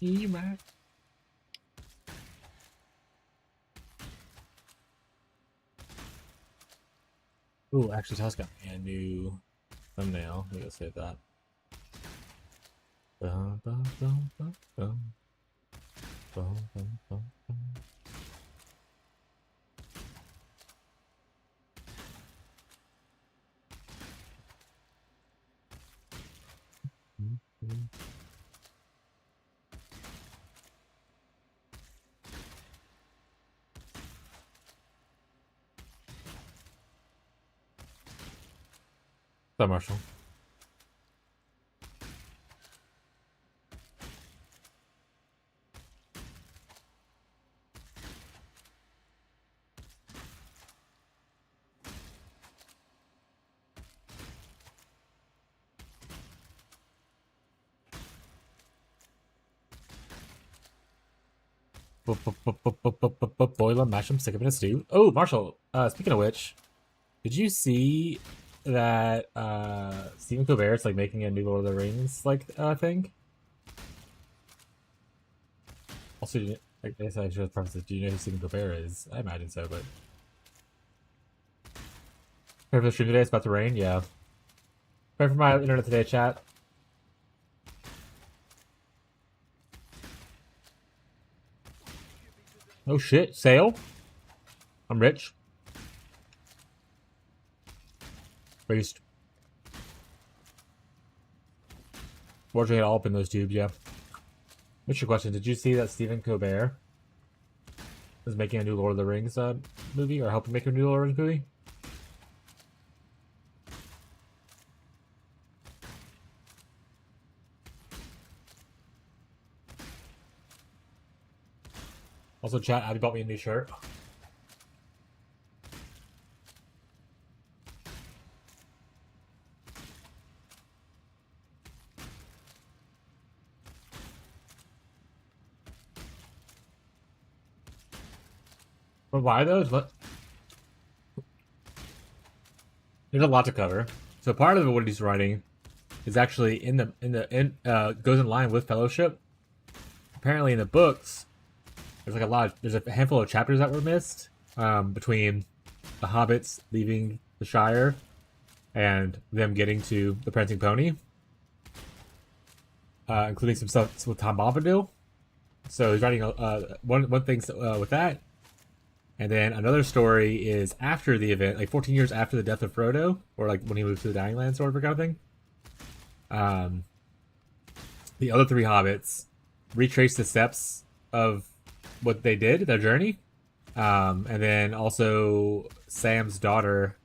E-Mac. Ooh, actually, Toss got me a new thumbnail. Let me go save that. Bum, bum, bum, bum, bum. Bum, bum, bum, bum. What's up, Marshall? Boil 'em, mash 'em, stick 'em in a stew. Oh, Marshall, speaking of which, did you see that Stephen Colbert's like making a new Lord of the Rings like thing? Also, I guess I should have prefaced this. Do you know who Stephen Colbert is? I imagine so, but prepare for the stream today. It's about to rain. Yeah. Prepare for my internet today, chat. Oh shit! Sale. I'm rich. Raised. Watching it all up in those tubes, yeah. What's your question? Did you see that Stephen Colbert is making a new Lord of the Rings movie, or helping make a new Lord of the Rings movie? Also, chat, Abby bought me a new shirt. But why though? There's a lot to cover. So part of what he's writing is actually goes in line with Fellowship. Apparently, in the books, there's a handful of chapters that were missed between the hobbits leaving the Shire and them getting to the Prancing Pony, including some stuff with Tom Bombadil. So he's writing one thing with that, and then another story is after the event, like 14 years after the death of Frodo, or like when he moved to the Dying Lands, sort of kind of thing. The other three hobbits retrace the steps of what they did, their journey, and then also Sam's daughter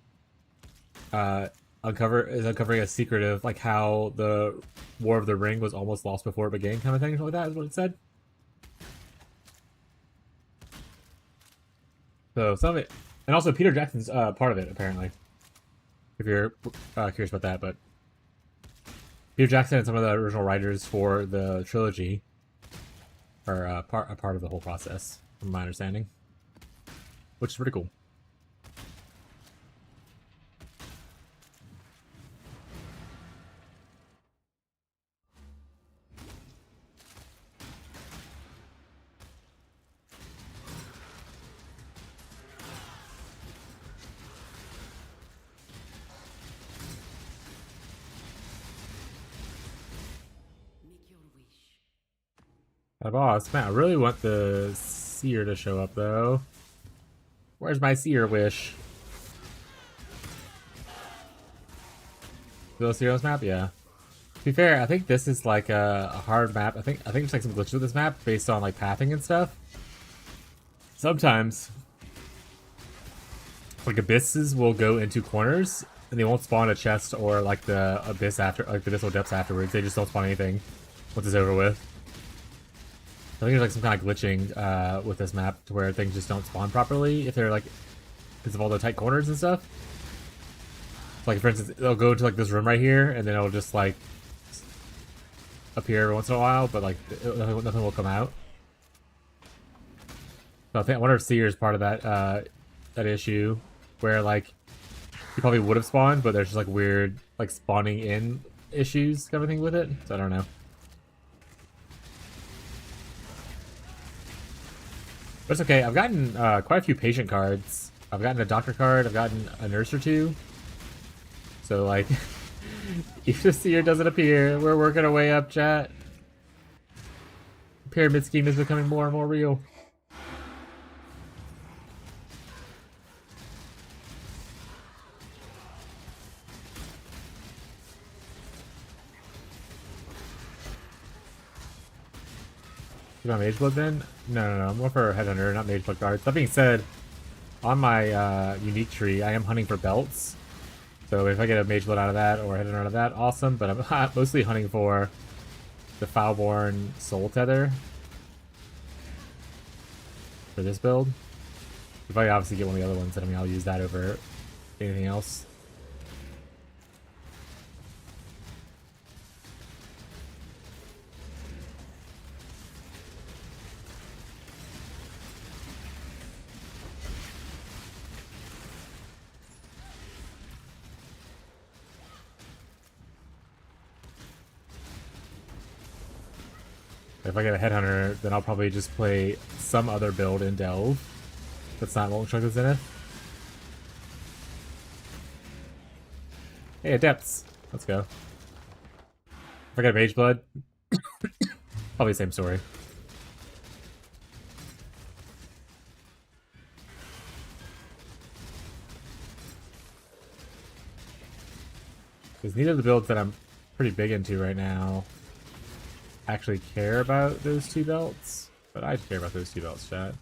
is uncovering a secret of like how the War of the Ring was almost lost before it began, kind of thing, like that is what it said. So some of it, and also Peter Jackson's part of it apparently. If you're curious about that, but Peter Jackson and some of the original writers for the trilogy are a part of the whole process, from my understanding, which is pretty cool. Boss, man, I really want the seer to show up though. Where's my seer wish? The Zero's map, yeah. To be fair, I think this is like a hard map. I think there's like some glitches with this map based on like pathing and stuff. Sometimes like abysses will go into corners and they won't spawn a chest or like the abyss after, like the abyssal depths afterwards. They just don't spawn anything once it's over with. I think there's like some kind of glitching with this map to where things just don't spawn properly if they're like because of all the tight corners and stuff. Like for instance, they'll go into like this room right here, and then it'll just like appear every once in a while, but like nothing will come out. So I wonder if Seer is part of that that issue, where like he probably would have spawned, but there's just like weird like spawning in issues, kind of thing with it. So I don't know. But it's okay. I've gotten quite a few patient cards. I've gotten a doctor card. I've gotten a nurse or two. So, like, if the seer doesn't appear, we're working our way up, chat. Pyramid scheme is becoming more and more real. You want Mage Blood then? No. I'm more for Headhunter, not Mage Blood cards. That being said, on my unique tree, I am hunting for belts. So if I get a Mage Blood out of that or Headhunter out of that, awesome. But I'm mostly hunting for the Foulborn Soul Tether for this build. If I obviously get one of the other ones, then I mean I'll use that over anything else. If I get a Headhunter, then I'll probably just play some other build in Delve that's not Molten Shrug of Zenith. Hey, Adepts! Let's go. If I get a Mage Blood, probably the same story. Because neither of the builds that I'm pretty big into right now actually care about those two belts, but I care about those two belts, chat.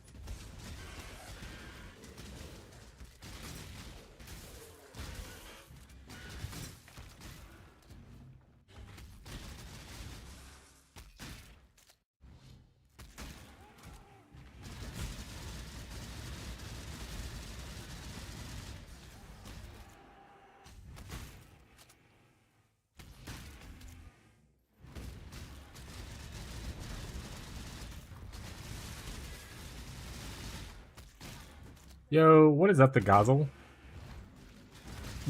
Yo, what is up, the Gozzle?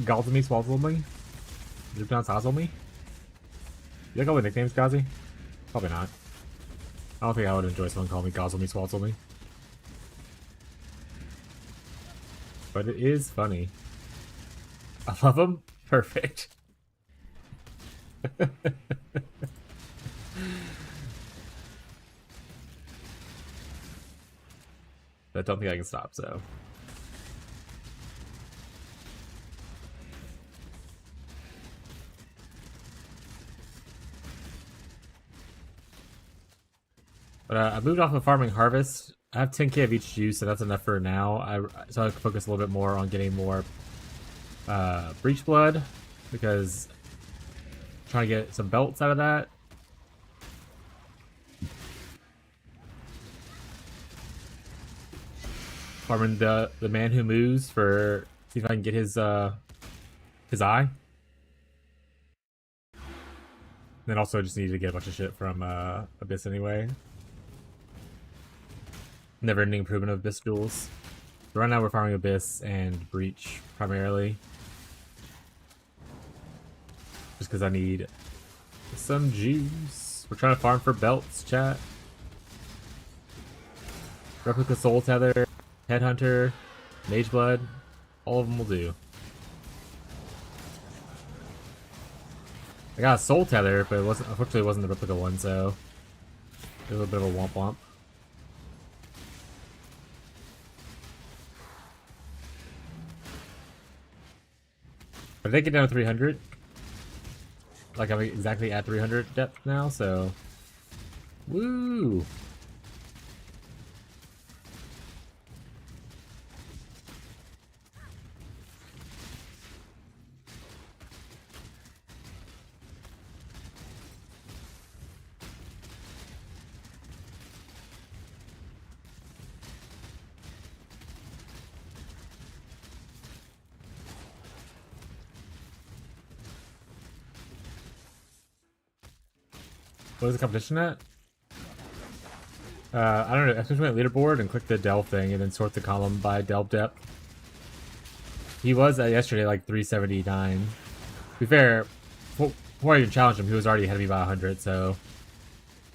Gozzle me, swazzle me? Is it pronounced Hazzle me? You like all the nicknames, Gazi? Probably not. I don't think I would enjoy someone calling me Gozzle me, swazzle me. But it is funny. I love them. Perfect. I don't think I can stop, so. But I moved off of farming harvest. I have 10k of each juice, so that's enough for now. So I can focus a little bit more on getting more breach blood, because I'm trying to get some belts out of that. Farming the man who moves for, see if I can get his eye. Then also just need to get a bunch of shit from Abyss anyway. Never-ending improvement of Abyss duels. So right now we're farming Abyss and Breach primarily. Just because I need some juice. We're trying to farm for belts, chat. Replica Soul Tether, Headhunter, Mage Blood, all of them will do. I got a Soul Tether, but unfortunately it wasn't the replica one, so it was a bit of a womp womp. But I did get down to 300. Like, I'm exactly at 300 depth now, so. Woo! What is the competition at? I don't know. I just went leaderboard and click the delve thing and then sort the column by delve depth. He was yesterday like 379. To be fair, before I even challenged him, he was already ahead of me by 100, so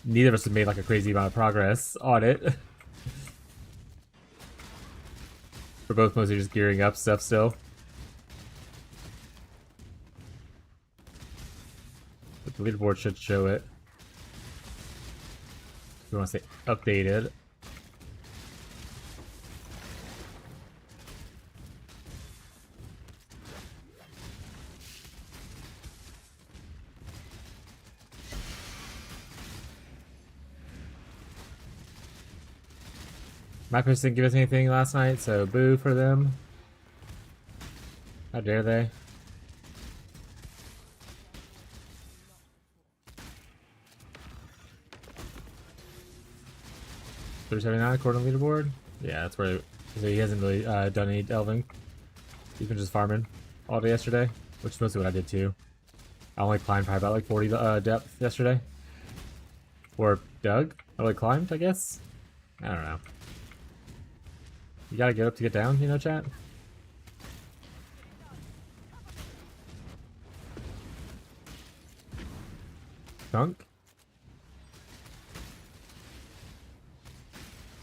neither of us have made like a crazy amount of progress on it. We're both mostly just gearing up stuff still. But the leaderboard should show it. If you want to say updated. Macros didn't give us anything last night, so boo for them. How dare they? $379 according to leaderboard. Yeah, that's where he hasn't really done any delving. He's been just farming all day yesterday, which is mostly what I did too. I only climbed probably about like 40 depth yesterday. Or dug? I only climbed, I guess? I don't know. You gotta get up to get down, you know, chat? Dunk?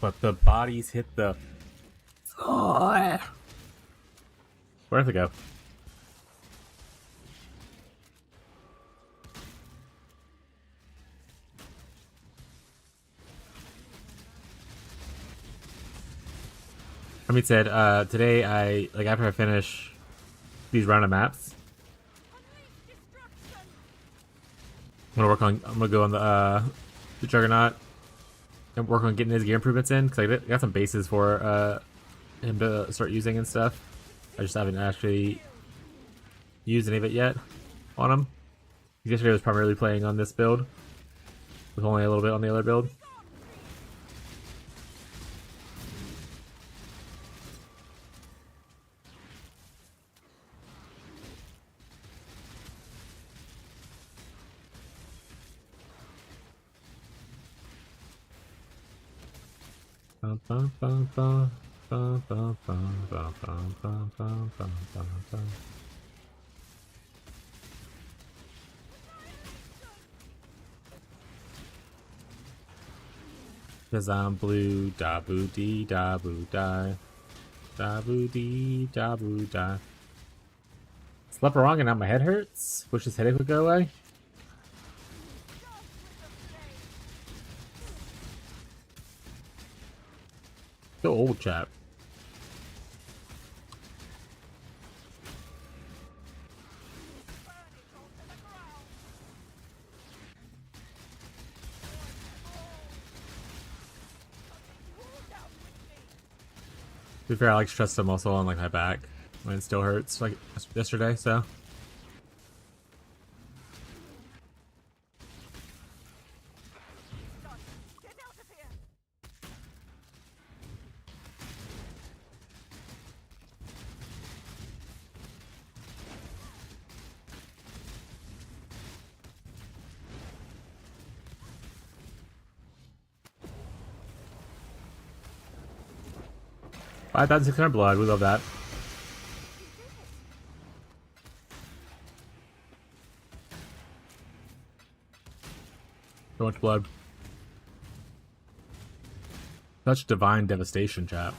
But the bodies hit the floor. Where'd it go? I mean, said today after I finish these round of maps, I'm gonna go on the Juggernaut and work on getting his gear improvements in, because I got some bases for him to start using and stuff. I just haven't actually used any of it yet on him. Yesterday I was primarily playing on this build, with only a little bit on the other build. Cause I'm blue, da boo dee da boo die. Da boo dee da boo die. Slept wrong and now my head hurts. Wish this headache would go away. So old, chap. To be fair, I like stress some muscle on like my back when it still hurts, like yesterday. So. $5,600 blood, we love that. So much blood. Such divine devastation, chat.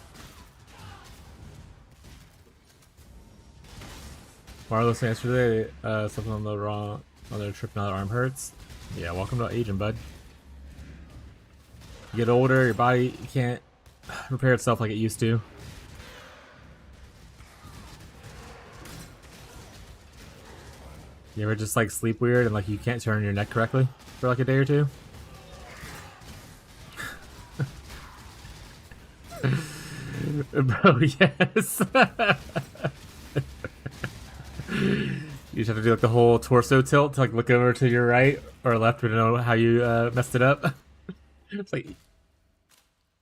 Marlo saying yesterday, something on their trip now their arm hurts. Yeah, welcome to aging, bud. You get older, your body can't repair itself like it used to. You ever just like sleep weird and like you can't turn your neck correctly for like a day or two? Bro, yes. You just have to do like the whole torso tilt to like look over to your right or left to know how you messed it up. It's like,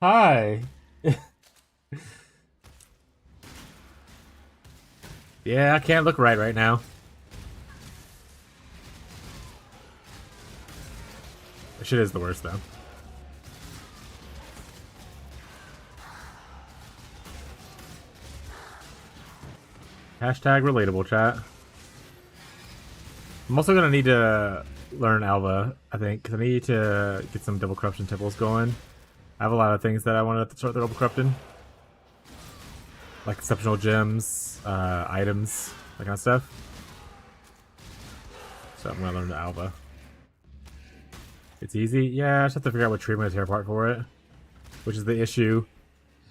hi. Yeah, I can't look right now. Shit is the worst though. Hashtag relatable, chat. I'm also gonna need to learn Alva, I think, because I need to get some double corruption temples going. I have a lot of things that I want to start the double corrupting. like exceptional gems, items, that kind of stuff. So I'm gonna learn the Alva. It's easy? Yeah, I just have to figure out what tree I'm gonna tear apart for it. Which is the issue,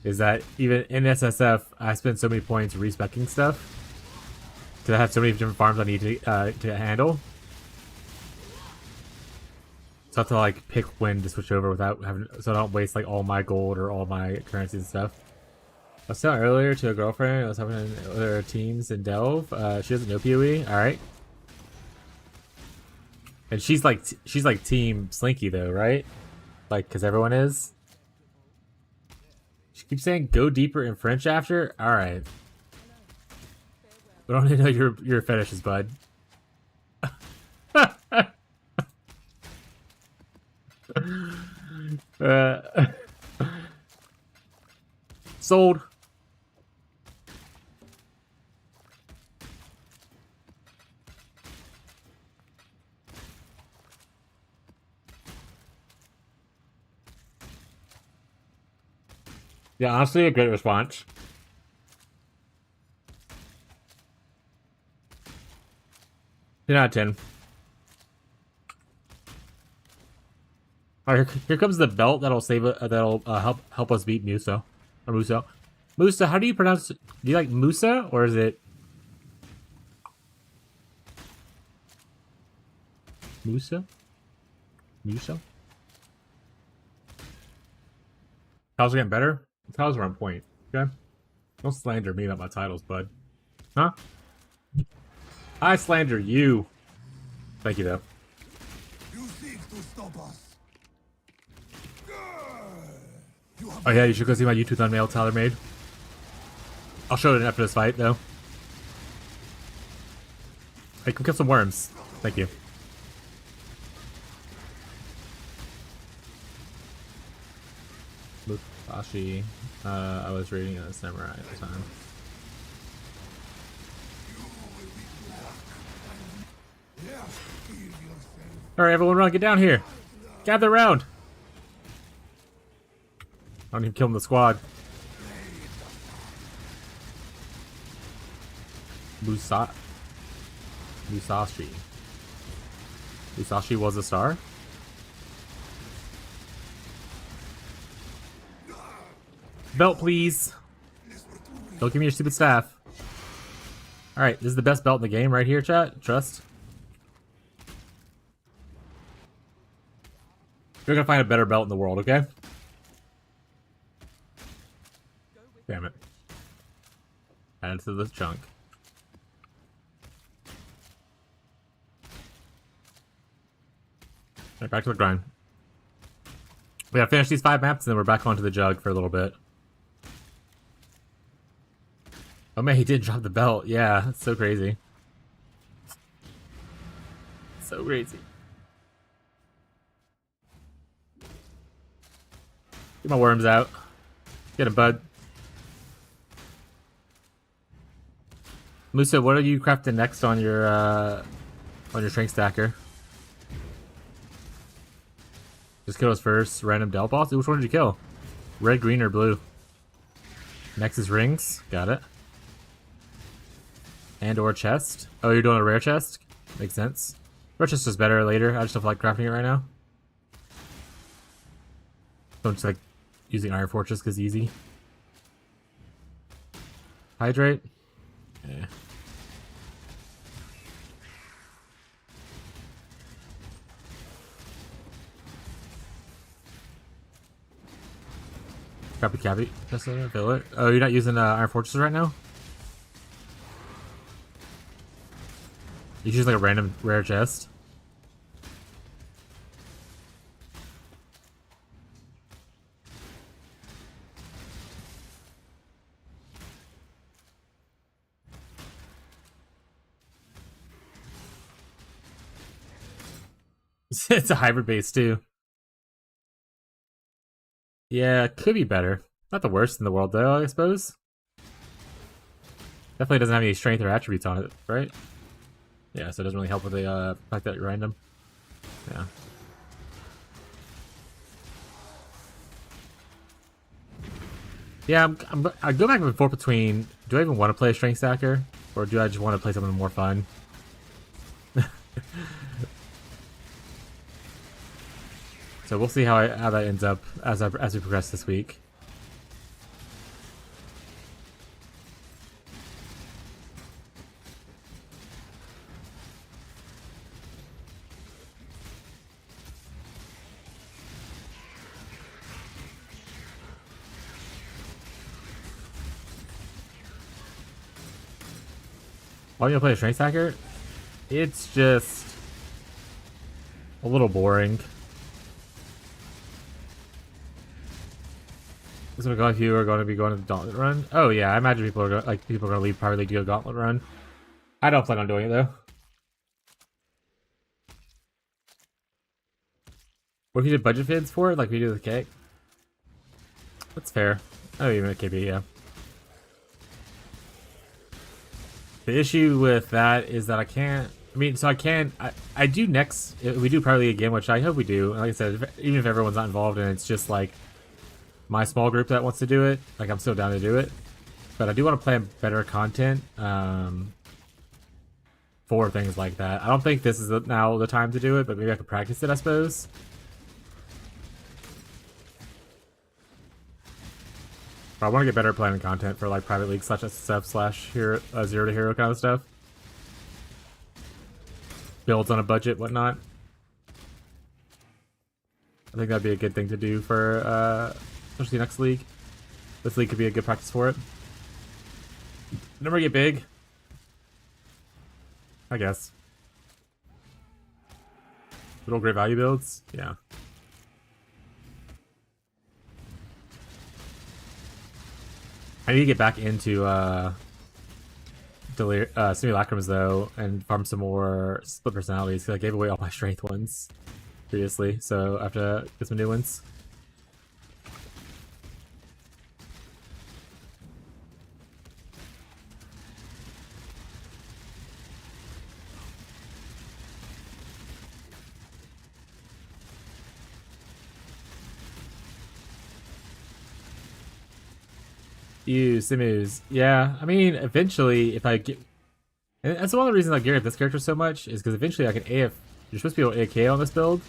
is that even in SSF, I spend so many points respecking stuff. Because I have so many different farms I need to handle. So I have to like pick when to switch over without having, so I don't waste like all my gold or all my currencies and stuff. I was telling earlier to a girlfriend, I was having other teams in Delve. She doesn't know PoE. Alright. And she's like team Slinky though, right? Like, cause everyone is. She keeps saying go deeper in French after? Alright. We don't need to know your fetishes, bud. Sold. Yeah, honestly, a great response. Ten out of 10. All right, here comes the belt that'll save it. That'll help us beat Musa or Musa. Musa, how do you pronounce? Do you like Musa or is it Musa? Musa? Titles are getting better. Titles are on point. Okay, don't slander me about my titles, bud. Huh? I slander you. Thank you, though. You seek to stop us. Oh yeah, you should go see my YouTube thumbnail Tyler made. I'll show it after this fight, though. Hey, come kill some worms. Thank you. Musashi. I was reading a samurai at the time. Alright, everyone run, get down here. Gather around. I don't even kill him the squad. Musashi. Musashi was a star? Belt, please. Don't give me your stupid staff. Alright, this is the best belt in the game right here, chat. Trust. We're gonna find a better belt in the world, okay? Damn it. Add it to this chunk. Alright, back to the grind. We gotta finish these 5 maps and then we're back onto the jug for a little bit. Oh man, he did drop the belt. Yeah, that's so crazy. So crazy. Get my worms out. Get him, bud. Musa, what are you crafting next on your shrink stacker? Just kill us first. Random Del boss? Which one did you kill? Red, green, or blue? Next is rings. Got it. And or chest. Oh, you're doing a rare chest? Makes sense. Rare chest is better later. I just don't feel like crafting it right now. Don't just like using Iron Fortress because easy. Hydrate? Yeah. Crappy cabbie. Just fill it. Oh, you're not using Iron Fortress right now? You choose like a random rare chest. It's a hybrid base too. Yeah, could be better. Not the worst in the world though, I suppose. Definitely doesn't have any strength or attributes on it, right? Yeah, so it doesn't really help with the fact that you're random. Yeah. Yeah, I go back and forth between, do I even want to play a Strength Stacker? Or do I just want to play something more fun? So we'll see how that ends up as we progress this week. Why do you play a Strength Stacker? It's just a little boring. Some of you are going to be going to the Gauntlet Run. Oh yeah, I imagine people are going to leave Power League to go Gauntlet Run. I don't plan on doing it though. What if you did budget vids for it, like we do with CoC? That's fair. Oh, even a KB, yeah. The issue with that is that I can't. I mean, so I can. I do next. We do Power League again, which I hope we do. Like I said, even if everyone's not involved and it's just like my small group that wants to do it, like I'm still down to do it. But I do want to plan better content for things like that. I don't think this is now the time to do it, but maybe I could practice it, I suppose. But I want to get better at planning content for like private league / SF / hero, 0 to hero kind of stuff. Builds on a budget, whatnot. I think that'd be a good thing to do for especially next league. This league could be a good practice for it. Number get big, I guess. Little great value builds, yeah. I need to get back into simulacrums though, and farm some more split personalities because I gave away all my strength ones previously, so I have to get some new ones. Simus. Yeah, I mean, eventually, if I get... And that's one of the reasons I gear up this character so much, is because eventually I can AF... You're supposed to be able to AK on this build.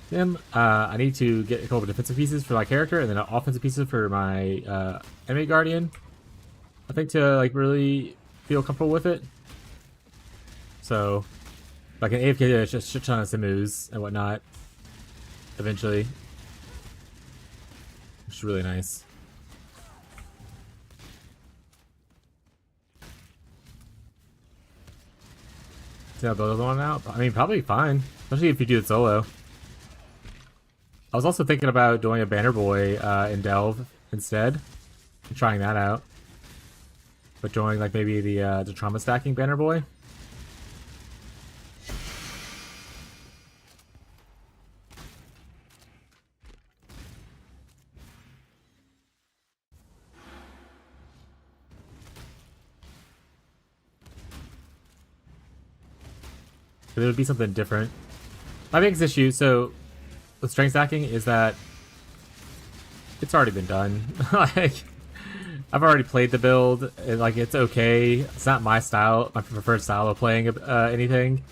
Then, I need to get a couple of defensive pieces for my character, and then offensive pieces for my enemy guardian. I think to, like, really feel comfortable with it. So, I can AFK just shit ton of Simus and whatnot. Eventually. Which is really nice. See how build one out? I mean, probably fine, especially if you do it solo. I was also thinking about doing a Banner Boy in Delve instead, and trying that out. But doing like maybe the trauma stacking Banner Boy. It would be something different. My biggest issue, so with strength stacking, is that it's already been done. Like, I've already played the build, and like it's okay. It's not my style, my preferred style of playing anything.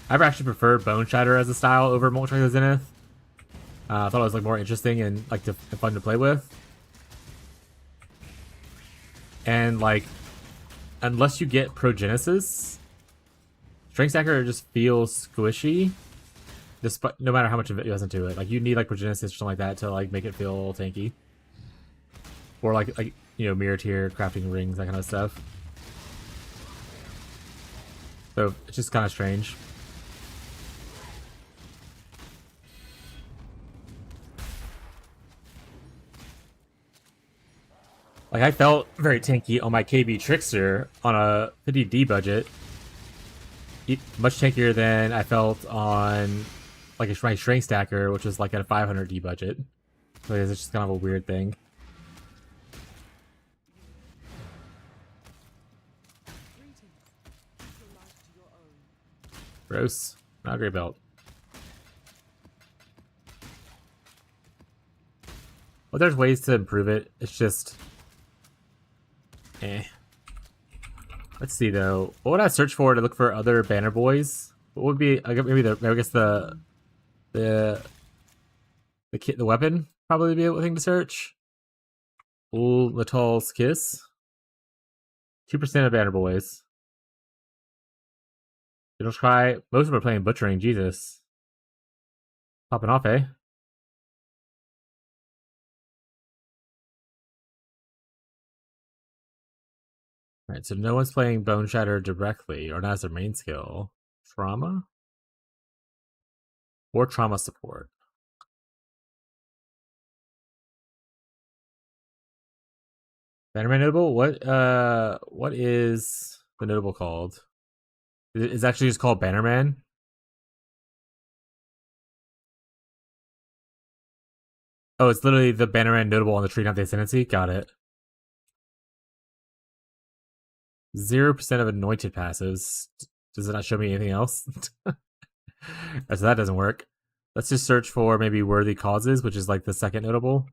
I've actually preferred Bone Shatter as a style over Multitrack of Zenith. I thought it was like more interesting and like and fun to play with. And like, unless you get Progenesis, Strength Stacker just feels squishy, despite no matter how much of it goes into it. Like you need like Progenesis or something like that to like make it feel tanky, or like you know, mirror tier, crafting rings, that kind of stuff. So it's just kind of strange. Like I felt very tanky on my KB Trickster on a 50D budget. Much tankier than I felt on like my Strength Stacker, which was like at a 500D budget. So it's just kind of a weird thing. Gross. Not a great belt. Well, there's ways to improve it. It's just Eh. Let's see though. What would I search for to look for other banner boys? What would be? I guess the the weapon probably be a thing to search. Ooh, Latal's Kiss. 2% of banner boys. It'll try. Most of them are playing butchering. Jesus, popping off, eh? Alright, so no one's playing Bone Shatter directly, or not as their main skill. Trauma? Or trauma support. Bannerman notable? What is the notable called? It's actually just called Bannerman? Oh, it's literally the Bannerman notable on the tree, not the ascendancy? Got it. 0% of anointed passes. Does it not show me anything else? So that doesn't work. Let's just search for maybe worthy causes, which is like the second notable.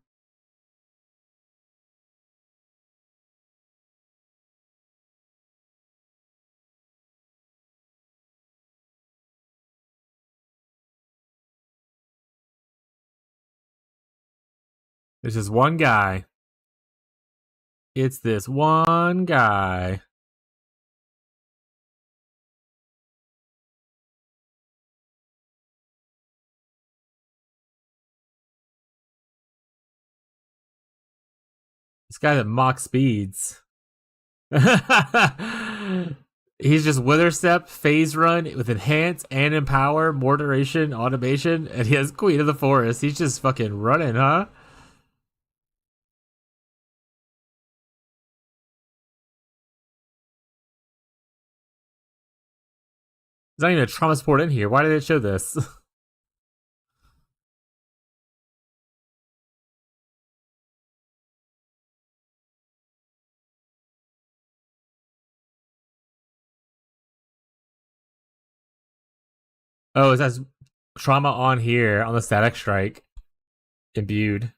There's just one guy. It's this one guy. This guy that mocks speeds. He's just Wither Step, Phase Run with Enhance and Empower, more duration, automation, and he has Queen of the Forest. He's just fucking running, huh? There's not even a trauma support in here. Why did it show this? Oh, it says trauma on here on the static strike. Imbued.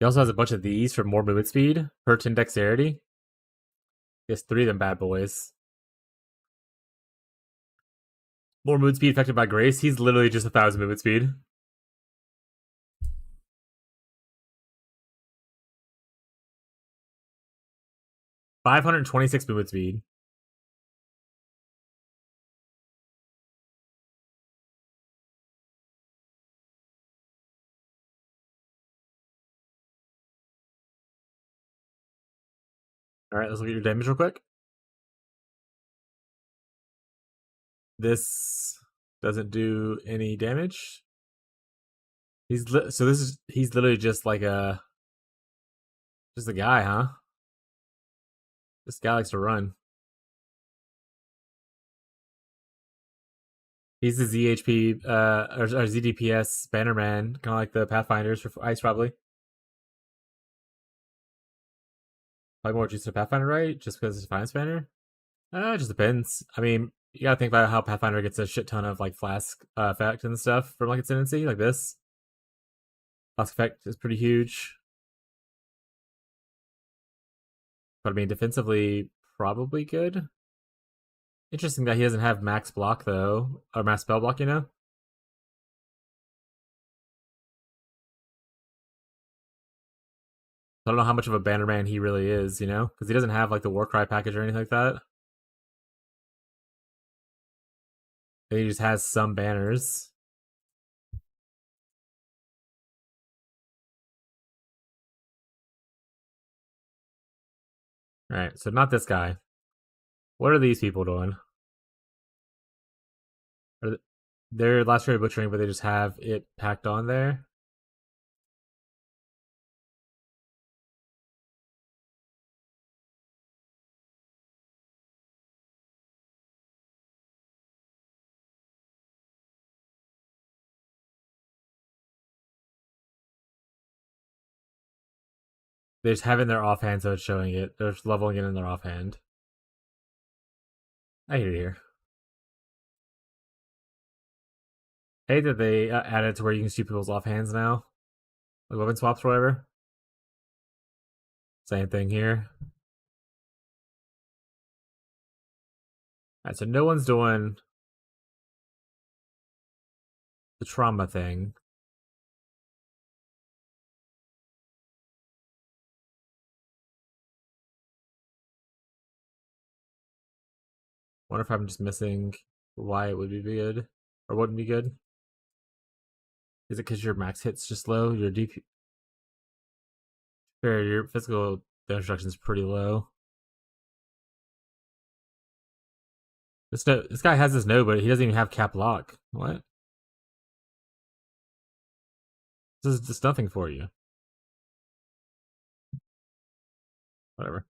He also has a bunch of these for more movement speed, hurt and dexterity. He has 3 of them bad boys. More movement speed affected by grace. He's literally just 1,000 movement speed. $526 movement speed. Alright, let's look at your damage real quick. This doesn't do any damage. He's literally just like just a guy, huh? This guy likes to run. He's the ZHP or ZDPS Bannerman, kind of like the Pathfinders for Ice, probably. Probably more juice to Pathfinder, right? Just because it's a Defiance banner? It just depends. I mean, you gotta think about how Pathfinder gets a shit ton of like flask effect and stuff from like its tendency, like this. Flask effect is pretty huge. But I mean, defensively, probably good. Interesting that he doesn't have max block though, or max spell block, you know? I don't know how much of a bannerman he really is, you know? Because he doesn't have like the Warcry package or anything like that. He just has some banners. Alright, so not this guy. What are these people doing? They're last trade butchering, but they just have it packed on there. They just have it in their offhand, so it's showing it. They're just leveling it in their offhand. I hate it here. I hate that they added to where you can see people's offhands now. Like weapon swaps or whatever. Same thing here. Alright, so no one's doing the trauma thing. Wonder if I'm just missing why it would be good or wouldn't be good. Is it because your max hit's just low? Your DP, or your physical destruction is pretty low. This guy has this no, but he doesn't even have cap lock. What? This is just nothing for you. Whatever.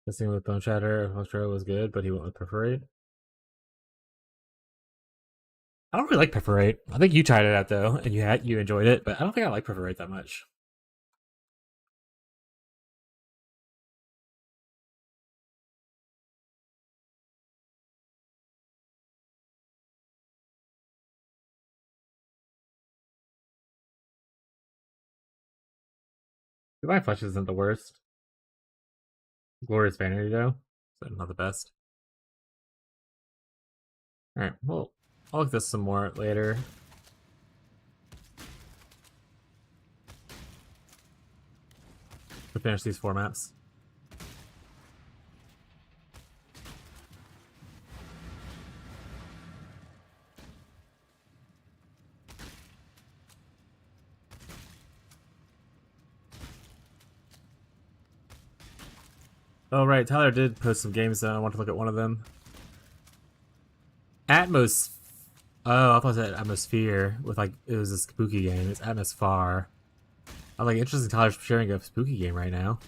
This thing with Bone Shatter, was good, but he went with Perforate. I don't really like Perforate. I think you tried it out though, and you enjoyed it, but I don't think I like Perforate that much. Divine Flesh isn't the worst. Glorious Vanity though, so not the best. Alright, well, I'll look at this some more later. To finish these 4 maps. Oh right, Tyler did post some games though. I want to look at one of them. Atmos. Oh, I thought it said Atmosphere with like it was a spooky game. It's Atmosfar. I'm like interesting. Tyler's sharing a spooky game right now.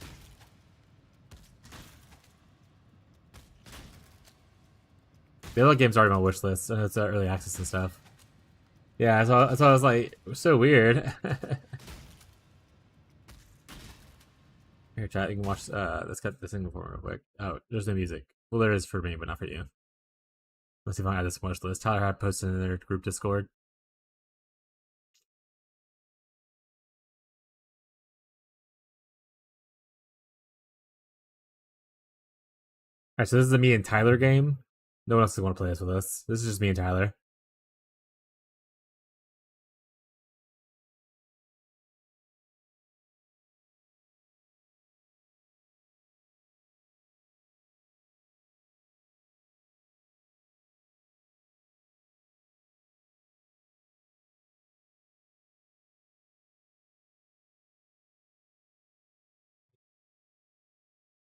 The other game's already on my wish list, and it's early access and stuff. Yeah, so I was like, so weird. Here, chat. You can watch. Let's cut this thing before real quick. Oh, there's no music. Well, there is for me, but not for you. Let's see if I can add this watch list. Tyler had posted in their group Discord. Alright, so this is a me and Tyler game. No one else is going to play this with us. This is just me and Tyler.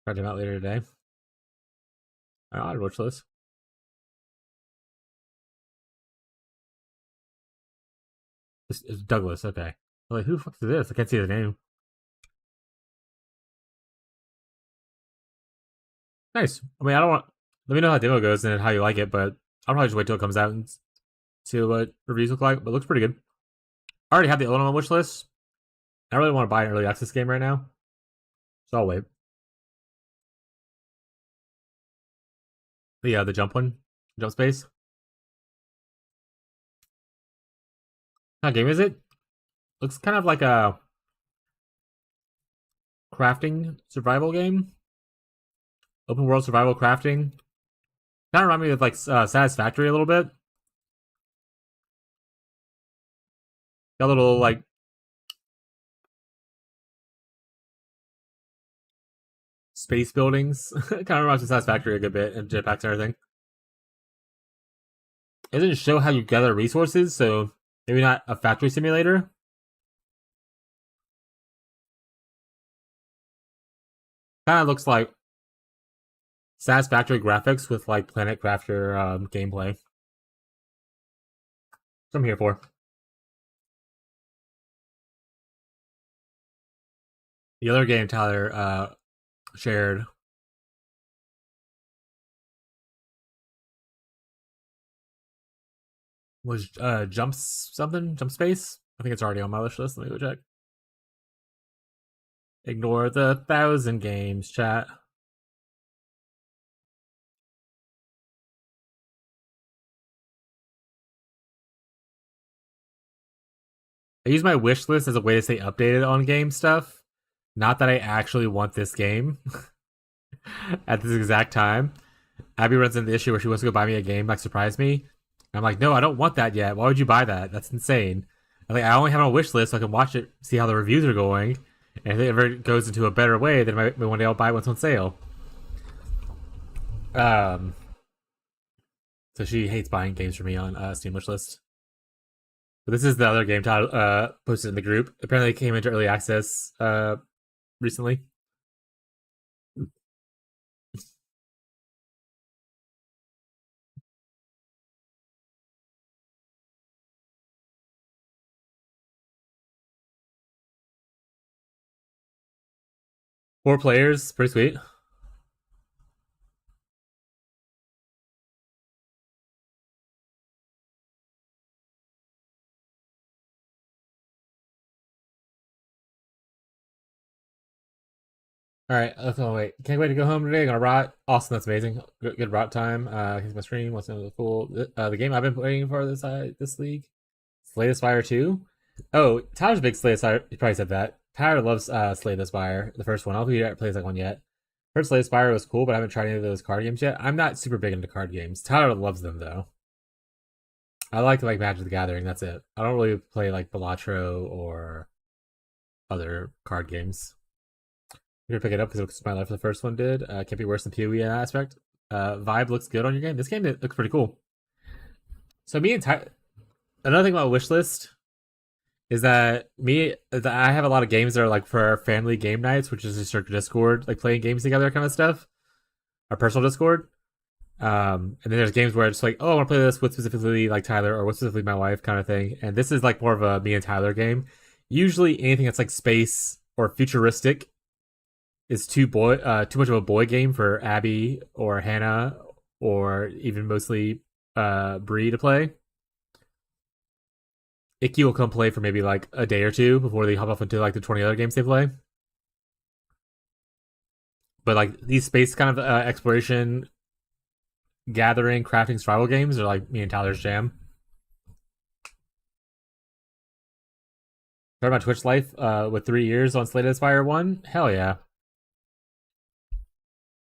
Try them out later today. I'll watch this. It's Douglas, okay. I'm like, who the fuck is this? I can't see his name. Nice. I mean, I don't want. Let me know how the demo goes and how you like it, but I'll probably just wait till it comes out and see what reviews look like. But it looks pretty good. I already have the other one on my wish list. I really want to buy an early access game right now, so I'll wait. The jump one, jump space. What game is it? Looks kind of like a crafting survival game. Open world survival crafting. Kind of remind me of like Satisfactory a little bit. Got a little like space buildings. Kind of reminds me of Satisfactory a good bit and jetpacks and everything. It doesn't show how you gather resources, so maybe not a factory simulator. Kind of looks like Satisfactory graphics with like Planet Crafter gameplay. So I'm here for. The other game Tyler shared was Jump Space. I think it's already on my wish list. Let me go check. Ignore the 1,000 games, chat. I use my wish list as a way to stay updated on game stuff. Not that I actually want this game at this exact time. Abby runs into the issue where she wants to go buy me a game, like surprise me. And I'm like, no, I don't want that yet. Why would you buy that? That's insane. And like, I only have it on a wish list so I can watch it, see how the reviews are going. And if it ever goes into a better way, then maybe one day I'll buy it when it's on sale. So she hates buying games for me on Steam wishlist. But this is the other game Todd posted in the group. Apparently, it came into early access recently. Four players, pretty sweet. All right, let's go. Wait, can't wait to go home today. Gonna rot. Awesome, that's amazing. Good rot time. Here's my stream. What's the cool? The game I've been playing for this league. Slay the Spire 2. Oh, Tyler's a big Slay the Spire. He probably said that. Tyler loves Slay the Spire, the first one. I don't think he ever plays that one yet. Heard Slay the Spire was cool, but I haven't tried any of those card games yet. I'm not super big into card games. Tyler loves them though. I like Magic the Gathering. That's it. I don't really play like Balatro or other card games. I'm gonna pick it up because it looks my life the first one did. Can't be worse than PoE in that aspect. Vibe looks good on your game. This game looks pretty cool. So me and another thing about wishlist is that I have a lot of games that are like for our family game nights, which is just our Discord, like playing games together kind of stuff. Our personal Discord. And then there's games where it's like, oh, I want to play this with specifically like Tyler or with specifically my wife kind of thing. And this is like more of a me and Tyler game. Usually anything that's like space or futuristic is too much of a boy game for Abby or Hannah or even mostly Bree to play. Icky will come play for maybe like a day or two before they hop off into like the 20 other games they play. But like these space kind of exploration, gathering, crafting, survival games are like me and Tyler's jam. Started my Twitch life with 3 years on Slay the Spire 1. Hell yeah.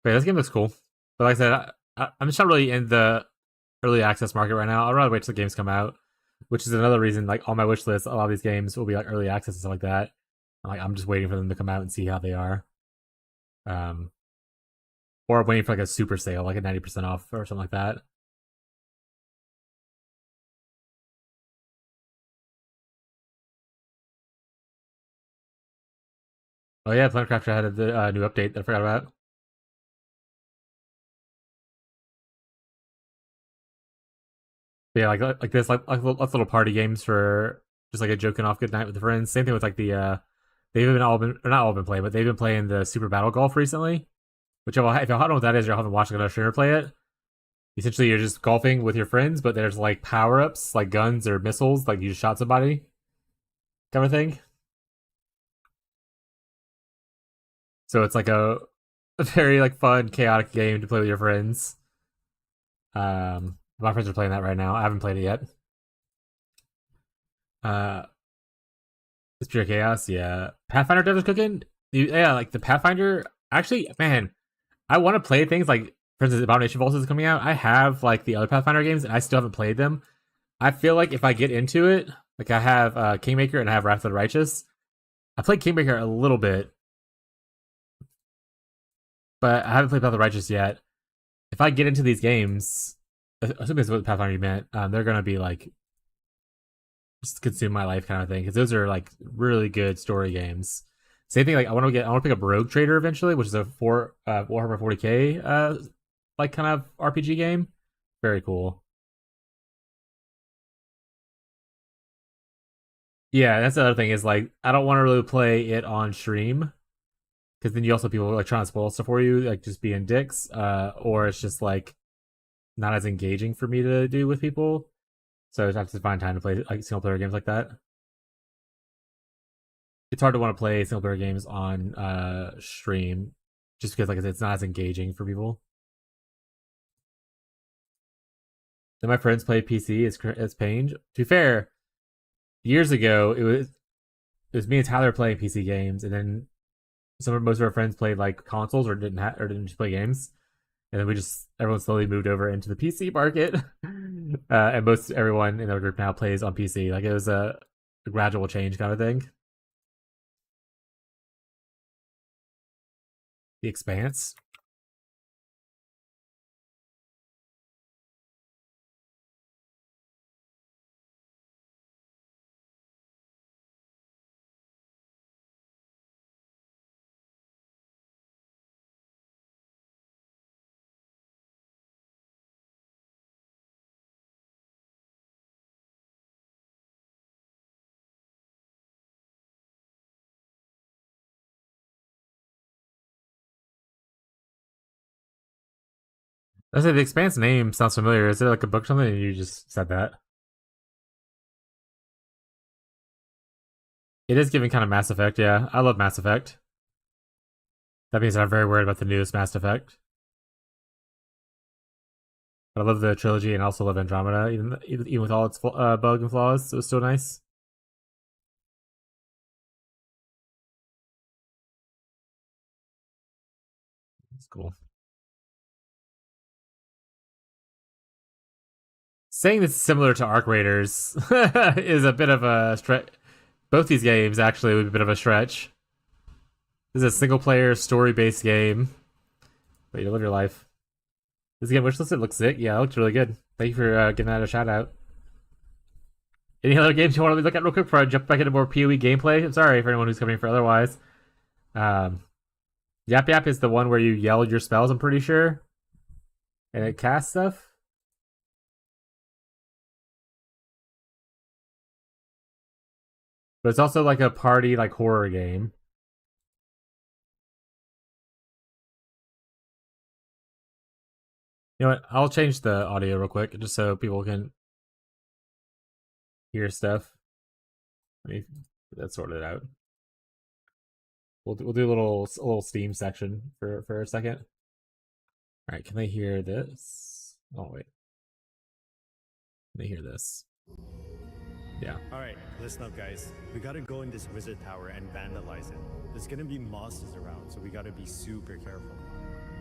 Wait, this game looks cool. But like I said, I'm just not really in the early access market right now. I'd rather wait till the games come out, which is another reason, like, on my wish list, a lot of these games will be, like, early access and stuff like that. I'm just waiting for them to come out and see how they are. Or I'm waiting for, like, a super sale, like a 90% off or something like that. Oh, yeah, Planetcraft had a new update that I forgot about. But yeah, like this, like little party games for just like a joking off good night with the friends. Same thing with like the they've been all been or not all been playing, but they've been playing the Super Battle Golf recently. Which if y'all don't know what that is, y'all haven't watched another streamer play it. Essentially, you're just golfing with your friends, but there's like power ups, like guns or missiles, like you just shot somebody, kind of thing. So it's like a very like fun, chaotic game to play with your friends. My friends are playing that right now. I haven't played it yet. Uh, it's pure chaos. Yeah, Pathfinder Devil's cooking. Yeah, like the Pathfinder. Actually, man, I want to play things like, for instance, Abomination Vaults is coming out. I have like the other Pathfinder games, and I still haven't played them. I feel like if I get into it, like I have Kingmaker and I have Wrath of the Righteous. I played Kingmaker a little bit, but I haven't played Wrath of the Righteous yet. If I get into these games, assuming that's what Pathfinder you meant, they're gonna be like just consume my life kind of thing because those are like really good story games. Same thing. Like I want to pick up Rogue Trader eventually, which is a Warhammer 40k like kind of RPG game. Very cool. Yeah, that's the other thing is like I don't want to really play it on stream because then you also have people like trying to spoil stuff for you, like just being dicks, or it's just like not as engaging for me to do with people. So I have to find time to play like single player games like that. It's hard to want to play single player games on stream just because like I said, it's not as engaging for people. Then my friends play PC. It's pain. To be fair, years ago, it was me and Tyler playing PC games, and then most of our friends played like consoles or didn't just play games, and then everyone slowly moved over into the PC market, and most everyone in our group now plays on PC. Like it was a gradual change kind of thing. The Expanse. I say the Expanse name sounds familiar. Is it like a book or something? And you just said that. It is giving kind of Mass Effect, yeah. I love Mass Effect. That means I'm very worried about the newest Mass Effect. But I love the trilogy and also love Andromeda, even with all its bug and flaws. It was still nice. It's cool. Saying this is similar to Arc Raiders is a bit of a stretch. Both these games actually would be a bit of a stretch. This is a single-player, story-based game. But you live your life. This game wishlisted looks sick. Yeah, it looks really good. Thank you for giving that a shout-out. Any other games you want to look at real quick before I jump back into more PoE gameplay? I'm sorry for anyone who's coming for otherwise. Yap Yap is the one where you yell your spells, I'm pretty sure. And it casts stuff. But it's also like a party, like horror game. You know what? I'll change the audio real quick just so people can hear stuff. Let me get that sorted out. We'll do a little Steam section for a second. All right, can they hear this? Oh wait, can they hear this? Yeah. Alright, listen up guys. We gotta go in this wizard tower and vandalize it. There's gonna be monsters around, so we gotta be super careful.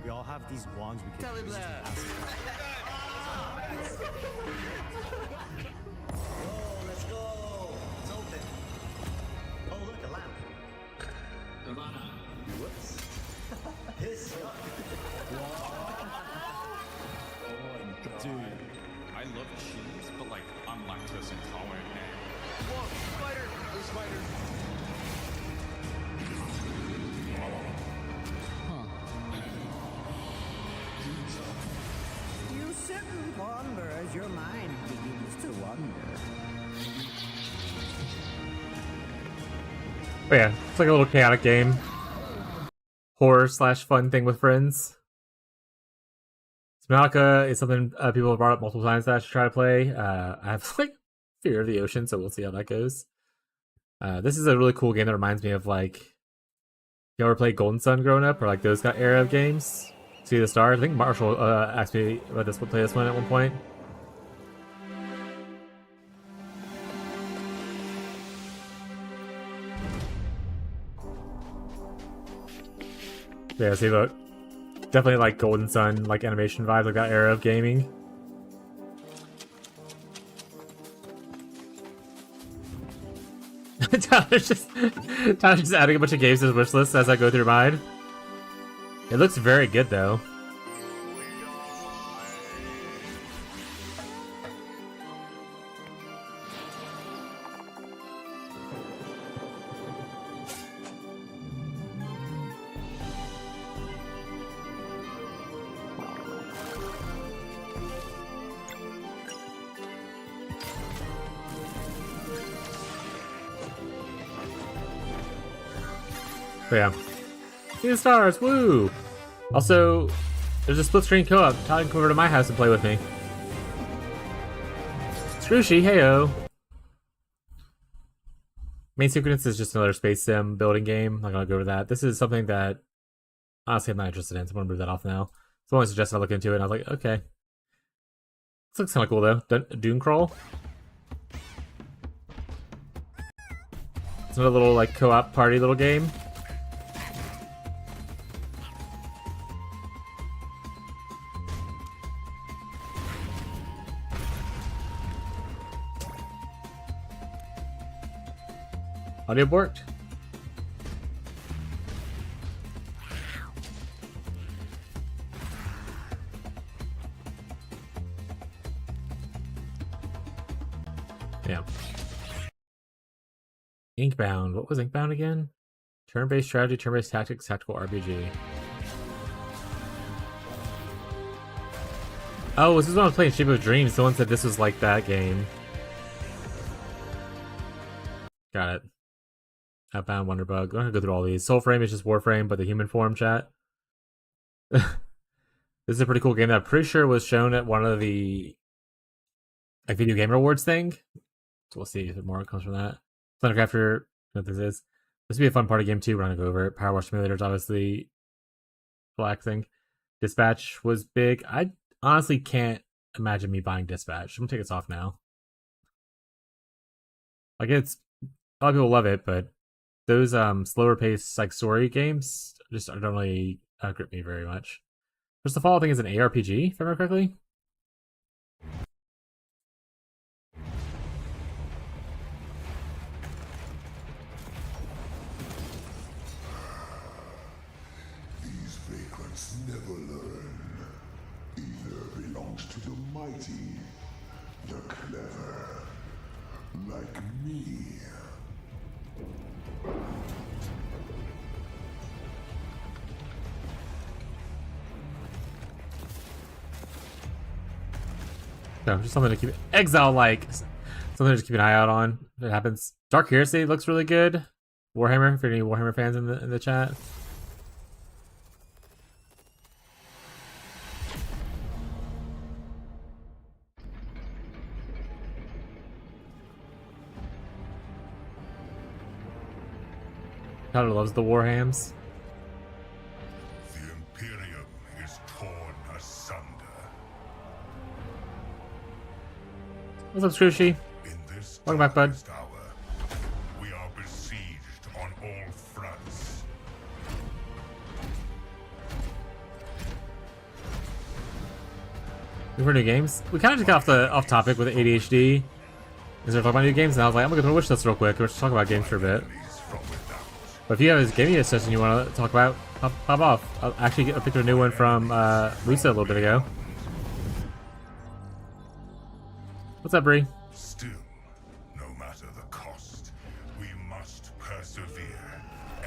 We all have these wands we can use to pass it. Oh, let's go! It's open. Oh, look, a lamp. Nirvana. Whoops. His Dude. I love cheese, but like I'm lactose intolerant, man. Whoa, spider! There's spider. You sit and ponder as your mind begins to wander. But yeah, it's like a little chaotic game. Horror/fun thing with friends. Subnautica is something people have brought up multiple times that I should try to play. I have like fear of the ocean, so we'll see how that goes. This is a really cool game that reminds me of like, you ever played Golden Sun growing up, or like those kind of era of games? See the Stars. I think Marshall asked me about this. We'll play this one at one point. Yeah, see, look. Definitely like Golden Sun, like animation vibe, like that era of gaming. Tyler's just adding a bunch of games to his wish list as I go through mine. It looks very good though. But yeah. See the stars, woo! Also, there's a split screen co-op. Tyler can come over to my house and play with me. Scrooshy, heyo! Main Sequence is just another space sim building game. I'm not gonna go over that. This is something that honestly I'm not interested in, so I'm gonna move that off now. Someone suggested I look into it, and I was like, okay. This looks kinda cool though. Dune Crawl? It's another little like co-op party little game. Audio worked. Yeah. Inkbound. What was Inkbound again? Turn-based strategy, turn-based tactics, tactical RPG. Oh, this is when I was playing Shape of Dreams. Someone said this was like that game. Got it. Outbound, Wonderbug. I'm gonna go through all these. Soulframe is just Warframe, but the human form chat. This is a pretty cool game that I'm pretty sure was shown at one of the like Video Game Awards thing. So we'll see if more comes from that. Thundercrafter, what this is. This would be a fun party game too. We're gonna go over it. Power Wash Simulator is obviously relaxing. Dispatch was big. I honestly can't imagine me buying Dispatch. I'm gonna take this off now. Like it's a lot of people love it, but those slower paced like story games just don't really grip me very much. First of all, I think it's an ARPG, if I remember correctly. These vagrants never learn. Either belongs to the mighty, the clever, like me. No, just something to keep Exile like. Something to just keep an eye out on if it happens. Dark Heresy looks really good. Warhammer, if you're any Warhammer fans in the chat. Tyler loves the Warhams. The Imperium is torn asunder. What's up, Scrooshy? In this Welcome back, bud. darkest hour, we are besieged on all fronts. For new games, we kind of just got off topic with ADHD. Is there talking about new games? And I was like, I'm gonna go to the wish list real quick. Let's talk about games for a bit. Enemies from without. But if you have a gaming session you want to talk about, pop off. I'll actually picked a new one from Musa a little bit ago. What's up, Bree? Still, no matter the cost, we must persevere.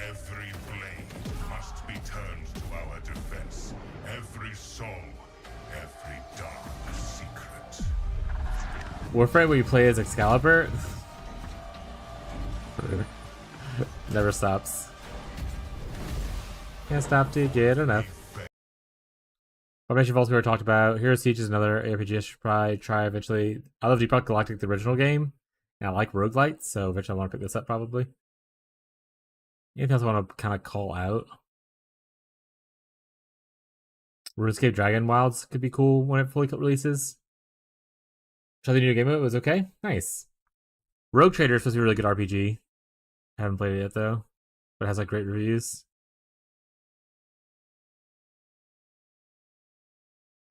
Every blade must be turned to our defense. Every soul, every dark secret. Warframe, where you play as Excalibur, never stops. Can't stop to get enough. Formation Vault we already talked about. Hero Siege is another ARPG I should probably try eventually. I love Deep Rock Galactic, the original game, and I like roguelites, so eventually I want to pick this up probably. Anything else I want to kind of call out? RuneScape Dragon Wilds could be cool when it fully releases. Tried the new game, it was okay. Nice. Rogue Trader is supposed to be a really good RPG. I haven't played it yet though, but it has like great reviews.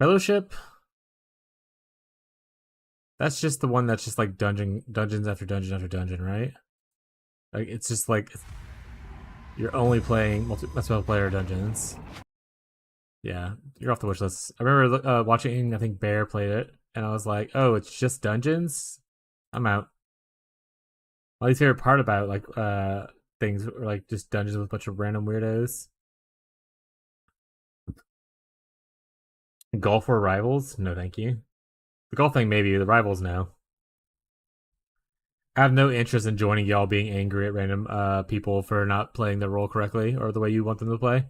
Fellowship. That's just the one that's just like dungeons after dungeon after dungeon, right? Like it's just like you're only playing multiplayer dungeons. Yeah, you're off the wish list. I remember watching, I think Bear played it, and I was like, oh, it's just dungeons? I'm out. My least favorite part about like things are like just dungeons with a bunch of random weirdos. Golf War Rivals? No, thank you. The golf thing, maybe. The Rivals, no. I have no interest in joining y'all being angry at random people for not playing their role correctly or the way you want them to play.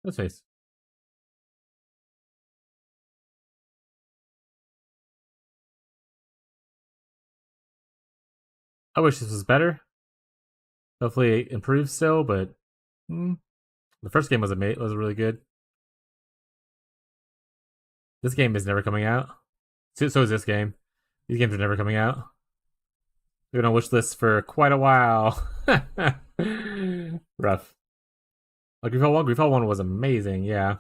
Let's face. I wish this was better. Hopefully it improves still, but the first game was really good. This game is never coming out. So is this game. These games are never coming out. They've been on wish lists for quite a while. Rough. Like Greedfall 1? Greedfall 1 was amazing, yeah.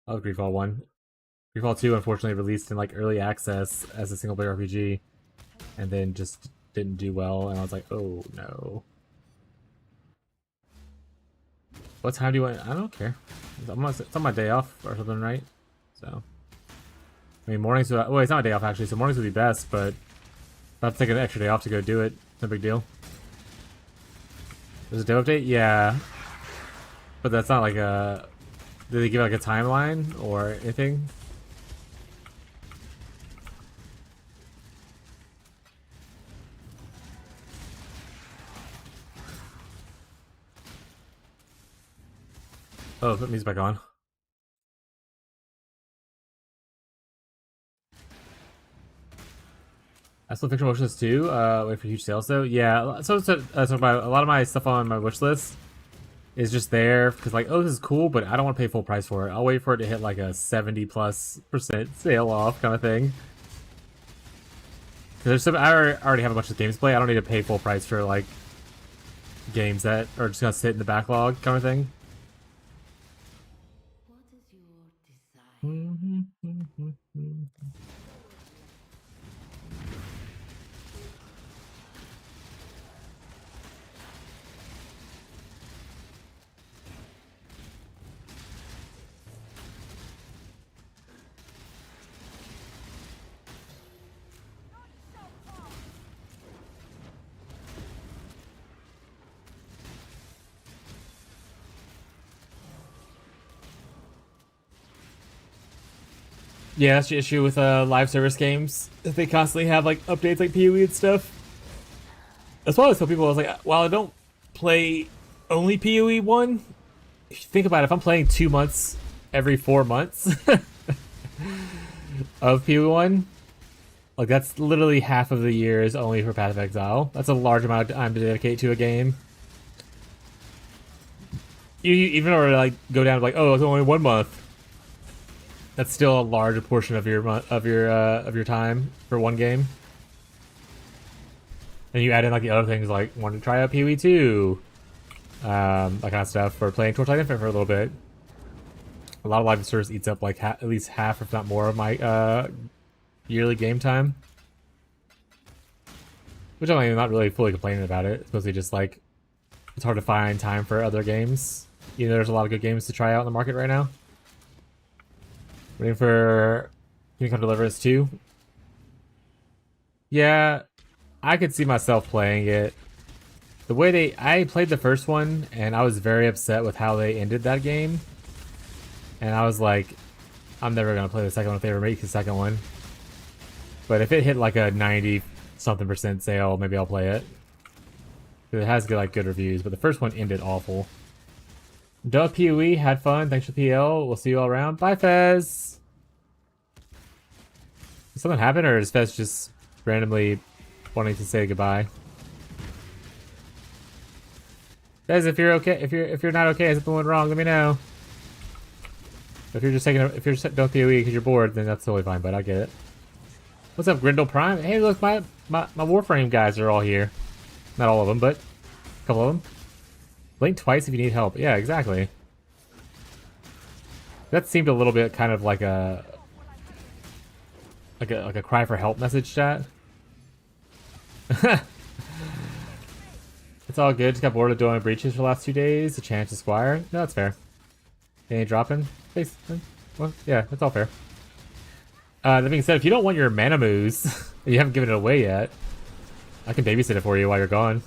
I love Greedfall 1. Greedfall 2 unfortunately released in like early access as a single player RPG and then just didn't do well, and I was like, oh no. What time do you want? I don't care. It's on my day off or something, right? So I mean mornings would, well, it's not a day off actually, so mornings would be best, but if I have to take an extra day off to go do it, it's no big deal. There's a dev update? Yeah. But that's not like a... Did they give like a timeline or anything? Oh, put music back on. I still picture wish list too. Wait for huge sales though. Yeah, so a lot of my stuff on my wish list is just there because like, oh, this is cool, but I don't want to pay full price for it. I'll wait for it to hit like a 70+% sale off kind of thing. Because I already have a bunch of games to play. I don't need to pay full price for like games that are just gonna sit in the backlog kind of thing. What is your desire? Yeah, that's the issue with live service games. If they constantly have like updates like PoE and stuff. That's why I always tell people, I was like, while I don't play only PoE 1, if you think about it, if I'm playing 2 months every 4 months of PoE 1, like that's literally half of the year is only for Path of Exile. That's a large amount of time to dedicate to a game. You even or like go down to like, oh, it's only 1 month. That's still a large portion of your time for one game. And you add in like the other things like wanting to try out PoE 2, that kind of stuff, or playing Torchlight Infinite for a little bit. A lot of live service eats up like at least half, if not more, of my yearly game time. Which I'm not really fully complaining about it. It's mostly just like it's hard to find time for other games. You know, there's a lot of good games to try out in the market right now. Waiting for Kingdom Come Deliverance 2. Yeah, I could see myself playing it. The way I played the first one, and I was very upset with how they ended that game. And I was like, I'm never going to play the second one if they ever make the second one. But if it hit like a 90-something% sale, maybe I'll play it. It has good reviews, but the first one ended awful. Duh, PoE, had fun. Thanks for PL. We'll see you all around. Bye, Fez. Did something happen, or is Fez just randomly wanting to say goodbye? Fez, if you're okay, if you're not okay, is something went wrong? Let me know. If you're just done PoE because you're bored, then that's totally fine. But I get it. What's up, Grindel Prime? Hey, look, my Warframe guys are all here. Not all of them, but a couple of them. Blink twice if you need help. Yeah, exactly. That seemed a little bit kind of like a cry for help message chat. It's all good. Just got bored of doing breaches for the last 2 days. A chance to squire. No, that's fair. Any dropping? Well, yeah, that's all fair. That being said, if you don't want your mana moves, you haven't given it away yet, I can babysit it for you while you're gone.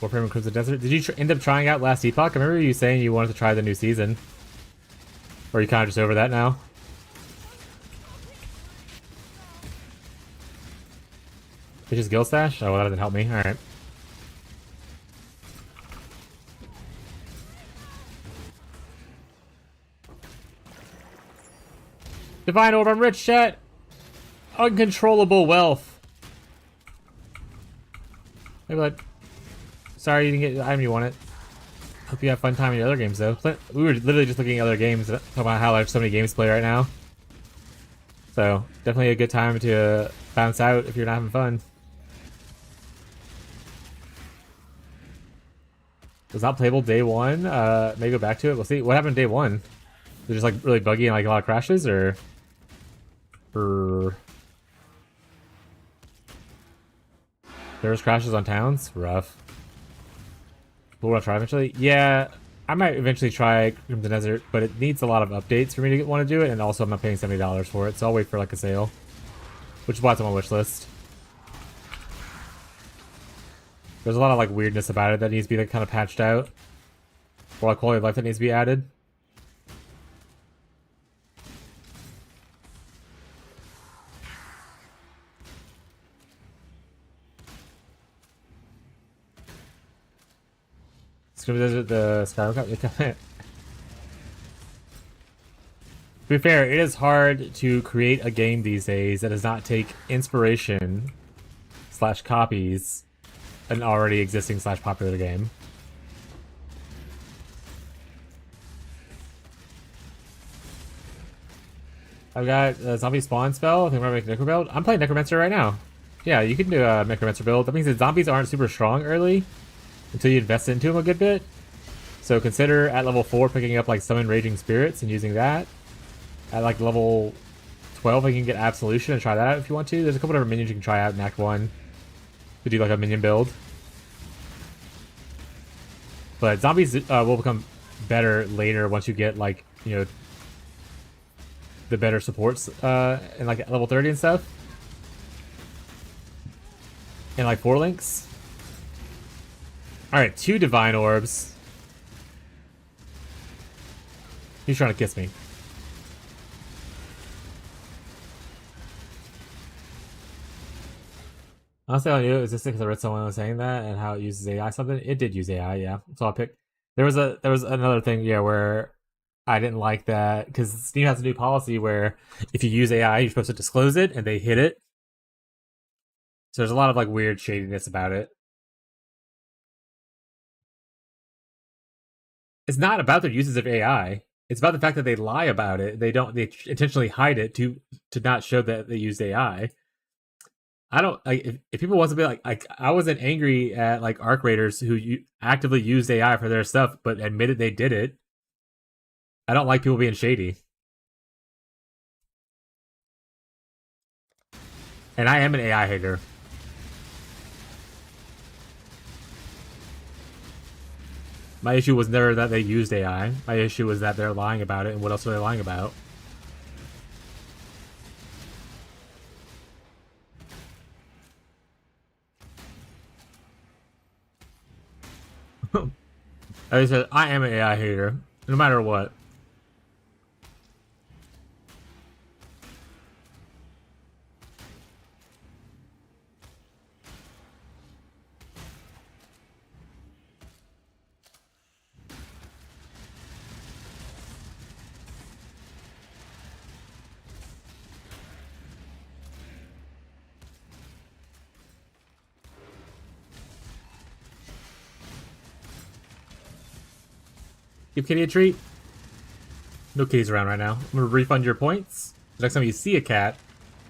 Warframe and Crimson Desert. Did you end up trying out Last Epoch? I remember you saying you wanted to try the new season. Or are you kind of just over that now? Bitch's Guild Stash? Oh, well, that doesn't help me. Alright. Divine Orb, I'm rich, chat! Uncontrollable wealth. Maybe like... Sorry, you didn't get the item you wanted. Hope you have fun time in your other games, though. We were literally just looking at other games, talking about how there's so many games to play right now. So, definitely a good time to bounce out if you're not having fun. Was not playable day one. Maybe go back to it. We'll see. What happened day one? Was it just like really buggy and like a lot of crashes, or there was crashes on towns? Rough. We'll want to try eventually. Yeah, I might eventually try Crimson Desert, but it needs a lot of updates for me to want to do it, and also I'm not paying $70 for it, so I'll wait for like a sale, which is why it's on my wish list. There's a lot of like weirdness about it that needs to be like kind of patched out, or like quality of life that needs to be added. The Skyrim Cup. To be fair, it is hard to create a game these days that does not take inspiration / copies an already existing / popular game. I've got a zombie spawn spell. I think we're gonna make Necro build. I'm playing Necromancer right now. Yeah, you can do a Necromancer build. That means that zombies aren't super strong early until you invest into them a good bit. So consider at level 4 picking up like Summon Raging Spirits and using that. At like level 12 you can get Absolution and try that out if you want to. There's a couple different minions you can try out in Act 1 to do like a minion build. But zombies will become better later once you get like, you know, the better supports in like level 30 and stuff. And like 4 links. Alright, 2 Divine Orbs. He's trying to kiss me. Honestly, I knew it was just because I read someone was saying that and how it uses AI something. It did use AI, yeah. So I'll pick. There was another thing, yeah, where I didn't like that because Steam has a new policy where if you use AI, you're supposed to disclose it, and they hid it. So there's a lot of like weird shadiness about it. It's not about their uses of AI. It's about the fact that they lie about it. They intentionally hide it to not show that they used AI. I don't like if people want to be like I wasn't angry at like Arc Raiders who actively used AI for their stuff but admitted they did it. I don't like people being shady. And I am an AI hater. My issue was never that they used AI. My issue was that they're lying about it, and what else are they lying about? As I said, I am an AI hater, no matter what. Give Kitty a treat. No kitties around right now. I'm gonna refund your points. The next time you see a cat,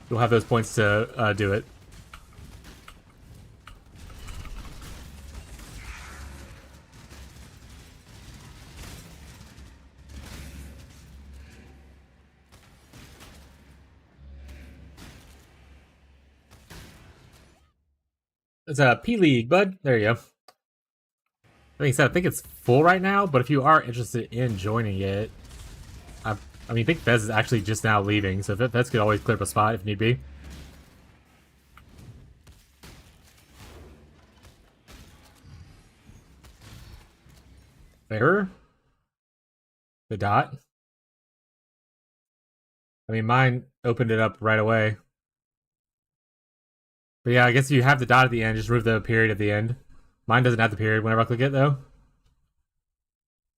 you'll have those points to do it. It's a P-League, bud. There you go. Like I said, I think it's full right now, but if you are interested in joining it, I mean, I think Fez is actually just now leaving, so Fez could always clear up a spot if need be. Fair? The dot? I mean, mine opened it up right away. But yeah, I guess you have the dot at the end, just remove the period at the end. Mine doesn't have the period whenever I click it, though.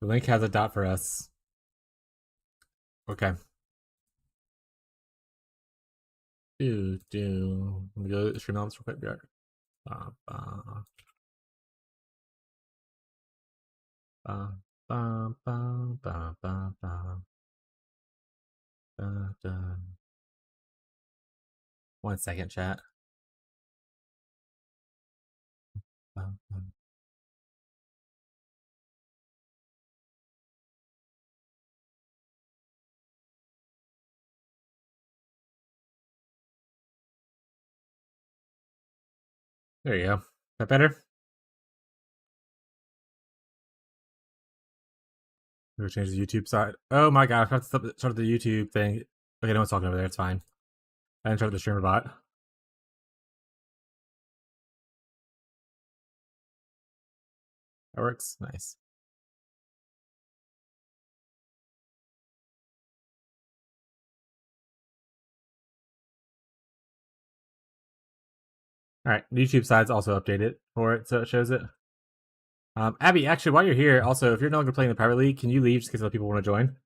The link has a dot for us. Okay. Let me go to the stream elements real quick. Be right back. Bum, bum, bum, bum, bum, bum. Dun, dun. 1 second, chat. Bum, bum. There you go. Is that better? We're change the YouTube side. Oh my god, I forgot to start the YouTube thing. Okay, no one's talking over there. It's fine. I didn't start the streamer bot. That works. Nice. All right, YouTube side's also updated for it, so it shows it. Abby, actually, while you're here, also, if you're no longer playing the private league, can you leave just because other people want to join?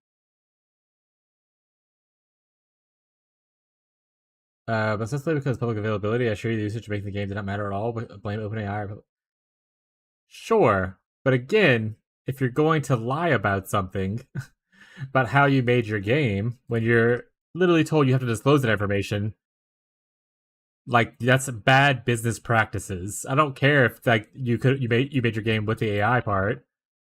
But essentially because of public availability, I assure you the usage of making the game did not matter at all, but blame OpenAI. Sure, but again, if you're going to lie about something, about how you made your game, when you're literally told you have to disclose that information, like that's bad business practices. I don't care if like you made your game with the AI part.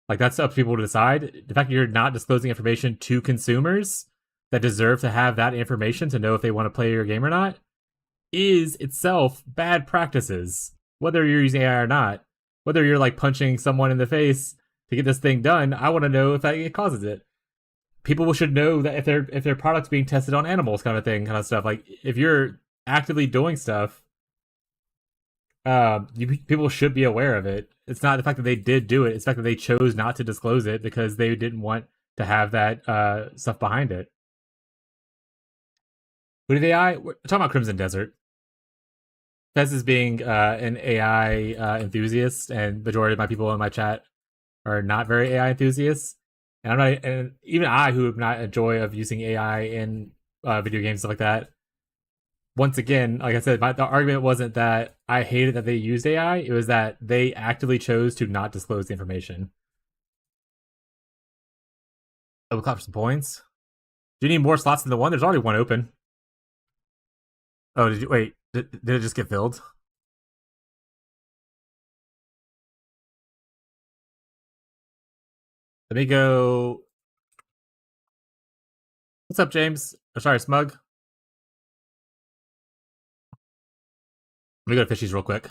Like that's up to people to decide. The fact that you're not disclosing information to consumers that deserve to have that information to know if they want to play your game or not is itself bad practices. Whether you're using AI or not, whether you're like punching someone in the face to get this thing done, I want to know if it causes it. People should know that if their product's being tested on animals, kind of stuff. Like if you're actively doing stuff, people should be aware of it. It's not the fact that they did do it; it's the fact that they chose not to disclose it because they didn't want to have that stuff behind it. What did AI? We're talking about Crimson Desert. Fez is being an AI enthusiast, and majority of my people in my chat are not very AI enthusiasts. And I'm not, and even I, who am not a joy of using AI in video games stuff like that. Once again, like I said, the argument wasn't that I hated that they used AI; it was that they actively chose to not disclose the information. Oh, we'll clap for some points. Do you need more slots than the one? There's already one open. Oh, did you wait? Did it just get filled? Let me go. What's up, James? Oh, sorry, Smug. Let me go to Fishy's real quick.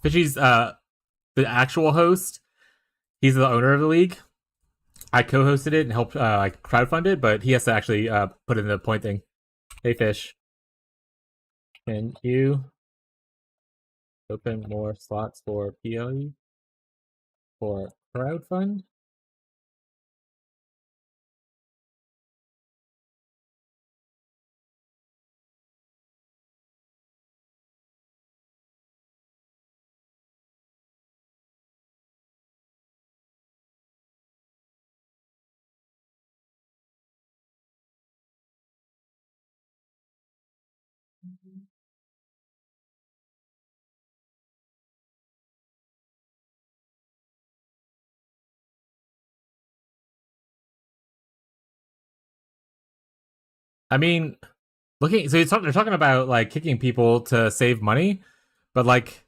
Fishy's the actual host. He's the owner of the league. I co-hosted it and helped like crowdfund it, but he has to actually put in the point thing. Hey, Fish, can you open more slots for PLE for crowdfund? I mean, so they're talking about like kicking people to save money, but like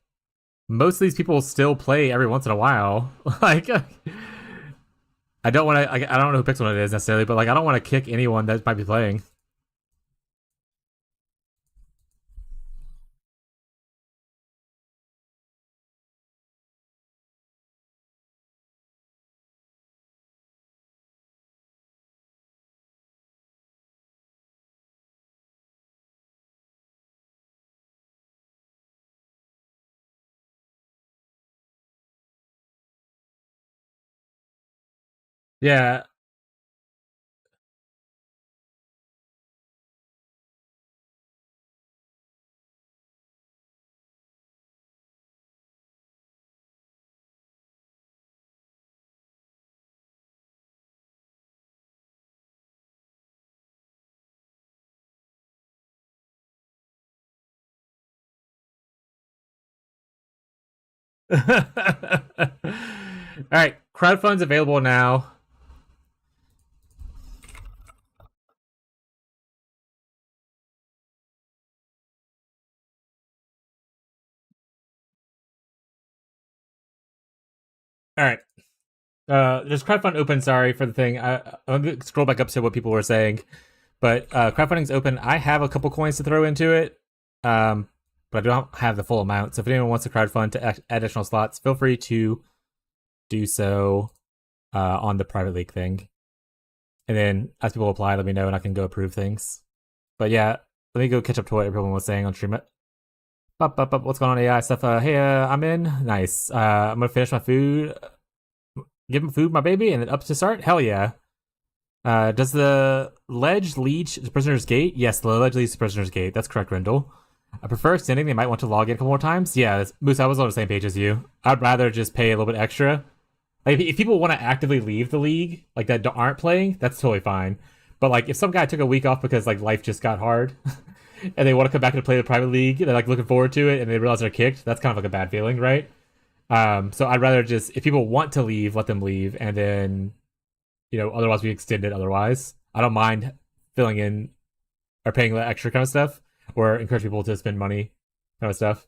most of these people still play every once in a while. Like, I don't want to. I don't know who picks one it is necessarily, but like I don't want to kick anyone that might be playing. Yeah, All right, crowdfund's available now. All right. There's crowdfund open. Sorry for the thing. I'm gonna scroll back up to what people were saying, but crowdfunding's open. I have a couple coins to throw into it, but I don't have the full amount. So if anyone wants to crowdfund to add additional slots, feel free to do so on the private league thing. And then as people apply, let me know and I can go approve things. But yeah, let me go catch up to what everyone was saying on stream. What's going on, AI stuff? Hey, I'm in. Nice. I'm gonna finish my food. Give him food, my baby, and then up to start? Hell yeah. Does the ledge lead to Prisoner's Gate? Yes, the ledge leads to Prisoner's Gate. That's correct, Rendell. I prefer extending. They might want to log in a couple more times. Yeah, Musa, I was on the same page as you. I'd rather just pay a little bit extra. Like, if people want to actively leave the league, like that aren't playing, that's totally fine. But like, if some guy took a week off because like life just got hard, and they want to come back and play the private league, they're like looking forward to it, and they realize they're kicked, that's kind of like a bad feeling, right? So I'd rather just, if people want to leave, let them leave, and then, otherwise we extend it otherwise. I don't mind filling in or paying the extra kind of stuff, or encourage people to spend money kind of stuff.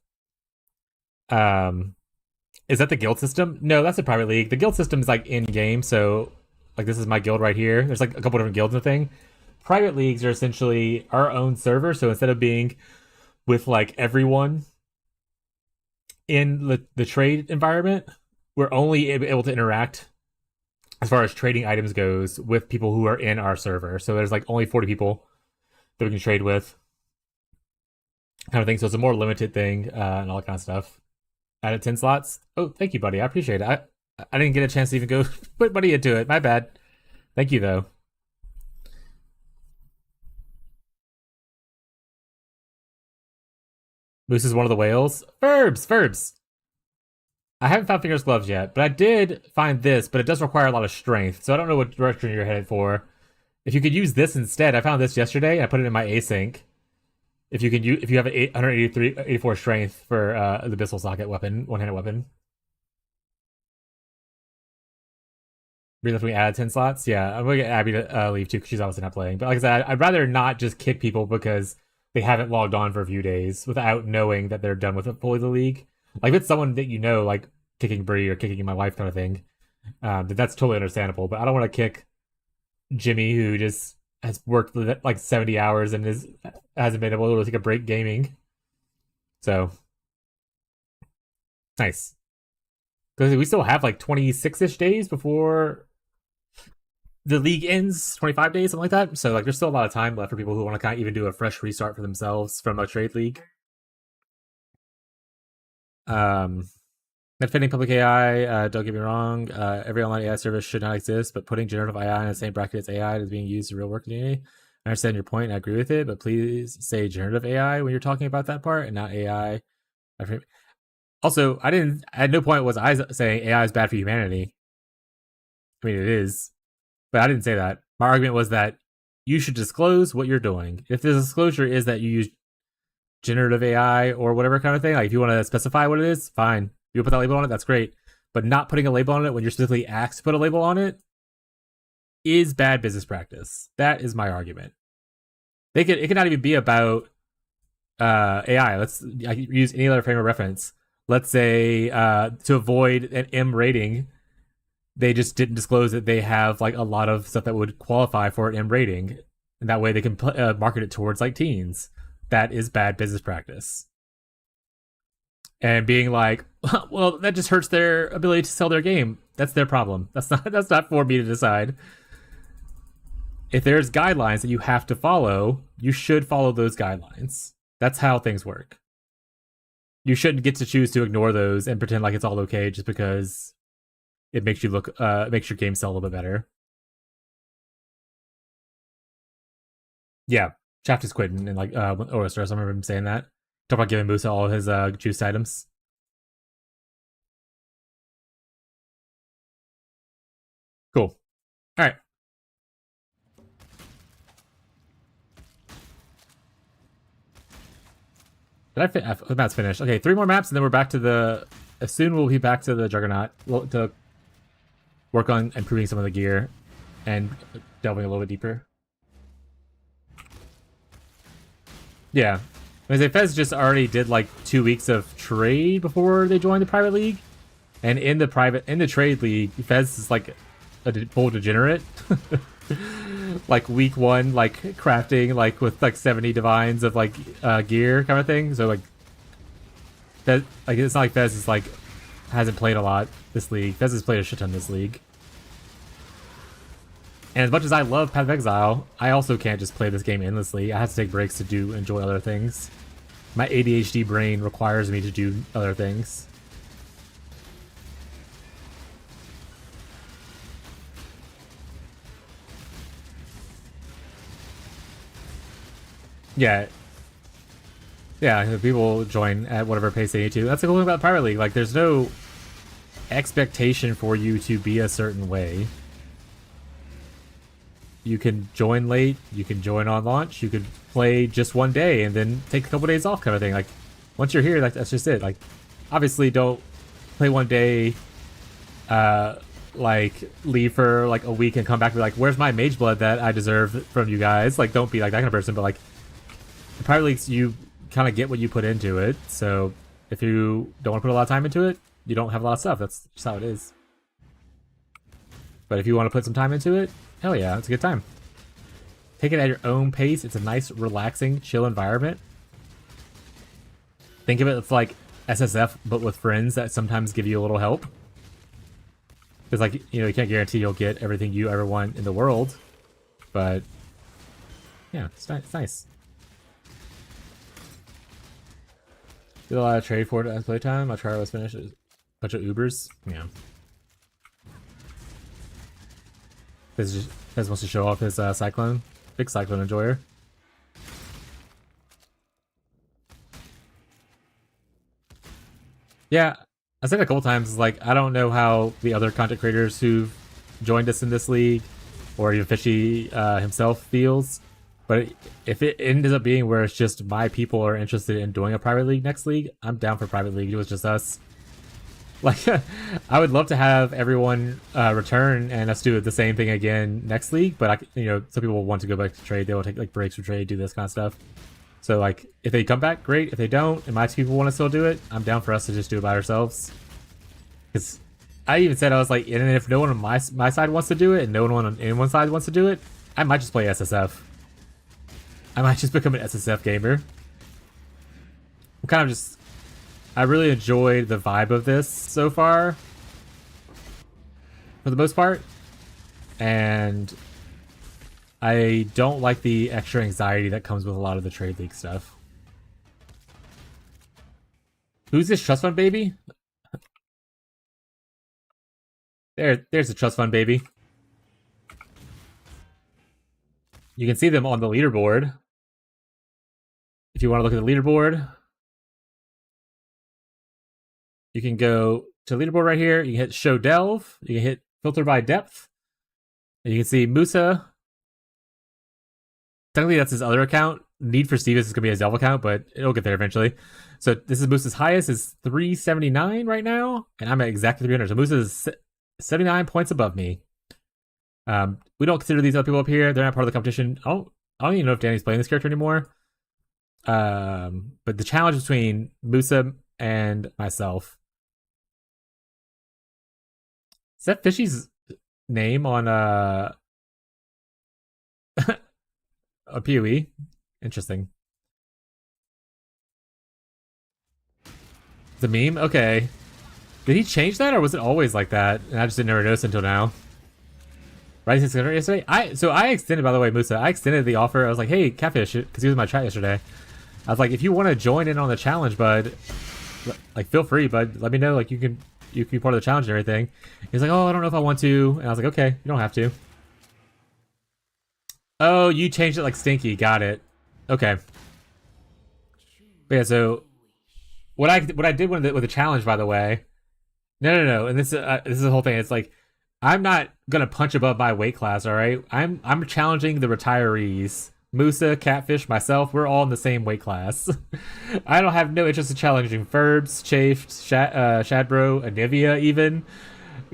Is that the guild system? No, that's a private league. The guild system is like in-game, so like this is my guild right here. There's like a couple different guilds and thing. Private leagues are essentially our own server, so instead of being with like everyone in the trade environment, we're only able to interact as far as trading items goes with people who are in our server. So there's like only 40 people that we can trade with, kind of thing. So it's a more limited thing and all that kind of stuff. Added 10 slots. Oh, thank you, buddy. I appreciate it. I didn't get a chance to even go put money into it. My bad. Thank you, though. Moose is one of the whales. Verbs. I haven't found Fingers Gloves yet, but I did find this, but it does require a lot of strength, so I don't know what direction you're headed for. If you could use this instead, I found this yesterday, and I put it in my async. If you have an 184 strength for the Abyssal Socket weapon, one-handed weapon. If we add 10 slots, yeah, I'm gonna get Abby to leave too, because she's obviously not playing. But like I said, I'd rather not just kick people because they haven't logged on for a few days without knowing that they're done with it fully the league. Like, if it's someone that like kicking Bree or kicking my wife kind of thing, that's totally understandable. But I don't want to kick Jimmy, who just has worked like 70 hours and hasn't been able to take a break gaming. So, nice. Because we still have like 26-ish days before the league ends, 25 days, something like that. So like, there's still a lot of time left for people who want to kind of even do a fresh restart for themselves from a trade league. Not fitting public AI, don't get me wrong. Every online AI service should not exist, but putting generative AI in the same bracket as AI is being used in real work today. I understand your point and I agree with it, but please say generative AI when you're talking about that part and not AI. Also, at no point was I saying AI is bad for humanity. I mean, it is, but I didn't say that. My argument was that you should disclose what you're doing. If the disclosure is that you use generative AI or whatever kind of thing, like if you want to specify what it is, fine. You put that label on it, that's great. But not putting a label on it when you're specifically asked to put a label on it is bad business practice. That is my argument. It could not even be about AI. I can use any other frame of reference. Let's say to avoid an M rating, they just didn't disclose that they have like a lot of stuff that would qualify for an M rating, and that way they can market it towards like teens. That is bad business practice. And being like, well, that just hurts their ability to sell their game. That's their problem. That's not for me to decide. If there's guidelines that you have to follow, you should follow those guidelines. That's how things work. You shouldn't get to choose to ignore those and pretend like it's all okay just because it makes you look makes your game sell a little bit better. Yeah, Shaft is quitting and like Orester, I remember him saying that. Talk about giving Musa all of his juice items. Cool. All right. Did I fit? The map's finished. Okay, 3 more maps, and then we're back to the. Soon we'll be back to the Juggernaut. work on improving some of the gear and delving a little bit deeper. Yeah. I mean, Fez just already did like 2 weeks of trade before they joined the private league. And in the trade league, Fez is like a full degenerate. Like week 1, like crafting like with like 70 divines of like gear kind of thing. So like Fez, like it's not like Fez is like hasn't played a lot this league. Fez has played a shit ton this league. And as much as I love Path of Exile, I also can't just play this game endlessly. I have to take breaks to enjoy other things. My ADHD brain requires me to do other things. Yeah. Yeah, people join at whatever pace they need to. That's the cool thing about Pirate League. Like, there's no expectation for you to be a certain way. You can join late, you can join on launch, you could play just one day and then take a couple days off kind of thing. Like, once you're here, that's just it. Like, obviously don't play one day, like, leave for like a week and come back and be like, where's my mage blood that I deserve from you guys? Like, don't be like that kind of person, but like, the Pirate Leagues, you kind of get what you put into it. So if you don't want to put a lot of time into it, you don't have a lot of stuff. That's just how it is. But if you want to put some time into it, hell yeah, it's a good time. Take it at your own pace. It's a nice, relaxing, chill environment. Think of it as like SSF, but with friends that sometimes give you a little help. Because, like, you know, you can't guarantee you'll get everything you ever want in the world. But, yeah, it's nice. Did a lot of trade for it as playtime. I'll try to finish a bunch of Ubers. Yeah. Fez wants to show off his Cyclone. Big Cyclone enjoyer. Yeah, I said a couple times, like, I don't know how the other content creators who've joined us in this league, or even Fishy himself feels, but if it ends up being where it's just my people are interested in doing a private league next league, I'm down for private league. It was just us. Like, I would love to have everyone return and us do the same thing again next league, but you know, some people want to go back to trade. They will take like breaks for trade, do this kind of stuff. So like, if they come back, great. If they don't, and my people want to still do it, I'm down for us to just do it by ourselves. Because I even said, I was like, and if no one on my side wants to do it, and no one on anyone's side wants to do it, I might just play SSF. I might just become an SSF gamer. I'm kind of just, I really enjoyed the vibe of this so far, for the most part, and I don't like the extra anxiety that comes with a lot of the trade league stuff. Who's this trust fund baby? There's the trust fund baby. You can see them on the leaderboard. If you want to look at the leaderboard, you can go to leaderboard right here. You can hit show delve. You can hit filter by depth. And you can see Musa. Technically, that's his other account. Need for Steve is going to be his delve account, but it'll get there eventually. So this is Musa's highest, is 379 right now, and I'm at exactly 300. So Musa is 79 points above me. We don't consider these other people up here. They're not part of the competition. I don't even know if Danny's playing this character anymore. But the challenge between Musa and myself. Is that Fishy's name on a PoE? Interesting. The meme? Okay. Did he change that, or was it always like that? And I just didn't never notice until now. Rising Skinner yesterday? I extended, by the way, Musa. I extended the offer. I was like, hey, Catfish, because he was in my chat yesterday. I was like, if you want to join in on the challenge, bud, like, feel free, bud. Let me know. Like, you can be part of the challenge and everything. He's like, oh, I don't know if I want to. And I was like, okay, you don't have to. Oh, you changed it like Stinky. Got it. Okay. But yeah, so what I did with the challenge, by the way. No. And this is the whole thing. It's like, I'm not gonna punch above my weight class. All right. I'm challenging the retirees. Musa, Catfish, myself, we're all in the same weight class. I don't have no interest in challenging Ferbs, Chafed, Shadbro, Anivia even,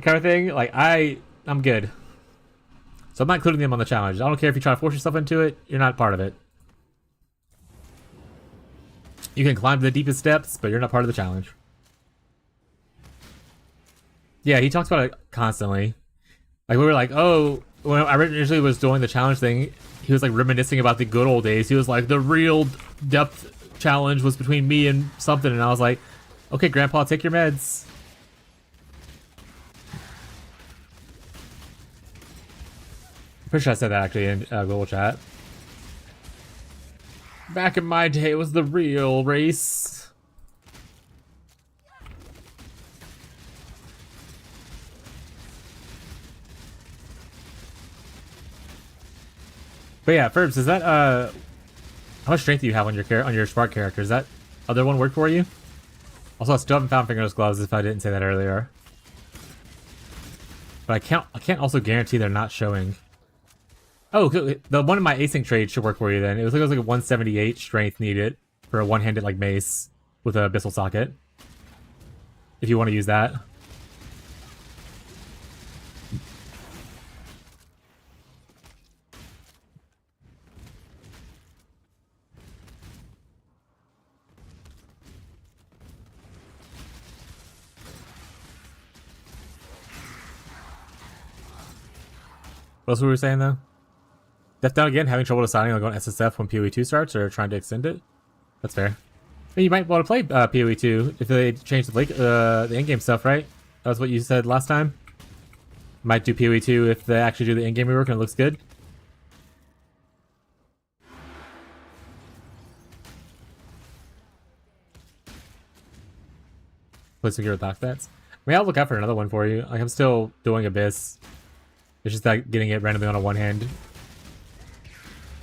kind of thing. Like, I'm good. So I'm not including them on the challenge. I don't care if you try to force yourself into it, you're not part of it. You can climb to the deepest depths, but you're not part of the challenge. Yeah, he talks about it constantly. Like, we were like, oh, when I originally was doing the challenge thing, he was like reminiscing about the good old days. He was like, the real depth challenge was between me and something, and I was like, okay, Grandpa, take your meds. Pretty sure I said that actually in Google Chat. Back in my day, it was the real race. But yeah, Ferbs, is that how much strength do you have on your Spark character? Does that other one work for you? Also, I still haven't found fingerless gloves if I didn't say that earlier. But I can't also guarantee they're not showing. Oh, the one in my async trade should work for you then. It was like a 178 strength needed for a one-handed like mace with a abyssal socket. If you want to use that. What else were we saying though? Death Down again, having trouble deciding on going SSF when PoE 2 starts or trying to extend it? That's fair. And you might want to play PoE 2 if they change the in-game stuff, right? That was what you said last time? Might do PoE 2 if they actually do the in-game rework and it looks good. Play secure with doc stats. I mean, I'll look out for another one for you. Like, I'm still doing Abyss. It's just that getting it randomly on a one hand.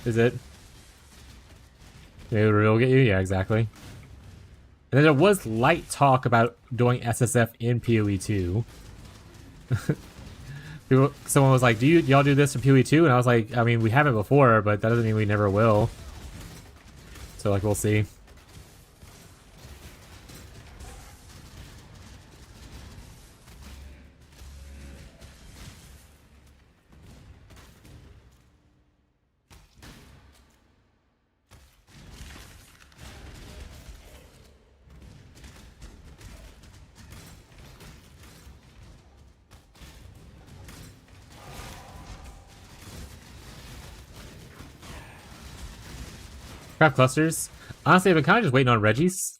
Is it? Maybe it'll get you? Yeah, exactly. And then there was light talk about doing SSF in PoE 2. Someone was like, y'all do this in PoE 2? And I was like, I mean, we haven't before, but that doesn't mean we never will. So, like, we'll see. Craft clusters. Honestly, I've been kind of just waiting on Reggie's.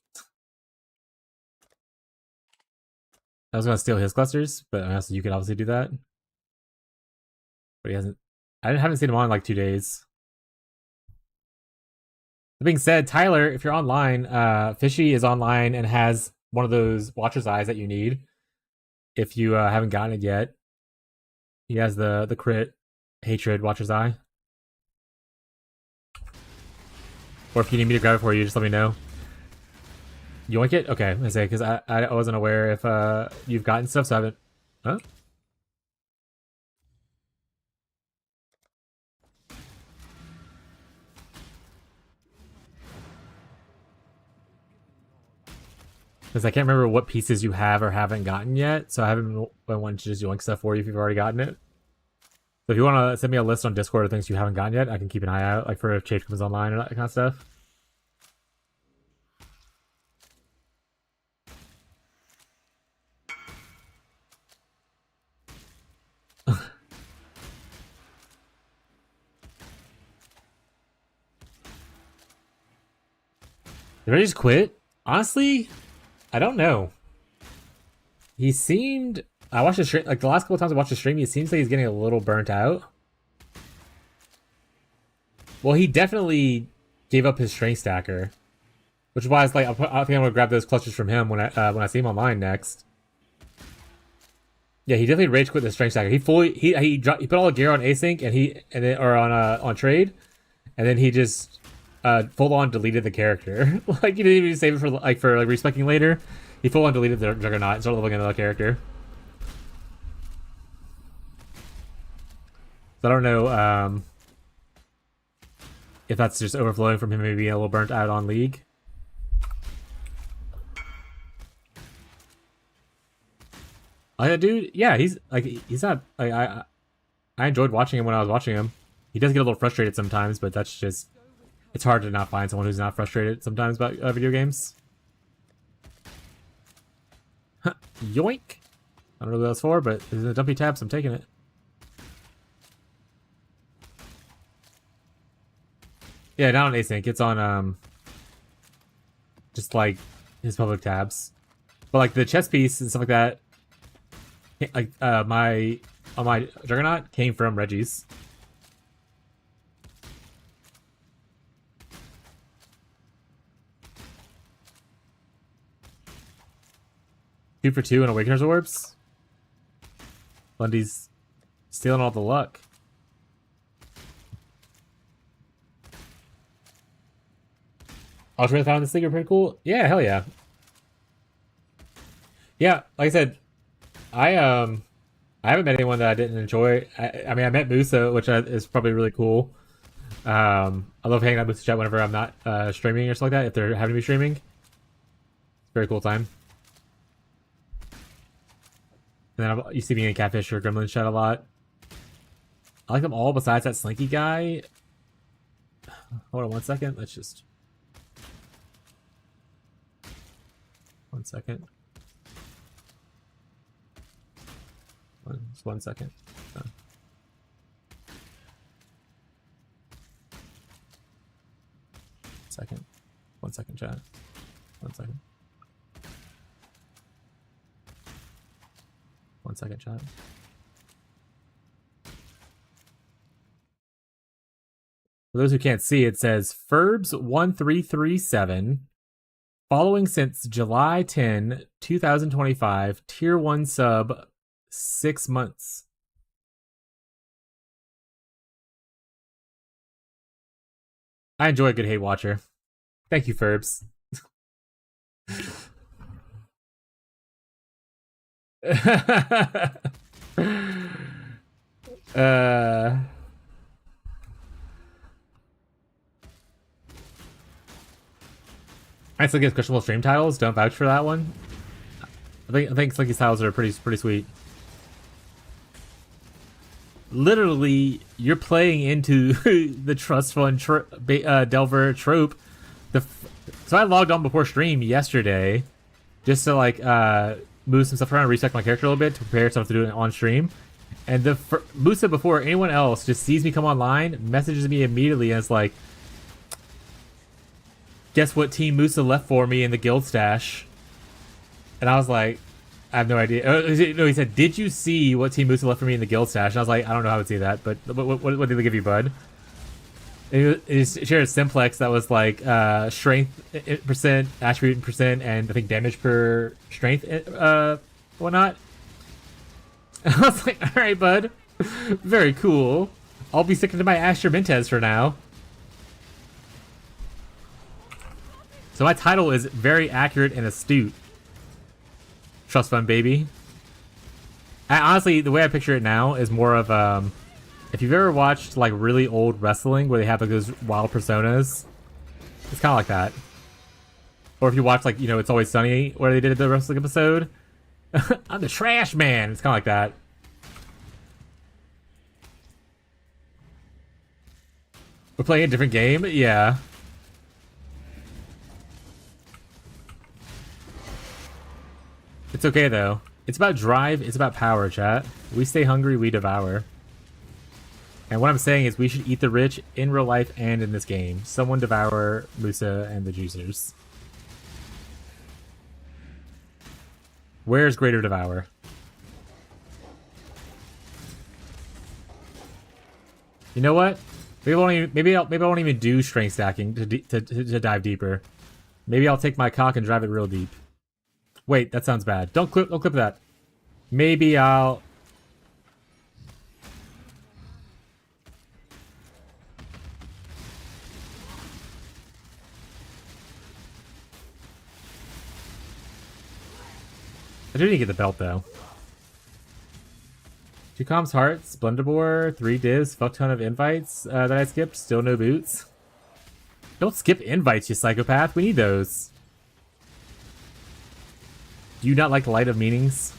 I was going to steal his clusters, but also you could obviously do that. But he hasn't. I haven't seen him on in like 2 days. That being said, Tyler, if you're online, Fishy is online and has one of those Watcher's Eyes that you need. If you haven't gotten it yet, he has the crit hatred Watcher's Eye. Or if you need me to grab it for you, just let me know. You want it? Okay, I say because I wasn't aware if you've gotten stuff, so I haven't. Huh? Because I can't remember what pieces you have or haven't gotten yet, so I haven't been wanting to just yoink stuff for you if you've already gotten it. So if you want to send me a list on Discord of things you haven't gotten yet, I can keep an eye out, like for if Chase comes online or that kind of stuff. Did I just quit? Honestly, I don't know. He seemed... I watched the stream, like the last couple times I watched the stream, he seems like he's getting a little burnt out. Well, he definitely gave up his strength stacker, which is why it's like I think I'm gonna grab those clusters from him when I see him online next. Yeah, he definitely rage quit the strength stacker. He put all the gear on async and then on trade, and then he just full on deleted the character. Like he didn't even save it for respecking later. He full on deleted the Juggernaut and started leveling another character. So I don't know if that's just overflowing from him maybe being a little burnt out on League. Dude, yeah, he's not like I enjoyed watching him when I was watching him. He does get a little frustrated sometimes, but that's just it's hard to not find someone who's not frustrated sometimes about video games. Yoink! I don't know what that's for, but there's a dumpy tab, so I'm taking it. Yeah, not on async. It's on just like his public tabs, but like the chess piece and stuff like that. Like my Juggernaut came from Reggie's. Two for two and Awakener's Orbs. Lundy's stealing all the luck. Ultimate found this thing are pretty cool. Yeah, hell yeah. Yeah, like I said, I haven't met anyone that I didn't enjoy. I mean, I met Musa, which is probably really cool. I love hanging out with Musa chat whenever I'm not streaming or something like that. If they're having me streaming, it's a very cool time. And then you see me in Catfish or Gremlin chat a lot. I like them all besides that Slinky guy. Hold on 1 second. Let's just 1 second. Just 1 second. Second. 1 second, chat. 1 second. 1 second, chat. For those who can't see, it says Ferbs1337. Following since July 10, 2025, Tier 1 sub 6 months. I enjoy a good hate watcher. Thank you, Ferbs. I still get questionable stream titles. Don't vouch for that one. I think Slinky's titles are pretty sweet. Literally, you're playing into the trust fund Delver trope. So I logged on before stream yesterday, just to like move some stuff around, and reset my character a little bit to prepare stuff to do it on stream. And Musa, before anyone else, just sees me come online, messages me immediately, and it's like, "Guess what team Musa left for me in the guild stash?" And I was like, I have no idea. No, he said, "Did you see what team Musa left for me in the guild stash?" And I was like, I don't know how I would see that, but what did they give you, bud? It shared a simplex that was like strength percent, attribute percent, and I think damage per strength, whatnot. And I was like, all right, bud, very cool. I'll be sticking to my Asher Mintez for now. So my title is very accurate and astute. Trust fund, baby. Honestly, the way I picture it now is more of if you've ever watched like really old wrestling where they have like those wild personas, it's kind of like that. Or if you watch like, you know, It's Always Sunny where they did the wrestling episode, I'm the trash man. It's kind of like that. We're playing a different game, yeah. It's okay though. It's about drive, it's about power, chat. We stay hungry, we devour. And what I'm saying is we should eat the rich in real life and in this game. Someone devour Musa and the juicers. Where's Greater Devour? You know what? Maybe I won't even do strength stacking to dive deeper. Maybe I'll take my cock and drive it real deep. Wait, that sounds bad. Don't clip that. Maybe I'll... I do need to get the belt, though. 2 comms, hearts, Blunderbore, 3 divs, fuck ton of invites that I skipped, still no boots. Don't skip invites, you psychopath. We need those. Do you not like the light of meanings?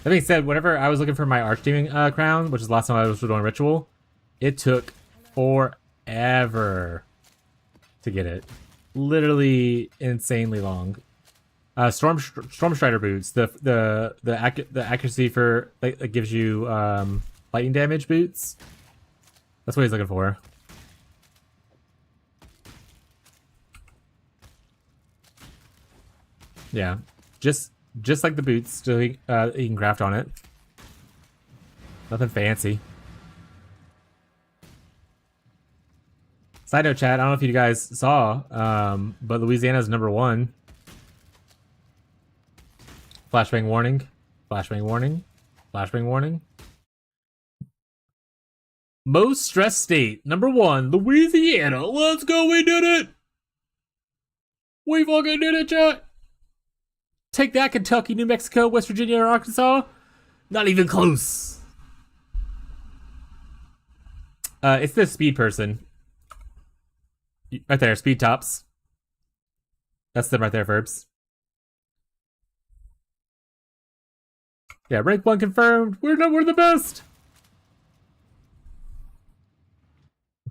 That being said, whenever I was looking for my Archdemon crown, which is the last time I was doing Ritual, it took forever to get it. Literally insanely long. Storm Strider boots. The accuracy for that gives you lightning damage boots. That's what he's looking for. Yeah, just like the boots, so he can craft on it. Nothing fancy. Side note, chat. I don't know if you guys saw, but Louisiana's #1. Flashbang warning. Flashbang warning. Flashbang warning. Most stressed state. #1, Louisiana. Let's go. We did it. We fucking did it, chat. Take that, Kentucky, New Mexico, West Virginia, or Arkansas. Not even close. It's the speed person. Right there, speed tops. That's them right there, Verbs. Yeah, rank 1 confirmed. We're the best.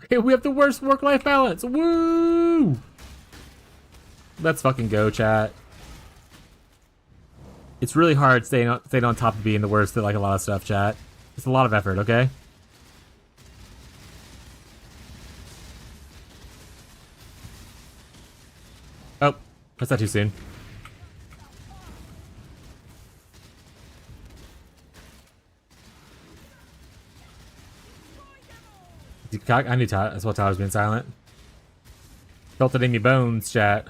Okay, we have the worst work-life balance. Woo! Let's fucking go, chat. It's really hard staying on top of being the worst at like a lot of stuff, chat. It's a lot of effort, okay? Oh, that's not too soon. I knew that's why Tyler's being silent. Felt it in me bones, chat.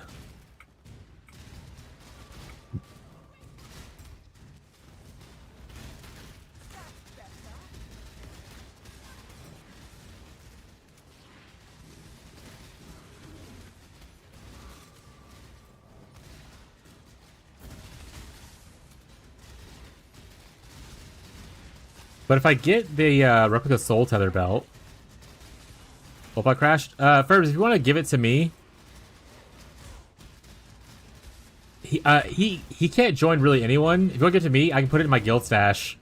But if I get the replica soul tether belt, well, if I crashed, Ferbs, if you want to give it to me, he can't join really anyone. If you want to give it to me, I can put it in my guild stash.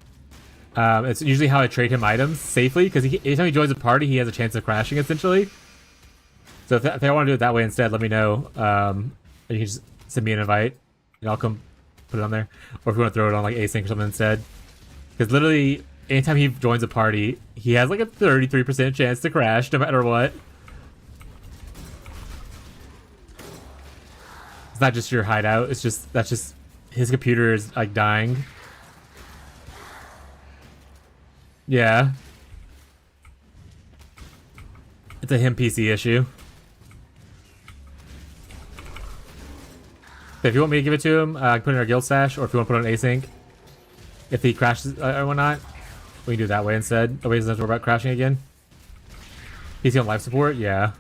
It's usually how I trade him items safely, because anytime he joins a party, he has a chance of crashing essentially. So if I want to do it that way instead, let me know. You can just send me an invite, and I'll come put it on there. Or if you want to throw it on like async or something instead, because literally, anytime he joins a party, he has like a 33% chance to crash no matter what. It's not just your hideout, that's just his computer is like dying. Yeah. It's a him PC issue. If you want me to give it to him, I can put it in our guild stash, or if you want to put it on async, if he crashes or whatnot, we can do it that way instead. That way he doesn't have to worry about crashing again. PC on life support? Yeah.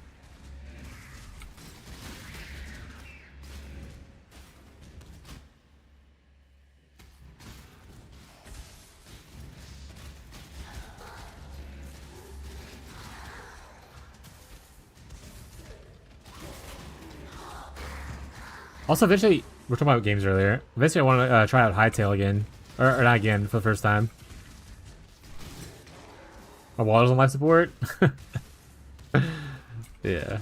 Also, eventually, we're talking about games earlier. Eventually, I want to try out Hightail again. Or not again, for the first time. My wallet's on life support? Yeah.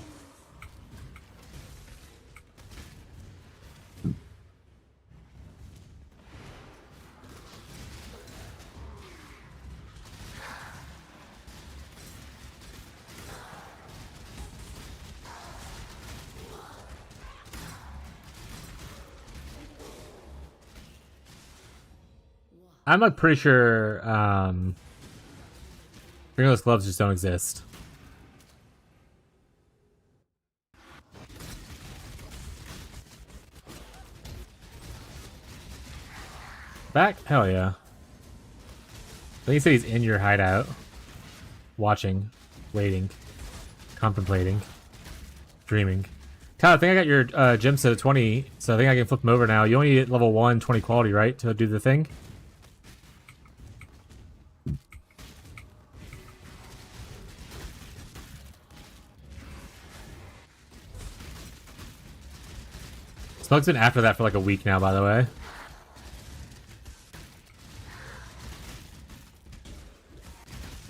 I'm like pretty sure fingerless gloves just don't exist. Back? Hell yeah. I think he said he's in your hideout. Watching. Waiting. Contemplating. Dreaming. Kyle, I think I got your gem set at 20, so I think I can flip them over now. You only need level 1, 20 quality, right? To do the thing? Smoke's been after that for like a week now, by the way.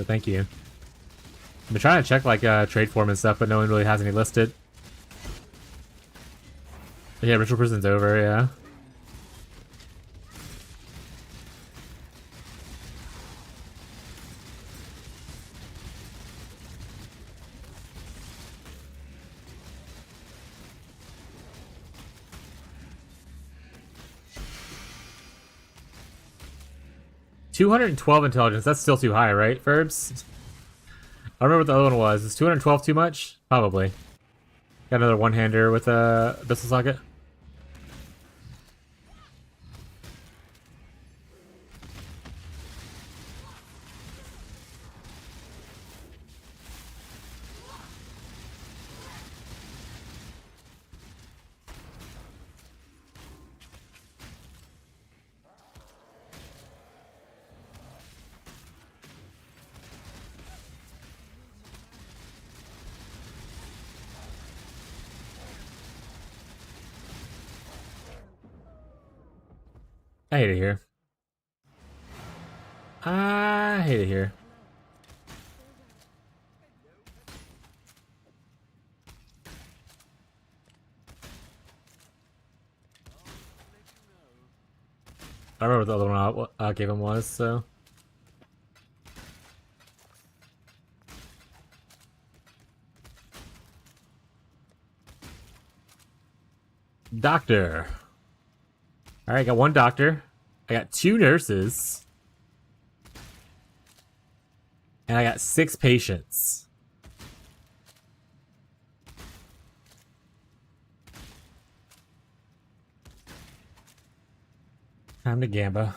but thank you. I've been trying to check like trade form and stuff, but no one really has any listed. But yeah, Ritual Prison's over, yeah. $212 intelligence. That's still too high, right, Ferbs? I don't remember what the other one was. Is 212 too much? Probably. Got another one-hander with a Abyssal Socket. I hate it here. I hate it here. I remember what the other one I gave him was, so. Doctor. Alright, got one doctor. I got 2 nurses. And I got 6 patients. Time to gamba.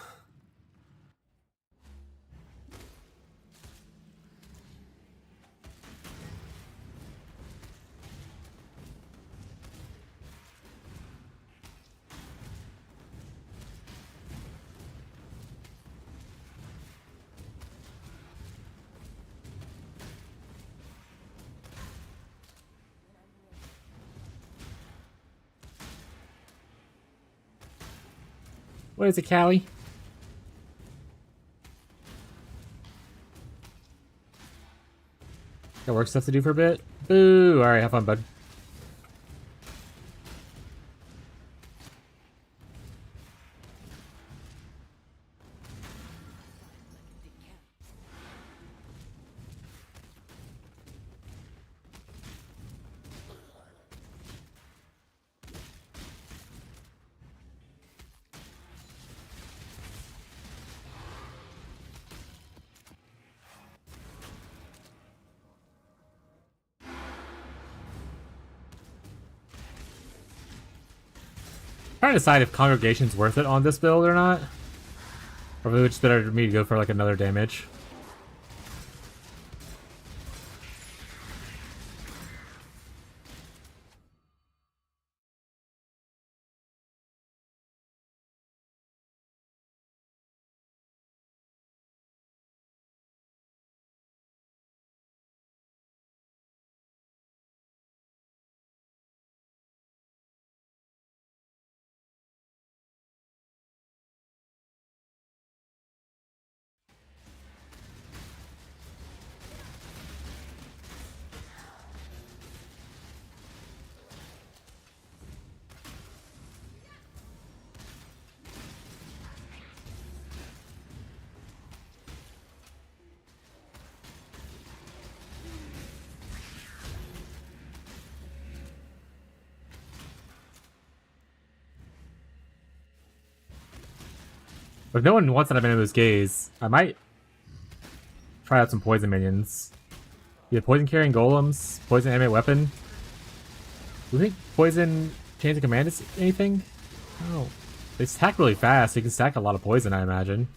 What is it, Callie? Got work stuff to do for a bit? Boo! Alright, have fun, bud. Trying to decide if Congregation's worth it on this build or not. Or if it's better for me to go for like another damage. But if no one wants that MSoZ Gaze, I might try out some poison minions. Either poison carrying golems, poison animate weapon. Do you think poison chains of command is anything? Oh. They stack really fast, so you can stack a lot of poison, I imagine.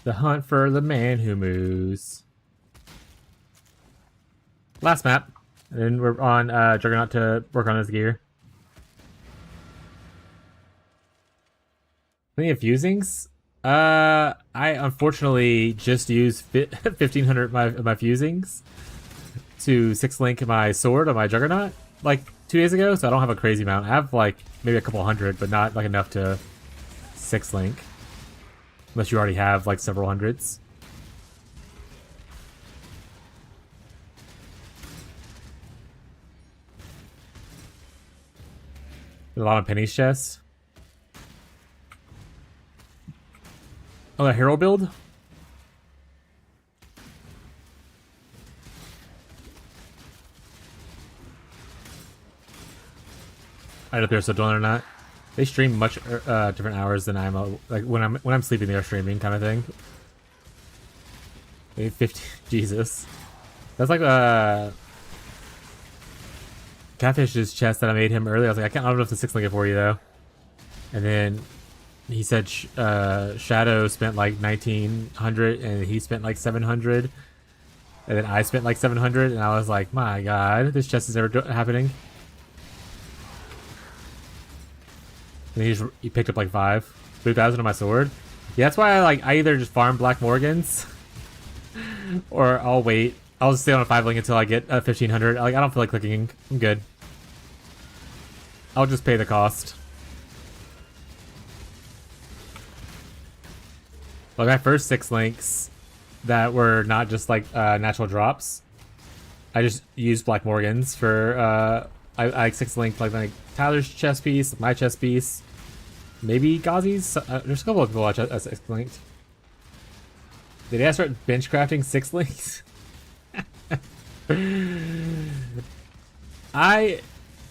The hunt for the man who moves. Last map. And then we're on Juggernaut to work on his gear. Any fusings? I unfortunately just used 1,500 of my fusings to 6-link my sword on my Juggernaut like 2 days ago, so I don't have a crazy amount. I have like maybe a couple hundred, but not like enough to 6-link. Unless you already have like several hundreds. A lot of pennies chests. Oh, a hero build? I don't know if they're still doing it or not. They stream much different hours than like when I'm sleeping. They're streaming kind of thing. Maybe 50. Jesus, that's like a Catfish's chest that I made him earlier. I was like, I don't know if the 6-link it for you though. And then he said Shadow spent like 1,900 and he spent like 700, and then I spent like 700, and I was like, my God, this chest is never happening. And he picked up like 3,000 on my sword. Yeah, that's why I either just farm Black Morgans or I'll wait. I'll just stay on a 5-link until I get 1,500. Like, I don't feel like clicking. I'm good. I'll just pay the cost. Like my first 6 links that were not just like natural drops, I just used Black Morgans for I 6-linked like Tyler's chest piece, my chest piece, maybe Ghazi's. There's a couple of people I 6-linked. Did I start bench crafting 6-links? I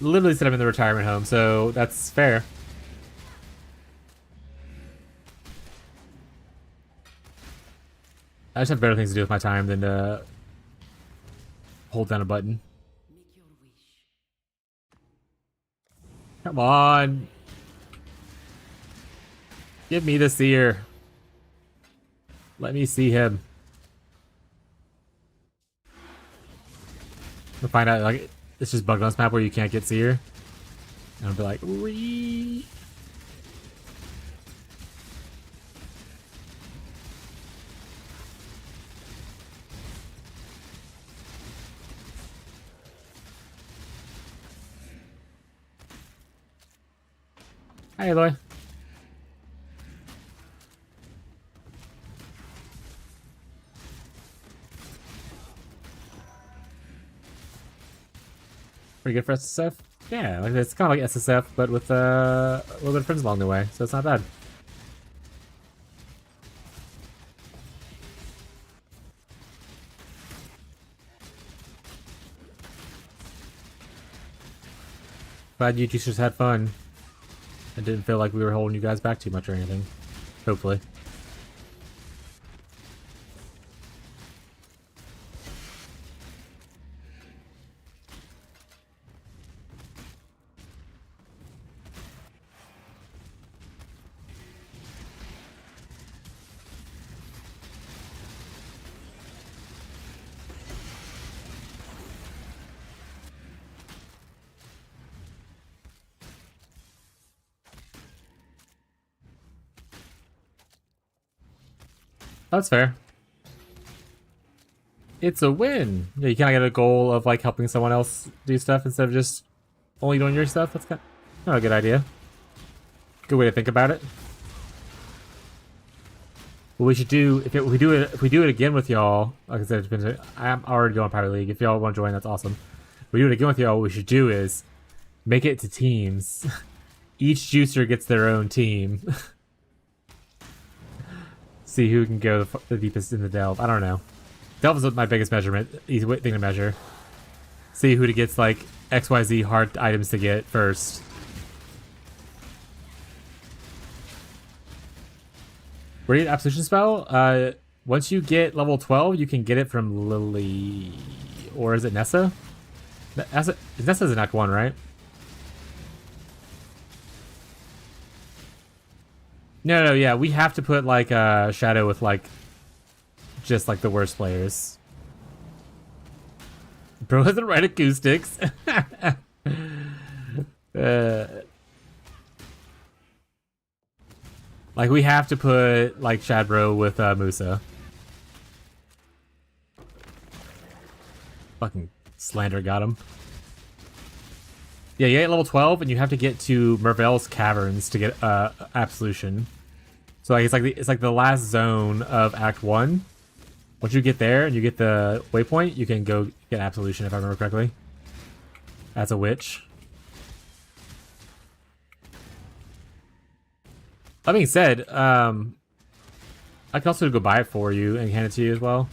literally said I'm in the retirement home, so that's fair. I just have better things to do with my time than to hold down a button. Make your wish. Come on. Give me the seer. Let me see him. We'll find out, like, it's just bugged on this map where you can't get seer. And I'll be like, wee. Hi, Aloy. Pretty good for SSF? Yeah, like it's kind of like SSF, but with a little bit of friends along the way, so it's not bad. Glad you just had fun. I didn't feel like we were holding you guys back too much or anything. Hopefully. That's fair. It's a win. Yeah, you kind of get a goal of like helping someone else do stuff instead of just only doing your stuff. That's kind of a good idea. Good way to think about it. What we should do if we do it again with y'all, like I said, it depends. I'm already doing Pirate League. If y'all want to join, that's awesome. If we do it again with y'all, what we should do is make it to teams. Each juicer gets their own team. See who can go the deepest in the delve. I don't know. Delve is my biggest measurement. Easy thing to measure. See who gets like XYZ hard items to get first. Radiant Absolution spell. Once you get level 12, you can get it from Lily, or is it Nessa? Nessa's an Act 1, right? No, yeah, we have to put like a shadow with like just like the worst players. Bro doesn't write acoustics. Like we have to put like Chad Bro with Musa. Fucking slander got him. Yeah, you get level 12, and you have to get to Mervell's Caverns to get Absolution. So like it's like the last zone of Act 1. Once you get there and you get the waypoint, you can go get Absolution if I remember correctly. As a witch. That being said, I can also go buy it for you and hand it to you as well.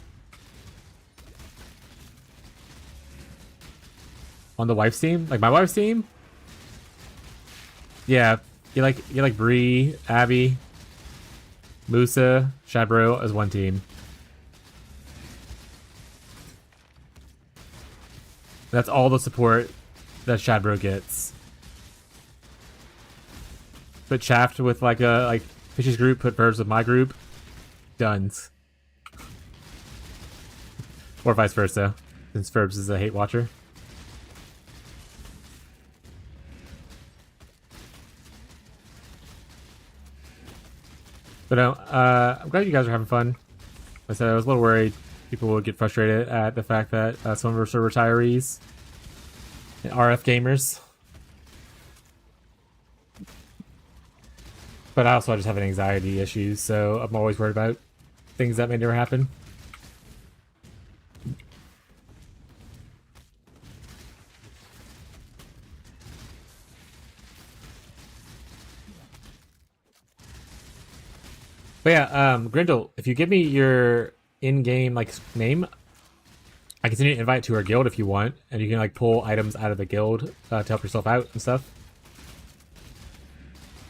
On the wife's team? Like my wife's team? Yeah. You like Bree, Abby, Musa, Shabro as one team. That's all the support that Shadbro gets. Put Shaft with like Fish's group, put Verbs with my group. Done. Or vice versa, since Verbs is a hate watcher. But no, I'm glad you guys are having fun. Like I said, I was a little worried people would get frustrated at the fact that some of us are retirees and RF gamers. But I just have an anxiety issue, so I'm always worried about things that may never happen. But yeah, Grindel, if you give me your in-game like name, I can send you an invite to our guild if you want, and you can like pull items out of the guild to help yourself out and stuff.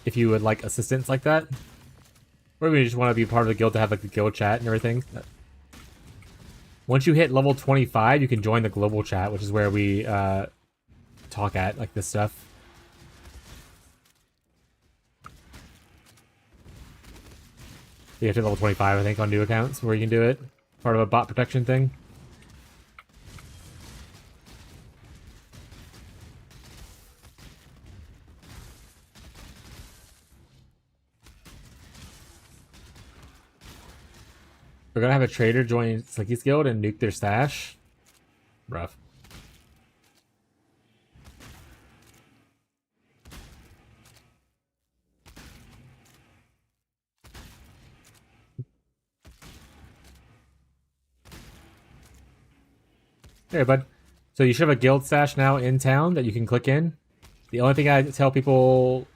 If you would like assistance like that, or maybe you just want to be part of the guild to have like the guild chat and everything. Once you hit level 25, you can join the global chat, which is where we talk at like this stuff. You have to level 25, I think, on new accounts where you can do it. Part of a bot protection thing. We're gonna have a trader join Slicky's guild and nuke their stash. Rough. Hey, bud. So you should have a guild stash now in town that you can click in. The only thing I tell people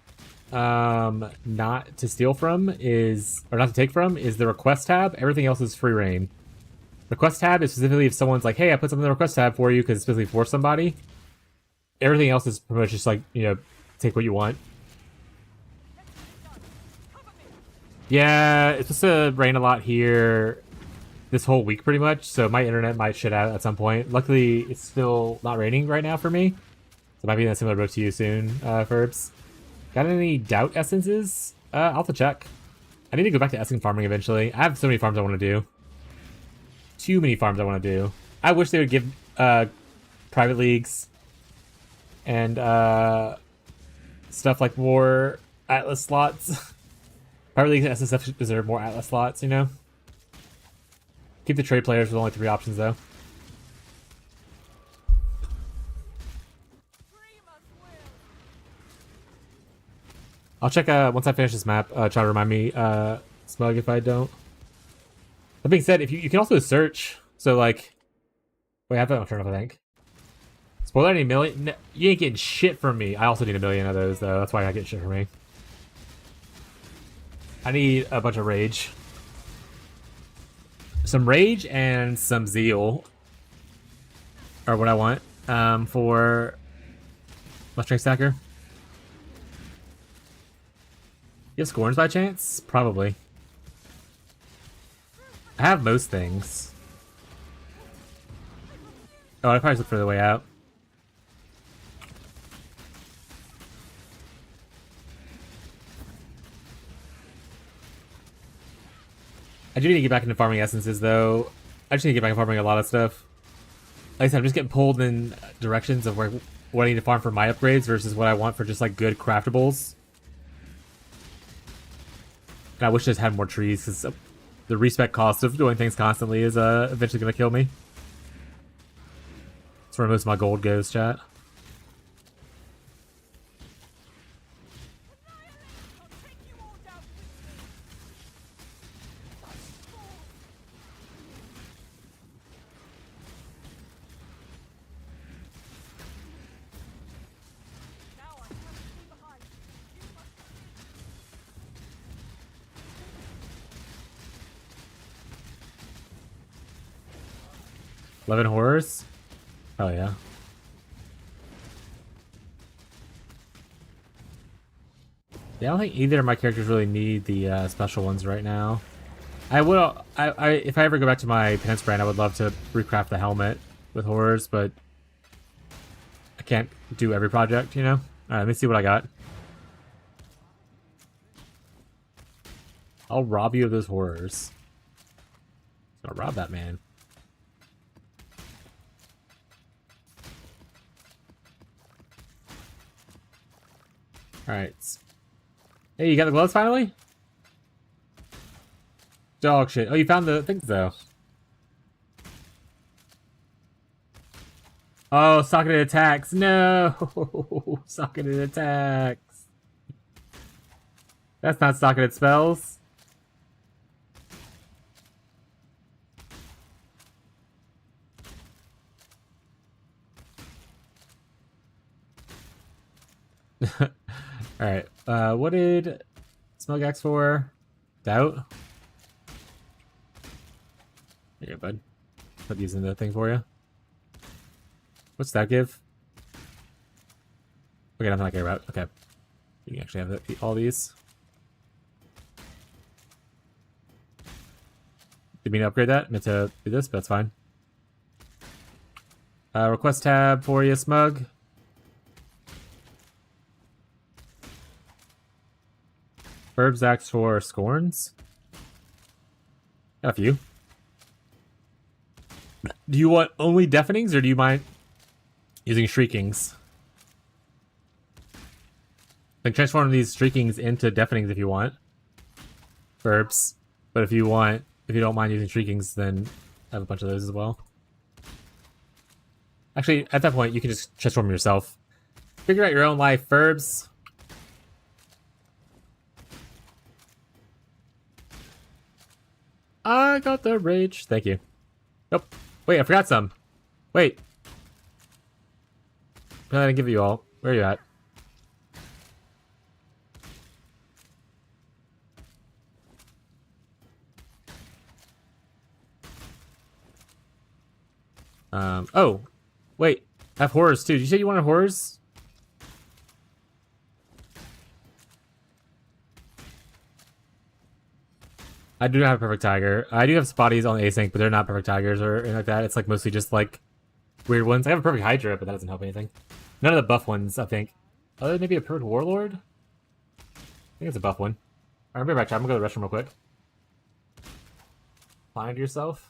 not to steal from is, or not to take from, is the request tab. Everything else is free reign. Request tab is specifically if someone's like, hey, I put something in the request tab for you because it's specifically for somebody. Everything else is pretty much just like, you know, take what you want. Yeah, it's supposed to rain a lot here this whole week pretty much, so my internet might shit out at some point. Luckily, it's still not raining right now for me. So it might be in a similar boat to you soon, Ferbs. Got any doubt essences? I'll have to check. I need to go back to Essing farming eventually. I have so many farms I want to do. Too many farms I want to do. I wish they would give private leagues and stuff like more Atlas slots. Private leagues and SSF deserve more Atlas slots, you know? Keep the trade players with only 3 options, though. I'll check once I finish this map. Try to remind me, Smug, if I don't. That being said, if you can also search. So like, wait, I have that turned off, I think. Spoiler, I need a million. No, you ain't getting shit from me. I also need a million of those, though. That's why I get shit from me. I need a bunch of rage. Some rage and some zeal are what I want for Mustang Stacker. You have Scorns by chance? Probably. I have most things. Oh, I probably just look for the way out. I do need to get back into farming essences, though. I just need to get back into farming a lot of stuff. Like I said, I'm just getting pulled in directions of where what I need to farm for my upgrades versus what I want for just like good craftables. And I wish I just had more trees, because the respec cost of doing things constantly is eventually going to kill me. That's where most of my gold goes, chat. Eleven horrors? Oh yeah. Yeah, I don't think either of my characters really need the special ones right now. I will. If I ever go back to my penance brand, I would love to recraft the helmet with horrors, but I can't do every project, you know. All right, let me see what I got. I'll rob you of those horrors. I'll rob that man. Alright. Hey, you got the gloves finally? Dog shit. Oh, you found the things though. Oh, socketed attacks. No! Socketed attacks. That's not socketed spells. Alright, what did Smug Axe for? Doubt? There you go, bud. Stop using the thing for you. What's that give? Okay, nothing I care about. Okay. You can actually have all these. Didn't mean to upgrade that. Meant to do this, but that's fine. Request tab for you, Smug. Verbs axe for scorns. Got a few. Do you want only deafenings, or do you mind using shriekings? Like transform these shriekings into deafenings if you want. Verbs. But if you don't mind using shriekings, then I have a bunch of those as well. Actually, at that point, you can just transform yourself. Figure out your own life, Verbs. I got the rage. Thank you. Nope. Wait, I forgot some. Wait. I didn't give you all. Where are you at? Oh. Wait. I have horrors too. Did you say you wanted horrors? I do not have a perfect tiger. I do have spotties on async, but they're not perfect tigers or anything like that. It's like mostly just like weird ones. I have a perfect hydra, but that doesn't help anything. None of the buff ones, I think. Oh, maybe a perfect warlord? I think it's a buff one. Alright, I'll be back. I'm gonna go to the restroom real quick. Find yourself.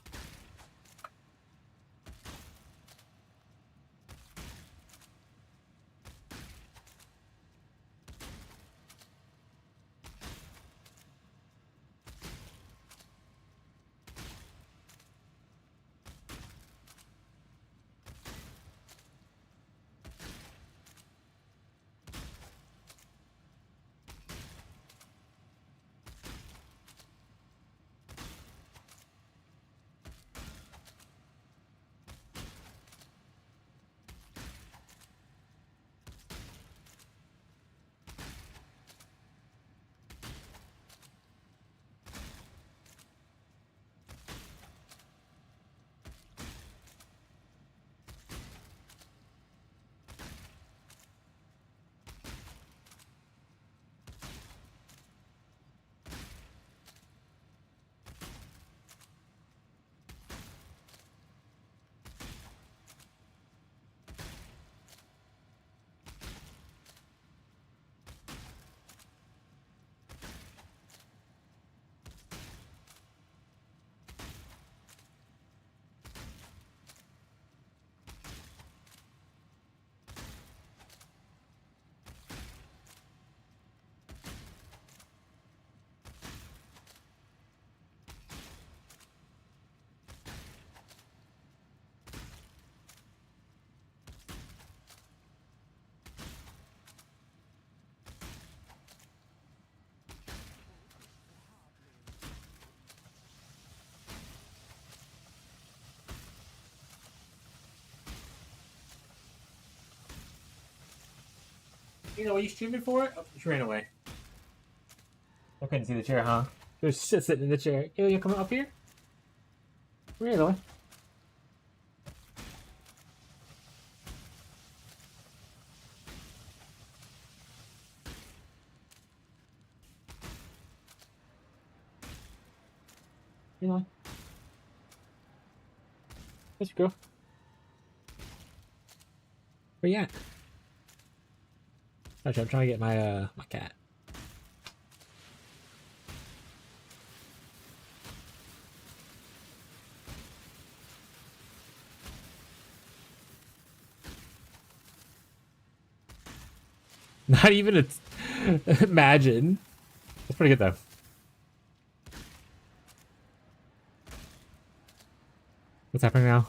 You know what you streaming for? Oh, she ran away. I couldn't see the chair, huh? She was just sitting in the chair. Yo, you coming up here? Really? Really? Where's your girl? Where you at? Actually, I'm trying to get my my cat. Not even a imagine. That's pretty good though. What's happening now?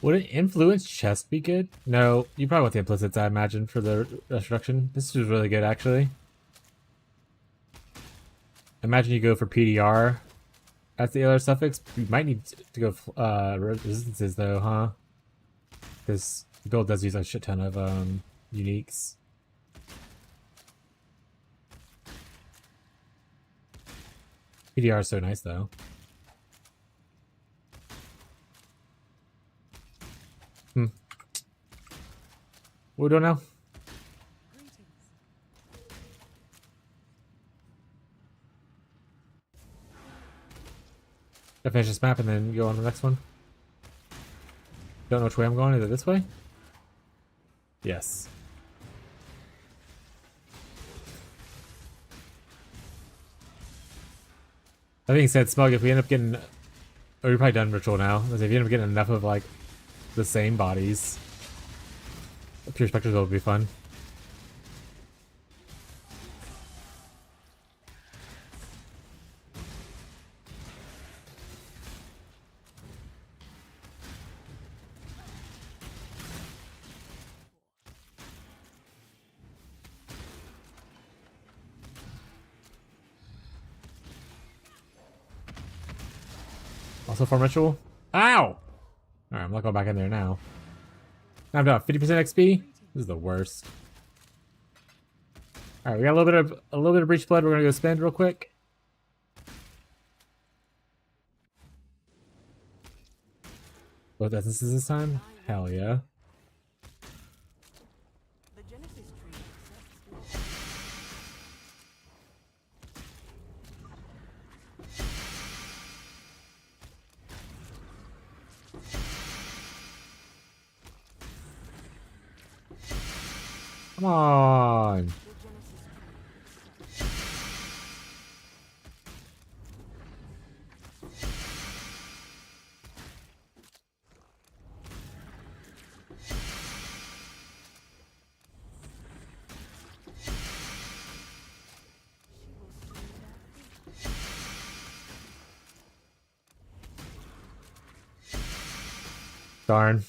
Would an influence chest be good? No, you probably want the implicits, I imagine, for the destruction. This is really good, actually. Imagine you go for PDR as the other suffix. You might need to go resistances, though, huh? Because the build does use a shit ton of uniques. PDR is so nice, though. What are we doing now? I finish this map and then go on to the next one. Don't know which way I'm going. Is it this way? Yes. That being said, Smug, if we end up getting... Oh, you're probably done ritual now. If you end up getting enough of, like, the same bodies, Pure Spectres will be fun. Also farm ritual? Ow! Alright, I'm not going back in there now. Now I'm down 50% XP? This is the worst. Alright, we got a little bit of breach blood we're gonna go spend real quick. Both essences this time? Hell yeah. Come on. Darn.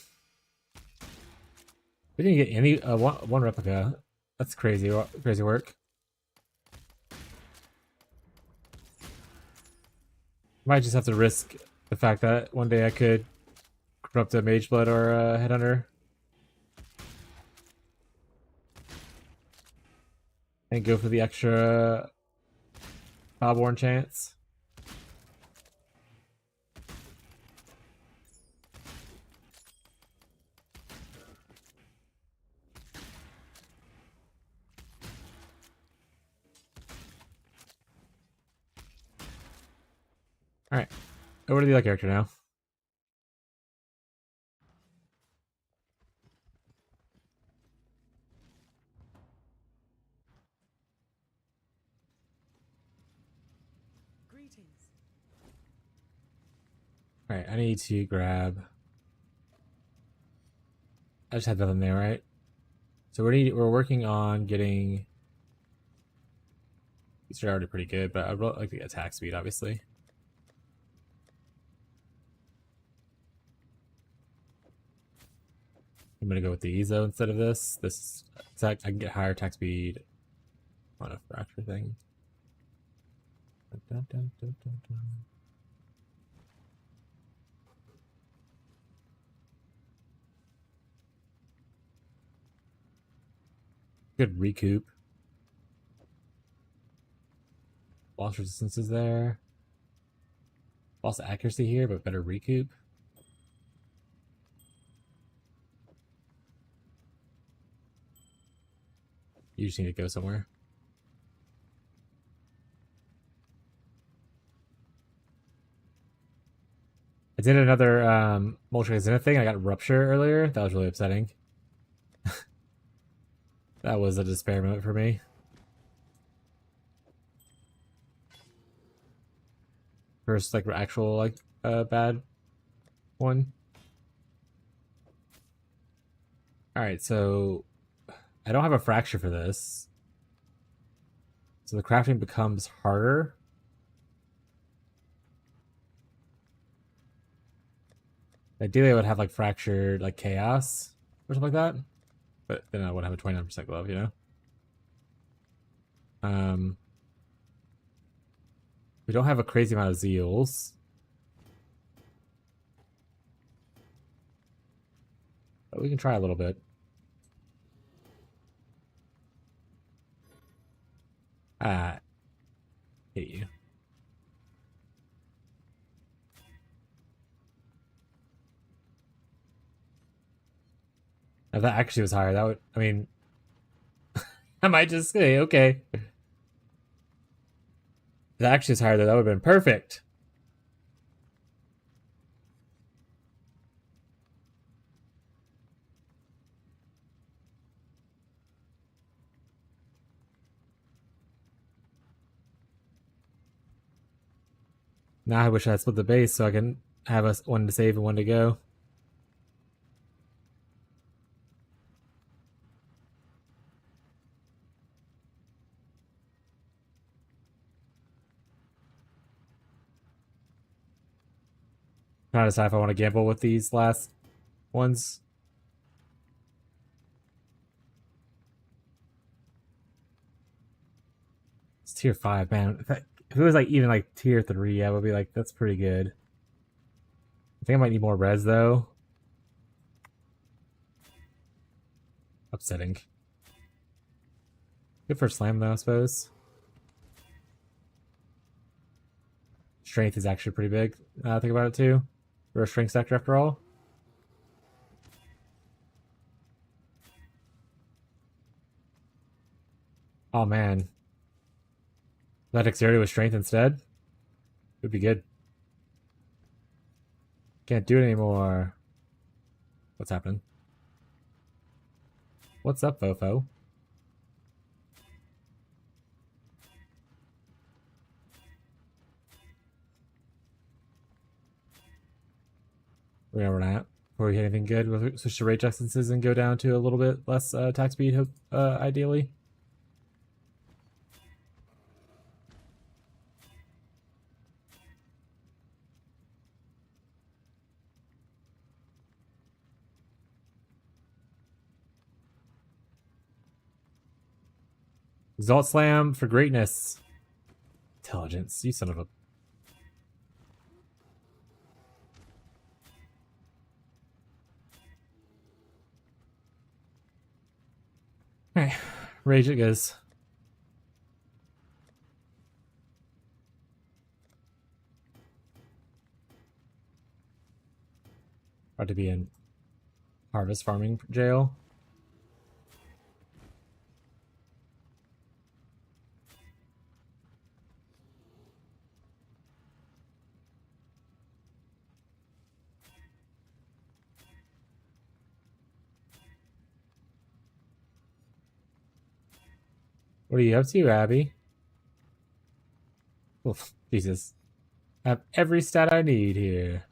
We didn't get any one replica. That's crazy work. Might just have to risk the fact that one day I could corrupt a Mage Blood or a Headhunter. And go for the extra Bobborn chance. Alright, over to the other character now. Alright, I need to grab... I just had nothing there, right? So we're working on getting These are already pretty good, but I'd really like the attack speed, obviously. I'm gonna go with the Ezo instead of this. This attack, I can get higher attack speed on a fracture thing. Dun, dun, dun, dun, dun. Good recoup. Loss resistance is there. Lost accuracy here, but better recoup. You just need to go somewhere. I did another Moltres Zenith thing. I got Rupture earlier. That was really upsetting. That was a despair moment for me. First, like, actual, like, bad one. Alright, so I don't have a fracture for this. So the crafting becomes harder. Ideally, I would have, like, fractured, like, chaos or something like that. But then I would have a 29% glove, you know? We don't have a crazy amount of zeals. But we can try a little bit. Hate you. If that actually was higher, that would, I mean, I might just say, okay. If that actually is higher, though, that would have been perfect. Now I wish I had split the base so I can have us one to save and one to go. Trying to decide if I want to gamble with these last ones. It's tier 5, man. If it was like even like tier 3, I would be like, that's pretty good. I think I might need more res though. Upsetting. Good for slam though, I suppose. Strength is actually pretty big. Think about it too. We're a strength sector after all. Oh man. That dexterity with strength instead would be good. Can't do it anymore. What's happening? What's up, Fofo? We're gonna run out before we hit anything good. We'll switch to rage essences and go down to a little bit less attack speed, ideally. Exalt Slam for greatness. Intelligence, you son of a... Alright, rage it goes. About to be in harvest farming jail. What are you up to, Abby? Oh, Jesus. I have every stat I need here.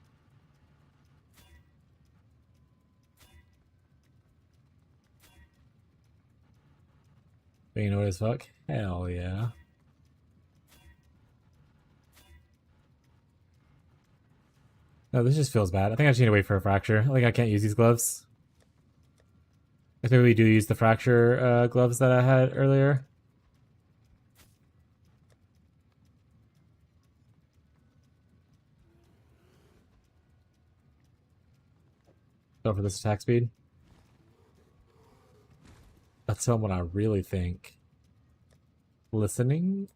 Being annoyed as fuck? Hell yeah. No, this just feels bad. I think I just need to wait for a fracture. I think I can't use these gloves. I think we do use the fracture gloves that I had earlier. Go for this attack speed. That's someone I really think. Listening?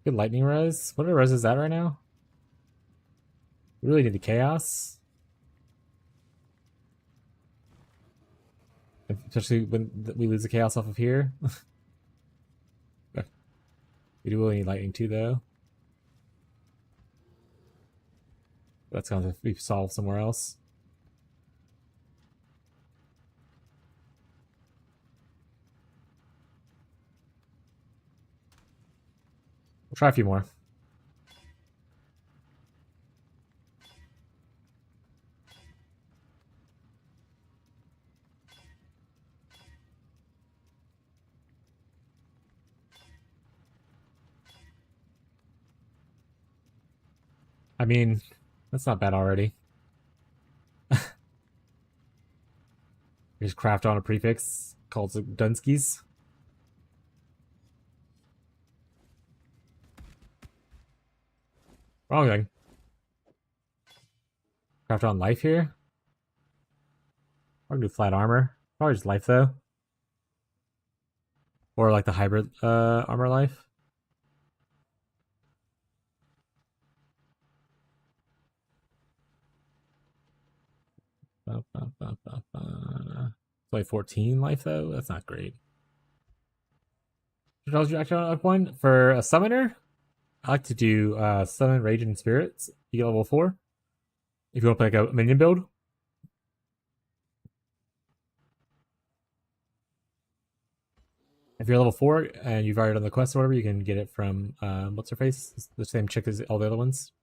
Good lightning res. What res is that right now? We really need the chaos. Especially when we lose the chaos off of here. We do really need lightning too, though. That's gonna be solved somewhere else. We'll try a few more. I mean, that's not bad already. Just craft on a prefix called Dunskies. Wrong thing. Craft on life here. Or do flat armor. Probably just life though. Or like the hybrid armor life. Play 14 life though. That's not great. One for a summoner. I like to do summon raging spirits. You get level 4. If you want to play like a minion build. If you're level 4 and you've already done the quest or whatever, you can get it from what's her face? It's the same chick as all the other ones.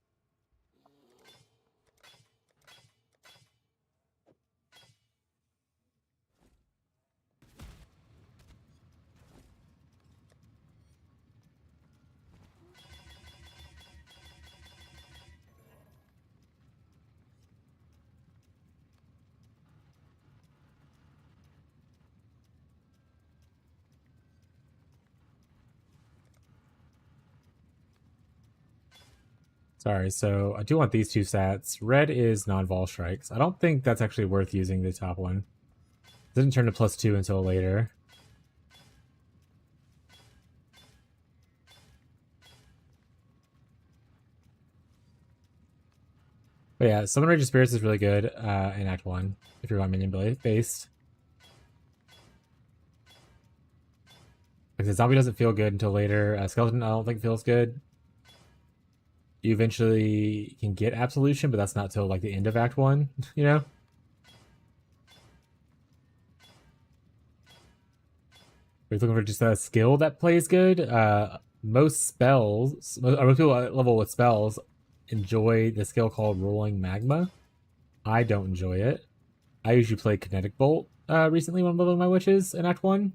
Sorry, so I do want these two stats. Red is non-vol strikes. I don't think that's actually worth using the top one. It doesn't turn to +2 until later. But yeah, Summon Rage of Spirits is really good in Act 1, if you're on minion based. Like the zombie doesn't feel good until later. Skeleton I don't think feels good. You eventually can get Absolution, but that's not till like the end of Act 1, you know? If you're looking for just a skill that plays good, most spells, most people at level with spells enjoy the skill called Rolling Magma. I don't enjoy it. I usually play Kinetic Bolt recently when I'm leveling my witches in Act 1.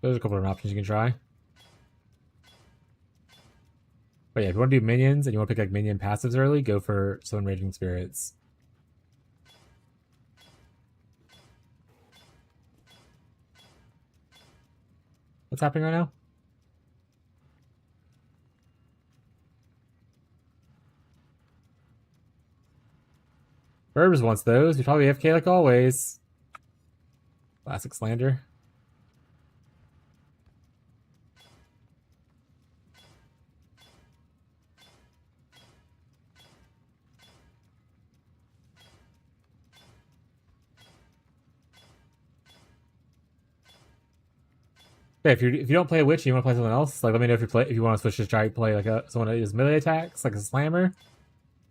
There's a couple of options you can try. But yeah, if you want to do minions and you want to pick like minion passives early, go for Summon Raging Spirits. What's happening right now? Burbs wants those. We probably AFK like always. Classic slander. Yeah, if you don't play a witch and you want to play something else, like let me know if you want to switch to try play like someone that uses melee attacks, like a slammer.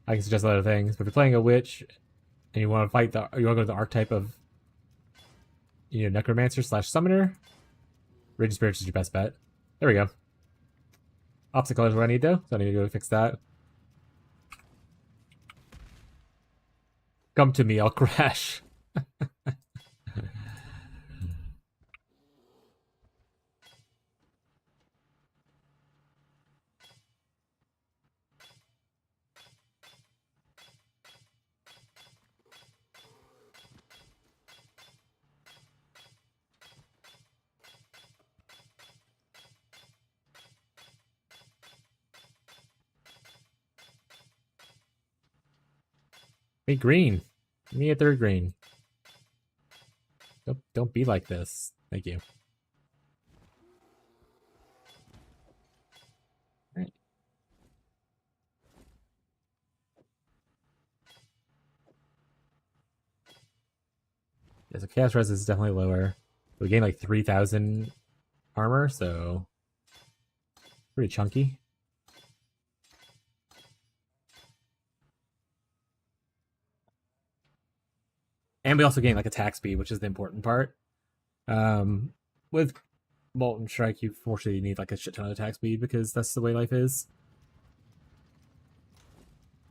I can suggest other things. But if you're playing a witch and you want to fight you want to go to the archetype of necromancer / summoner, Raging Spirits is your best bet. There we go. Opposite color is what I need though, so I need to go fix that. Come to me, I'll crash. Hey, green. Give me a third green. Don't be like this. Thank you. All right. Yeah, so chaos res is definitely lower. We gain like 3,000 armor, so pretty chunky. And we also gain like attack speed, which is the important part. With Molten Strike, you fortunately need like a shit ton of attack speed because that's the way life is.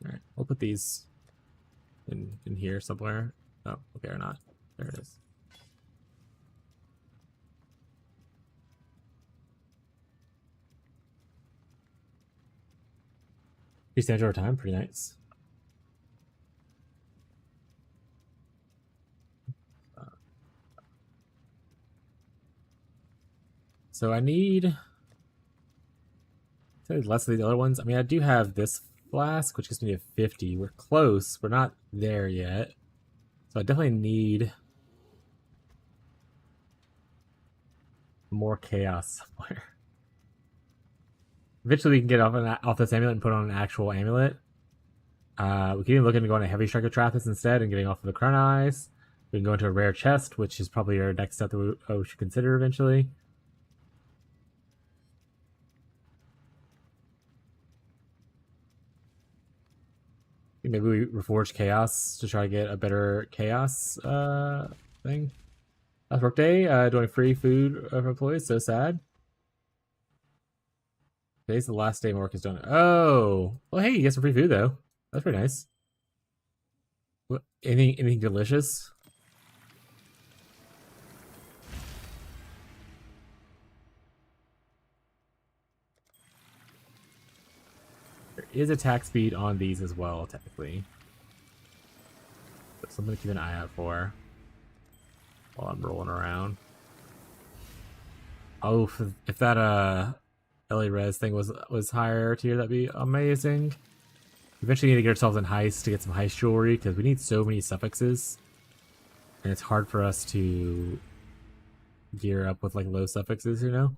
Alright, we'll put these in here somewhere. Oh, okay, or not. There it is. Increased damage over time, pretty nice. So I need less of these other ones. I mean, I do have this flask, which gives me a 50. We're close. We're not there yet. So I definitely need more chaos somewhere. Eventually we can get off this amulet and put on an actual amulet. We can even look into going to Heavy Strike of Trappist instead and getting off of the Crown Eyes. We can go into a rare chest, which is probably our next step that we should consider eventually. Maybe we reforge Chaos to try to get a better Chaos thing. Last work day, doing free food for employees, so sad. Today's the last day my work is done. Oh, well, hey, you get some free food though. That's pretty nice. What, anything delicious? There is attack speed on these as well, technically. But something to keep an eye out for while I'm rolling around. Oh, if that LA Res thing was higher tier, that'd be amazing. Eventually need to get ourselves in heist to get some heist jewelry because we need so many suffixes. And it's hard for us to gear up with like low suffixes, you know?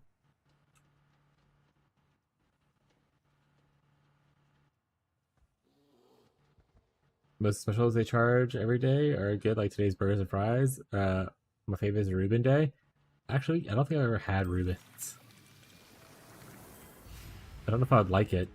Most specials they charge every day are good, like today's burgers and fries. My favorite is Reuben Day. Actually, I don't think I've ever had Reubens. I don't know if I would like it.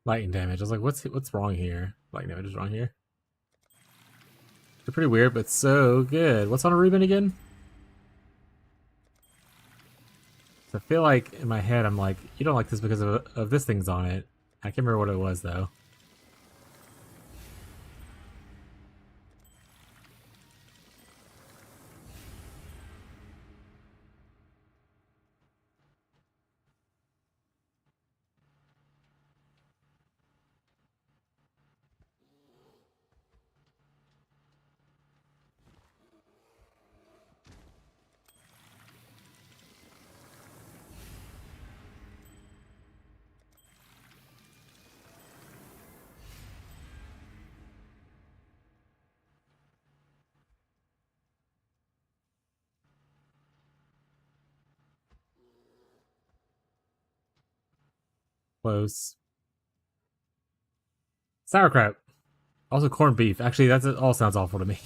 Lightning damage. I was like, what's wrong here? Lightning damage is wrong here. They're pretty weird, but so good. What's on a Reuben again? So I feel like in my head I'm like, you don't like this because of this thing's on it. I can't remember what it was though. Close. Sauerkraut. Also, corned beef. Actually, that all sounds awful to me.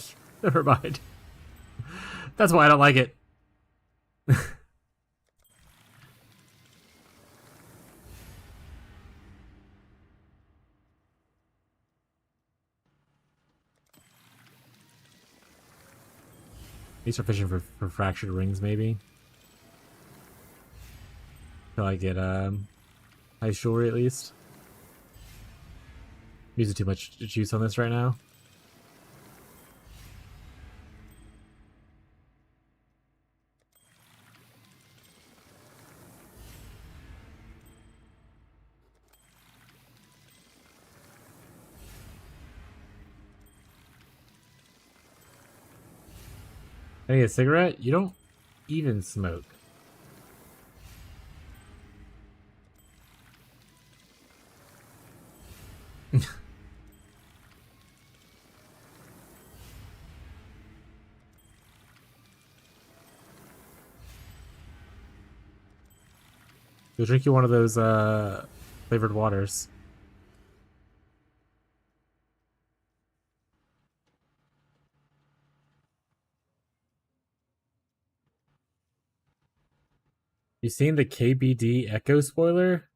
Never mind. That's why I don't like it. These are fishing for fractured rings, maybe. Till I get nice jewelry at least. I'm using too much juice on this right now. I need a cigarette? You don't even smoke. Go drink you one of those flavored waters. You seen the KBD Echo spoiler?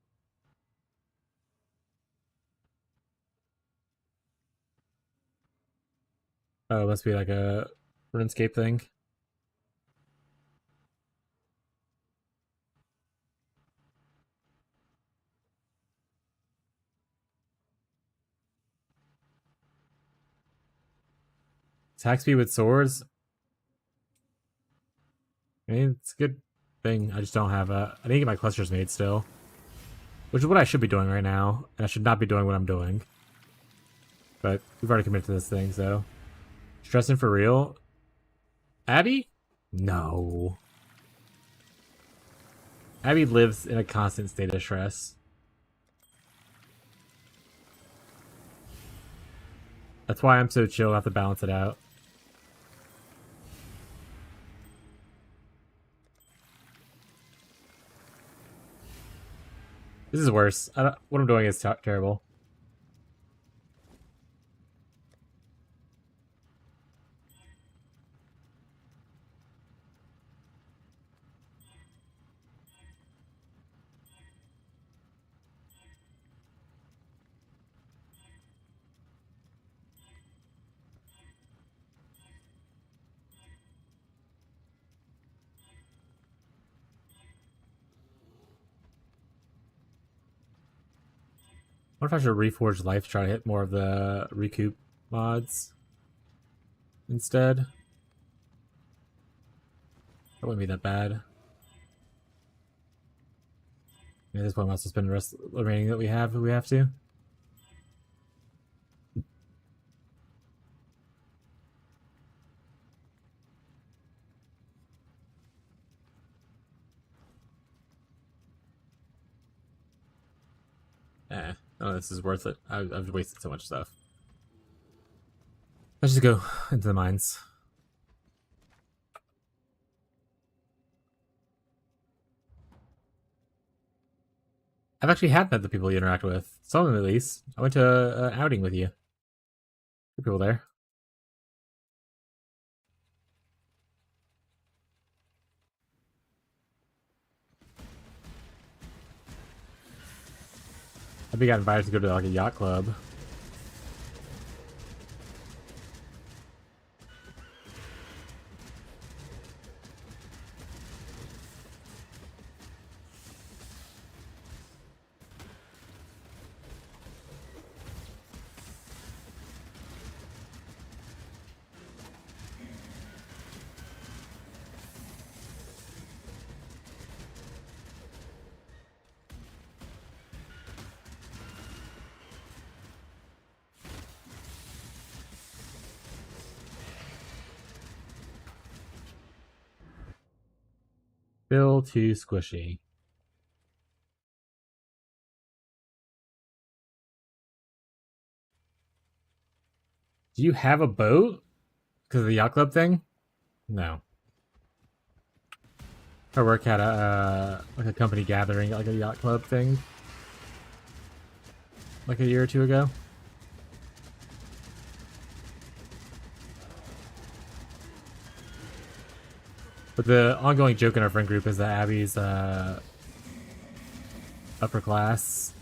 Oh, it must be like a RuneScape thing. Attack speed with swords? I mean, it's a good thing. I just don't have I need to get my clusters made still. Which is what I should be doing right now. And I should not be doing what I'm doing. But we've already committed to this thing, so. Stressing for real? Abby? No. Abby lives in a constant state of stress. That's why I'm so chill. I have to balance it out. This is worse. What I'm doing is terrible. I wonder if I should reforge life to try to hit more of the recoup mods instead. That wouldn't be that bad. At this point, we must spend the rest of the remaining that we have if we have to. Oh, this is worth it. I've wasted so much stuff. Let's just go into the mines. I've actually had met the people you interact with. Some of them, at least. I went to an outing with you. Good people there. I got invited to go to like a yacht club. Still too squishy. Do you have a boat? Because of the yacht club thing? No. Our work had a like a company gathering, like a yacht club thing, like a year or two ago. But the ongoing joke in our friend group is that Abby's upper class.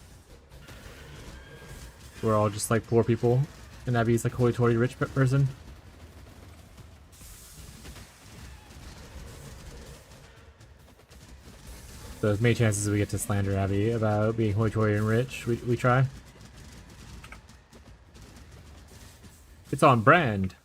We're all just like poor people, and Abby's like hoity-toity rich person. So as many chances we get to slander Abby about being hoity-toity and rich, we try. It's on brand.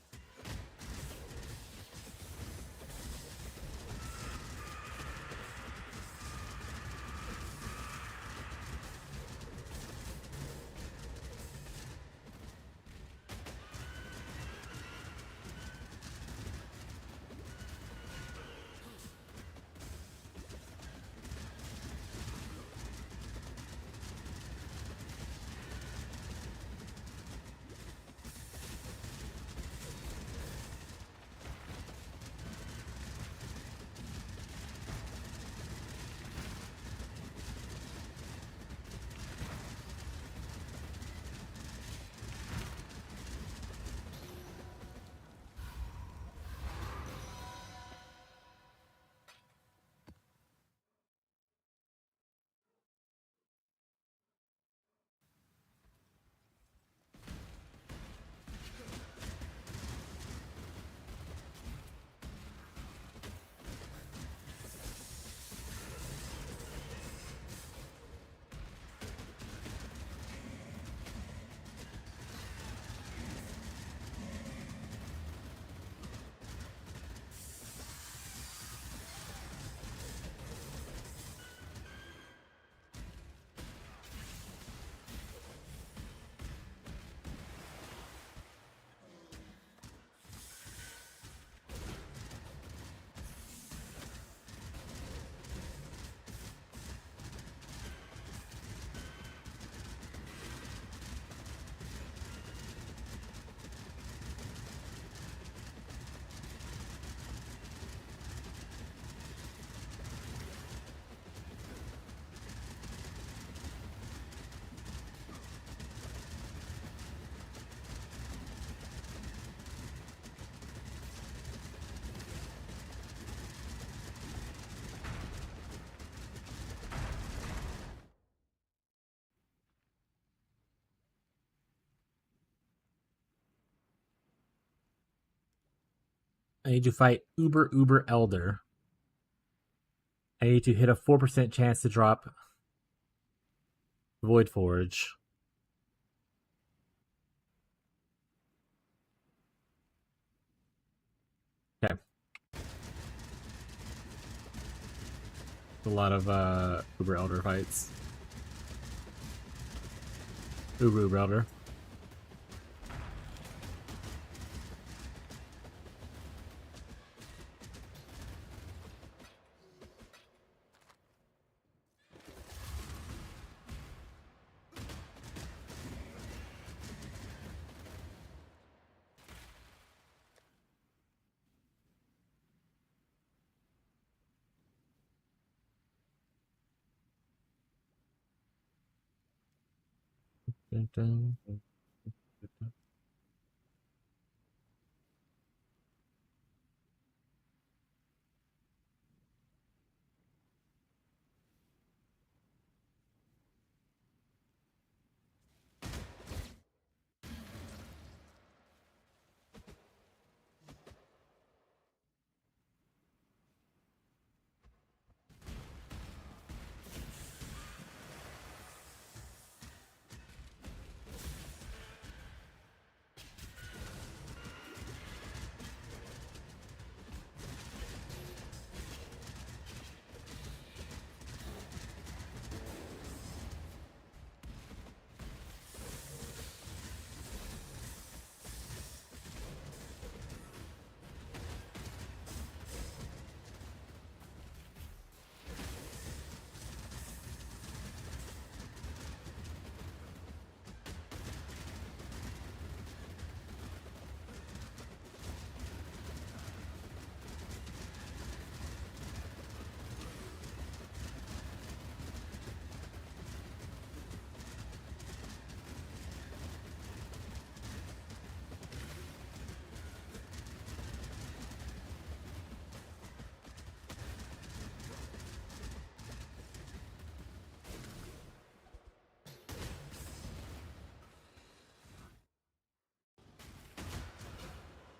I need to fight Uber Elder. I need to hit a 4% chance to drop Void Forge. Okay. A lot of Uber Elder fights. Uber Elder. Dun, dun, dun, dun, dun.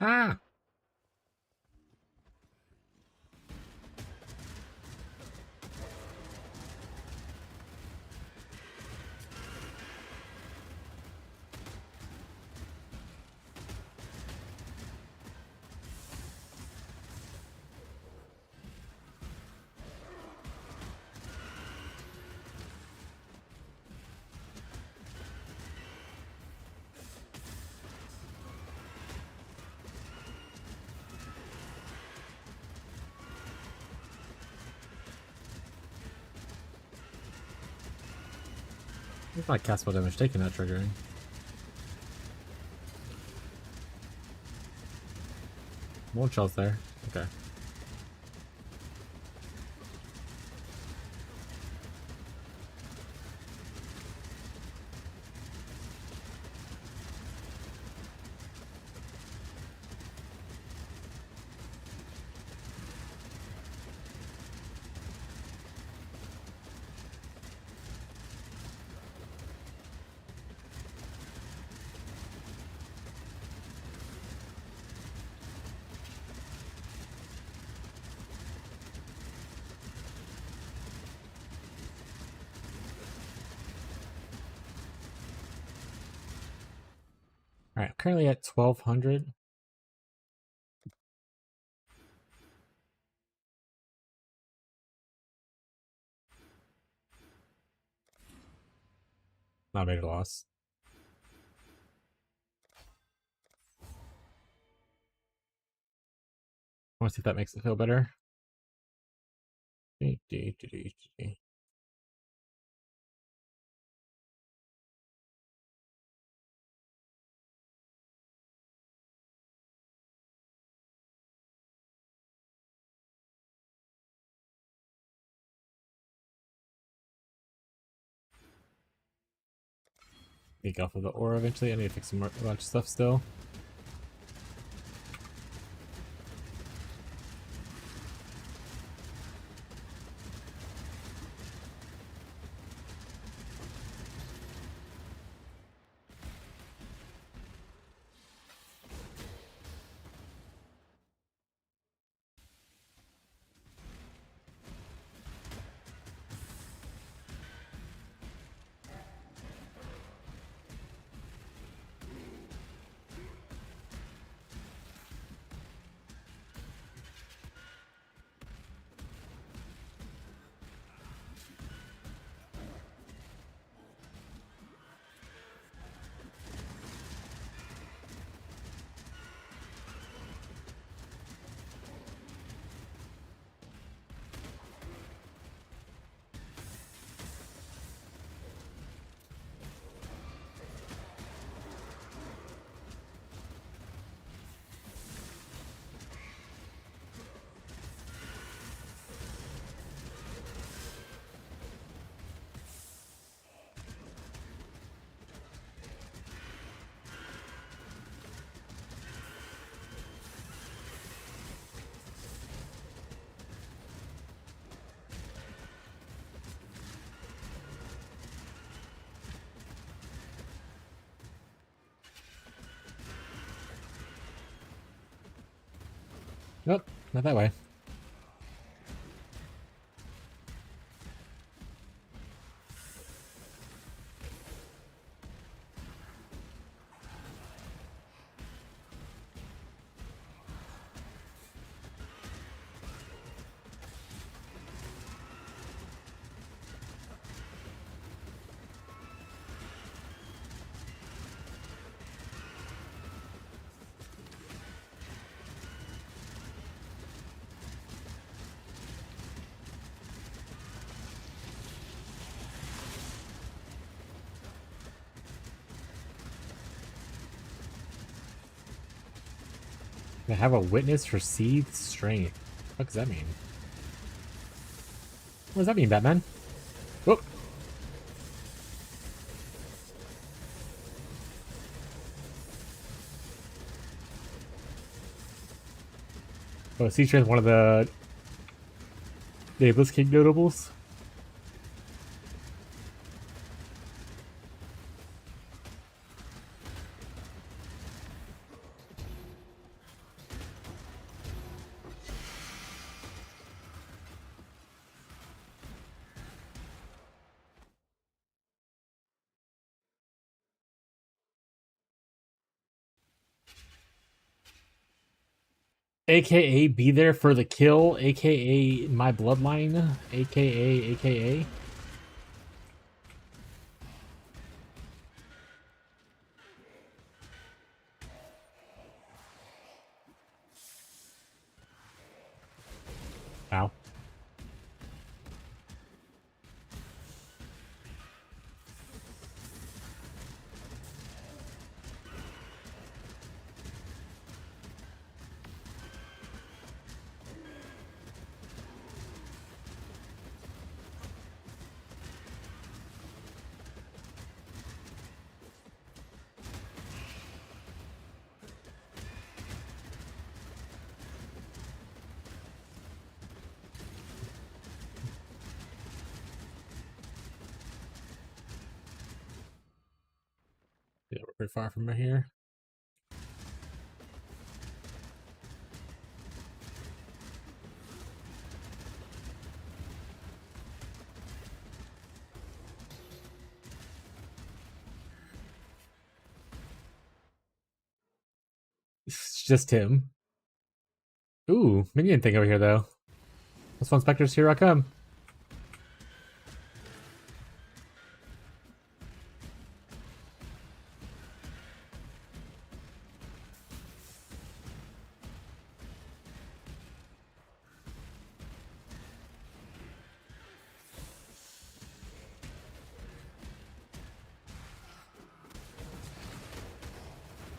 Ah! It's not castable damage taken, not triggering. More shells there. Okay. Alright, currently at 1200. Not a major loss. I want to see if that makes it feel better. Leak off of the aura eventually. I need to fix some a bunch of stuff still. Nope, not that way. I have a witness for seethed strength. What does that mean? What does that mean, Batman? Whoop! Oh, seethed strength, one of the Nameless King notables. AKA be there for the kill, AKA my bloodline, AKA. Ow. Yeah, we're pretty far from here. It's just him. Ooh, minion thing over here though. Let's fun specters, here I come.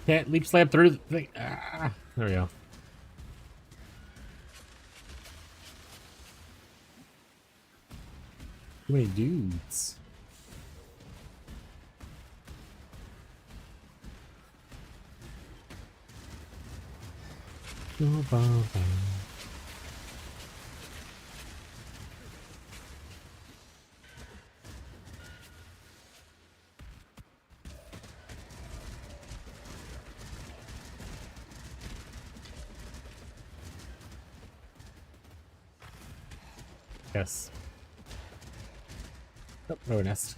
Can't leap slam through the thing. Ah, there we go. Too many dudes. Yes. Oh, no nest.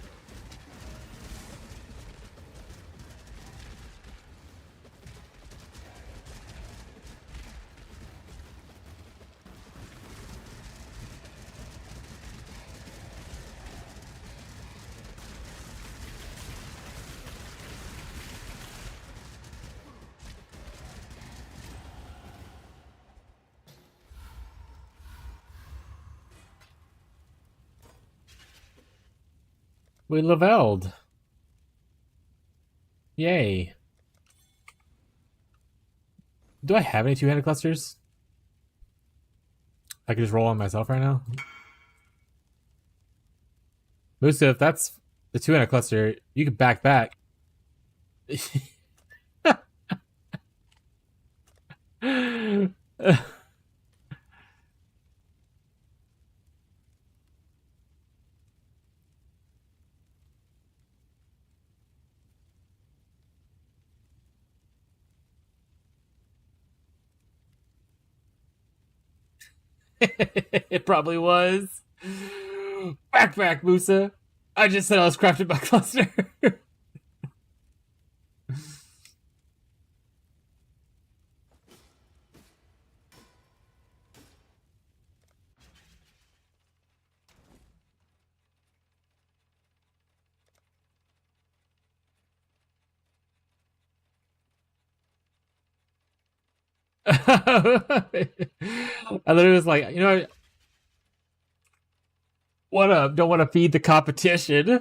We leveled. Yay. Do I have any two-handed clusters? I can just roll on myself right now. Musa, if that's the two-handed cluster, you can back. It probably was. Back, Musa. I just said I was crafted by cluster. I literally was like, you know, what up? Don't want to feed the competition.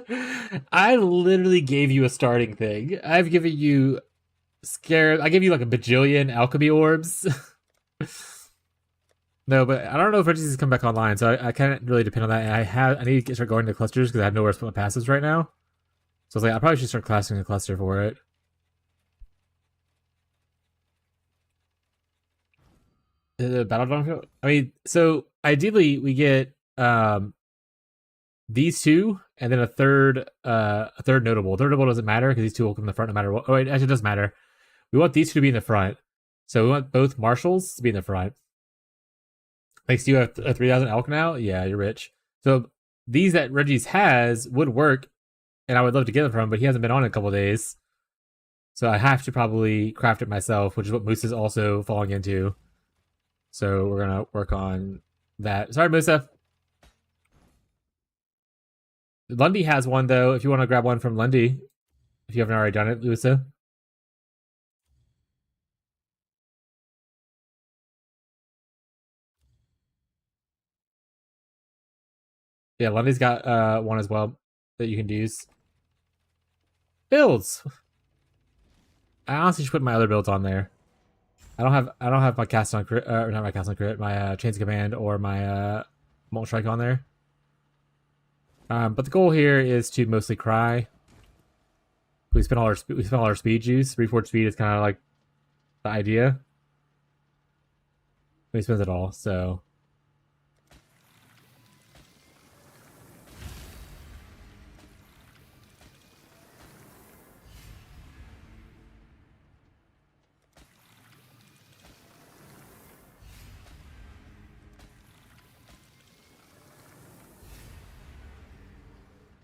I literally gave you a starting thing. I've given you I gave you like a bajillion alchemy orbs. No, but I don't know if Reggie's has come back online, so I can't really depend on that. And I need to start going to clusters because I have nowhere to put my passives right now. So I was like, I probably should start classing a cluster for it. Battleground. I mean, so ideally we get these two and then a third notable. Third notable doesn't matter because these two will come in the front no matter what. Oh, it actually does matter. We want these two to be in the front. So we want both marshals to be in the front. Like, do you have a 3,000 elk now? Yeah, you're rich. So these that Reggie's has would work, and I would love to get them from him, but he hasn't been on in a couple of days. So I have to probably craft it myself, which is what Moose is also falling into. So we're gonna work on that. Sorry, Musa. Lundy has one though. If you want to grab one from Lundy, if you haven't already done it, Musa. Yeah, Lundy's got one as well that you can use. Builds. I honestly should put my other builds on there. I don't have my cast on crit, not my cast on crit, my chains of command or my molten strike on there. But the goal here is to mostly cry. We spend all our speed juice. Reforged speed is kind of like the idea. We spends it all, so.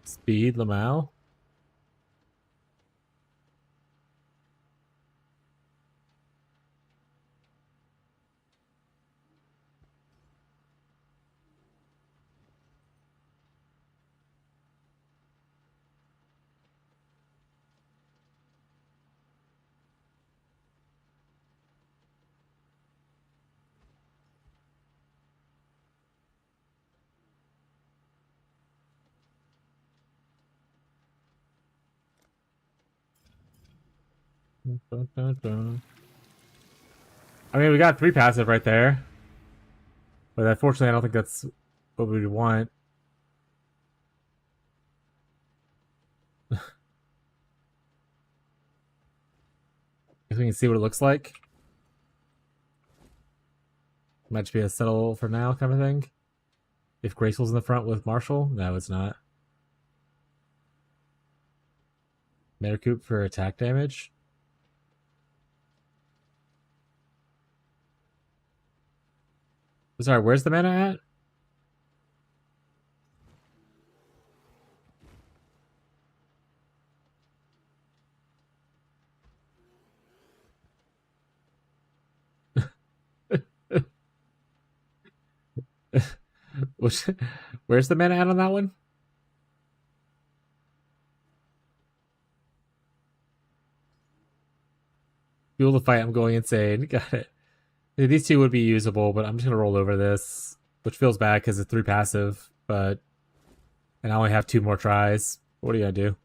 Speed, Lamau. I mean, we got 3 passive right there. But unfortunately, I don't think that's what we want. If we can see what it looks like. Might be a settle for now kind of thing. If Graceful's in the front with Marshall, no, it's not. Metacoup for attack damage. Sorry, where's the mana at? Where's the mana at on that one? Fuel the fight, I'm going insane. Got it. These two would be usable, but I'm just gonna roll over this, which feels bad because it's 3 passive, but and I only have 2 more tries. What are you gonna do?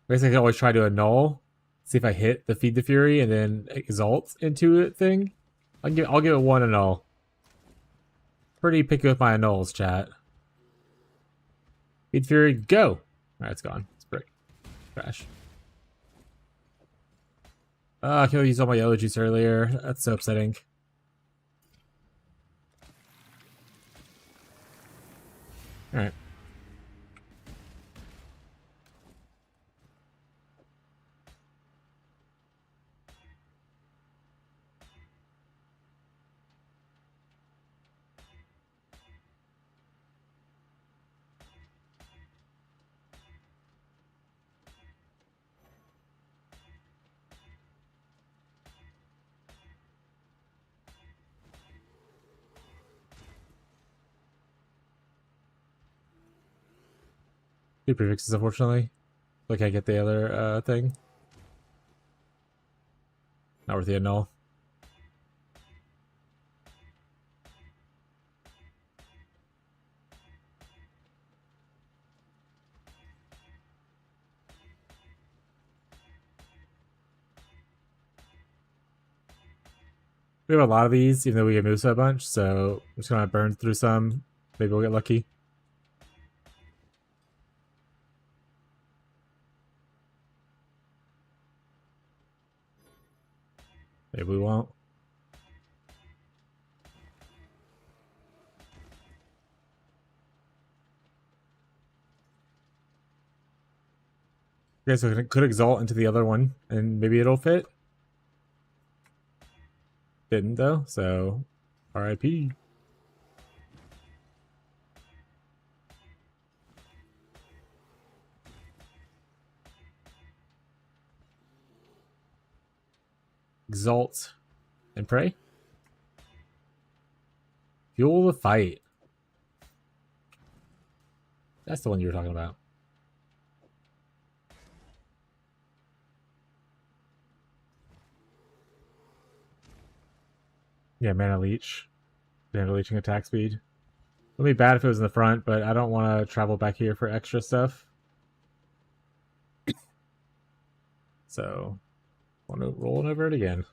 I guess I can always try to annul, see if I hit the Feed the Fury and then exalt into it thing. I'll give it 1 annul. Pretty picky with my annuls, chat. Feed the Fury, go! Alright, it's gone. It's brick. Crash. I could have used all my yellow juice earlier. That's so upsetting. Alright. Two prefixes, unfortunately. Like I get the other thing. Not worth the annul. We have a lot of these, even though we get Musa a bunch, so I'm just gonna burn through some. Maybe we'll get lucky. Maybe we won't. Okay, so it could exalt into the other one, and maybe it'll fit. Didn't though, so RIP. Exalt and pray. Fuel the fight. That's the one you were talking about. Yeah, mana leech. Mana leeching attack speed. It'd be bad if it was in the front, but I don't want to travel back here for extra stuff. So, want to roll over it again.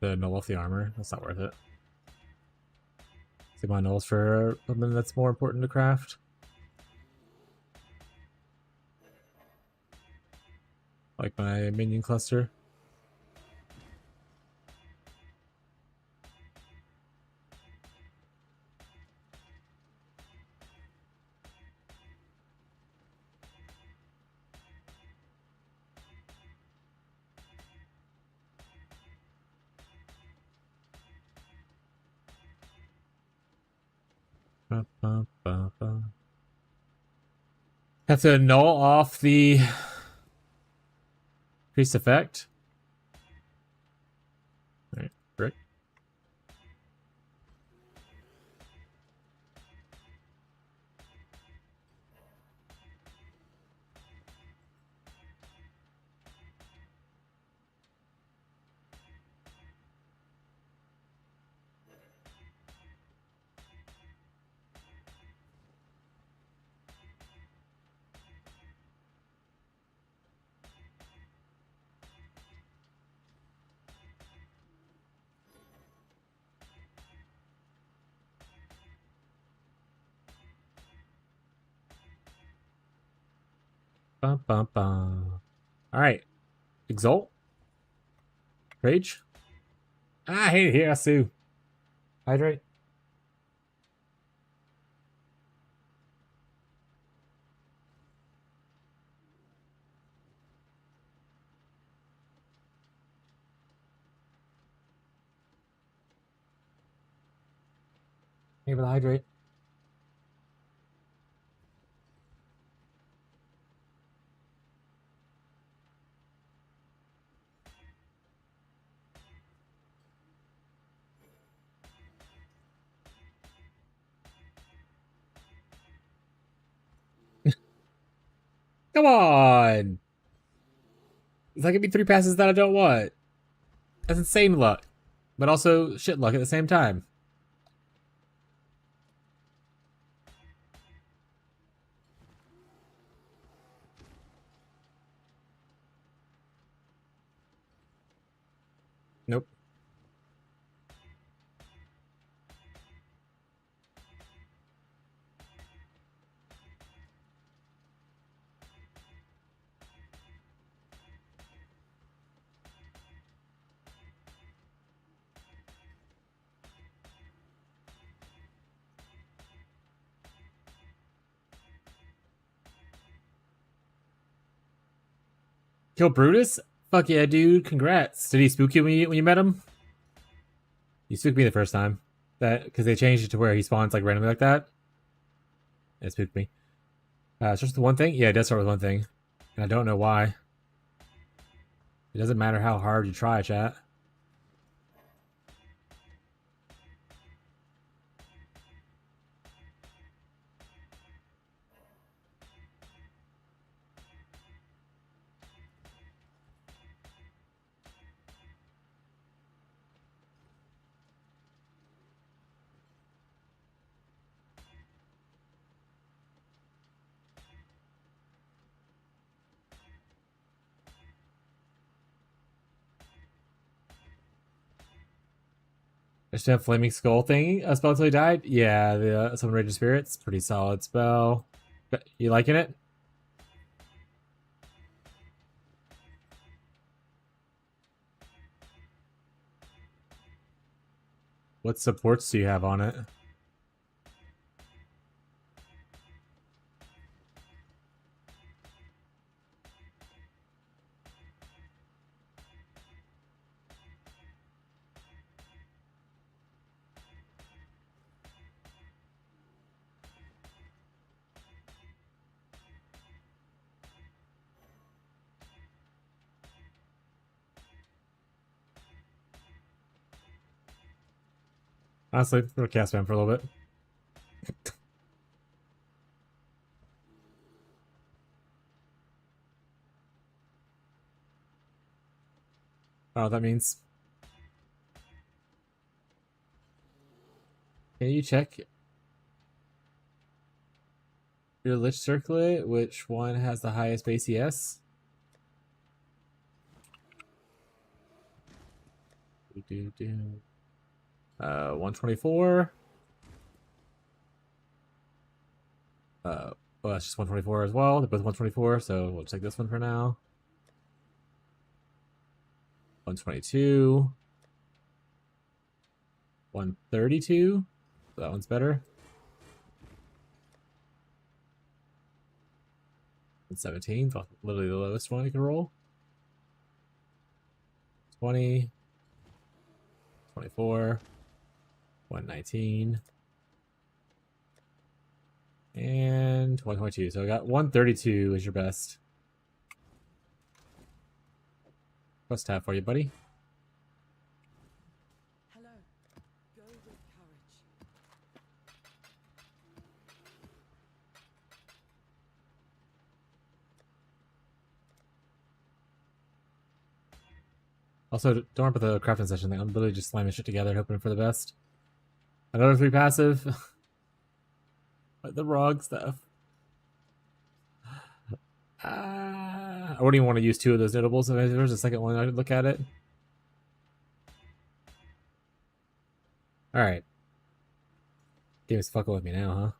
The null off the armor. That's not worth it. Save my nulls for something that's more important to craft. Like my minion cluster. Have to null off the priest effect. Alright, brick. Bum, bum, bum. Alright. Exalt. Rage. I hate it here, Asu. Hydrate. Maybe the hydrate. Come on! It's like give me 3 passes that I don't want. That's insane luck. But also shit luck at the same time. Nope. Kill Brutus? Fuck yeah, dude. Congrats. Did he spook you when you met him? He spooked me the first time. That because they changed it to where he spawns like randomly like that. It spooked me. It's just the one thing? Yeah, it does start with one thing. And I don't know why. It doesn't matter how hard you try, chat. Just have Flaming Skull thing a spell until he died? Yeah, the Summon Raging Spirits. Pretty solid spell. You liking it? What supports do you have on it? Honestly, we're gonna cast spam for a little bit. I don't know what that means. Can you check your Lich Circlet? Which one has the highest base ES? 124. Well, that's just 124 as well. They're both 124, so we'll take this one for now. 122. 132. So that one's better. 117, literally the lowest one you can roll. 20. 24. 119. And 122. So I got 132 is your best. What's tab for you, buddy? Hello. Go with courage. Also, don't worry about the crafting session thing. I'm literally just slamming shit together, hoping for the best. Another 3 passive. The wrong stuff. I wouldn't even want to use 2 of those notables. If there's a second one, I could look at it. Alright. Game's fucking with me now, huh?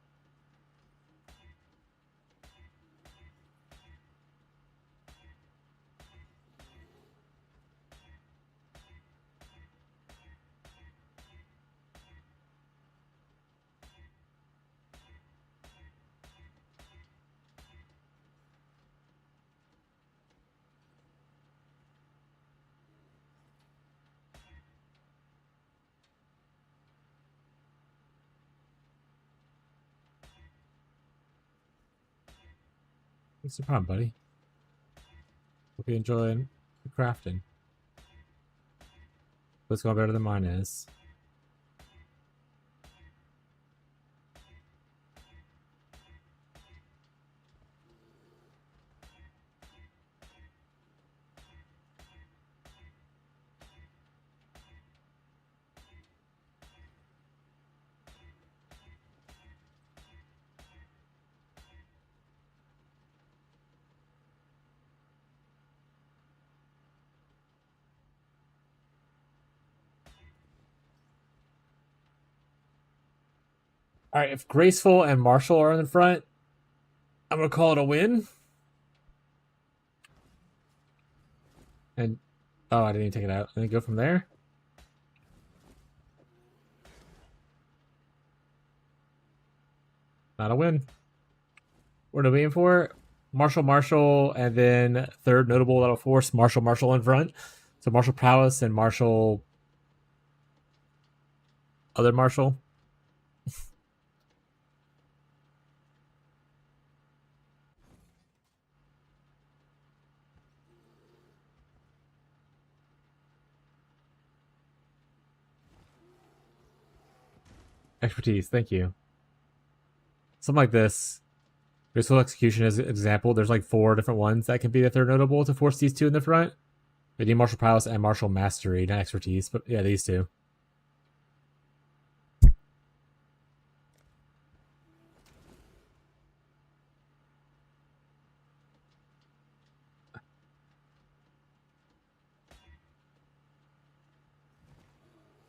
What's the problem, buddy? Hope you enjoy crafting. What's going better than mine is. Alright, if Graceful and Marshall are in the front, I'm gonna call it a win. And oh, I didn't even take it out. And then go from there. Not a win. What are we aiming for? Marshall, and then third notable that'll force Marshall in front. So Marshall Prowess and Marshall. Other Marshall. Expertise, thank you. Something like this. Graceful Execution is an example. There's like 4 different ones that can be the third notable to force these 2 in the front. They need Marshall Prowess and Marshall Mastery, not Expertise, but yeah, these 2.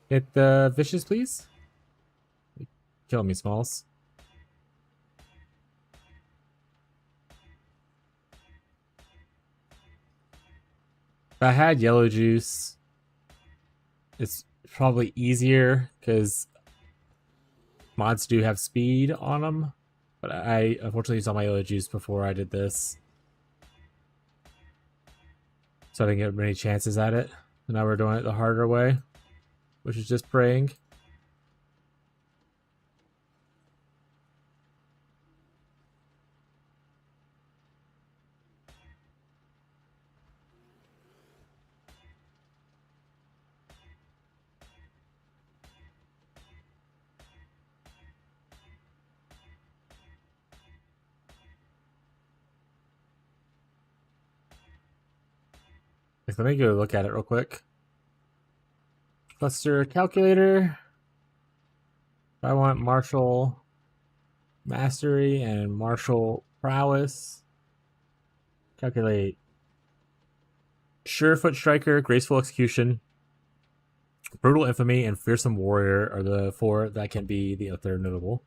Hit the Vicious, please. You're killing me, Smalls. If I had yellow juice, it's probably easier because mods do have speed on them. But I unfortunately used all my yellow juice before I did this. So I didn't get many chances at it. And now we're doing it the harder way, which is just praying. Let me go look at it real quick. Cluster calculator. I want martial mastery and martial prowess. Calculate. Surefoot striker, graceful execution, brutal infamy, and fearsome warrior are the 4 that can be the other notable.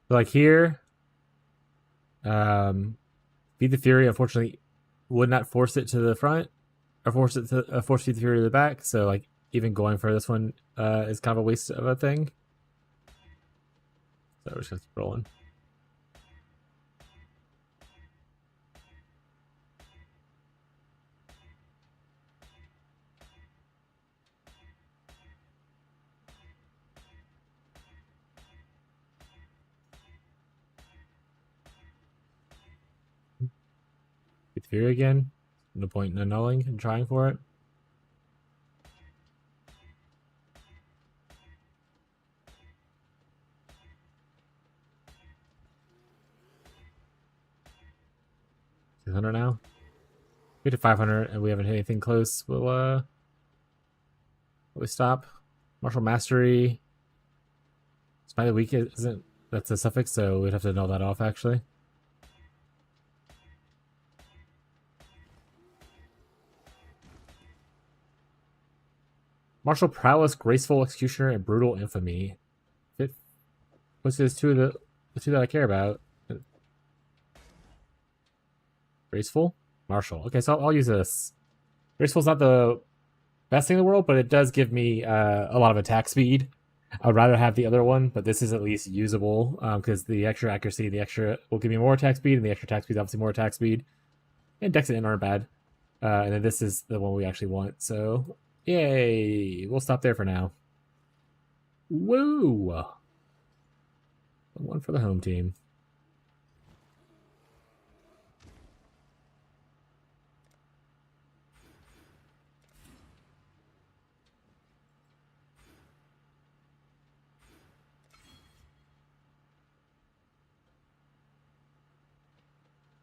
Like here, Feed the Fury unfortunately would not force it to the front, or force Feed the Fury to the back. So like even going for this one is kind of a waste of a thing. So we're just gonna keep rolling. Feed the Fury again. No point in annulling and trying for it. $600 now. We hit 500 and we haven't hit anything close. Will we stop? Martial Mastery. Smite of the Week isn't, that's a suffix, so we'd have to null that off actually. Martial Prowess, Graceful Executioner, and Brutal Infamy. What's those two of the 2 that I care about? Graceful? Martial. Okay, so I'll use this. Graceful's not the best thing in the world, but it does give me a lot of attack speed. I would rather have the other one, but this is at least usable because the extra accuracy, the extra will give me more attack speed, and the extra attack speed is obviously more attack speed. And Dex and Int aren't bad. And then this is the one we actually want. So, yay! We'll stop there for now. Woo! One for the home team.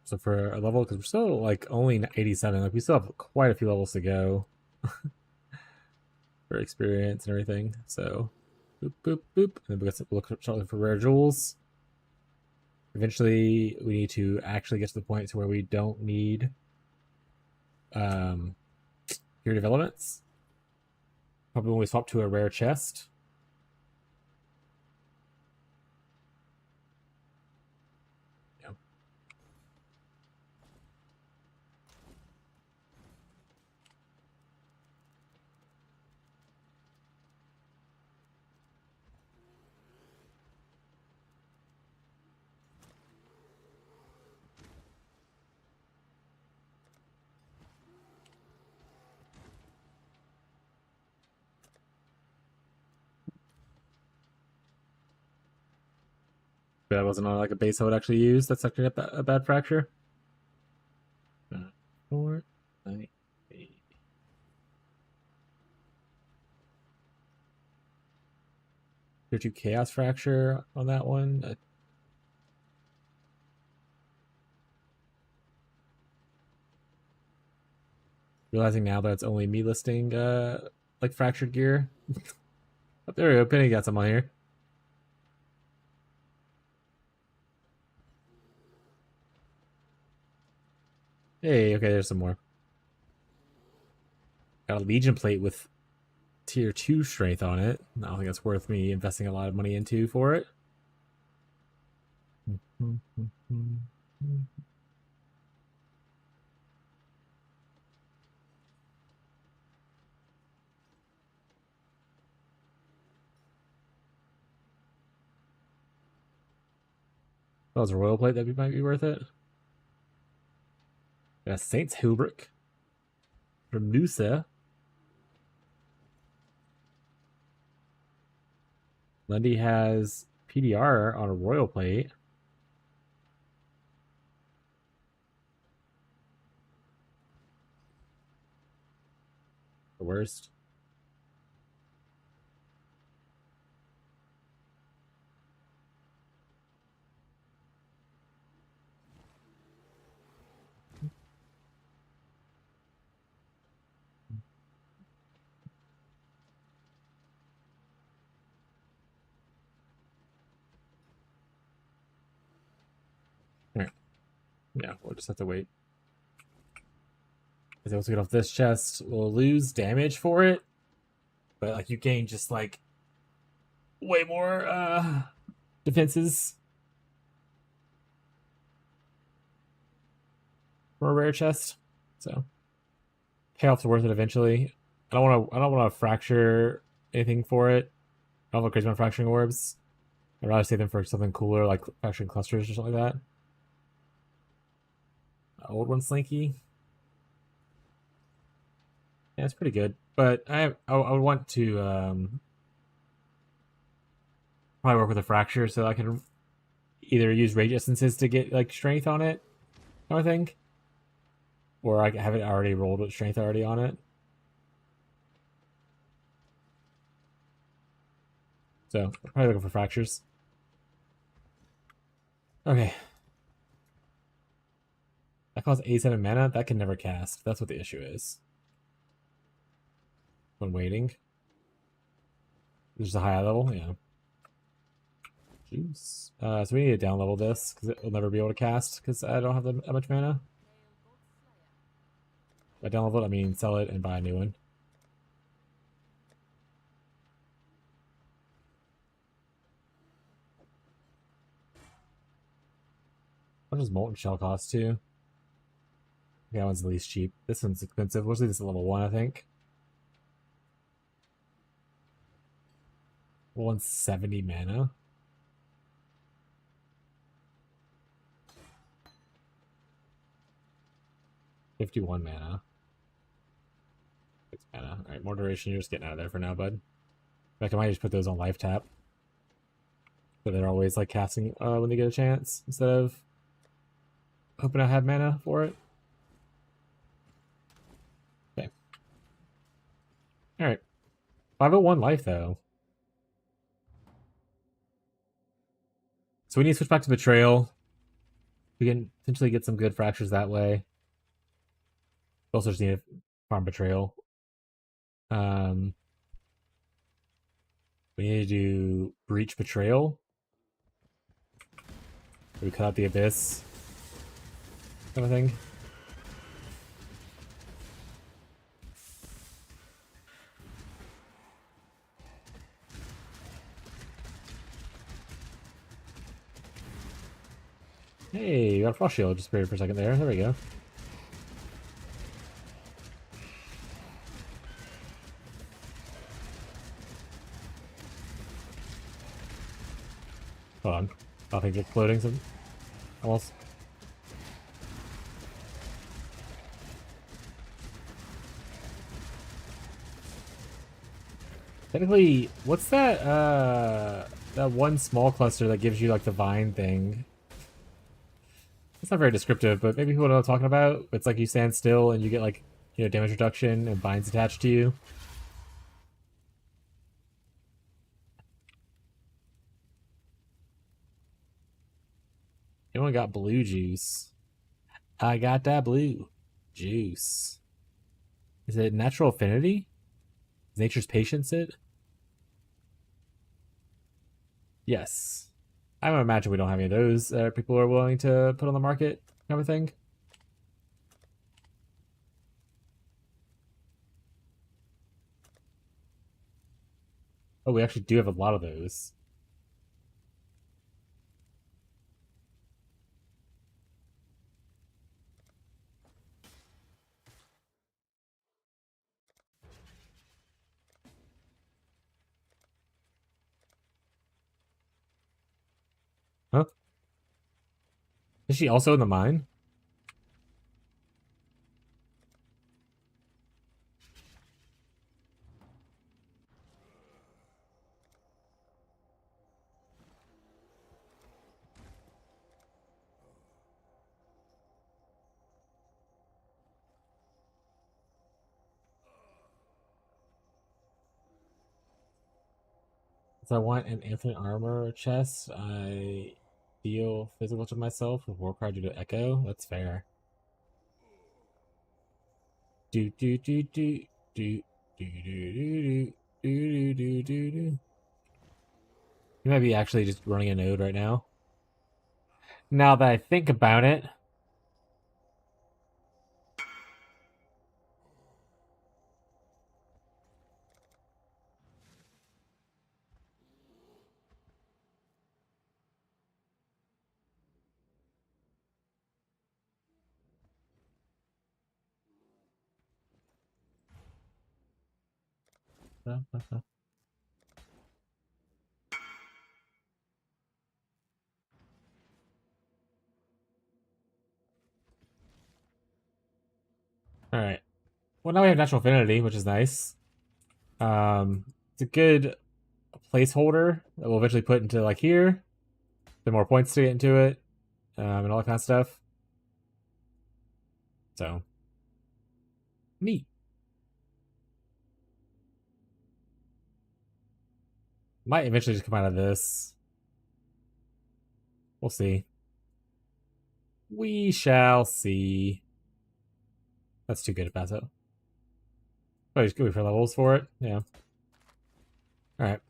So for a level, because we're still like only 87, like we still have quite a few levels to go for experience and everything. So boop, boop, boop. And then we'll look shortly for rare jewels. Eventually, we need to actually get to the point to where we don't need purity of elements. Probably when we swap to a rare chest. But that wasn't on like a base I would actually use. That's actually a bad fracture. 4, 9, 8. Tier 2 Chaos Fracture on that one. Realizing now that it's only me listing like fractured gear. Oh, there we go. Penny got some on here. Hey, okay, there's some more. Got a Legion plate with tier 2 strength on it. I don't think it's worth me investing a lot of money into for it. That was a royal plate that might be worth it. Got Saints Hilbrick from Musa. Lundy has PDR on a royal plate. The worst. Alright. Yeah, we'll just have to wait. Because once we get off this chest, we'll lose damage for it. But like you gain just like way more defenses for a rare chest. So payoff's worth it eventually. I don't wanna fracture anything for it. I don't have a crazy amount of fracturing orbs. I'd rather save them for something cooler like fracturing clusters or something like that. Old one Slinky. Yeah, it's pretty good. But I would want to probably work with a fracture so I can either use rage essences to get like strength on it, I think. Or I have it already rolled with strength already on it. So I'm probably looking for fractures. Okay. That costs 87 mana. That can never cast. That's what the issue is. When waiting. There's a high level, yeah. Juice. So we need to down level this because it will never be able to cast because I don't have that much mana. By down level it, I mean sell it and buy a new one. What does Molten Shell cost too? That one's the least cheap. This one's expensive. We'll see this at level 1, I think. 170 mana. $51 mana. 6 mana. Alright, more duration. You're just getting out of there for now, bud. In fact, I might just put those on life tap. So they're always like casting when they get a chance instead of hoping I have mana for it. Okay. Alright. 501 life though. So we need to switch back to Betrayal. We can potentially get some good fractures that way. We also just need to farm Betrayal. We need to do Breach Betrayal. We cut out the Abyss. Kind of thing. Hey, you got a Frost Shield. Just for a second there. There we go. Hold on. I think it's exploding some. Almost. Technically, what's that that one small cluster that gives you like the vine thing? It's not very descriptive, but maybe people know what I'm talking about. It's like you stand still and you get like, you know, damage reduction and vines attached to you. only got blue juice. I got that blue juice. Is it natural affinity? Is nature's patience it? Yes. I would imagine we don't have any of those people are willing to put on the market, kind of thing. Oh, we actually do have a lot of those. Huh? Is she also in the mine? If I want an infinite armor chest, I feel physical to myself with Warcry due to Echo. That's fair. Do do do do do do do do do do do do do. You might be actually just running a node right now. Now that I think about it. Alright. Well, now we have natural affinity, which is nice. It's a good placeholder that we'll eventually put into like here. The more points to get into it, and all that kind of stuff. So, neat. Might eventually just come out of this. We'll see. We shall see. That's too good to pass up. Oh, just go for levels for it. Yeah. Alright.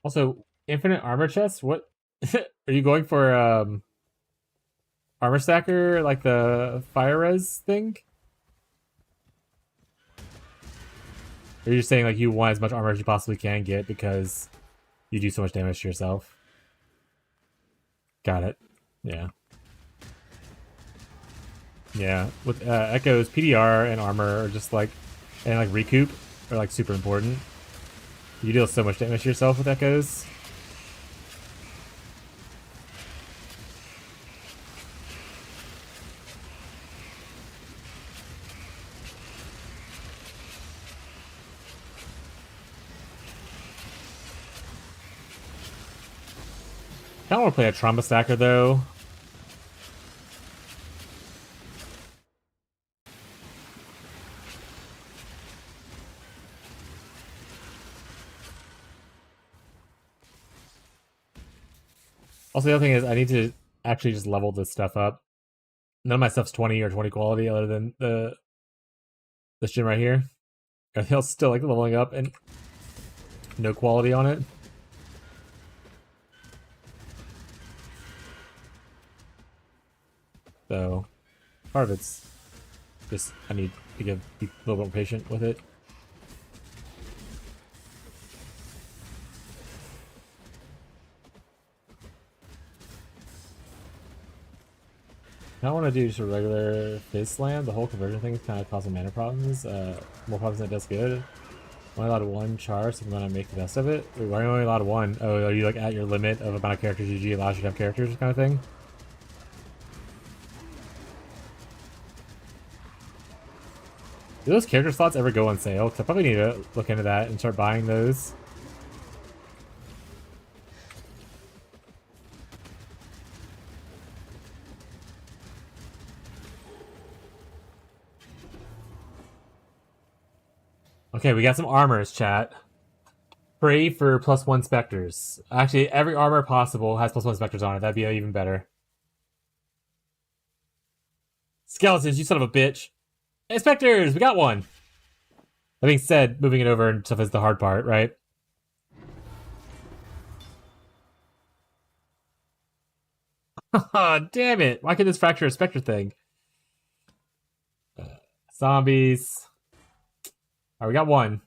Also, infinite armor chest? What? Are you going for armor stacker like the fire res thing? Or are you just saying like you want as much armor as you possibly can get because you do so much damage to yourself? Got it. Yeah. Yeah. With Echoes, PDR and armor are just like, and like recoup are like super important. You deal so much damage to yourself with Echoes. I don't want to play a trauma stacker though. Also, the other thing is I need to actually just level this stuff up. None of my stuff's 20 or 20 quality other than this gym right here. Everything else still like leveling up and no quality on it. So part of it's just I need to be a little bit more patient with it. I want to do just a regular Fizz Slam. The whole conversion thing is kind of causing mana problems. More problems than it does good. Only allowed one char, so I'm going to make the best of it. Wait, why are you only allowed one? Oh, are you like at your limit of amount of characters GG allows you to have characters kind of thing? Do those character slots ever go on sale? Because I probably need to look into that and start buying those. Okay, we got some armors, chat. Pray for +1 specters. Actually, every armor possible has +1 specters on it. That'd be even better. Skeletons, you son of a bitch. Hey, specters, we got one. That being said, moving it over and stuff is the hard part, right? Damn it. Why could this fracture a specter thing? Zombies. Alright, we got one.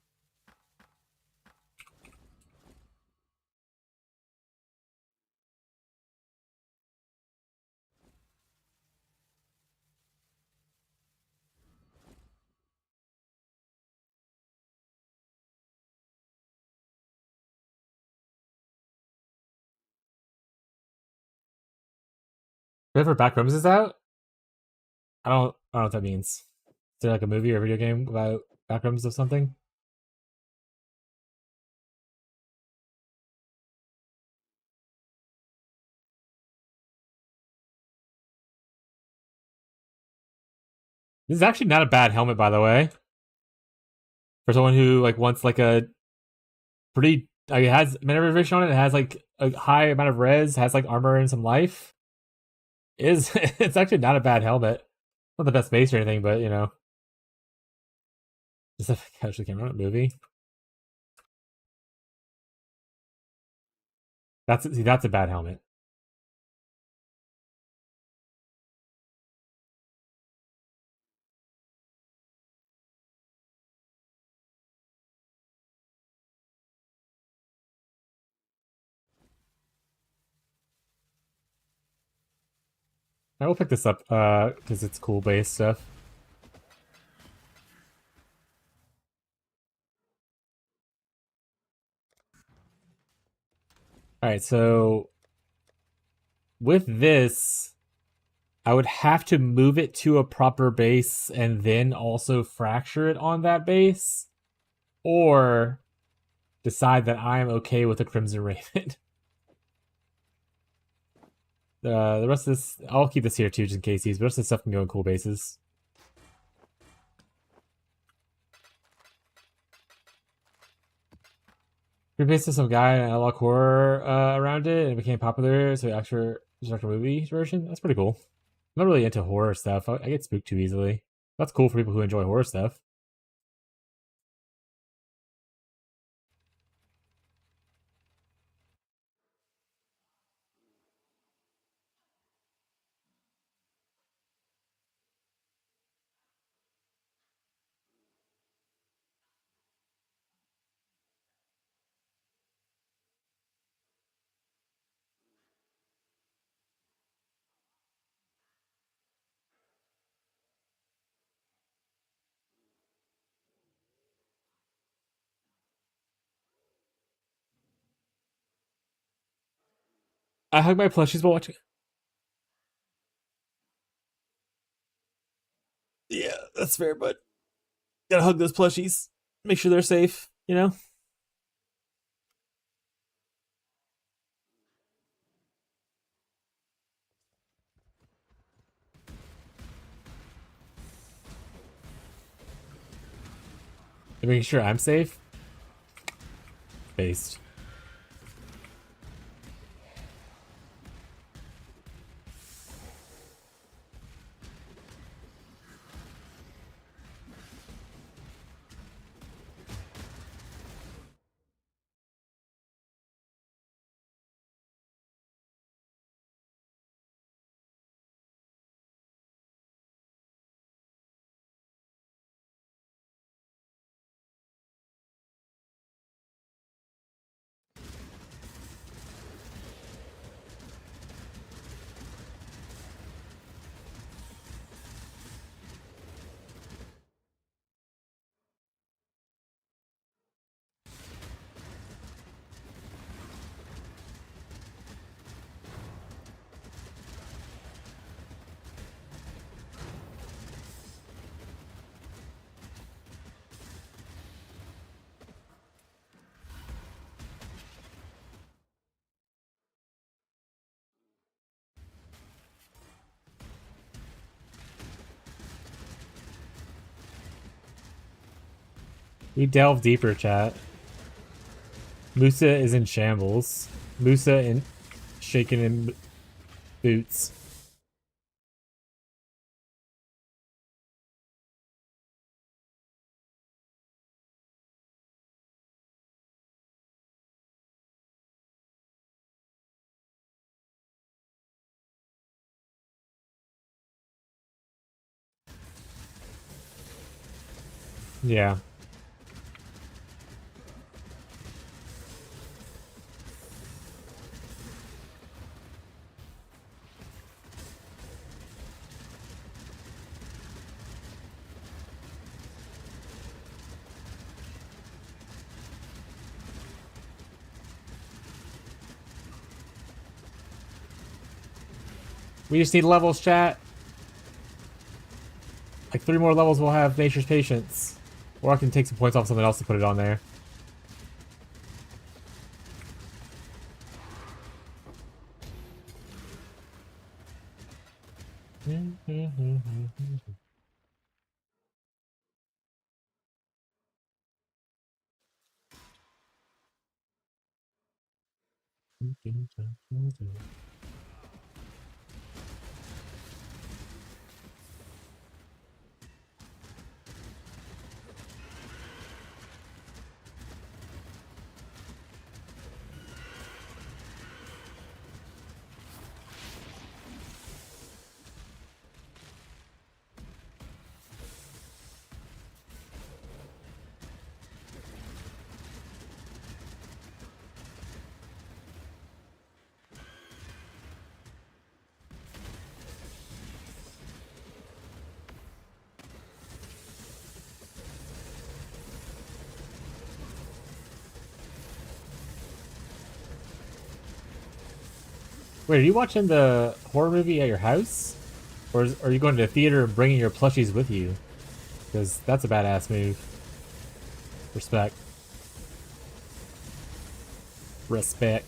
Whatever Backrooms is out? I don't know what that means. Is there like a movie or a video game about backrooms of something? This is actually not a bad helmet, by the way. For someone who like wants like a pretty like it has mana revision on it, it has like a high amount of res, has like armor and some life. It's actually not a bad helmet. Not the best base or anything, but you know. Just if I actually came out a movie. That's a bad helmet. I will pick this up because it's cool base stuff. Alright, so with this, I would have to move it to a proper base and then also fracture it on that base. Or decide that I am okay with the Crimson Raven. The rest of this, I'll keep this here too, just in case the rest of the stuff can go in cool bases. We pasted some guy in analog horror around it, and it became popular, so actually direct a movie version. That's pretty cool. I'm not really into horror stuff. I get spooked too easily. That's cool for people who enjoy horror stuff. I hug my plushies while watching. Yeah, that's fair, but gotta hug those plushies. Make sure they're safe, you know? And making sure I'm safe. Based. We delve deeper, chat. Musa is in shambles. Musa in shaking in boots. Yeah. We just need levels, chat. Like 3 more levels, we'll have Nature's Patience. Or I can take some points off something else to put it on there. Wait, are you watching the horror movie at your house? Or are you going to the theater and bringing your plushies with you? Because that's a badass move. Respect. Respect.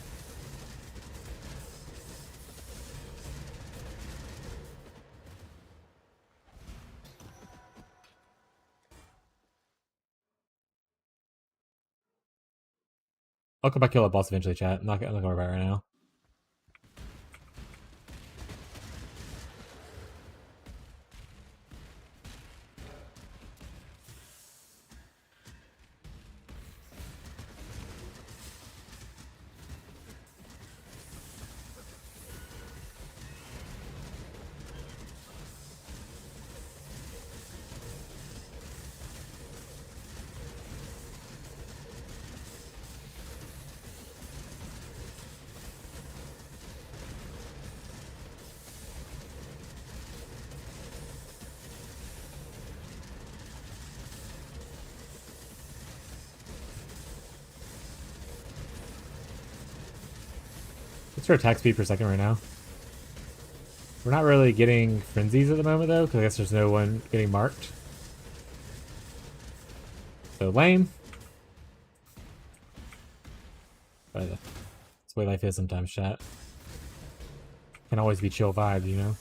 I'll come back kill that boss eventually, chat. I'm not gonna worry about it right now. What's our attack speed per second right now? We're not really getting frenzies at the moment though, because I guess there's no one getting marked. So lame. But that's the way life is sometimes, chat. Can always be chill vibes, you know?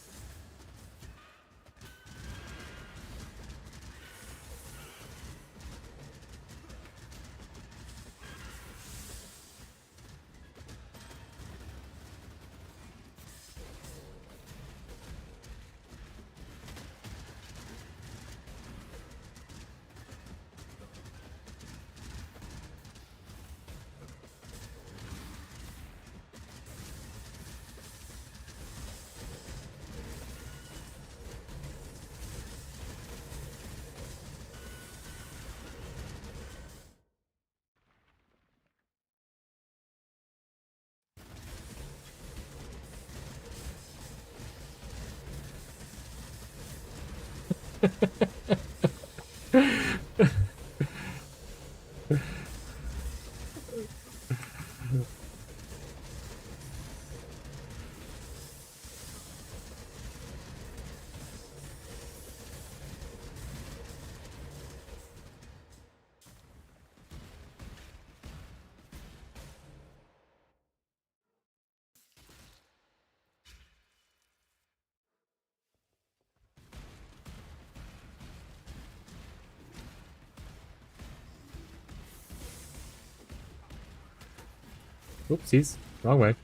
Oopsies. Wrong way.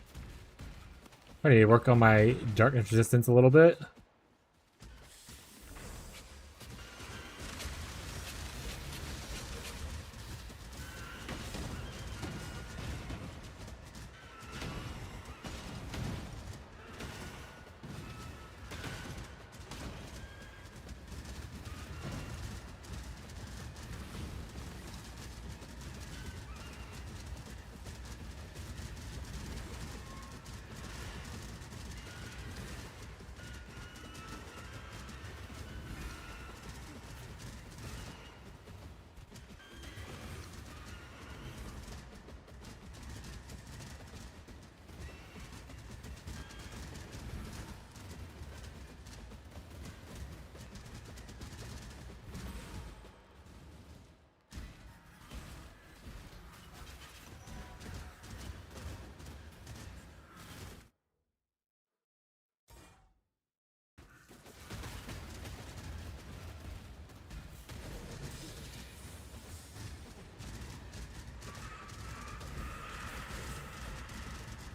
I need to work on my darkness resistance a little bit.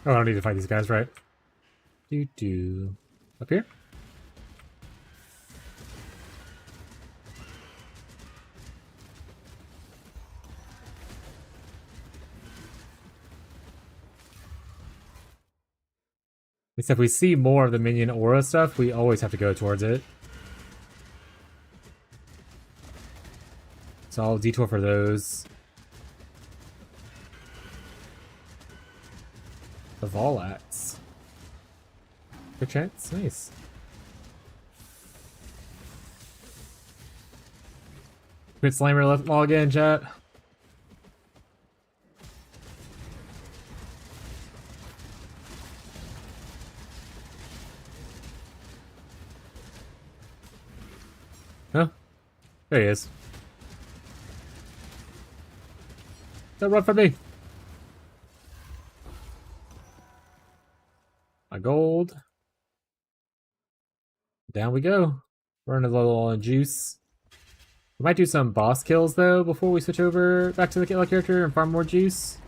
Oh, I don't need to fight these guys, right? Do. Up here? Except if we see more of the minion aura stuff, we always have to go towards it. So I'll detour for those. The Volax. Good chance. Nice. Quit Slimer left wall again, chat. Huh? There he is. Don't run from me. My gold. Down we go. Running a little on juice. We might do some boss kills though before we switch over back to the killer character and farm more juice.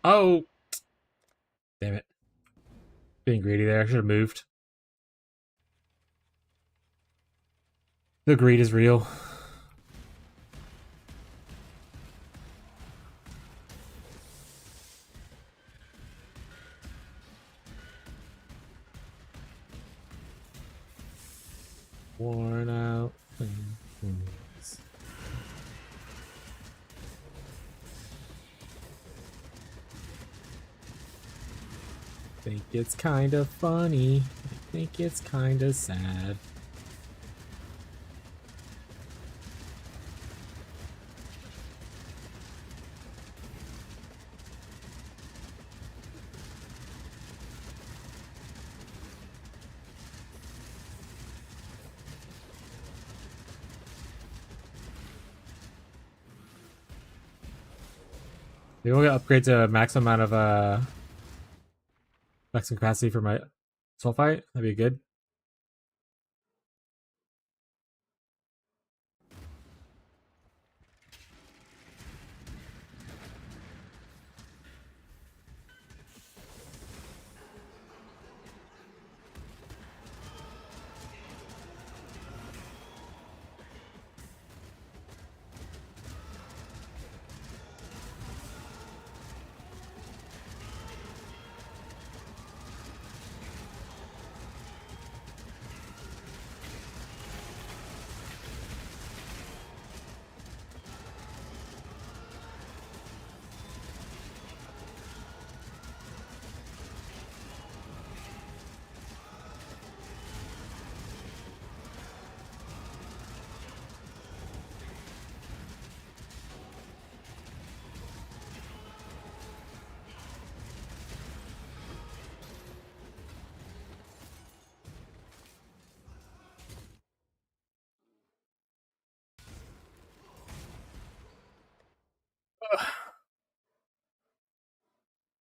Oh! Damn it. Being greedy there. I should have moved. The greed is real. Worn out. Think it's kind of funny. I think it's kind of sad. Maybe we'll upgrade to max amount of maximum capacity for my sulfite. That'd be good.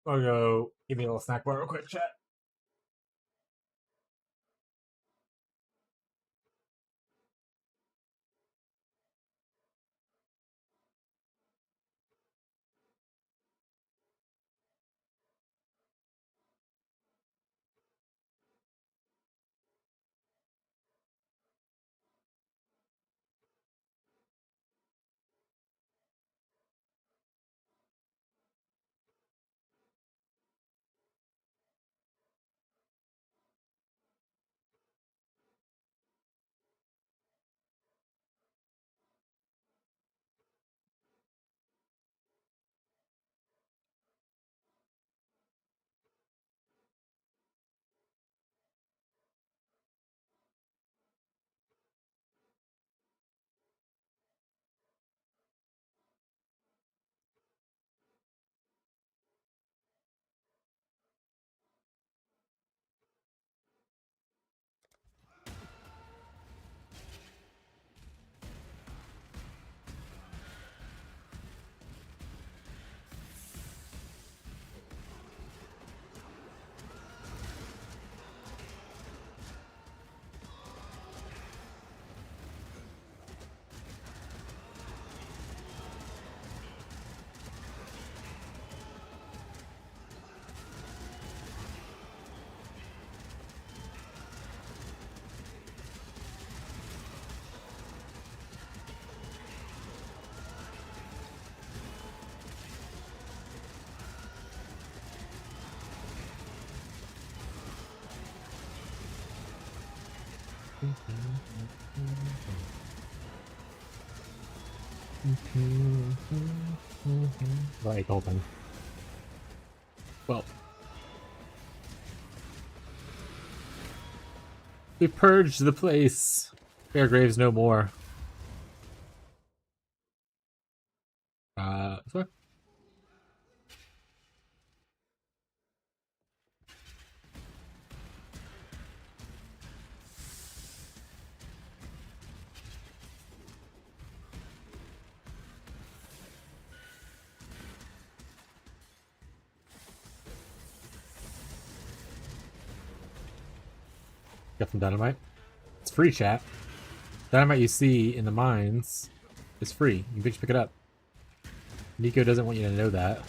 I'll go give me a little snack bar real quick, chat. Right, open. Well, we purged the place. Fair graves no more. Sorry. Got some dynamite. It's free, chat. Dynamite you see in the mines is free. You can just pick it up. Nico doesn't want you to know that.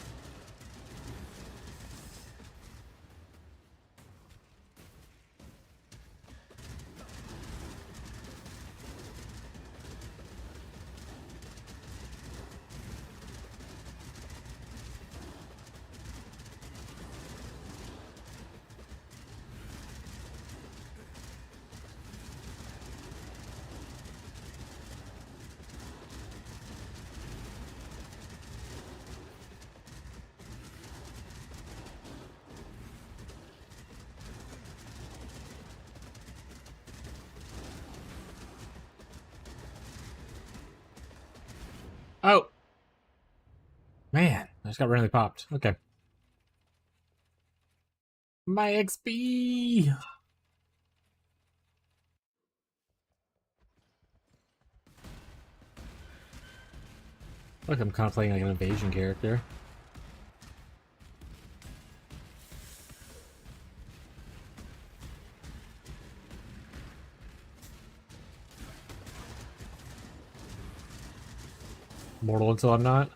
Oh! Man, I just got randomly popped. Okay. My XP! Look, I'm kind of playing like an invasion character. Mortal until I'm not.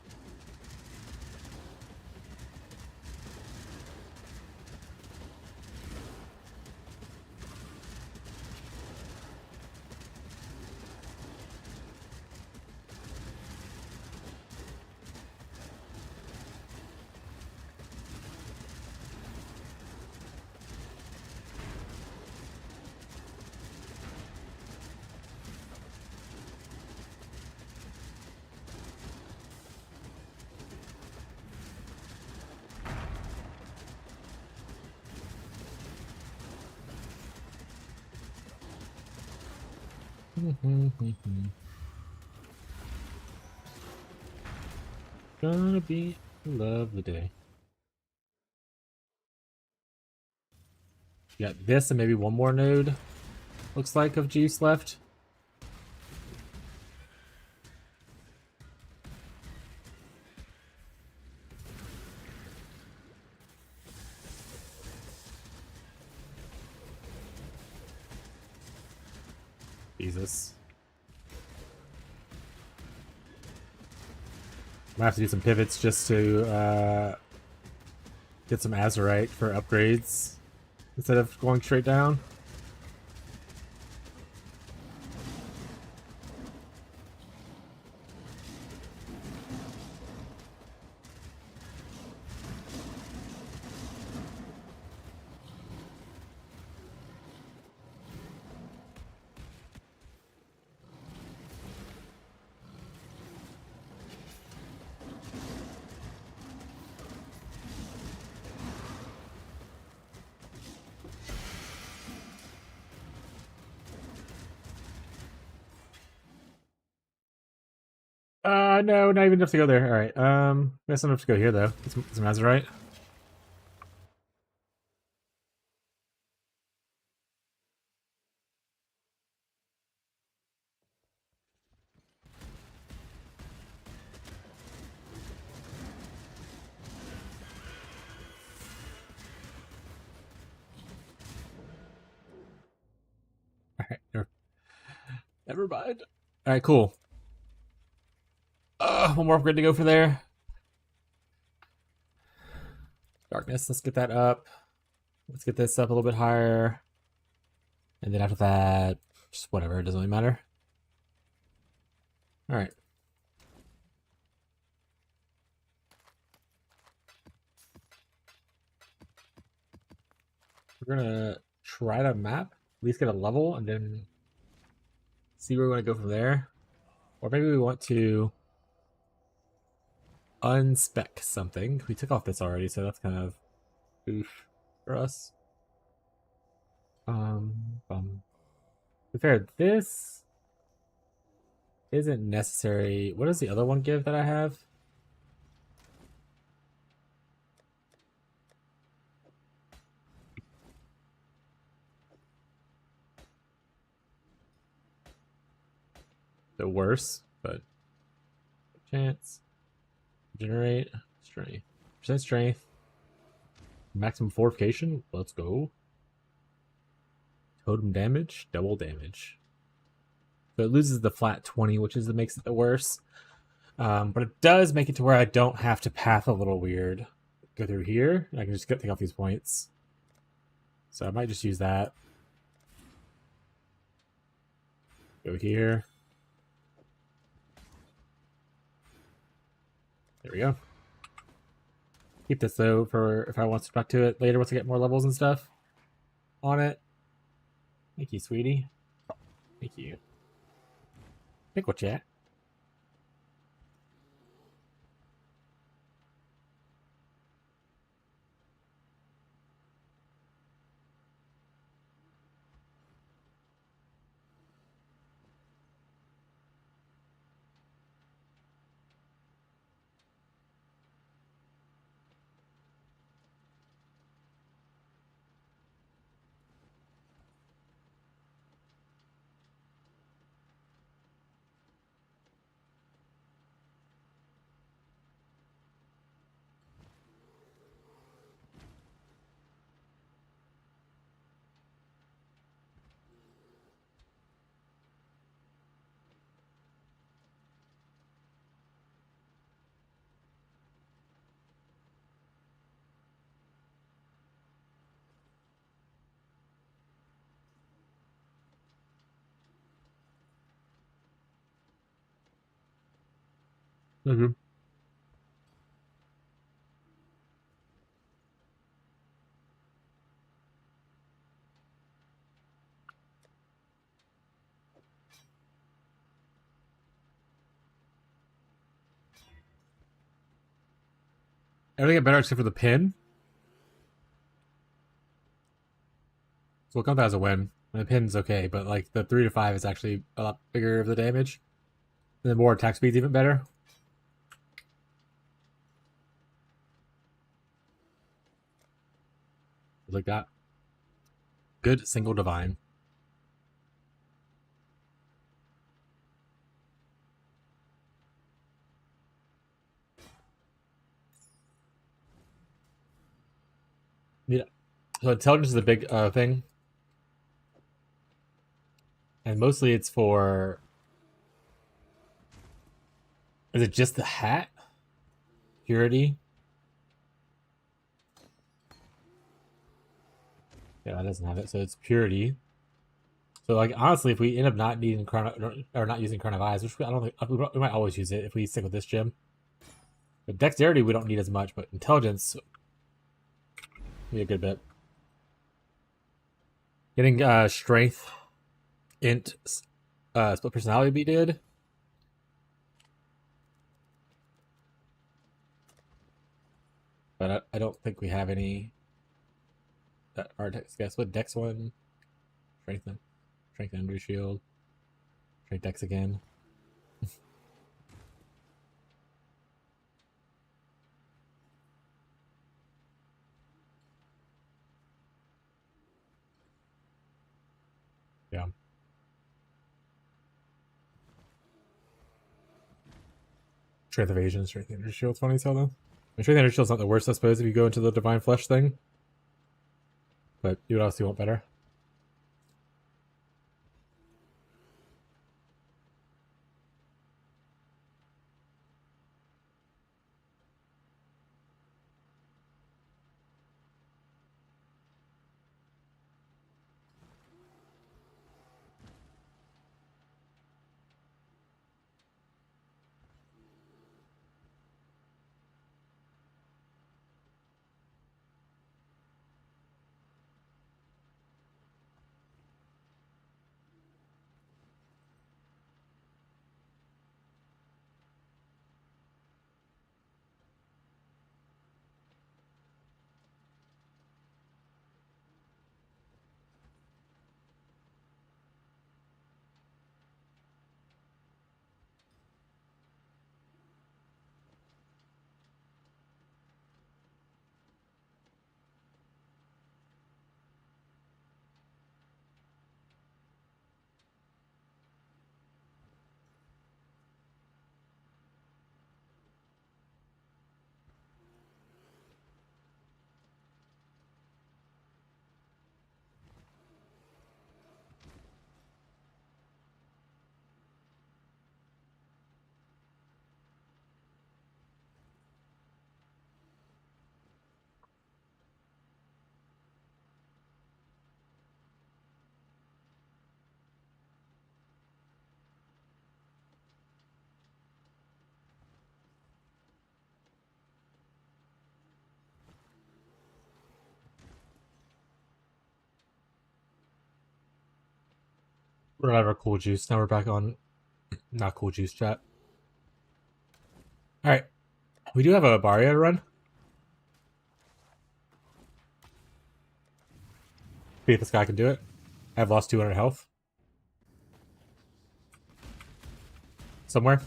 Gonna be a lovely day. You got this and maybe one more node, looks like, of juice left. Jesus. Might have to do some pivots just to get some Azurite for upgrades instead of going straight down. No, not even enough to go there. Alright, that's enough to go here, though. Get some Azurite. Alright, never mind. Alright, cool. One more upgrade to go for there. Darkness, let's get that up. Let's get this up a little bit higher. And then after that, just whatever, it doesn't really matter. Alright. We're gonna try to map, at least get a level, and then see where we want to go from there. Or maybe we want to unspec something. We took off this already, so that's kind of oof for us. To be fair, this isn't necessary. What does the other one give that I have? The worse, but chance. Generate strength. Percent strength. Maximum fortification. Let's go. Totem damage. Double damage. So it loses the flat 20, which is that makes it the worse. But it does make it to where I don't have to path a little weird. Go through here. I can just take off these points. So I might just use that. Go here. There we go. Keep this though for if I want to switch back to it later once I get more levels and stuff on it. Thank you, sweetie. Thank you. Pickle chat. Mm-hmm. Everything get better except for the pin. So we'll count that as a win. And the pin's okay, but like the 3 to 5 is actually a lot bigger of the damage. And the more attack speed's even better. Like that. Good single divine. Yeah. So intelligence is a big thing. And mostly it's for... Is it just the hat? Purity? Yeah, that doesn't have it. So it's purity. So like honestly, if we end up not needing not using Crown of Eyes, which I don't think we might always use it if we stick with this gem. But dexterity we don't need as much, but intelligence be a good bit. Getting strength, int, split personality would be good. But I don't think we have any. Our dex, guess what? Dex one, strength under shield, strength dex again. Yeah. Strength evasion, strength under shield's funny as hell though. Strength under shield's not the worst, I suppose, if you go into the divine flesh thing. But you would obviously want better. We're out of our cool juice. Now we're back on not cool juice chat. Alright. We do have a Barrier to run. See if this guy can do it. I've lost 200 health. Somewhere.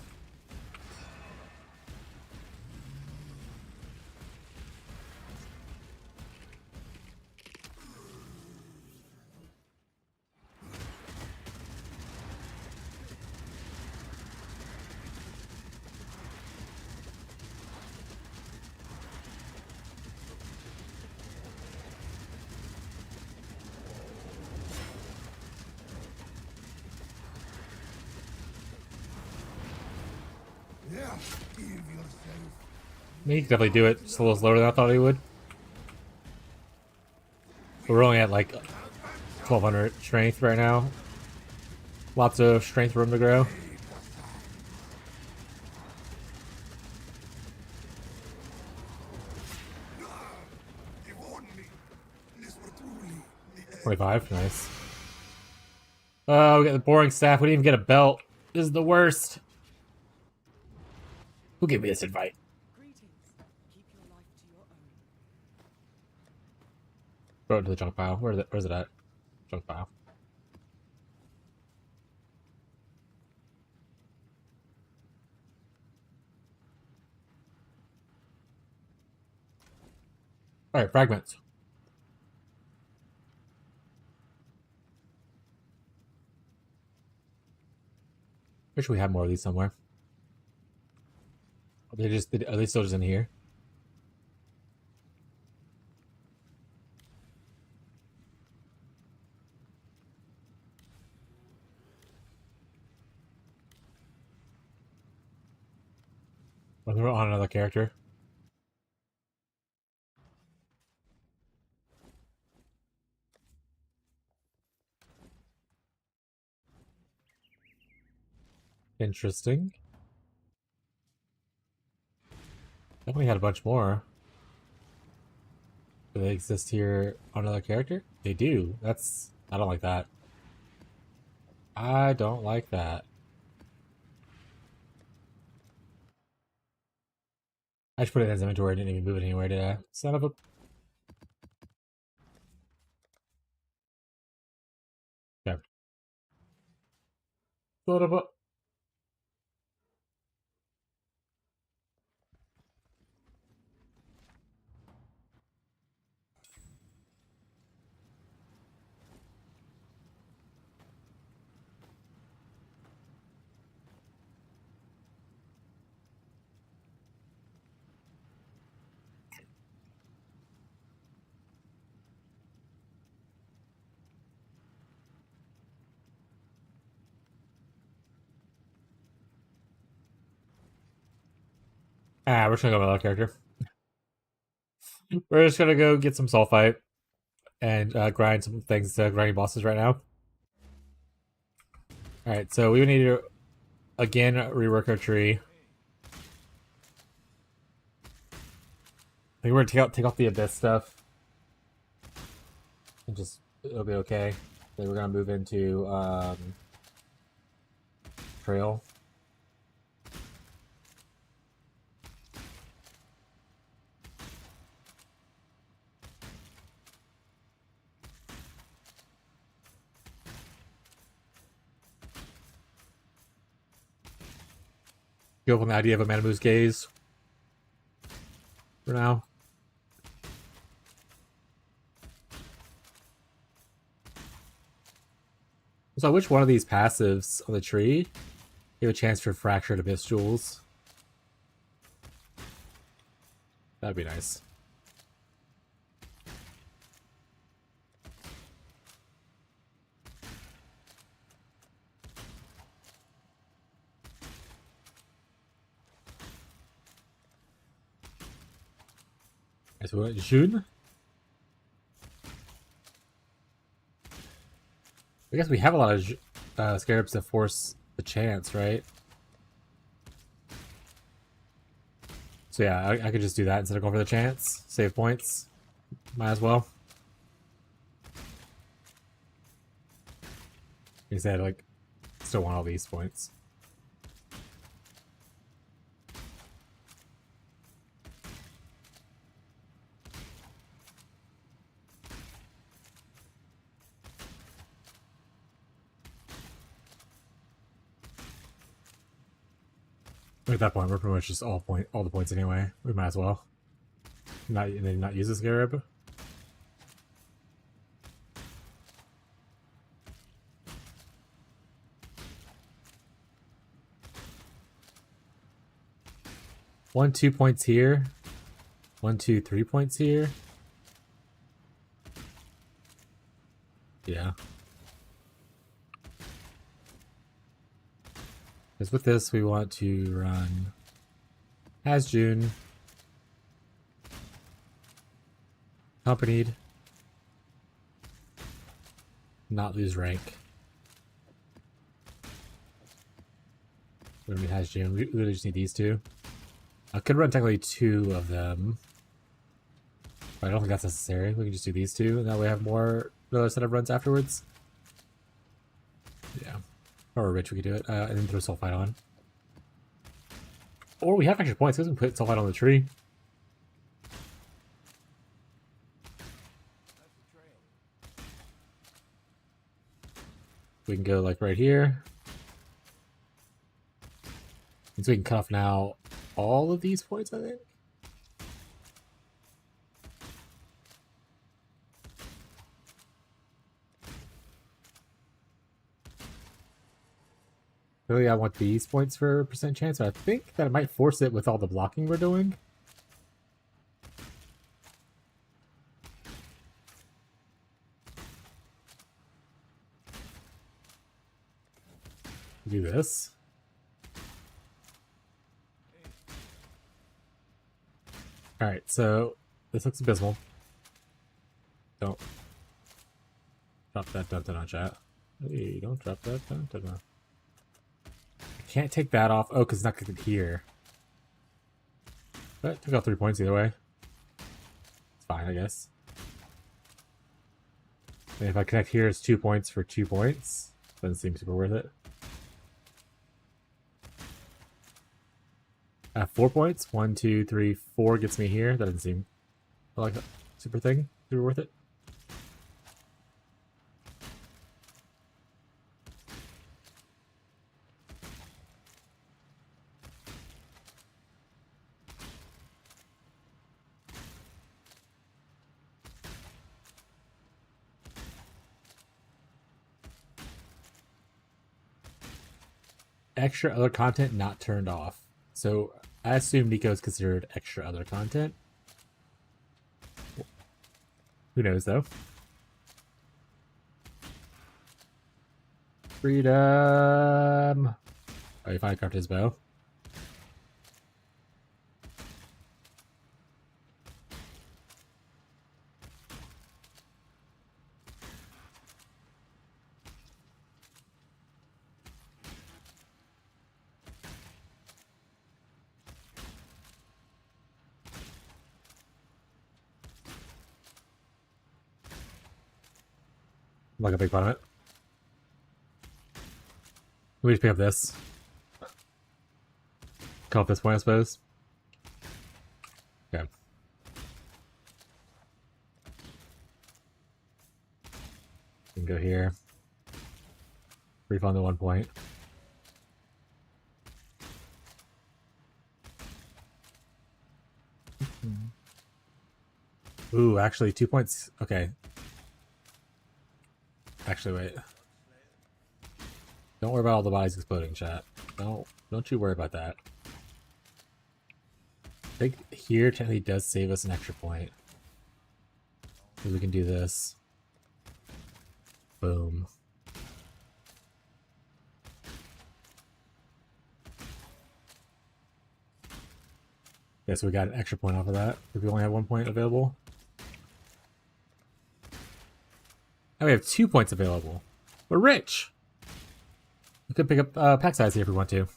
He can definitely do it just a little slower than I thought he would. But we're only at like 1200 strength right now. Lots of strength room to grow. $25, nice. Oh, we got the boring staff. We didn't even get a belt. This is the worst. Who gave me this invite? Greetings. Keep your life to your own. Throw it into the junk pile. Where's it at? Junk pile. Alright, fragments. Wish we had more of these somewhere. Are they still just in here? When we're on another character. Interesting. Definitely had a bunch more. Do they exist here on another character? They do. That's... I don't like that. I don't like that. I just put it in his inventory. I didn't even move it anywhere, did I? Son of a... Okay. Son of a... Ah, we're just gonna go with another character. We're just gonna go get some sulfite and grind some things to grinding bosses right now. Alright, so we need to, again, rework our tree. I think we're gonna take off the abyss stuff. And just, it'll be okay. Then we're gonna move into, trail. Go from the idea of a MSoZ gaze. For now. So which one of these passives on the tree give a chance for fractured abyss jewels? That'd be nice. So we're at June. I guess we have a lot of scarabs that force the chance, right? So yeah, I could just do that instead of going for the chance. Save points. Might as well. Like I said, like, still want all these points. At that point, we're pretty much just all the points anyway. We might as well not use the scarab. One, 2 points here. 1, 2, 3 points here. Yeah. Because with this, we want to run as June, accompanied, not lose rank. When we has June, we literally just need these two. I could run technically 2 of them, but I don't think that's necessary. We can just do these 2, and that way we have another set of runs afterwards. Yeah. Or rich, we could do it, and then throw sulfite on. Or we have extra points, because we can put sulfite on the tree. We can go like right here. And so we can cut off now all of these points, I think. Really, I want these points for percent chance, but I think that it might force it with all the blocking we're doing. Do this. Alright, so this looks abysmal. Don't drop that dun on chat. Hey, don't drop that dun. I can't take that off. Oh, because it's not connected here. But took out 3 points either way. It's fine, I guess. And if I connect here, it's 2 points for 2 points. Doesn't seem super worth it. 4 points. 1, 2, 3, 4 gets me here. That doesn't seem like a super thing. Super worth it. Extra other content not turned off. So I assume Nico is considered extra other content. Who knows though? Freedom. Oh, you finally carved his bow. Like a big part of it. We just pick up this. Come up this point, I suppose. Okay. We can go here. Refund the 1 point. Ooh, actually 2 points. Okay. Actually, wait. Don't worry about all the bodies exploding, chat. Don't you worry about that. I think here technically does save us an extra point. Because we can do this. Boom. Yeah, so we got an extra point off of that. If we only have 1 point available. Now we have 2 points available. We're rich! We could pick up pack size here if we want to.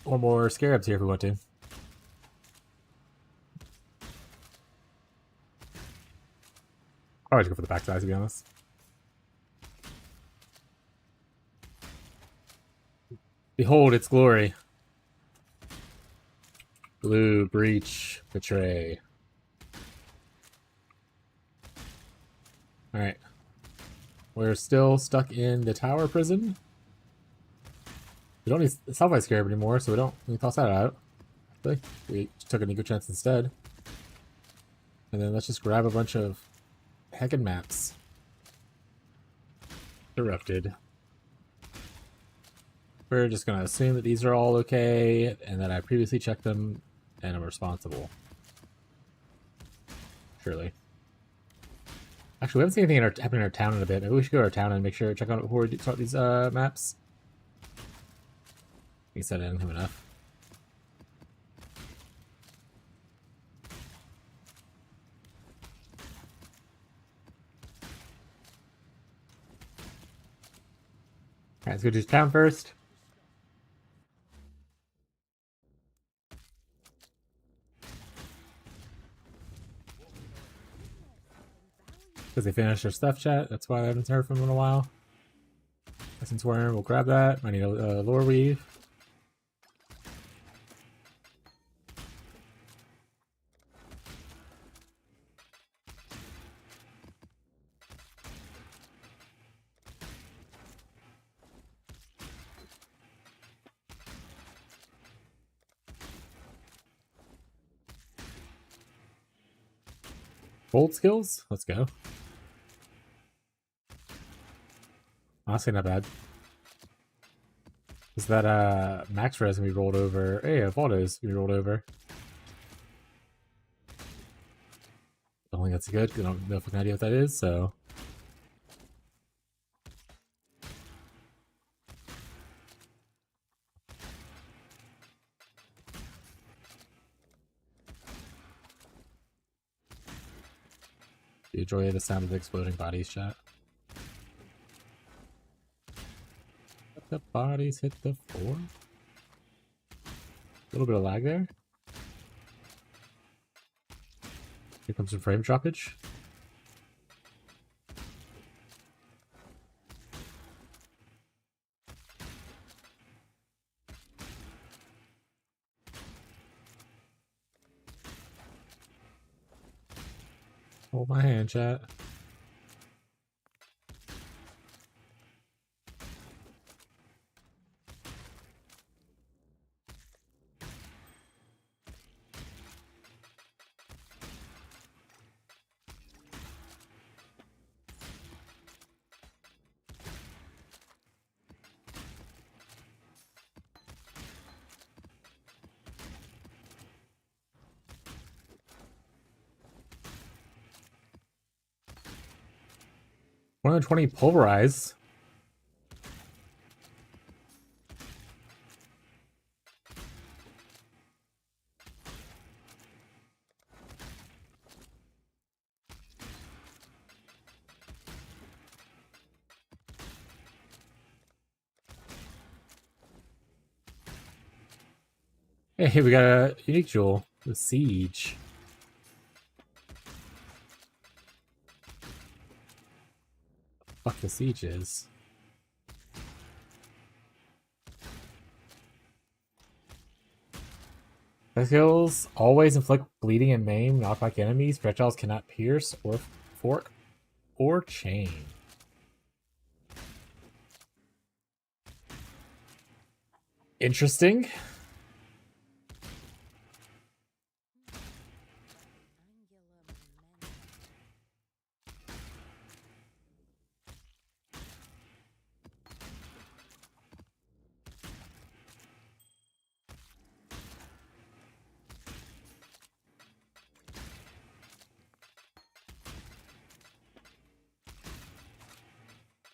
Or more scarabs here if we want to. Probably just go for the pack size to be honest. Behold its glory. Blue, breach, betray. Alright. We're still stuck in the tower prison. We don't need Southwest Scarab anymore, so we toss that out. We took an eco chance instead. And then let's just grab a bunch of heckin' maps. Erupted. We're just gonna assume that these are all okay, and that I previously checked them, and I'm responsible. Surely. Actually, we haven't seen anything happening in our town in a bit. Maybe we should go to our town and make sure check out it before we start these maps. You said I didn't have enough. Alright, let's go to town first. Because they finished their stuff, chat. That's why I haven't heard from them in a while. Essence Worm, we'll grab that. I need a lore weave. Bold skills? Let's go. Honestly, not bad. Is that max res we rolled over? Hey, Valdo's we rolled over. Don't think that's good. I don't know if I can idea what that is, so. You enjoy the sound of the exploding bodies, chat. Let the bodies hit the floor. A little bit of lag there. Here comes some frame droppage. Hold my hand, chat. $120 pulverize. Hey, we got a unique jewel. The siege. Fuck the siege is. Skills always inflict bleeding and maim, knockback enemies. Projectiles cannot pierce or fork or chain. Interesting.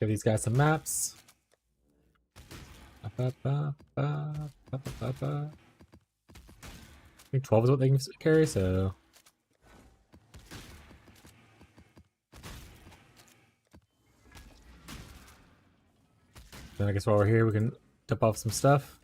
Give these guys some maps. I think 12 is what they can carry, so. Then I guess while we're here, we can dump off some stuff.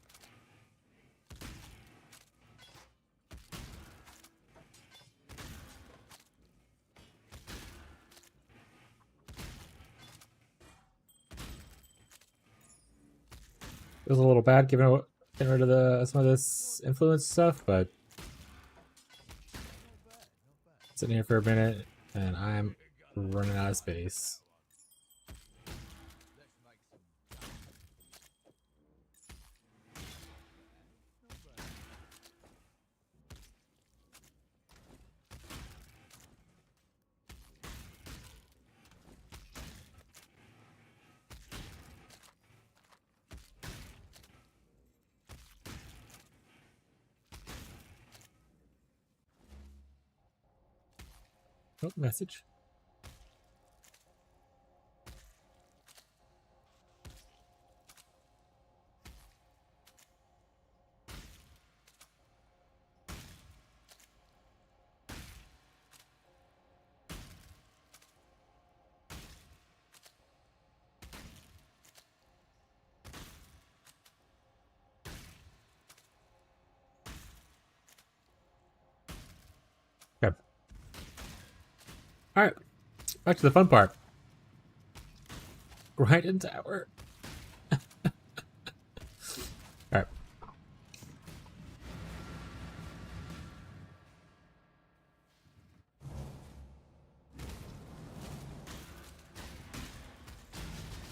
It was a little bad getting rid of some of this influence stuff, but sitting here for a minute and I'm running out of space. Oh, message. Okay. All right, back to the fun part. Right in tower. All right.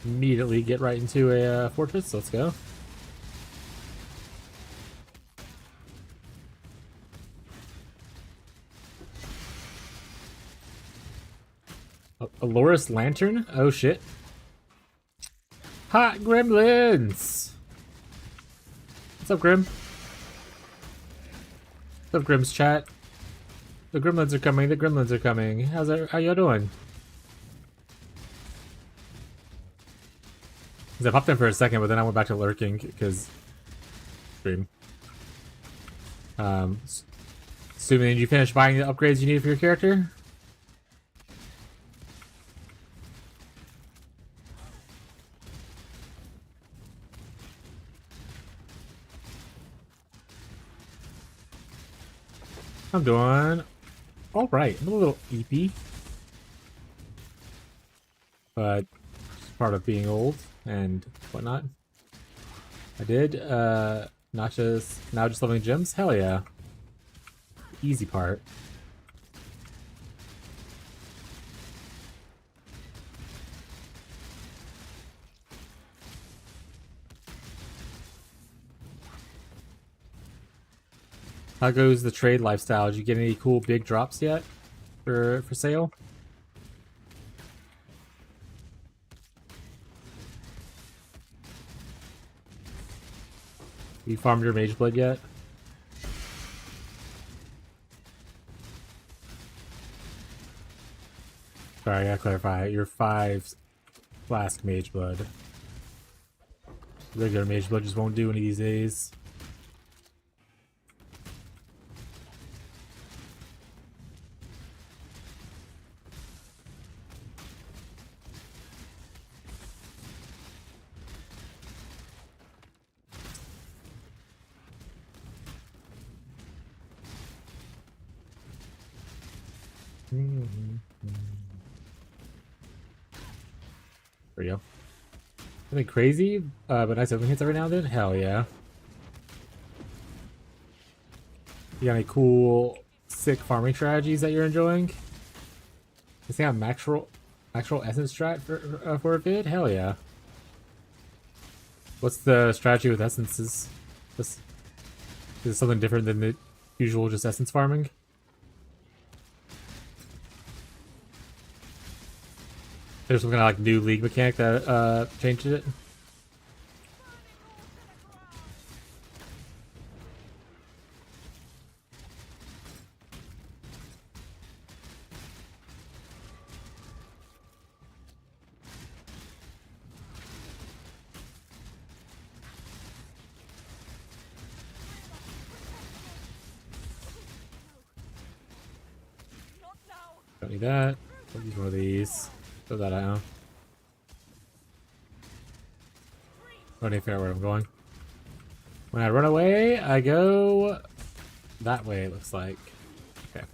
Immediately get right into a fortress. Let's go. A Loris Lantern? Oh shit. Hot gremlins! What's up, Grim? What's up, Grim's chat? The gremlins are coming, the gremlins are coming. How y'all doing? I popped in for a second, but then I went back to lurking because stream. Assuming, did you finish buying the upgrades you need for your character? I'm doing alright. I'm a little eepy. But it's part of being old and whatnot. I did, not just now just leveling gems? Hell yeah. Easy part. How goes the trade lifestyle? Did you get any cool big drops yet for sale? You farmed your mage blade yet? Sorry, I gotta clarify. You're 5 flask mage blood. Regular mage blood just won't do any of these days. There we go. Nothing crazy, but nice open hits every now and then? Hell yeah. You got any cool, sick farming strategies that you're enjoying? Is that actual essence strat for a bit? Hell yeah. What's the strategy with essences? Is it something different than the usual just essence farming? There's some kind of like new league mechanic that changed it. Don't need that. Don't use one of these. Throw that out. Don't even figure out where I'm going. When I run away, I go that way, it looks like. Okay.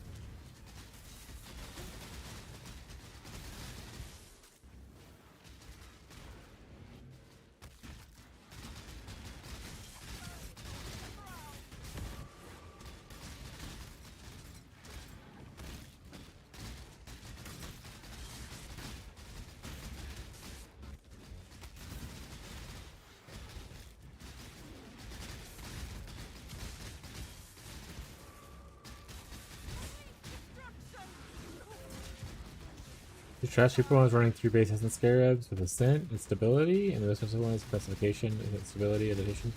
The trash super one is running through bases and scarabs with ascent and stability, and the most one is specification and stability and addition.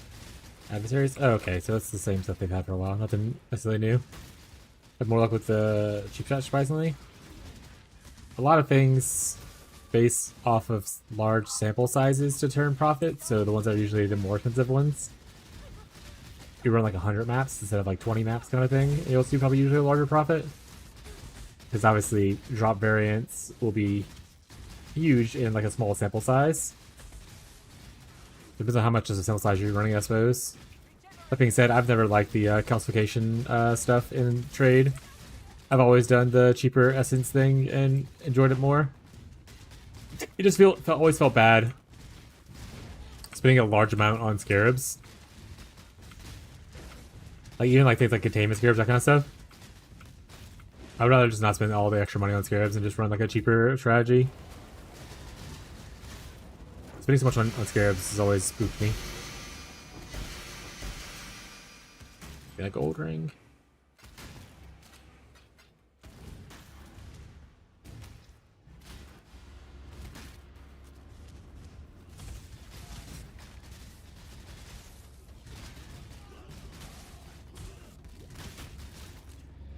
Adversaries? Oh, okay, so it's the same stuff they've had for a while. Nothing necessarily new. Had more luck with the cheap shot, surprisingly. A lot of things base off of large sample sizes to turn profit, so the ones that are usually the more expensive ones. You run like 100 maps instead of like 20 maps kind of thing, you'll see probably usually a larger profit. Because obviously drop variance will be huge in like a small sample size. Depends on how much of a sample size you're running, I suppose. That being said, I've never liked the calcification stuff in trade. I've always done the cheaper essence thing and enjoyed it more. It just always felt bad spending a large amount on scarabs. Like even like things like containment scarabs, that kind of stuff. I would rather just not spend all the extra money on scarabs and just run like a cheaper strategy. Spending so much on scarabs has always spooked me. Get a gold ring.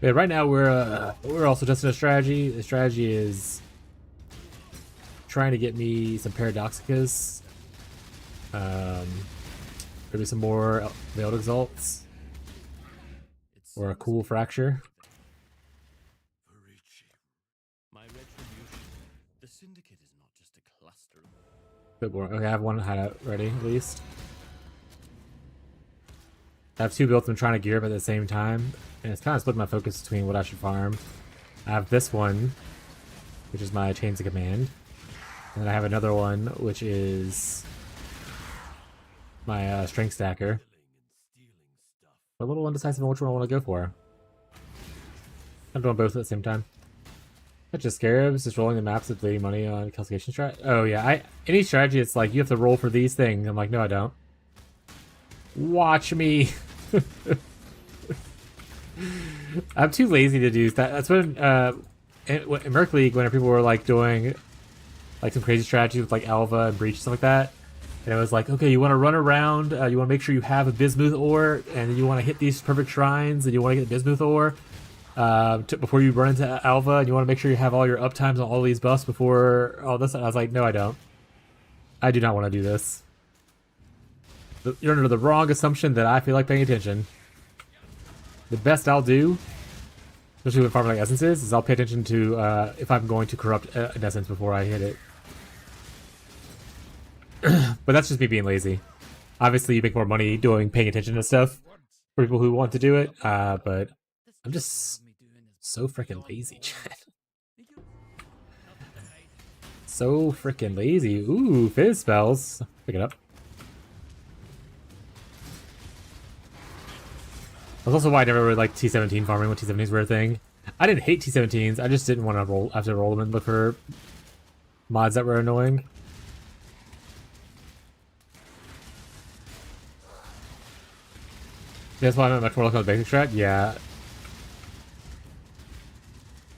Yeah, right now we're also testing a strategy. The strategy is trying to get me some Paradoxicas, maybe some more Veiled Exalts, or a cool Fracture. My retribution. The Syndicate is not just a cluster. Bit more. Okay, I have one hideout ready at least. I have two builds I'm trying to gear up at the same time, and it's kind of split my focus between what I should farm. I have this one, which is my chains of command, and then I have another one, which is my strength stacker. I'm a little indecisive on which one I want to go for. I'm doing both at the same time. Not just scarabs, just rolling the maps of bleeding money on calculation strat. Oh yeah, any strategy it's like you have to roll for these things. I'm like, no I don't. Watch me. I'm too lazy to do that. That's when in Merc League, when people were like doing like some crazy strategies with like Alva and Breach and stuff like that, and it was like, okay, you want to run around, you want to make sure you have a bismuth ore, and then you want to hit these perfect shrines, and you want to get the bismuth ore before you run into Alva, and you want to make sure you have all your uptimes on all these buffs before all this. And I was like, no I don't. I do not want to do this. You're under the wrong assumption that I feel like paying attention. The best I'll do, especially with farming like essences, is I'll pay attention to if I'm going to corrupt an essence before I hit it. But that's just me being lazy. Obviously, you make more money paying attention to stuff for people who want to do it, but I'm just so freaking lazy, chat. So freaking lazy. Ooh, fizz spells. Pick it up. That's also why I never really liked T17 farming when T17s were a thing. I didn't hate T17s, I just didn't want to have to roll them and look for mods that were annoying. That's why I'm much more looking at the basic strat? Yeah.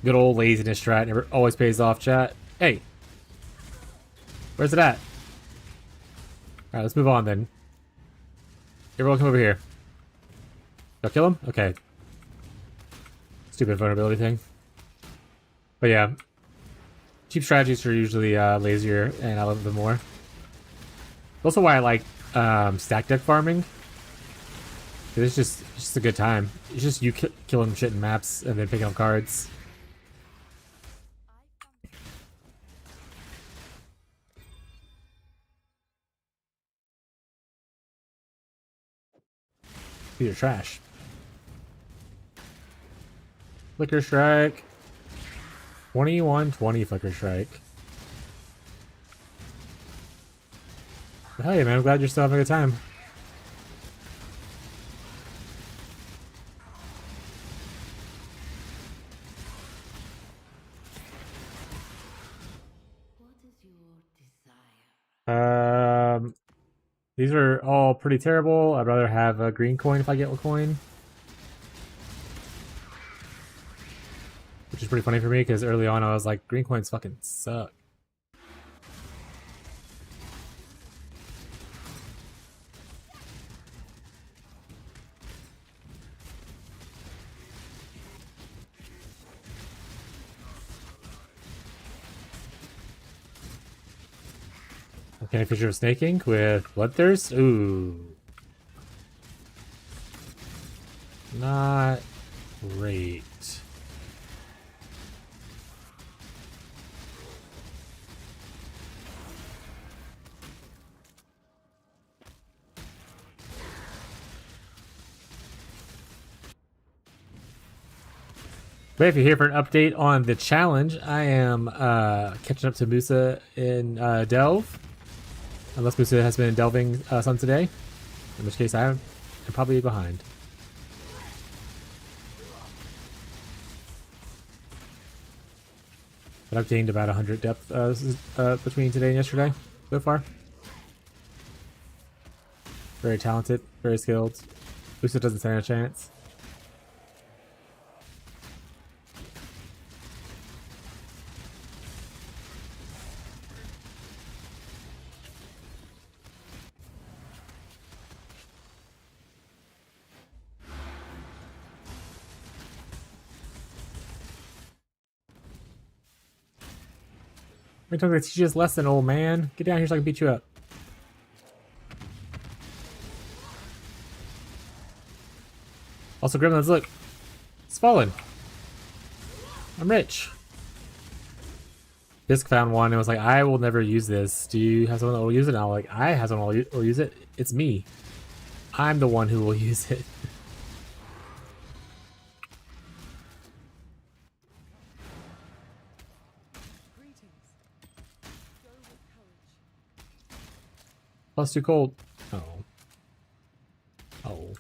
Good old laziness strat never always pays off, chat. Hey! Where's it at? Alright, let's move on then. Everyone come over here. Y'all kill him? Okay. Stupid vulnerability thing. But yeah. Cheap strategies are usually lazier, and I love them more. Also why I like stack deck farming. It's just a good time. It's just you killing shit in maps and then picking up cards. These are trash. Flicker Strike. 21-20 Flicker Strike. Hell yeah, man. I'm glad you're still having a good time. These are all pretty terrible. I'd rather have a green coin if I get a coin. Which is pretty funny for me because early on I was like, green coins fucking suck. Okay, Fisher of Snake Ink with Bloodthirst. Ooh. Not great. But if you're here for an update on the challenge, I am catching up to Musa in Delve. Unless Musa has been delving some today. In which case I'm probably behind. But I've gained about 100 depth between today and yesterday so far. Very talented, very skilled. Musa doesn't stand a chance. We're talking to teach us lesson, old man. Get down here so I can beat you up. Also, Gremlins, look. It's fallen. I'm rich. Disc found one and was like, I will never use this. Do you have someone that will use it? And I'm like, I have someone that will use it. It's me. I'm the one who will use it. Greetings. Go with courage. Plus too cold. Oh. Oh.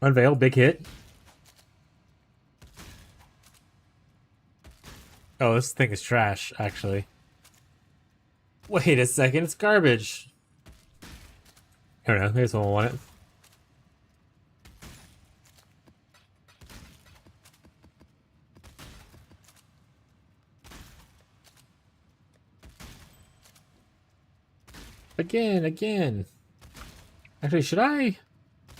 Unveil, big hit. Oh, this thing is trash, actually. Wait a second, it's garbage. I don't know, maybe someone will want it. Again. Actually, should I?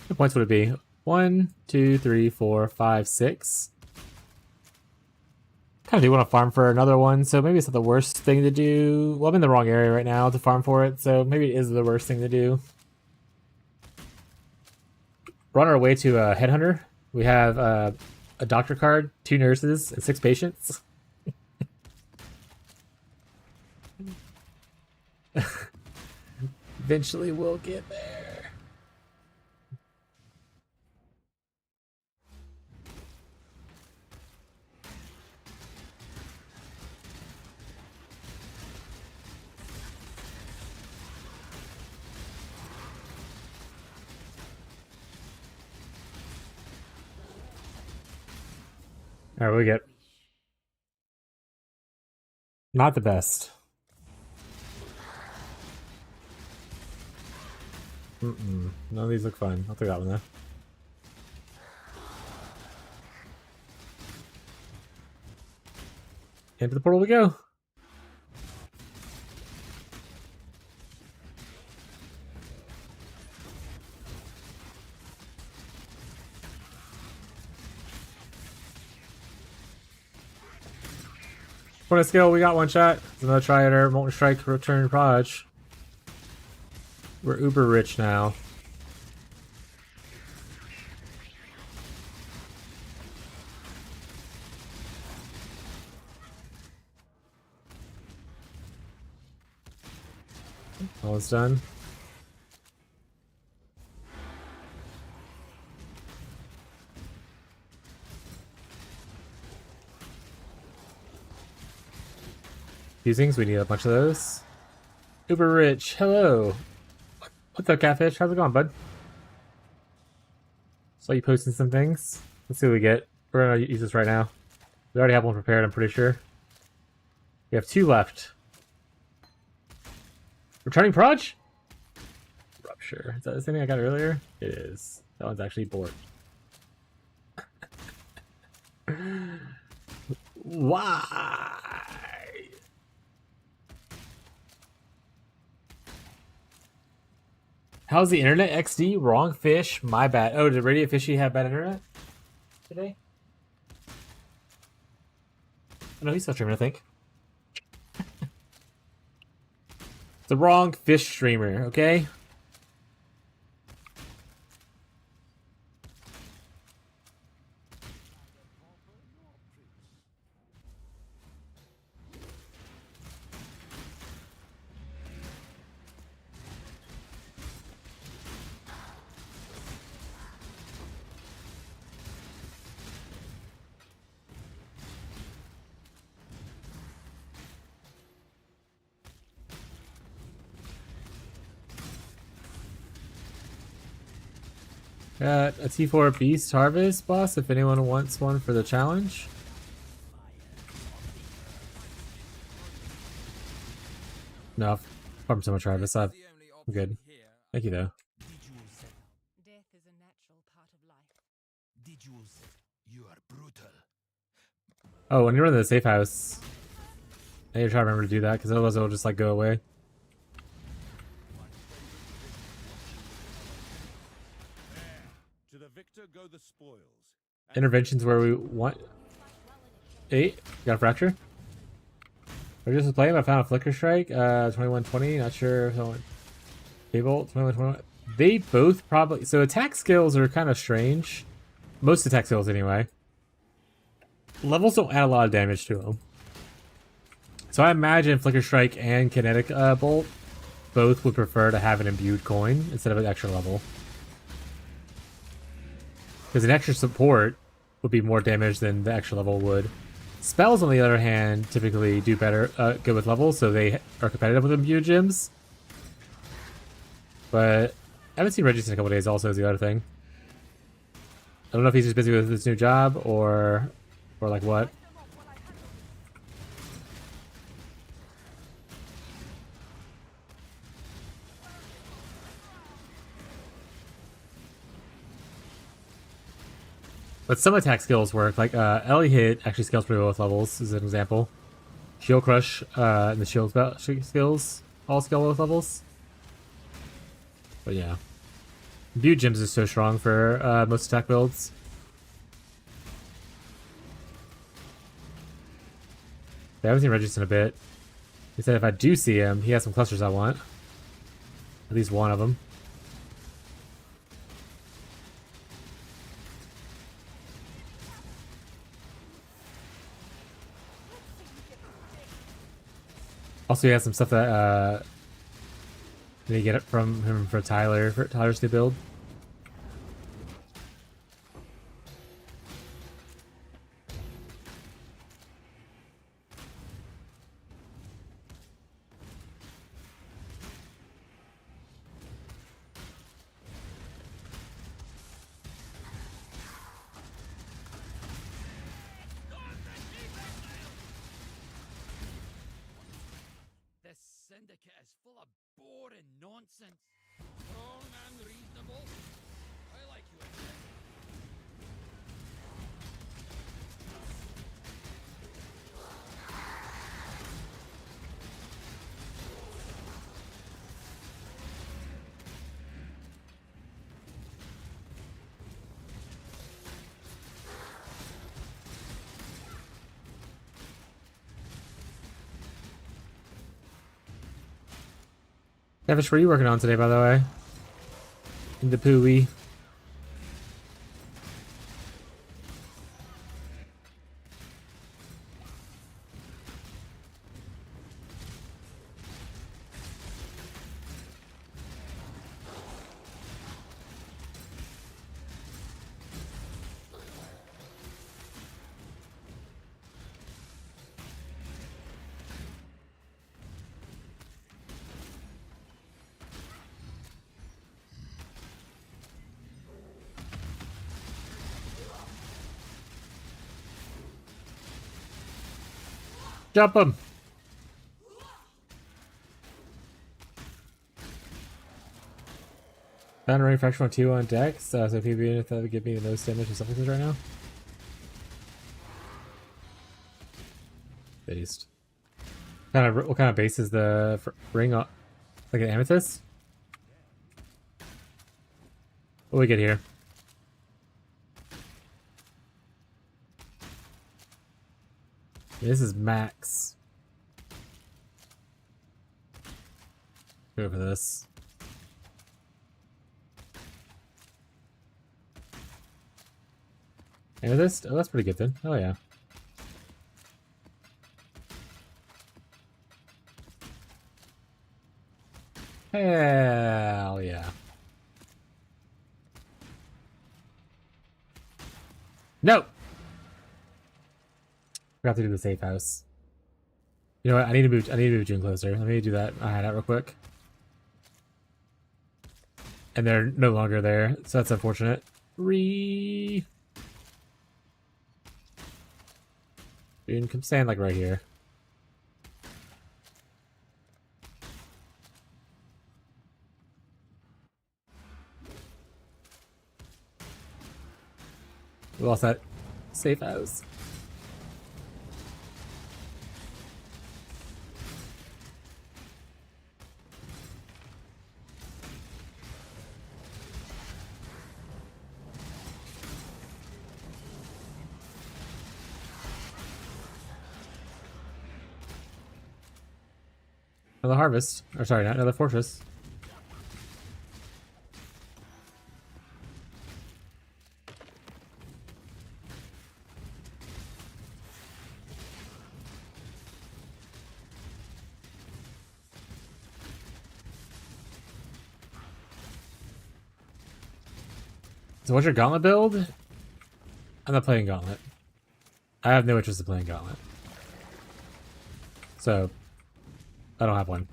What points would it be? 1, 2, 3, 4, 5, 6. Kind of do want to farm for another one, so maybe it's not the worst thing to do. Well, I'm in the wrong area right now to farm for it, so maybe it is the worst thing to do. We're on our way to a headhunter. We have a doctor card, 2 nurses, and 6 patients. Eventually we'll get there. Alright, we get not the best. None of these look fun. I'll take that one though. Into the portal we go. Point of skill, we got one shot. There's another Triader, Molten Strike, Return Proj. We're uber rich now. Almost done. Fusings, we need a bunch of those. Uber rich, hello. What's up, Catfish? How's it going, bud? Saw you posting some things. Let's see what we get. We're gonna use this right now. We already have one prepared, I'm pretty sure. We have 2 left. Returning Proj? Rupture. Is that the same thing I got earlier? It is. That one's actually bored. Why? How's the internet, XD? Wrong fish. My bad. Oh, did Radiant Fishy have bad internet today? Oh, no, he's still streaming, I think. The wrong fish streamer, okay? Got a T4 Beast Harvest boss if anyone wants one for the challenge. No, I've farmed so much Harvest. I'm good. Thank you, though. Death is a natural part of life. You are brutal. Oh, when you're in the safe house, I need to try to remember to do that, because otherwise it'll just, like, go away. To the victor go the spoils. Interventions where we want... 8. Got a Fracture. We're just playing. I found a Flicker Strike. 2120. Not sure if I want... Cable. 2121. They both probably... So attack skills are kind of strange. Most attack skills, anyway. Levels don't add a lot of damage to them. So I imagine Flicker Strike and Kinetic Bolt both would prefer to have an imbued coin instead of an extra level. Because an extra support would be more damage than the extra level would. Spells, on the other hand, typically do better, good with levels, so they are competitive with imbued gems. But I haven't seen Regis in a couple days also is the other thing. I don't know if he's just busy with his new job or like what. But some attack skills work, like Ellie Hit actually scales pretty well with levels, as an example. Shield Crush and the shield skills all scale well with levels. But yeah. Imbued gems is so strong for most attack builds. I haven't seen Regis in a bit. He said if I do see him, he has some clusters I want. At least one of them. Also, he has some stuff that they get it from him for Tyler's new build. Syndicate is full of boring nonsense. Wrong and reasonable. I like you. Devish, what are you working on today, by the way? In the pooey. Jump him! Found a range fractional 2 on decks, so PB if that would give me the most damage and stuff like this right now. Based. What kind of base is the ring on? Like an amethyst? What do we get here? This is max. Go for this. Amethyst? Oh, that's pretty good then. Oh yeah. Hell yeah. No! Forgot to do the safe house. You know what? I need to move June closer. Let me do that. I had that real quick. And they're no longer there, so that's unfortunate. June, come stand like right here. We lost that safe house. Another harvest. Or sorry, not another fortress. So what's your Gauntlet build? I'm not playing Gauntlet. I have no interest in playing Gauntlet. So, I don't have one.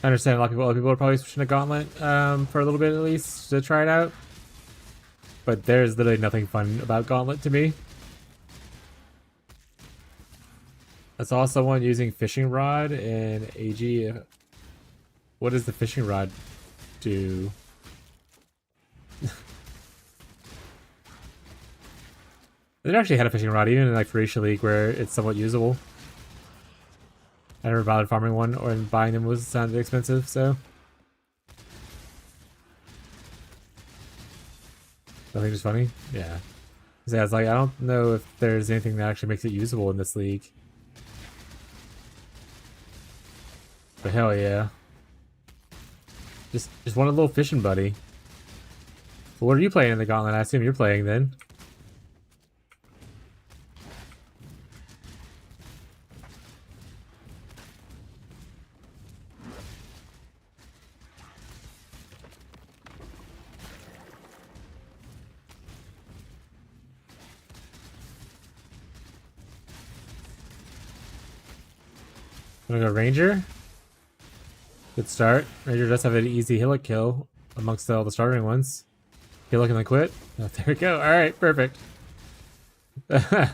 I understand a lot of people, other people are probably switching to Gauntlet for a little bit at least to try it out. But there's literally nothing fun about Gauntlet to me. I saw someone using fishing rod in AG. What does the fishing rod do? They actually had a fishing rod even in like Felicia League where it's somewhat usable. I never bothered farming one or buying them was sounded expensive, so. I think it's funny. Yeah. Yeah, it's like I don't know if there's anything that actually makes it usable in this league. But hell yeah. Just want a little fishing buddy. Well, what are you playing in the Gauntlet? I assume you're playing then. I'm gonna go Ranger. Good start. Ranger does have an easy Hillock kill amongst all the starting ones. Hillock and then quit. Oh, there we go. Alright, perfect. Get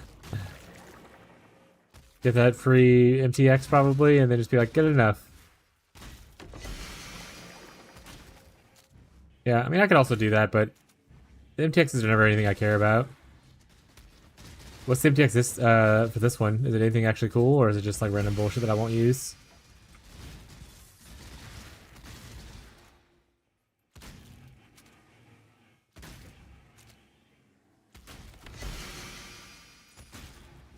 that free MTX probably, and then just be like, good enough. Yeah, I mean, I could also do that, but the MTXs are never anything I care about. What's the MTX for this one? Is it anything actually cool, or is it just like random bullshit that I won't use?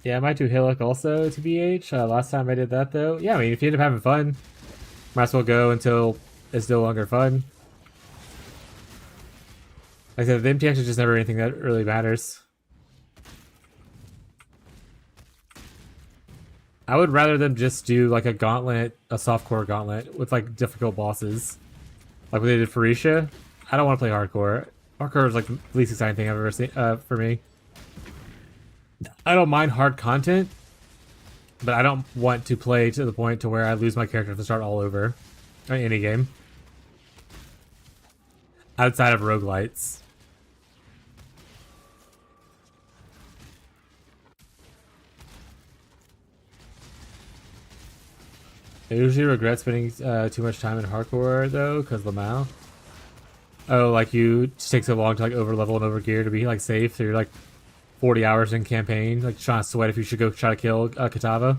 Yeah, I might do Hillock also to BH. Last time I did that though. Yeah, I mean, if you end up having fun, might as well go until it's no longer fun. Like I said, the MTX is just never anything that really matters. I would rather them just do like a gauntlet, a softcore gauntlet with like difficult bosses. Like what they did for Risha. I don't want to play hardcore. Hardcore is like the least exciting thing I've ever seen for me. I don't mind hard content, but I don't want to play to the point to where I lose my character to start all over in any game. Outside of roguelites. I usually regret spending too much time in hardcore though, because Lamau. Oh, like you just take so long to like over level and over gear to be like safe, so you're like 40 hours in campaign, like trying to sweat if you should go try to kill Katava.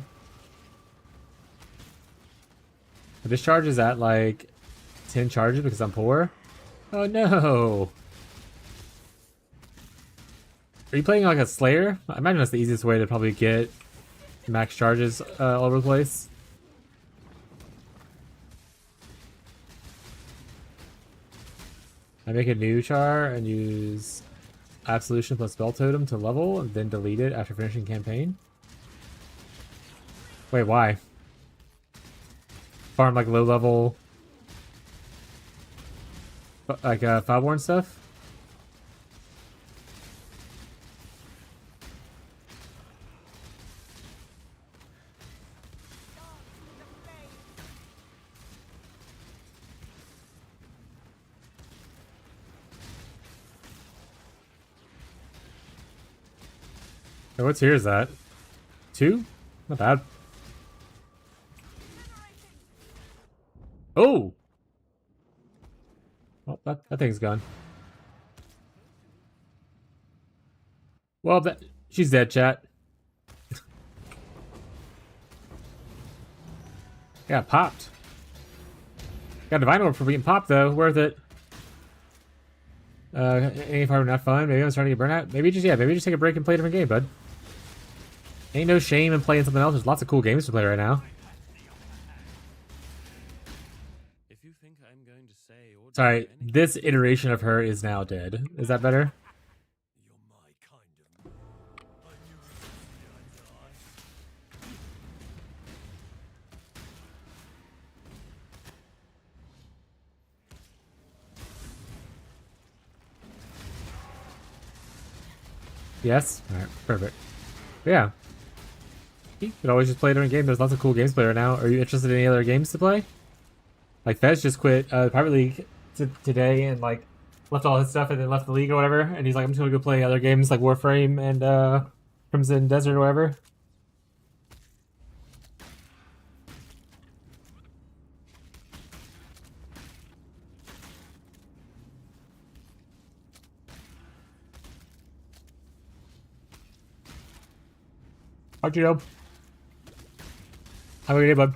This charge is at like 10 charges because I'm poor. Oh no! Are you playing like a Slayer? I imagine that's the easiest way to probably get max charges all over the place. I make a new char and use Absolution plus Spell Totem to level, and then delete it after finishing campaign. Wait, why? Farm like low level, like Fireborn stuff? Hey, what's here is that? 2? Not bad. Oh! Well, that thing's gone. Well, she's dead, chat. Yeah, popped. Got Divine Orb for being popped, though. Worth it. Any part not fun? Maybe I'm starting to get burnout? Maybe just take a break and play a different game, bud. Ain't no shame in playing something else. There's lots of cool games to play right now. If you think I'm going to say or Sorry, this iteration of her is now dead. Is that better? you're my kind of I knew I'd die. Yes? Alright, perfect. But yeah. You could always just play during game. There's lots of cool games to play right now. Are you interested in any other games to play? Like Fez just quit Private League today and like left all his stuff and then left the league or whatever. And he's like, I'm just gonna go play other games like Warframe and Crimson Desert or whatever. How'd you know? Have a good day, bud.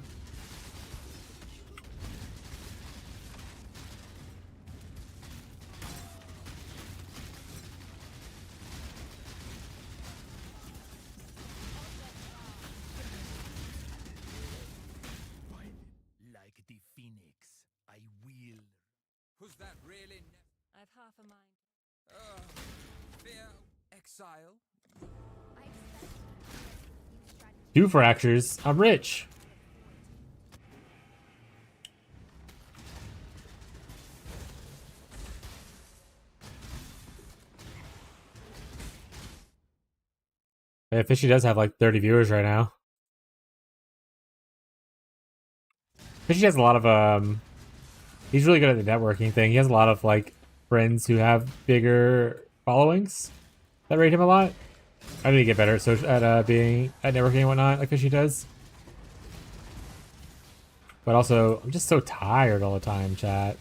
Like the phoenix, I will. Who's that really? I've half a mind. Fear exile? I expect Two fractures. I'm rich. Yeah, Fishy does have like 30 viewers right now. Fishy has a lot of he's really good at the networking thing. He has a lot of like friends who have bigger followings that rate him a lot. I need to get better at being at networking and whatnot, like Fishy does. But also, I'm just so tired all the time, chat.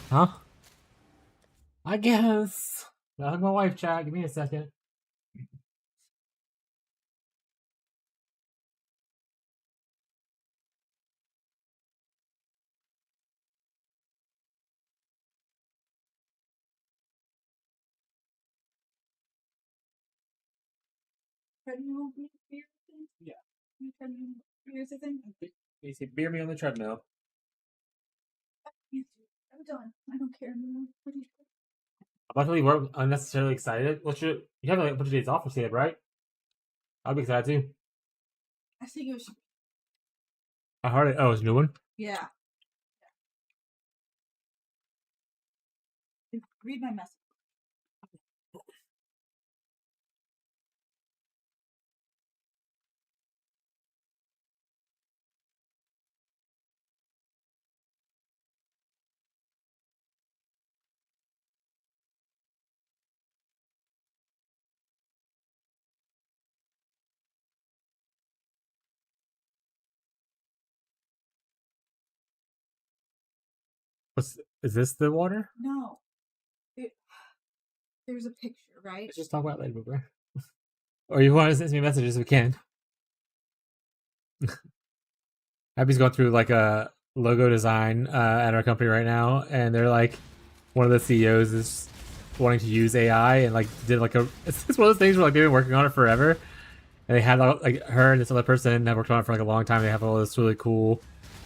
Huh? I guess. I'll hug my wife, chat. Give me a second. Treadmill beer thing? Yeah. Treadmill beer thing? You see, beer me on the treadmill. I'm done. I don't care anymore. What do you think? I'm not really we're unnecessarily excited. You have like a bunch of days off for Save, right? I'll be excited too. I think it was. I heard it. Oh, it's a new one? Yeah. Read my message. Is this the water? No. There's a picture, right? Let's just talk about it later, bro. Or you want to send me messages, we can. Abby's going through like a logo design at our company right now, and they're like, one of the CEOs is wanting to use AI and like did like it's one of those things where like they've been working on it forever, and they had like her and this other person have worked on it for like a long time. They have all this really cool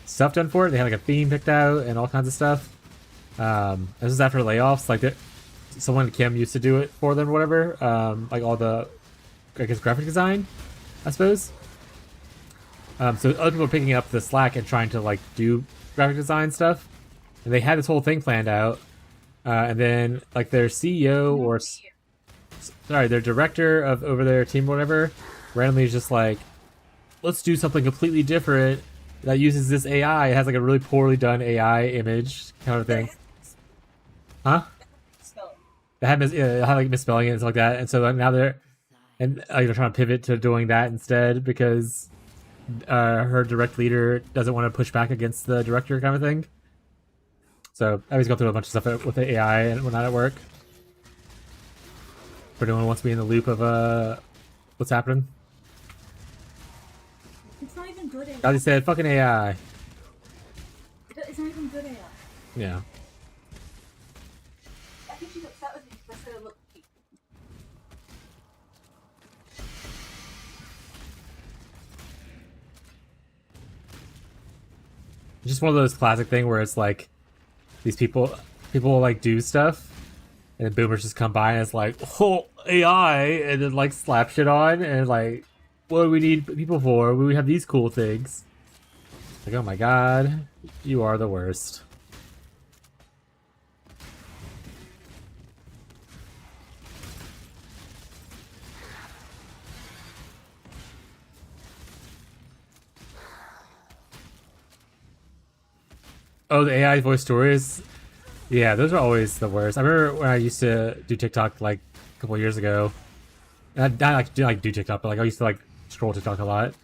stuff done for it. They had like a theme picked out and all kinds of stuff. This is after layoffs. Like someone Kim used to do it for them or whatever. Like all the I guess graphic design, I suppose. So other people are picking up the slack and trying to like do graphic design stuff, and they had this whole thing planned out, and then like their CEO or sorry, their director of over their team or whatever, randomly is just like, let's do something completely different that uses this AI. It has like a really poorly done AI image kind of thing. Huh? It had like misspelling it and stuff like that, and so now they're trying to pivot to doing that instead because her direct leader doesn't want to push back against the director kind of thing. So Abby's going through a bunch of stuff with the AI and whatnot at work. For anyone who wants to be in the loop of what's happening. It's not even good AI. Abby said, "Fucking AI." It's not even good AI. Yeah. I think she's upset with me because I said it looked cheap. It's just one of those classic thing where it's like these people will like do stuff, and then boomers just come by and it's like, oh, AI, and then like slap shit on, and like, what do we need people for? We have these cool things. Like, oh my god, you are the worst. Oh, the AI voice stories? Yeah, those are always the worst. I remember when I used to do TikTok like a couple years ago. And I like do TikTok, but like I used to like scroll TikTok a lot.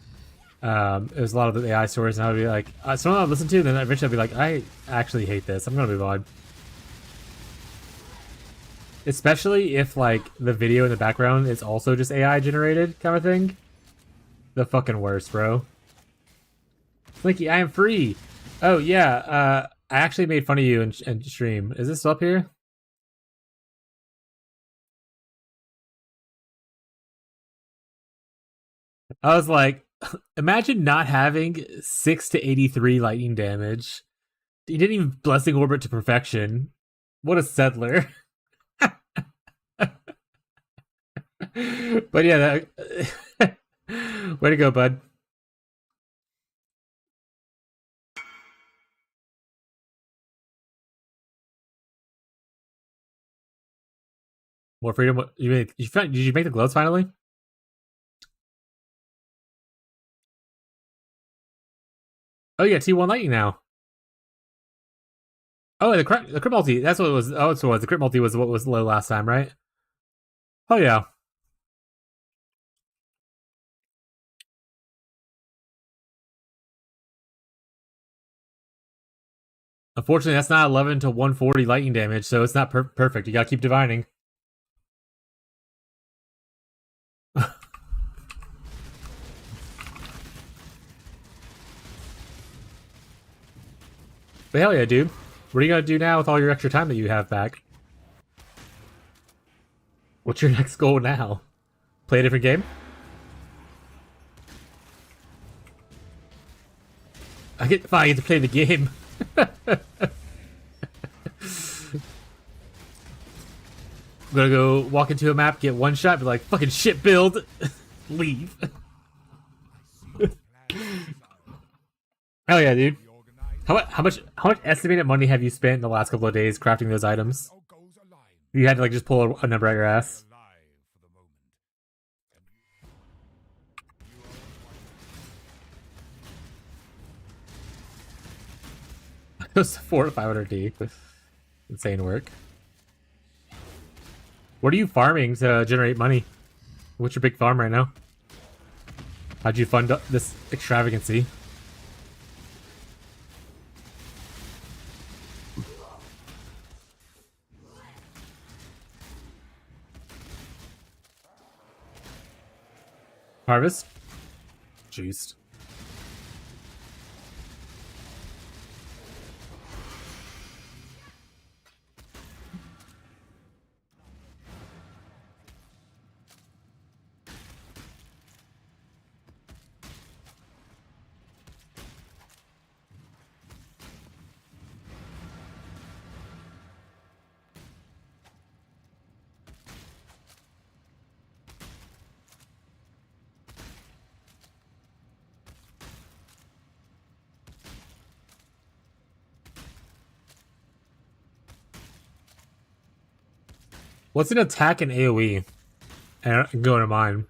It was a lot of the AI stories, and I would be like, someone I'd listen to, and then eventually I'd be like, I actually hate this. I'm gonna move on. Especially if like the video in the background is also just AI generated kind of thing. The fucking worst, bro. Slinky, I am free. Oh yeah, I actually made fun of you in stream. Is this up here? I was like, imagine not having 6 to 83 lightning damage. You didn't even Blessing Orbit to perfection. What a settler. But yeah, that... way to go, bud. More freedom. Did you make the gloves finally? Oh, yeah, T1 Lightning now. Oh, the crit multi. That's what it was. Oh, so the crit multi was what was low last time, right? Oh, yeah. Unfortunately, that's not 11 to 140 lightning damage, so it's not perfect. You gotta keep divining. But hell yeah, dude. What are you gonna do now with all your extra time that you have back? What's your next goal now? Play a different game? I get to play the game. I'm gonna go walk into a map, get one shot, be like, fucking shit build, leave. Hell yeah, dude. How much estimated money have you spent in the last couple of days crafting those items? You had to like just pull a number out your ass. Those 400 to 500D. Insane work. What are you farming to generate money? What's your big farm right now? How'd you fund this extravagancy? Harvest? Juiced. What's an attack in AoE? And go to mine.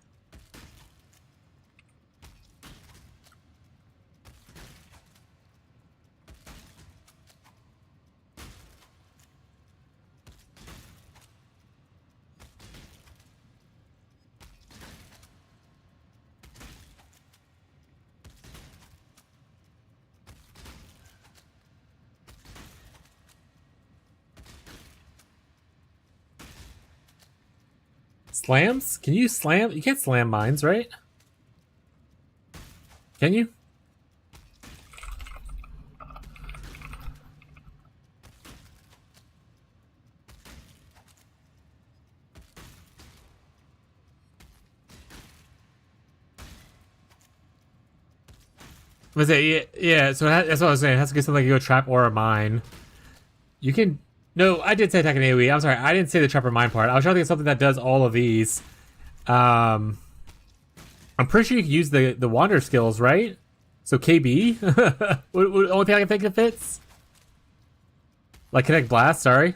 Slams? Can you slam? You can't slam mines, right? Can you? Was it? Yeah. So that's what I was saying. It has to get something like a trap or a mine. You can. No, I did say attack an AoE. I'm sorry. I didn't say the trap or mine part. I was trying to think of something that does all of these. I'm pretty sure you can use the wander skills, right? So KB. Only thing I can think of fits. Like connect blast. Sorry.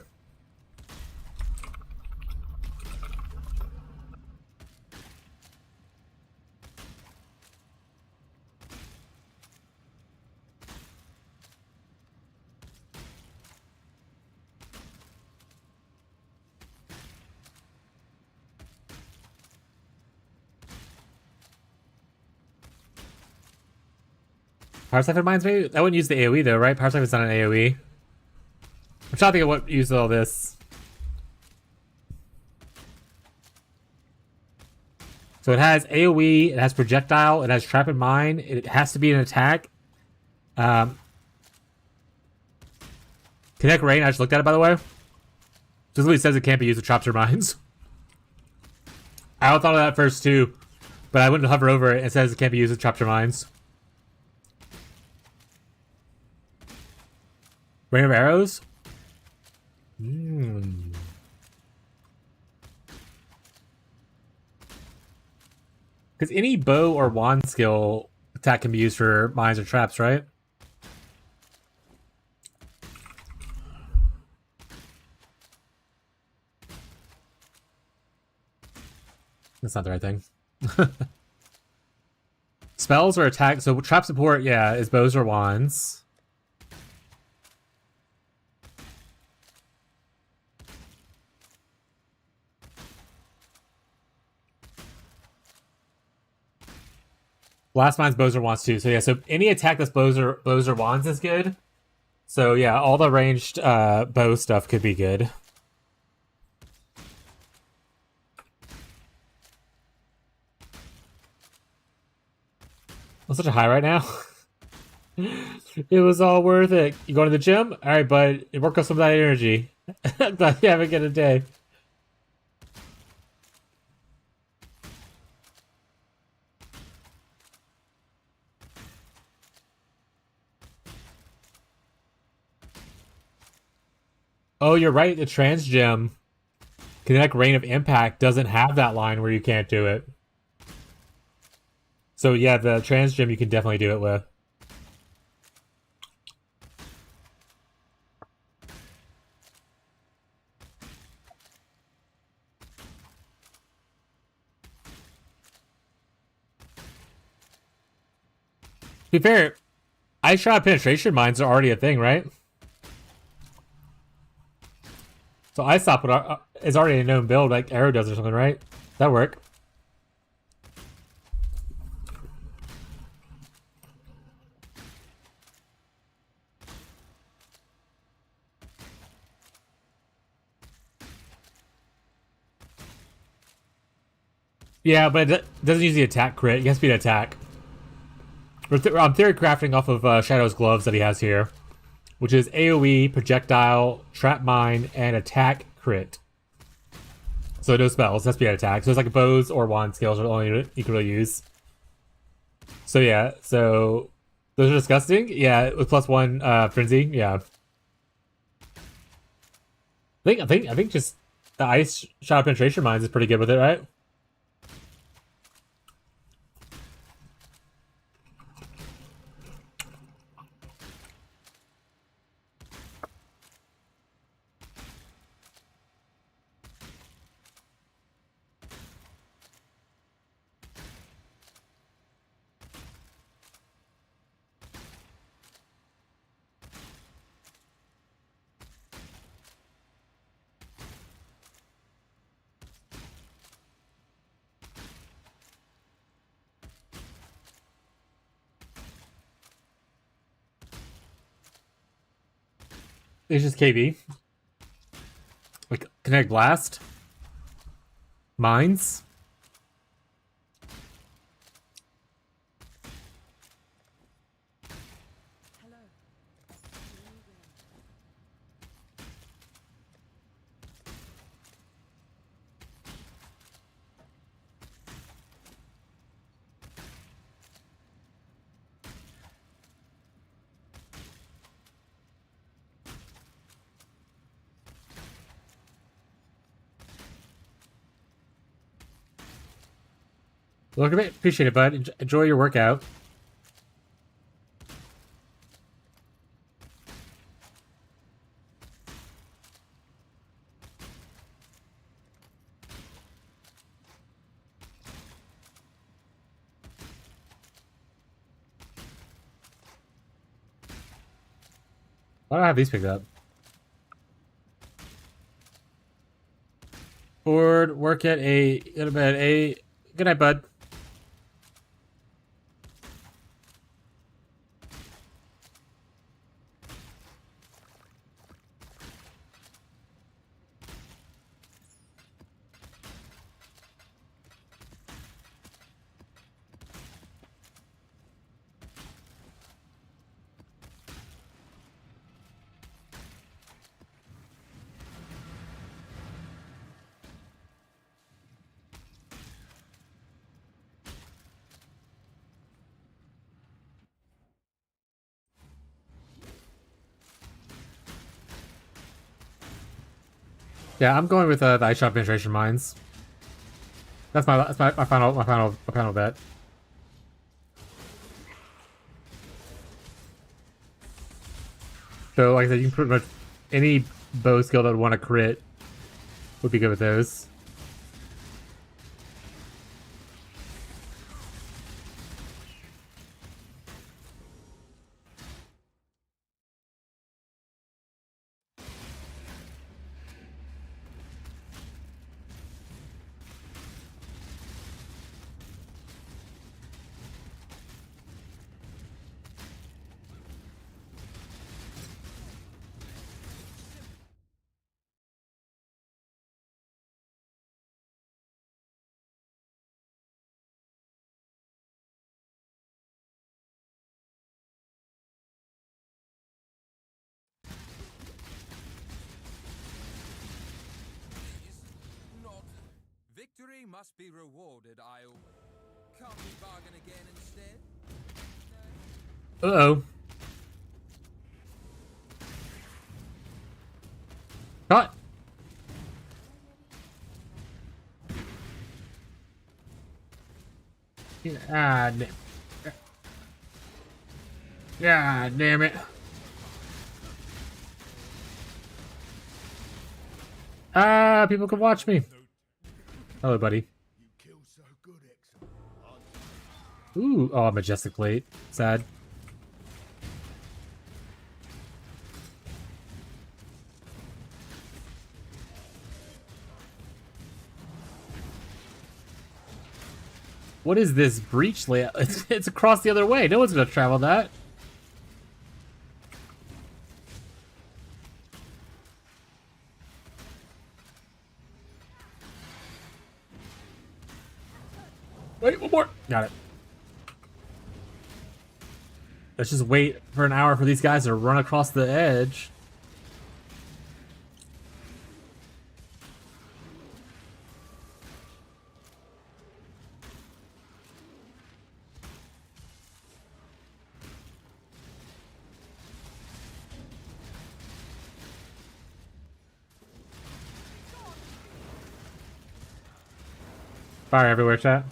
Power Siphon mines, maybe? That wouldn't use the AoE though, right? Power Siphon's not an AoE. I'm trying to think of what uses all this. So it has AoE, it has projectile, it has trap and mine, it has to be an attack. Connect rain, I just looked at it by the way. Just literally says it can't be used with traps or mines. I thought of that first too, but I wouldn't hover over it. It says it can't be used with traps or mines. Rain of arrows? Because any bow or wand skill attack can be used for mines or traps, right? That's not the right thing. Spells or attack. So trap support, yeah, is bows or wands. Blast mines, bows or wands too. So yeah, so any attack that's bows or wands is good. So yeah, all the ranged bow stuff could be good. I'm such a high right now. It was all worth it. You going to the gym? All right, bud. Work on some of that energy. Glad you have a good day. Oh, you're right. The trans gem, Kinetic Rain of Impact, doesn't have that line where you can't do it. So yeah, the trans gem you can definitely do it with. To be fair, I shot penetration mines are already a thing, right? So I stop is already a known build, like Arrow does or something, right? That work? Yeah, but it doesn't use the attack crit. It has to be an attack. I'm theory crafting off of Shadow's gloves that he has here, which is AoE, projectile, trap mine, and attack crit. So no spells, that's be an attack. So it's like bows or wand skills are the only you can really use. So yeah, so those are disgusting. Yeah, with +1 frenzy. Yeah, I think just the ice shot penetration mines is pretty good with it, right? It's just KB. Like Kinetic Blast. Mines. Look at it. Appreciate it, bud. Enjoy your workout. Why don't I have these picked up? Board, work at 8, go to bed 8. Good night, bud. Yeah, I'm going with the ice shot penetration mines. That's my final bet. So like I said, you can pretty much any bow skill that would want to crit would be good with those. Not. Victory must be rewarded, I'll... Can't we bargain again instead? Uh-oh. Cut! Ah, God damn it. Ah, people can watch me. Hello, buddy. Ooh, oh, majestic plate. Sad. What is this breach layout? It's across the other way. No one's gonna travel that. Wait, one more. Got it. Let's just wait for an hour for these guys to run across the edge. Fire everywhere, chat.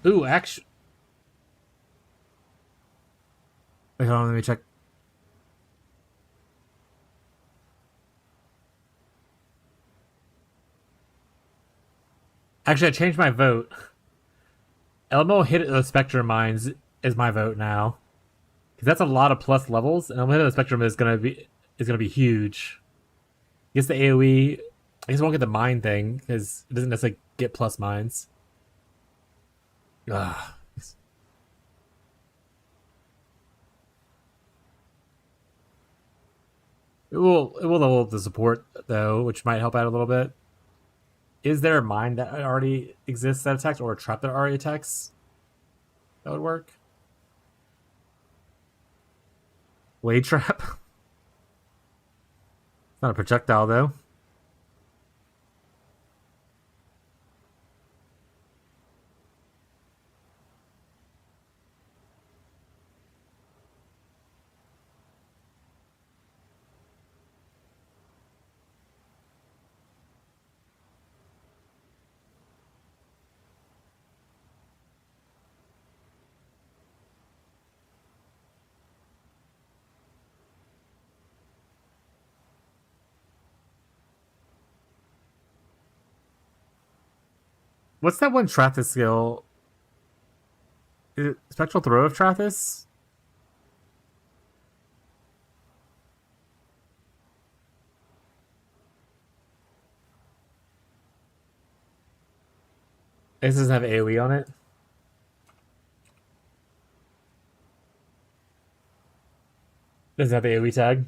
Ooh, actually. Wait, hold on, let me check. Actually, I changed my vote. Elmo hit the Spectrum Mines is my vote now. Because that's a lot of plus levels, and Elmo hit the Spectrum is gonna be huge. I guess the AoE, I guess I won't get the mine thing, because it doesn't necessarily get plus mines. Ugh. It will level up the support though, which might help out a little bit. Is there a mine that already exists that attacks, or a trap that already attacks? That would work. Blade trap. It's not a projectile though. What's that one Trathis skill? Is it Spectral Throw of Trathis? This doesn't have AoE on it. Doesn't have AoE tag.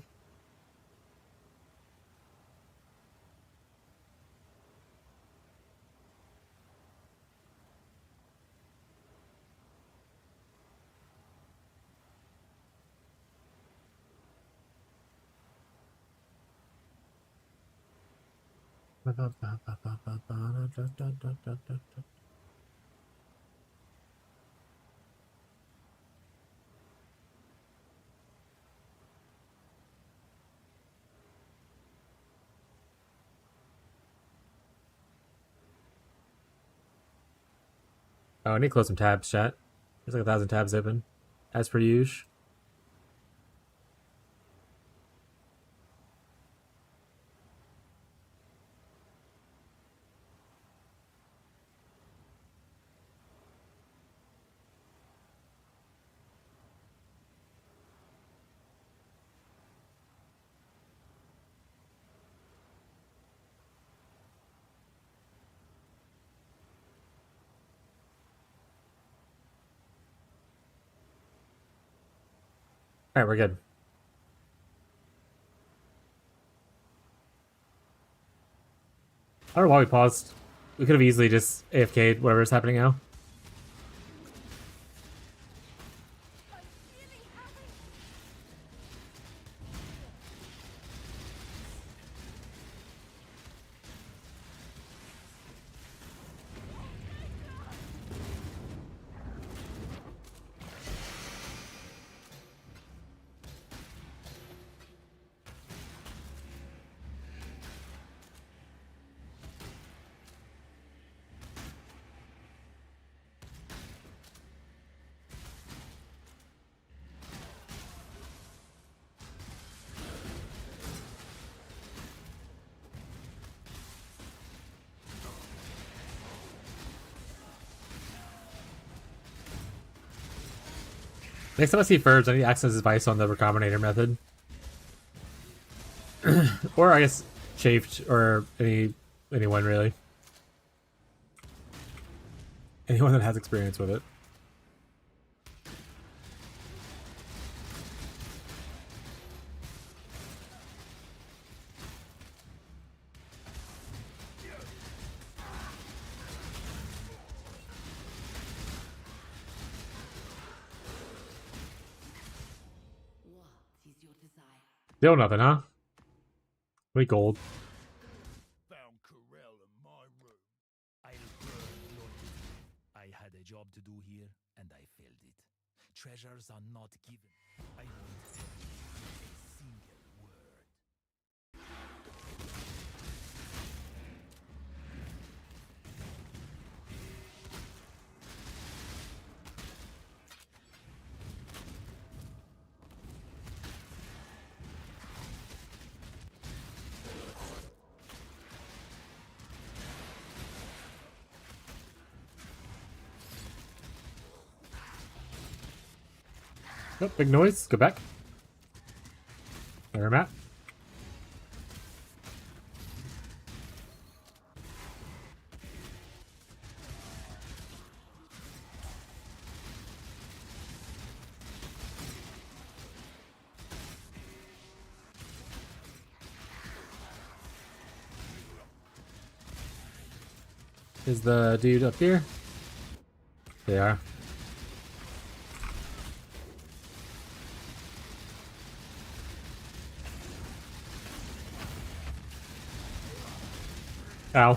Oh, I need to close some tabs, chat. There's like 1,000 tabs open, as per usual. Alright, we're good. I don't know why we paused. We could have easily just AFK'd whatever's happening now. Next time I see Furbs, I need to ask his advice on the recombinator method. Or I guess Chafed, or anyone really. Anyone that has experience with it. Still nothing, huh? We gold. Found Corel in my room. I'll burn your history. I had a job to do here, and I failed it. Treasures are not given. I won't tell you a single word. Oh, big noise. Go back. Where I'm at. Is the dude up here? They are. Ow.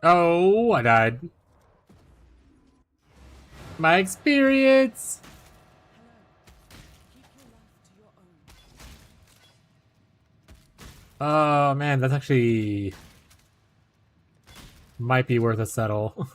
Oh, I died. My experience. Oh man, that's actually might be worth a settle.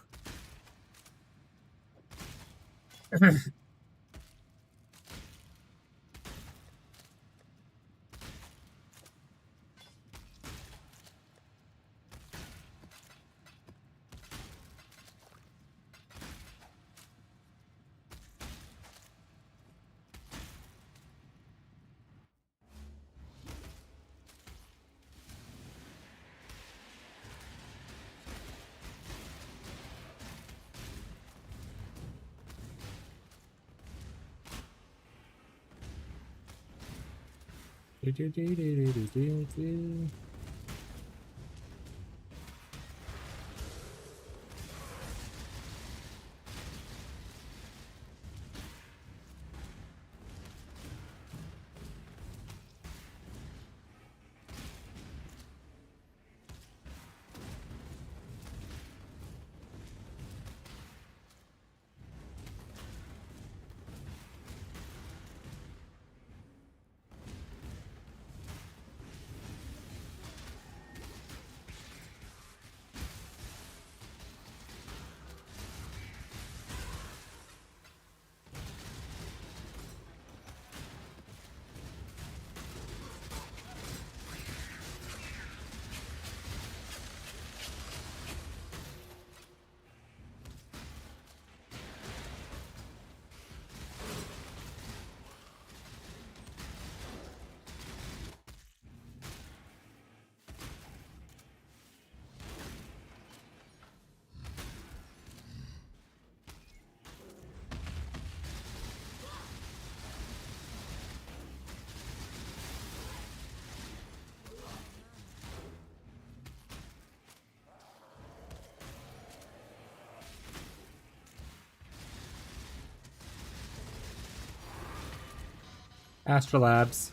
Astrolabs.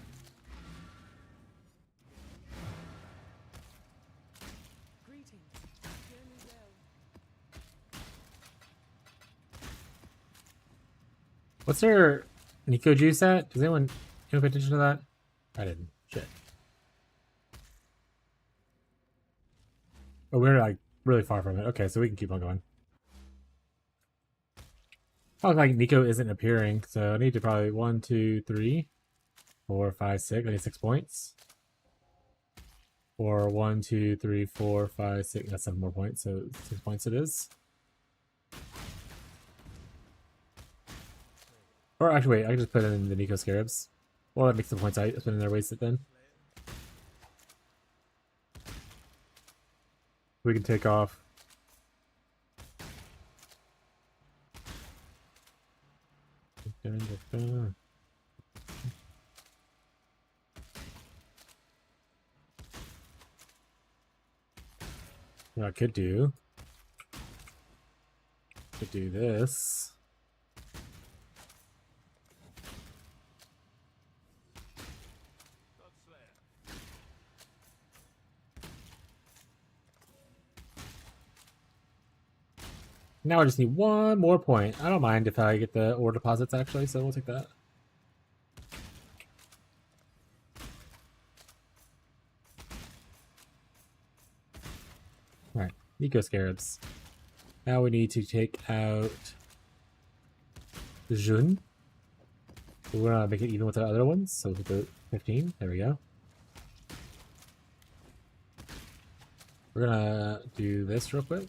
What's their Nico juice at? Does anyone pay attention to that? I didn't. Shit. Oh, we're like really far from it. Okay, so we can keep on going. Oh, like Nico isn't appearing, so I need to probably 1, 2, 3, 4, 5, 6. I need 6 points. Or 1, 2, 3, 4, 5, 6. That's 7 more points, so 6 points it is. Or actually, wait, I can just put in the Nico Scarabs. Well, that makes the points I spend in there wasted then. We can take off. What I could do this. Now I just need 1 more point. I don't mind if I get the ore deposits actually, so we'll take that. Alright, Nico Scarabs. Now we need to take out Jun. We're gonna make it even with the other ones, so with the 15. There we go. We're gonna do this real quick.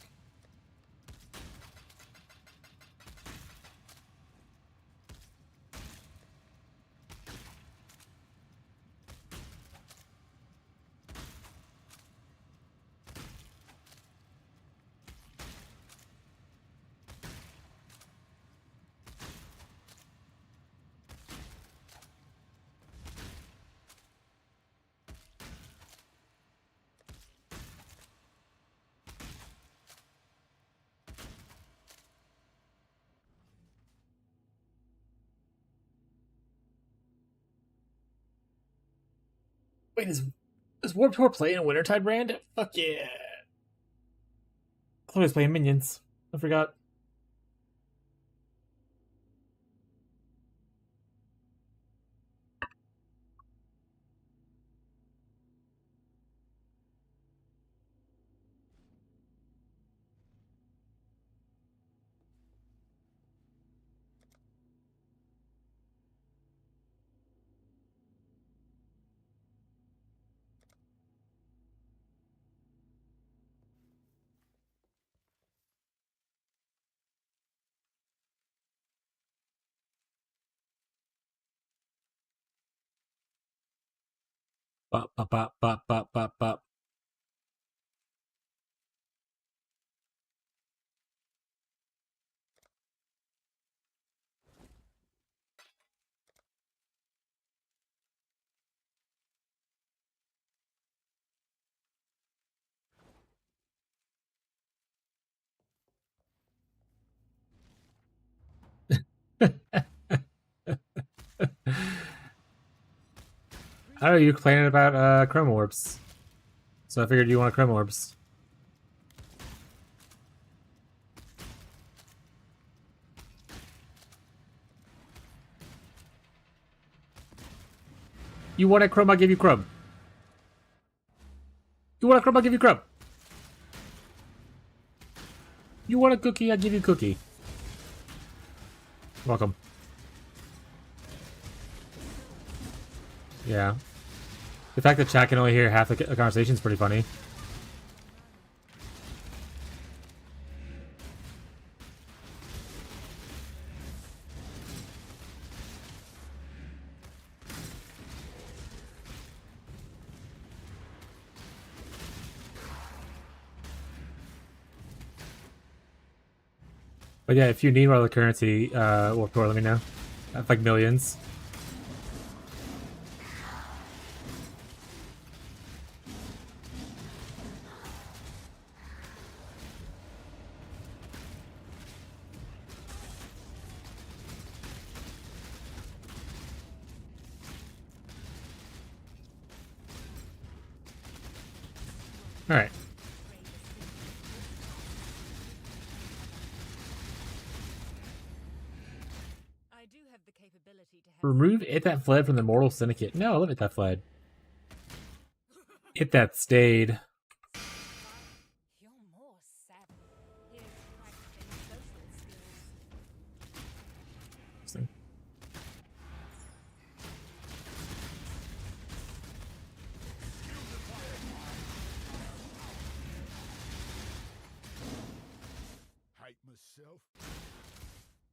Wait, is Warped Tour playing a Wintertide brand? Fuck yeah! I thought he was playing Minions. I forgot. Bop, bop, bop, bop, bop, bop, bop. I don't know, you're complaining about chrome orbs. So I figured you want chrome orbs. You want a chrome, I'll give you chrome. You want a chrome, I'll give you chrome. You want a cookie, I'll give you cookie. Welcome. Yeah. The fact that chat can only hear half the conversation is pretty funny. But yeah, if you need other currency, Warp Tour, let me know. I have like millions. Alright. I do have the capability to have Remove It That Fled from the Mortal Syndicate. No, I love It That Fled. It That Stayed. you're more savvy. Here's practicing social skills. Interesting. Hate myself.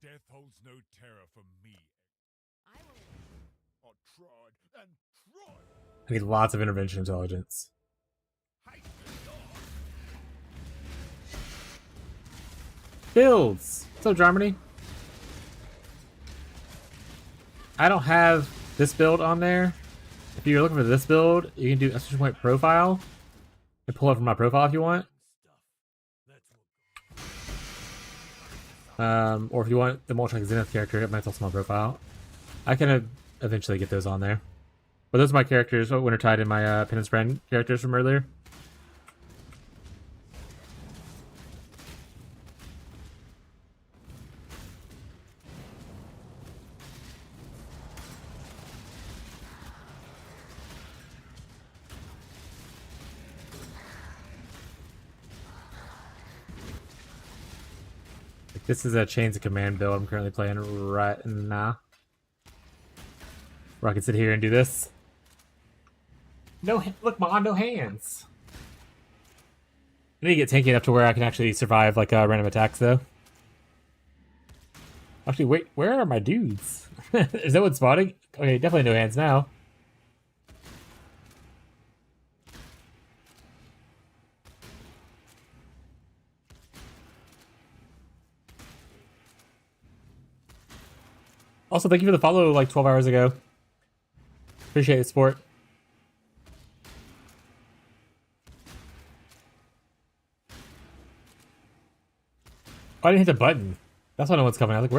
Death holds no terror for me. I will. I tried and tried. I need lots of intervention intelligence. Hate the dark. Builds! What's up, Germany? I don't have this build on there. If you're looking for this build, you can do exclamation point profile and pull it from my profile if you want. Or if you want the Molotov Zenith character, it might also my profile. I can eventually get those on there. But those are my characters, Wintertide and my Penance Friend characters from earlier. This is a Chains of Command build I'm currently playing right now. Where I can sit here and do this. No, look, Mon, no hands. I need to get tanky enough to where I can actually survive like random attacks, though. Actually, wait, where are my dudes? Is that one spotting? Okay, definitely no hands now. Also, thank you for the follow like 12 hours ago. Appreciate the support. Oh, I didn't hit the button. That's why no one's coming. I was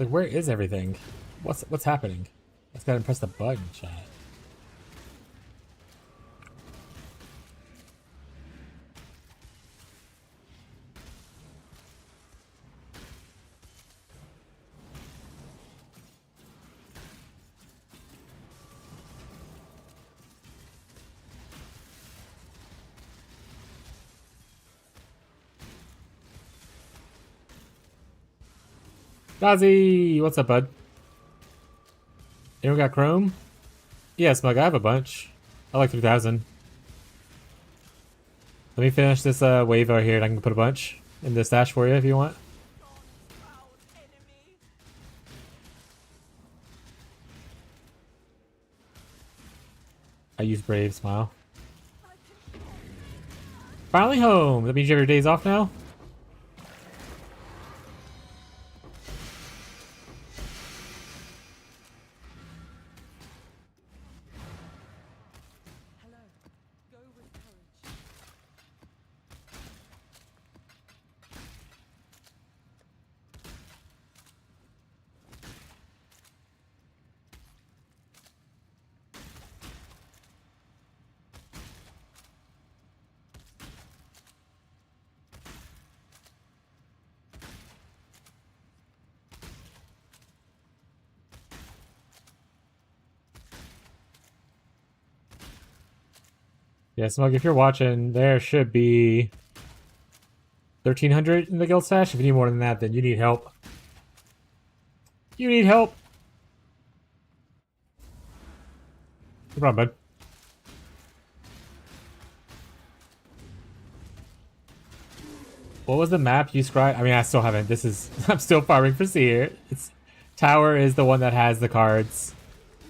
like, where is everything? What's happening? I just gotta press the button, chat. Dazzy! What's up, bud? Anyone got Chrome? Yeah, Smug, I have a bunch. I like 3,000. Let me finish this wave over here and I can put a bunch in the stash for you if you want. I use Brave Smile. Finally home! That means you have your days off now? Hello. Go with courage. Yeah, Smug, if you're watching, there should be 1,300 in the guild stash. If you need more than that, then you need help. You need help! No problem, bud. What was the map you scribed? I mean, I still haven't. This is... I'm still farming for Seer. It's... Tower is the one that has the cards.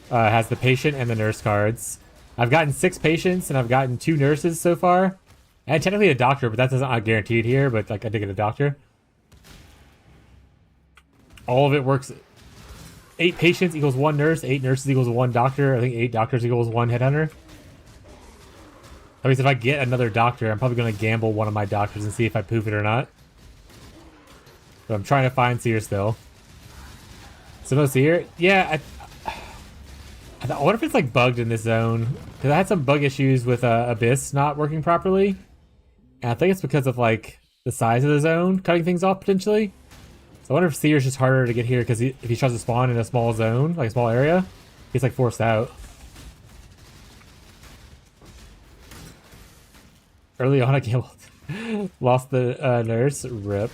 Has the patient and the nurse cards. I've gotten 6 patients and I've gotten 2 nurses so far. And technically a doctor, but that doesn't not guaranteed here, but like I did get a doctor. All of it works. 8 patients equals 1 nurse, 8 nurses equals 1 doctor. I think 8 doctors equals 1 headhunter. That means if I get another doctor, I'm probably going to gamble one of my doctors and see if I poof it or not. But I'm trying to find Seer still. So no Seer? Yeah, I wonder if it's like bugged in this zone. Because I had some bug issues with Abyss not working properly. And I think it's because of like the size of the zone cutting things off potentially. So I wonder if Seer's just harder to get here because if he tries to spawn in a small zone, like a small area, he's like forced out. Early on I gambled. Lost the nurse. Rip.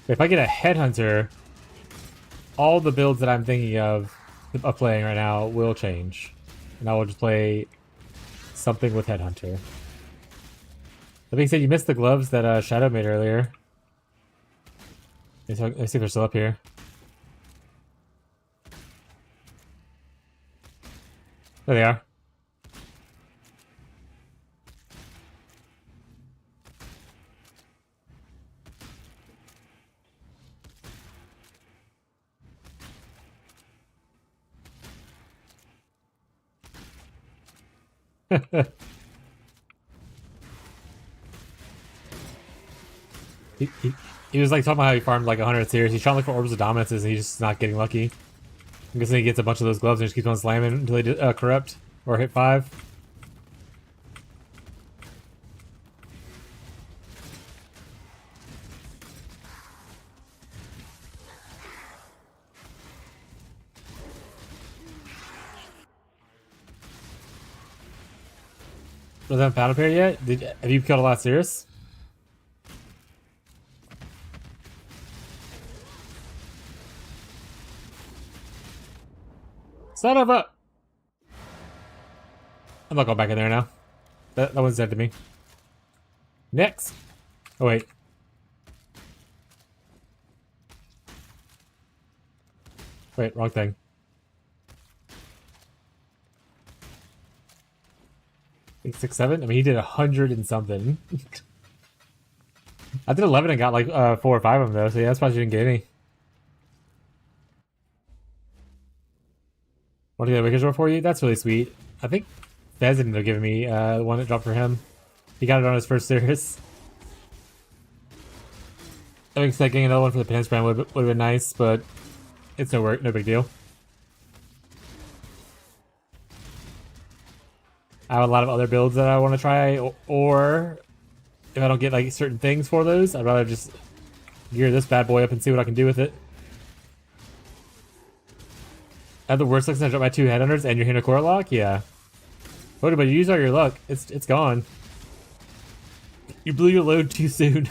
If I get a headhunter, all the builds that I'm thinking of playing right now will change. And I will just play something with headhunter. That being said, you missed the gloves that Shadow made earlier. Let's see if they're still up here. There they are. He was like talking about how he farmed like 100 series. He's trying to look for orbs of dominances and he's just not getting lucky. I'm guessing he gets a bunch of those gloves and just keeps on slamming until they corrupt or hit 5. Doesn't have found a pair yet? Have you killed a lot of Cirrus? Son of a... I'm not going back in there now. That one's dead to me. Next! Oh, wait. Wait, wrong thing. 6, 7? I mean, he did 100 and something. I did 11 and got like 4 or 5 of them though, so yeah, that's why she didn't get any. Want to get a Wicked Roar for you? That's really sweet. I think Fez ended up giving me the one that dropped for him. He got it on his first series. I think getting another one for the Penance brand would have been nice, but it's no big deal. I have a lot of other builds that I want to try, or if I don't get like certain things for those, I'd rather just gear this bad boy up and see what I can do with it. I have the worst luck since I dropped my 2 headhunters and your Hinokora lock? Yeah. Oh, but you used all your luck. It's gone. You blew your load too soon.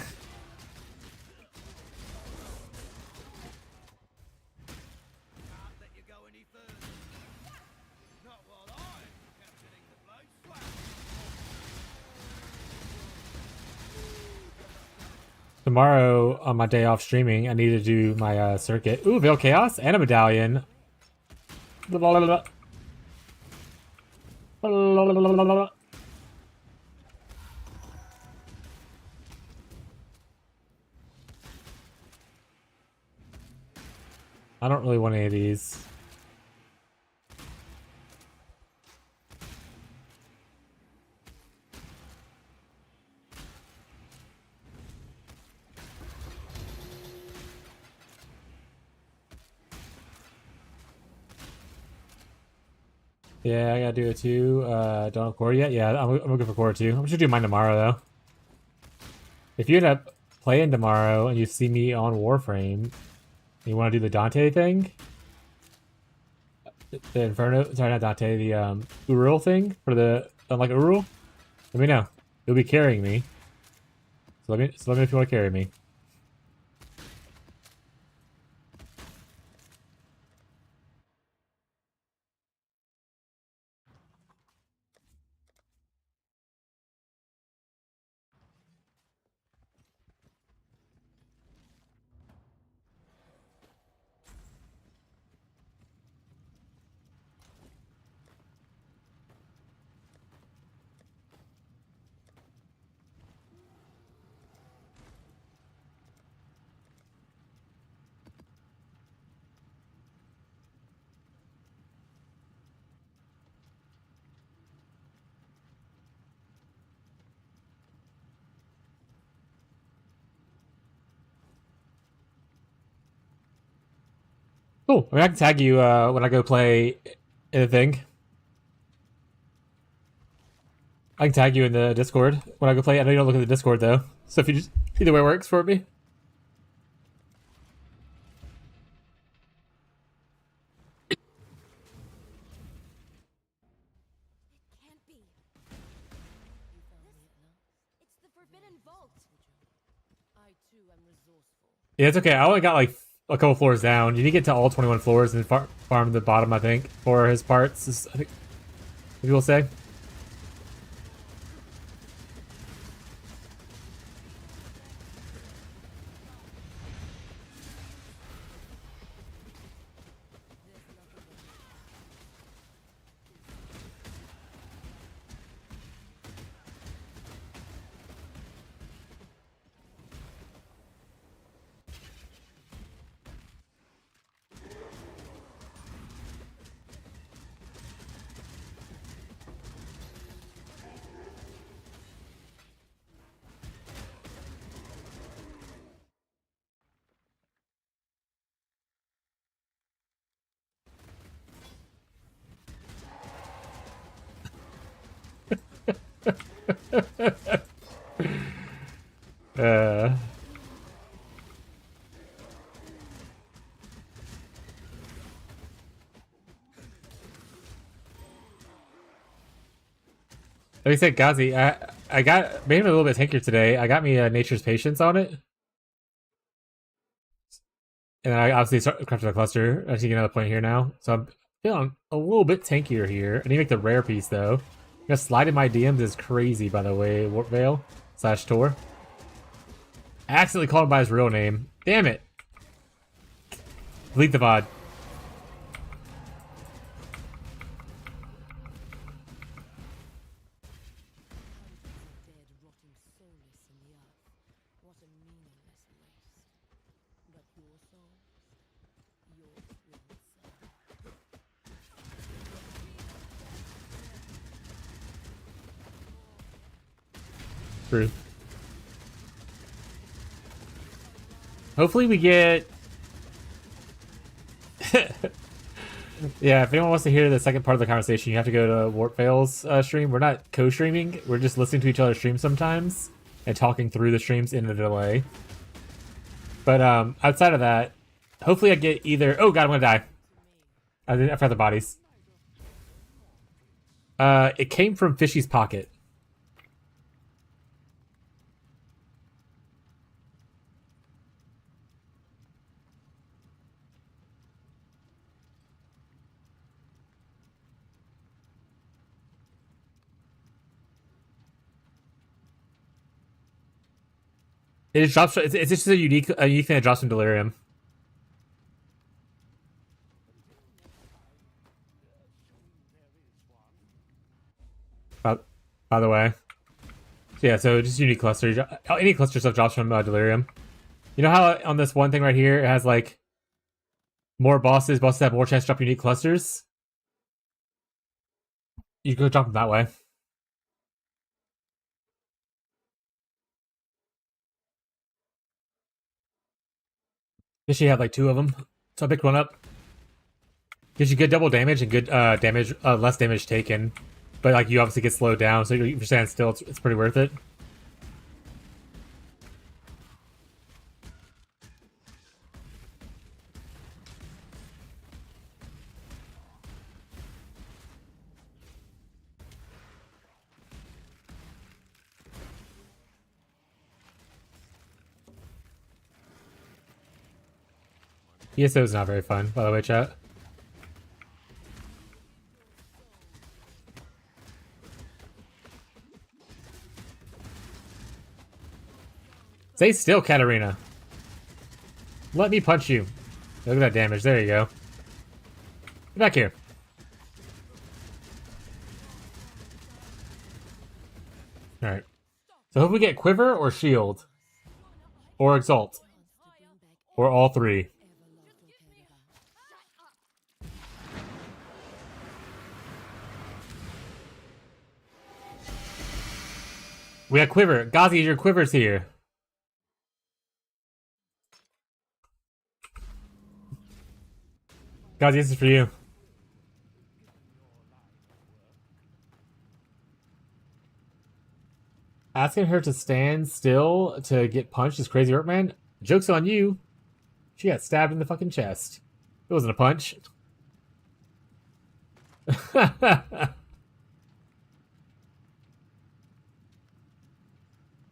Tomorrow, on my day off streaming, I need to do my circuit. Ooh, Veil Chaos and a medallion. I don't really want any of these. Yeah, I gotta do it too. Don't have core yet? Yeah, I'm looking for core too. I'm just gonna do mine tomorrow though. If you end up playing tomorrow and you see me on Warframe, and you want to do the Dante thing, the Inferno, sorry, not Dante, the Urul thing for the unlike Urul, let me know. You'll be carrying me. So let me know if you want to carry me. Cool. I mean, I can tag you when I go play anything. I can tag you in the Discord when I go play. I know you don't look at the Discord though, so if you just either way works for me. Can't be. You found me at last. It's the Forbidden Vault. I too am resourceful. Yeah, it's okay. I only got like a couple floors down. You need to get to all 21 floors and farm the bottom, I think, for his parts. I think people say. uh... Like I said, Gazi, I got made him a little bit tankier today. I got me Nature's Patience on it, and I obviously crafted a cluster. I see another point here now, so I'm feeling a little bit tankier here. I need to make the rare piece though. Gonna slide in my DMs is crazy, by the way. Warp Veil / Tor. I accidentally called him by his real name. Damn it! Delete the VOD. True. Hopefully we get... Yeah, if anyone wants to hear the second part of the conversation, you have to go to Warp Veil's stream. We're not co-streaming. We're just listening to each other's streams sometimes and talking through the streams in a delay. But outside of that, hopefully I get either... Oh god, I'm gonna die. I forgot the bodies. It came from Fishy's pocket. It just drops. It's just a unique thing that drops from Delirium. By the way, so yeah. So just unique cluster. Any cluster stuff drops from Delirium. You know how on this one thing right here it has like more bosses. Bosses have more chance to drop unique clusters. You could drop them that way. She had like 2 of them, so I picked one up. Gives you good double damage and good damage, less damage taken, but like you obviously get slowed down. So if you stand still, it's pretty worth it. ESO is not very fun, by the way, chat. Stay still, Katarina. Let me punch you. Look at that damage. There you go. Get back here. Alright. So hope we get Quiver or Shield. Or Exalt. Or all 3. We got Quiver. Gazi, your Quiver's here. Gazi, this is for you. Asking her to stand still to get punched is crazy work, man. Joke's on you. She got stabbed in the fucking chest. It wasn't a punch.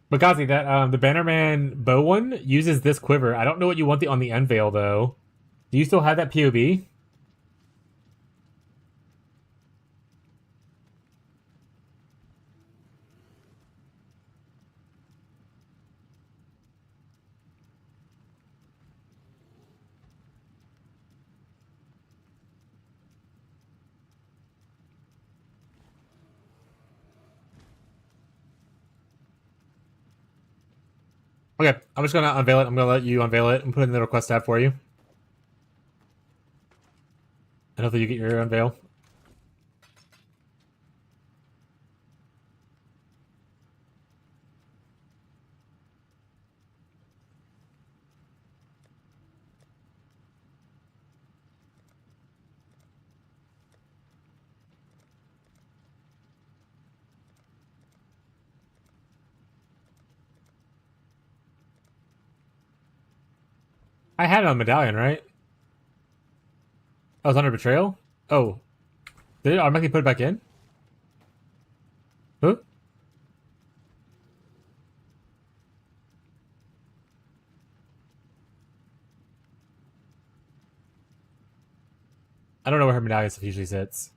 But Gazi, that the Bannerman bow one uses this quiver. I don't know what you want on the unveil though. Do you still have that POV? Okay, I'm just gonna unveil it. I'm gonna let you unveil it and put it in the request tab for you. And hopefully you get your unveil. I had it on medallion, right? I was under betrayal? Oh. Did it automatically put it back in? Huh? I don't know where her medallion stuff usually sits.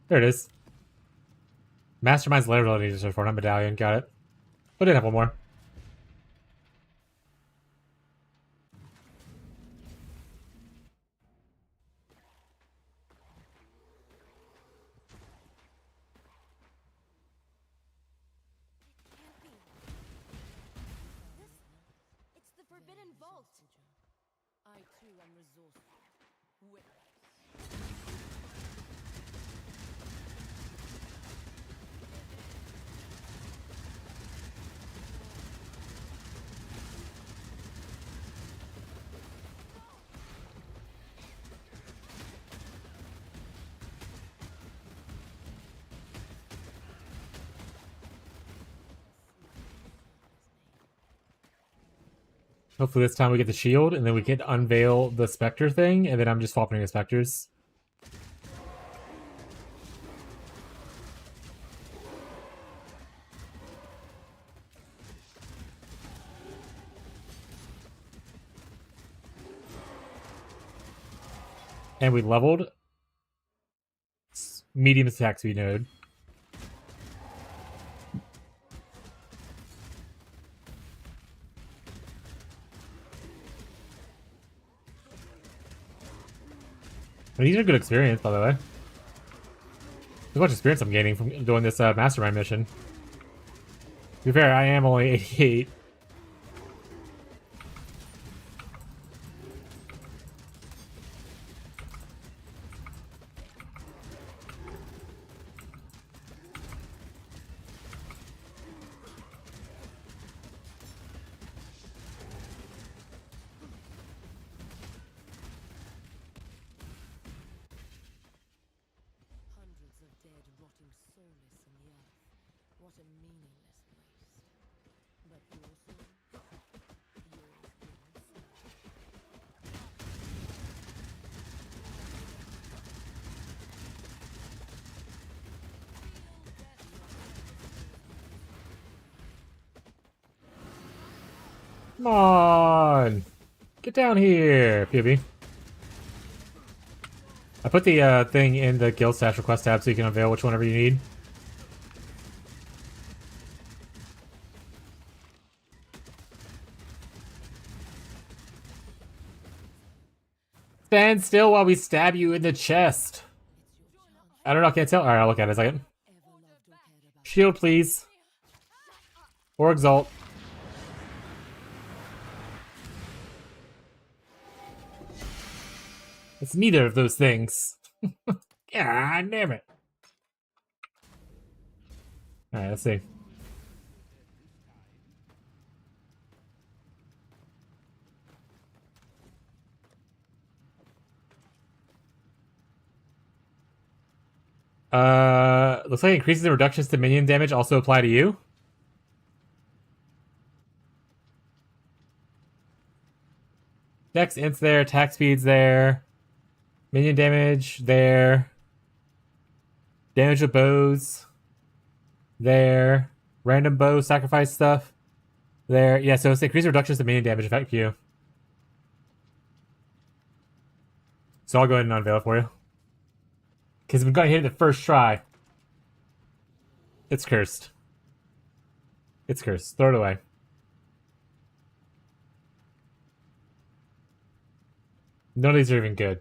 There it is. Mastermind's layer ability to search for, not medallion. Got it. But I did have one more. It's the Forbidden Vault. I too am resourceful. Hopefully this time we get the shield, and then we can unveil the Spectre thing, and then I'm just swapping the Spectres. And we leveled medium attack speed node. I mean, these are good experience, by the way. Look how much experience I'm gaining from doing this mastermind mission. To be fair, I am only 88. Hundreds of dead rotting soulless in the earth. What a meaningless waste. But your soul, yours will serve. Come on! Get down here, POB. I put the thing in the guild stash request tab so you can unveil which whenever you need. Stand still while we stab you in the chest. I don't know, can't tell. Alright, I'll look at it a second. Shield, please. Or exalt. It's neither of those things. God damn it. Alright, let's see. Looks like increases and reductions to minion damage also apply to you. Dex ints there, attack speed's there. Minion damage there. Damage with bows there. Random bow sacrifice stuff there. Yeah, so it's increased reductions to minion damage affect you. So I'll go ahead and unveil it for you. Because we've got to hit it the first try. It's cursed. It's cursed. Throw it away. None of these are even good.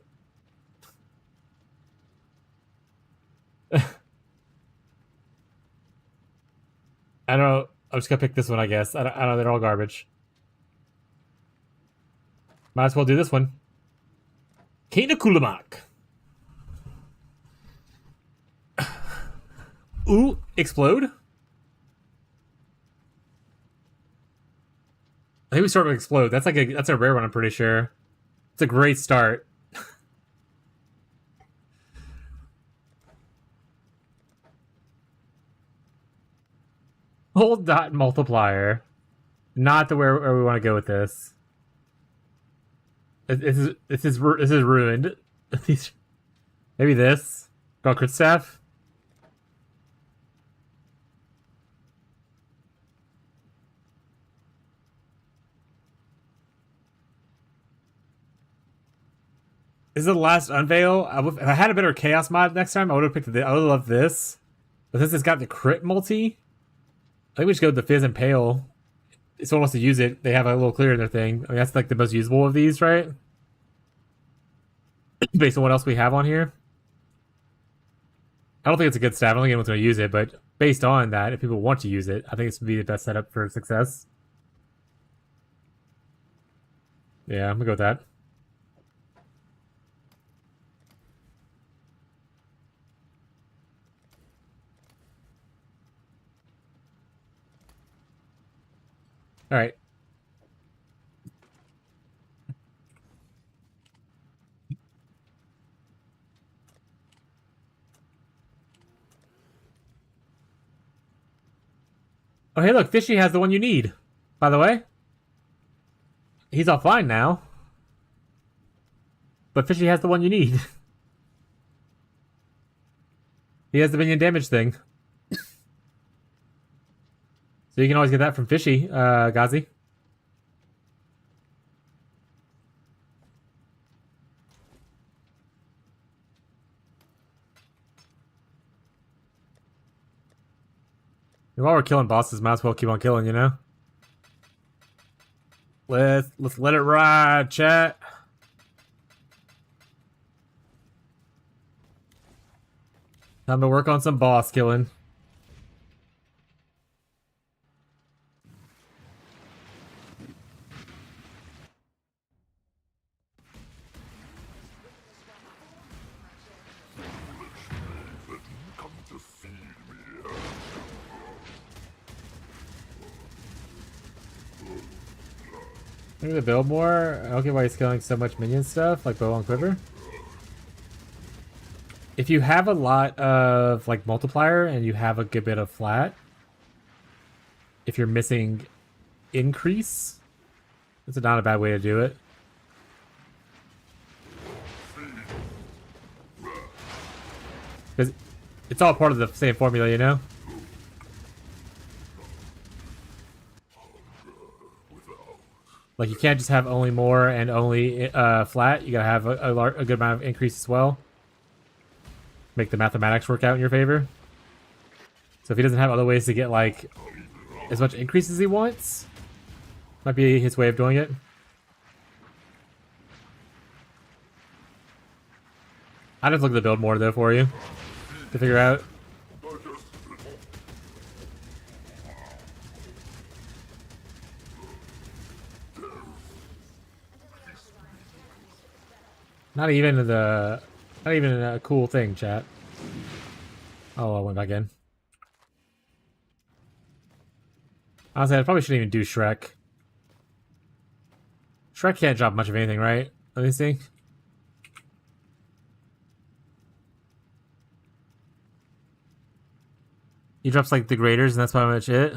I don't know. I'm just gonna pick this one, I guess. I don't know. They're all garbage. Might as well do this one. Kana Kulamak. Ooh, explode. I think we start with explode. That's like that's a rare one, I'm pretty sure. It's a great start. Hold dot multiplier. Not the where we want to go with this. This is ruined. Maybe this. Go crit staff. This is the last unveil. If I had a better chaos mod next time, I would have picked I would have loved this. But since it's got the crit multi, I think we should go with the Fizz and Pale. If someone wants to use it, they have a little clear in their thing. I mean, that's like the most usable of these, right? Based on what else we have on here. I don't think it's a good stat. I don't think anyone's going to use it, but based on that, if people want to use it, I think it's going to be the best setup for success. Yeah, I'm going to go with that. All right. Oh, hey, look, Fishy has the one you need, by the way. He's offline now. But Fishy has the one you need. He has the minion damage thing. So you can always get that from Fishy, Gazi. And while we're killing bosses, might as well keep on killing, you know? Let's let it ride, chat. Time to work on some boss killing. Maybe the build more. I don't get why he's killing so much minion stuff, like bow and quiver. If you have a lot of like multiplier and you have a good bit of flat, if you're missing increase, that's not a bad way to do it. Because it's all part of the same formula, you know? Like, you can't just have only more and only flat. You gotta have a good amount of increase as well. Make the mathematics work out in your favor. So if he doesn't have other ways to get, like, as much increase as he wants, might be his way of doing it. I'd have to look at the build more, though, for you to figure out. Not even a cool thing, chat. Oh, I went back in. Honestly, I probably shouldn't even do Shrek. Shrek can't drop much of anything, right? Let me see. He drops like the graders, and that's pretty much it.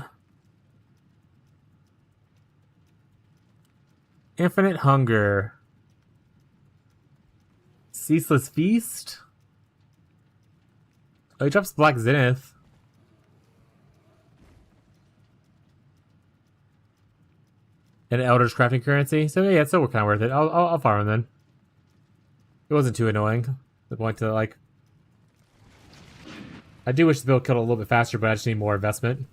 Infinite Hunger. Ceaseless Feast? Oh, he drops Black Zenith. And Elder's crafting currency. So yeah, it's still kind of worth it. I'll farm him then. It wasn't too annoying. The point to like... I do wish the build killed a little bit faster, but I just need more investment.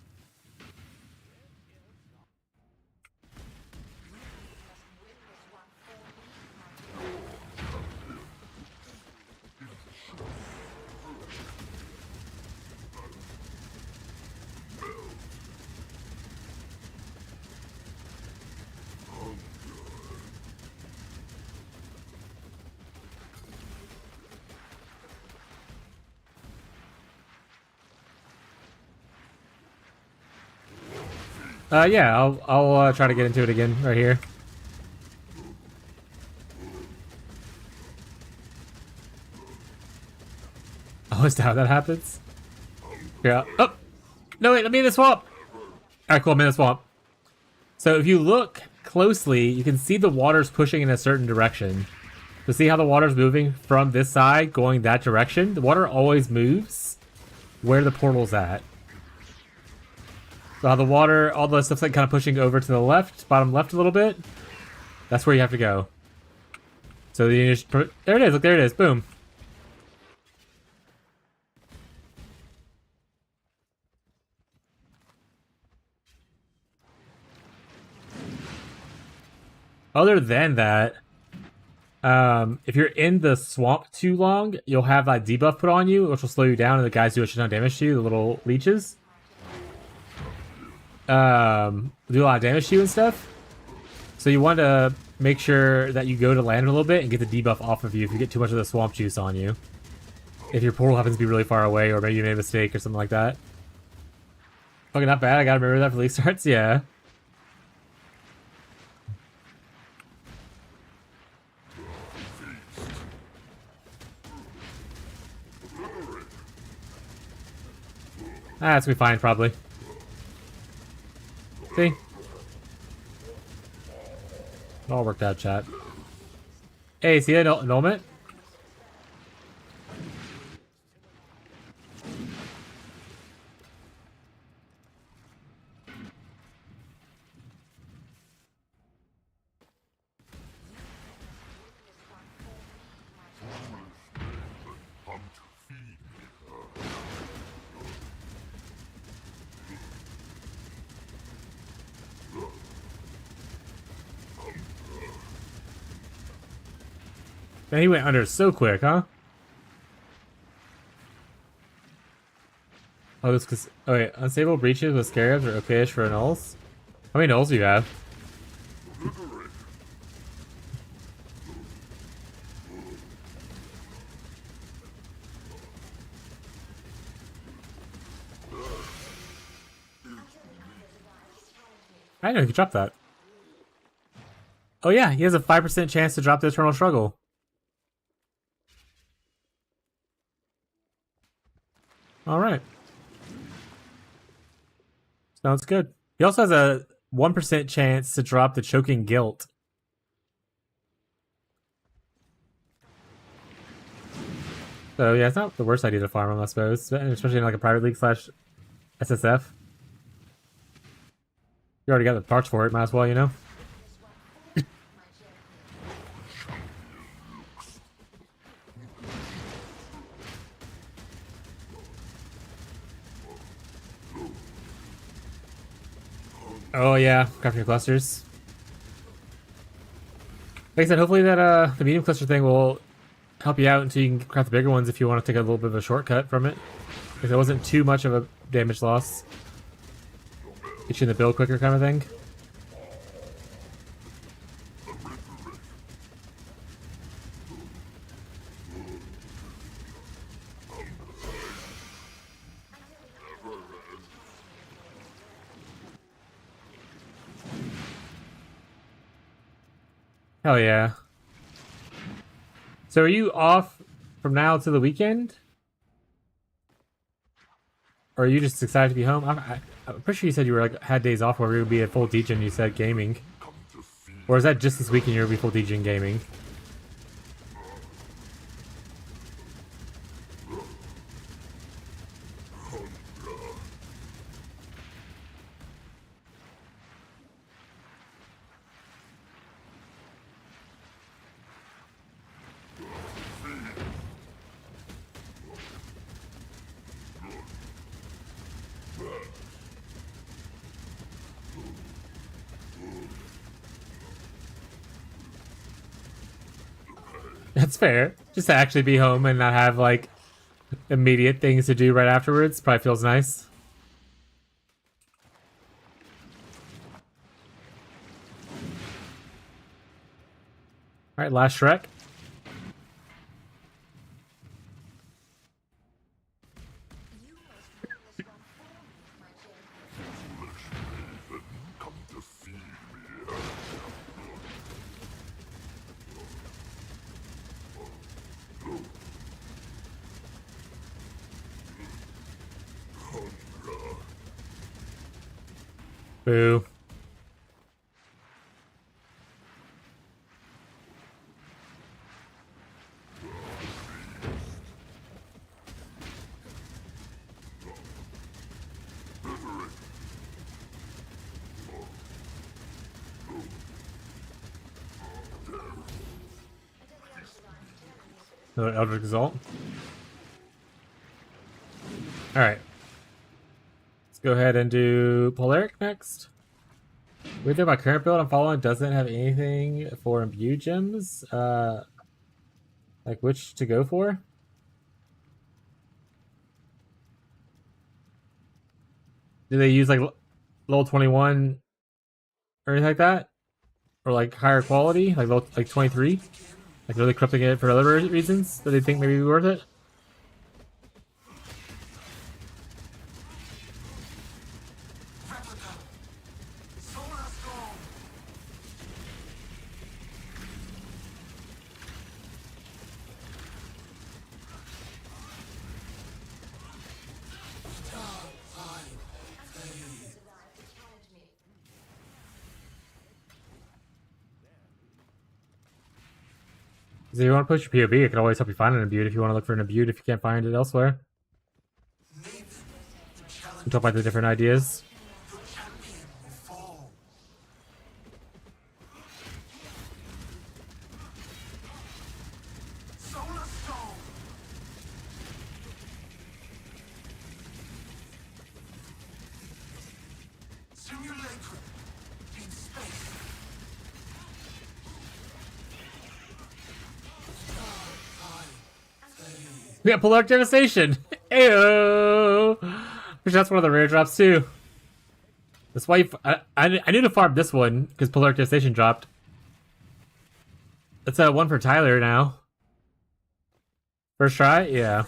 Yeah, I'll try to get into it again right here. Oh, is that how that happens? Yeah. Oh! No, wait, let me in the swamp! Alright, cool, I'm in the swamp. So if you look closely, you can see the water's pushing in a certain direction. So see how the water's moving from this side, going that direction? The water always moves where the portal's at. So how the water, all the stuff's like kind of pushing over to the left, bottom left a little bit. That's where you have to go. So you just, there it is, look, there it is, boom. Other than that, if you're in the swamp too long, you'll have like debuff put on you, which will slow you down, and the guys do a shit ton of damage to you, the little leeches. Do a lot of damage to you and stuff. So you want to make sure that you go to land a little bit and get the debuff off of you if you get too much of the swamp juice on you. If your portal happens to be really far away, or maybe you made a mistake or something like that. Okay, not bad. I gotta remember that for league starts. Yeah. That's gonna be fine, probably. See? It all worked out, chat. Hey, see that annulment? Man, he went under so quick, huh? Oh, this cause oh wait, unstable breaches with scarabs are okayish for nulls. How many nulls do you have? I didn't know he could drop that. Oh yeah, he has a 5% chance to drop the Eternal Struggle. Alright. Sounds good. He also has a 1% chance to drop the Choking Guilt. So yeah, it's not the worst idea to farm him, I suppose. Especially in like a private league slash SSF. You already got the parts for it, might as well, you know? Oh yeah, crafting your clusters. Like I said, hopefully that the medium cluster thing will help you out until you can craft the bigger ones if you want to take a little bit of a shortcut from it. Because it wasn't too much of a damage loss. Get you in the build quicker kind of thing. Hell yeah. So are you off from now to the weekend? Or are you just excited to be home? I'm pretty sure you said you were like had days off where you would be at full DJ and you said gaming. Or is that just this weekend you'll be full DJ and gaming? That's fair. Just to actually be home and not have like immediate things to do right afterwards probably feels nice. Alright, last Shrek. Boo. Another Eldritch Exalt. Alright. Let's go ahead and do Polaric next. Weird thing about current build I'm following doesn't have anything for imbue gems. Like which to go for? Do they use like level 21 or anything like that? Or like higher quality? Like level, like 23? Like really corrupting it for other reasons that they think maybe be worth it? So if you want to push your POB, it can always help you find an imbue if you want to look for an imbue if you can't find it elsewhere. We talk about the different ideas. We got Polar Devastation! Ayo! Which that's one of the rare drops too. That's why I knew to farm this one, because Polar Devastation dropped. That's a one for Tyler now. First try? Yeah.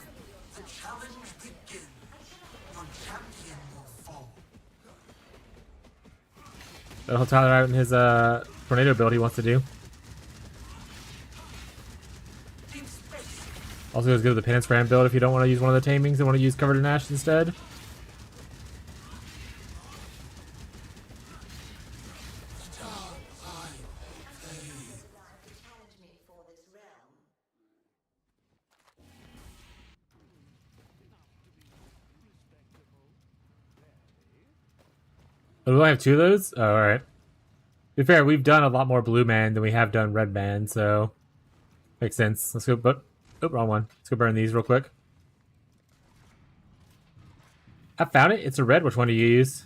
That'll help Tyler out in his tornado build he wants to do. Also goes good with the Penance Brand build if you don't want to use one of the tamings and want to use Covered in Ash instead. Oh, do I have two of those? Oh, alright. To be fair, we've done a lot more blue man than we have done red man, so makes sense. Let's go, but oh, wrong one. Let's go burn these real quick. I found it. It's a red. Which one do you use?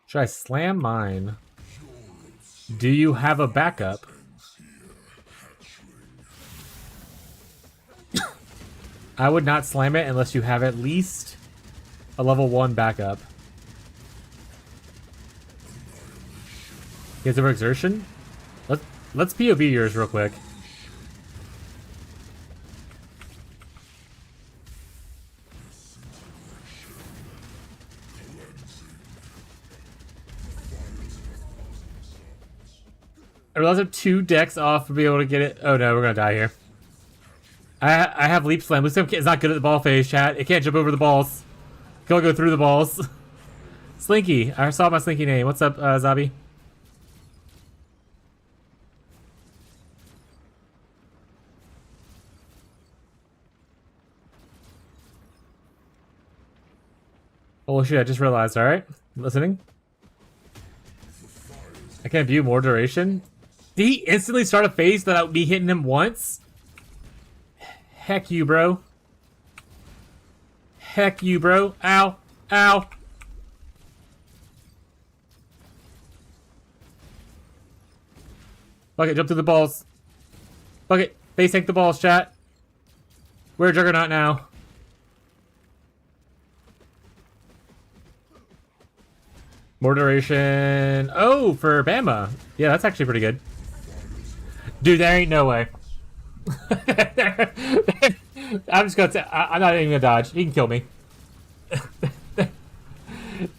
Should I slam mine? Do you have a backup? I would not slam it unless you have at least a level 1 backup. He has overexertion? Let's POV yours real quick. I realize I'm 2 decks off to be able to get it. Oh no, we're gonna die here. I have Leap Slam. Leap Slam is not good at the ball phase, chat. It can't jump over the balls. It can only go through the balls. Slinky. I saw my Slinky name. What's up, Zabi? Oh shit, I just realized, alright. Listening. I can't view more duration. Did he instantly start a phase without me hitting him once? Heck you, bro. Heck you, bro. Ow. Ow. Bucket, jump through the balls. Bucket, face tank the balls, chat. We're Juggernaut now. More duration. Oh, for Bama. Yeah, that's actually pretty good. Dude, there ain't no way. I'm just gonna I'm not even gonna dodge. He can kill me.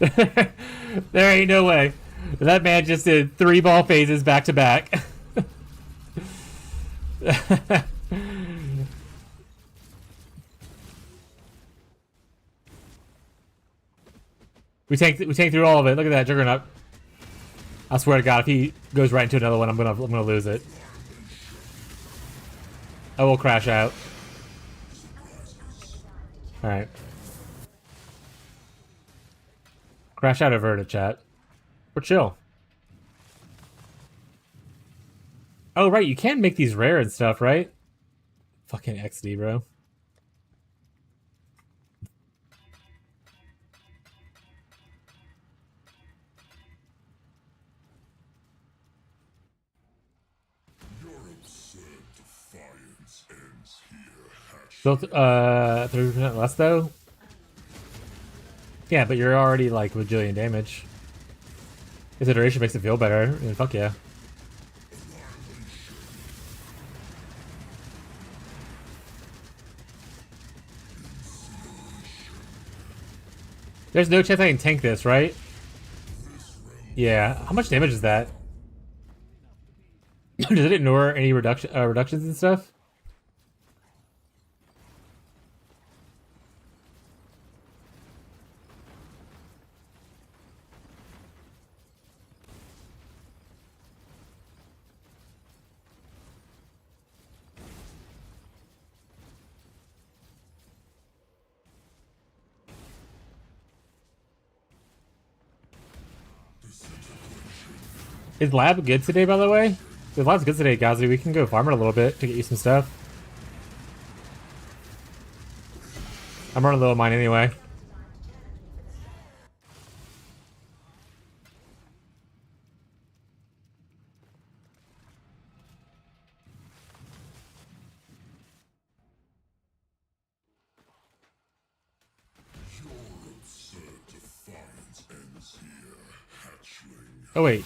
There ain't no way. That man just did 3 ball phases back to back. We tanked through all of it. Look at that Juggernaut. I swear to God, if he goes right into another one, I'm gonna lose it. I will crash out. All right. Crash out averted, chat. We're chill. Oh right, you can make these rare and stuff, right? Fucking XD, bro. Still, 30% less though? Yeah, but you're already like with Jillian damage. If the duration makes it feel better, then fuck yeah. There's no chance I can tank this, right? Yeah. How much damage is that? Does it ignore any reductions and stuff? Is lab good today, by the way? If lab's good today, Gazi, we can go farm it a little bit to get you some stuff. I'm running low on mine anyway. Oh wait.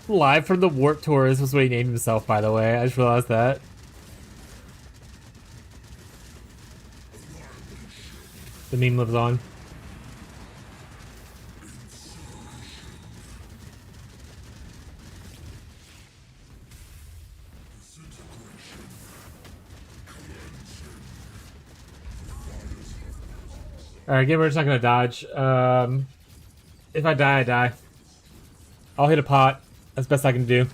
Live from the Warp Tours was what he named himself, by the way. I just realized that. The meme lives on. Alright, again, we're just not gonna dodge. If I die, I die. I'll hit a pot. That's the best I can do.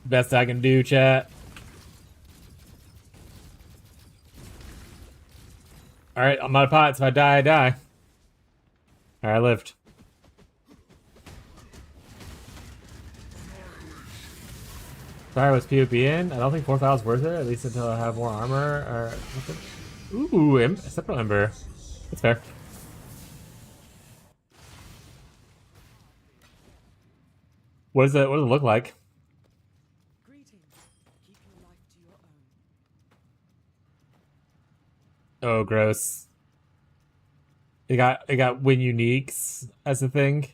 Best I can do, chat. Alright, I'm out of pots. If I die, I die. Alright, I lived. Sorry, was PvP in? I don't think 4 files worth it, at least until I have more armor or something. Ooh, Separate Ember. That's fair. What does it look like? Oh, gross. It got win uniques as a thing.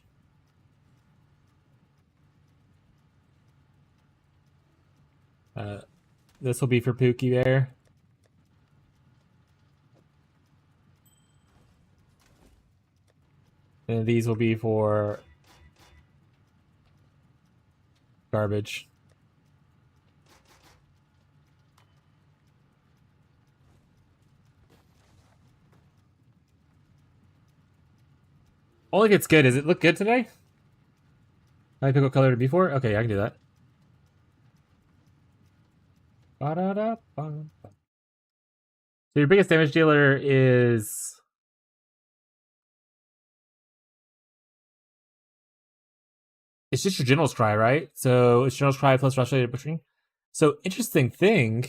This will be for Pookie Bear. And these will be for garbage. Only gets good. Does it look good today? I pick what color to be for? Okay, I can do that. So your biggest damage dealer is... It's just your General's Cry, right? So it's General's Cry plus Frustrated Butchering. So interesting thing...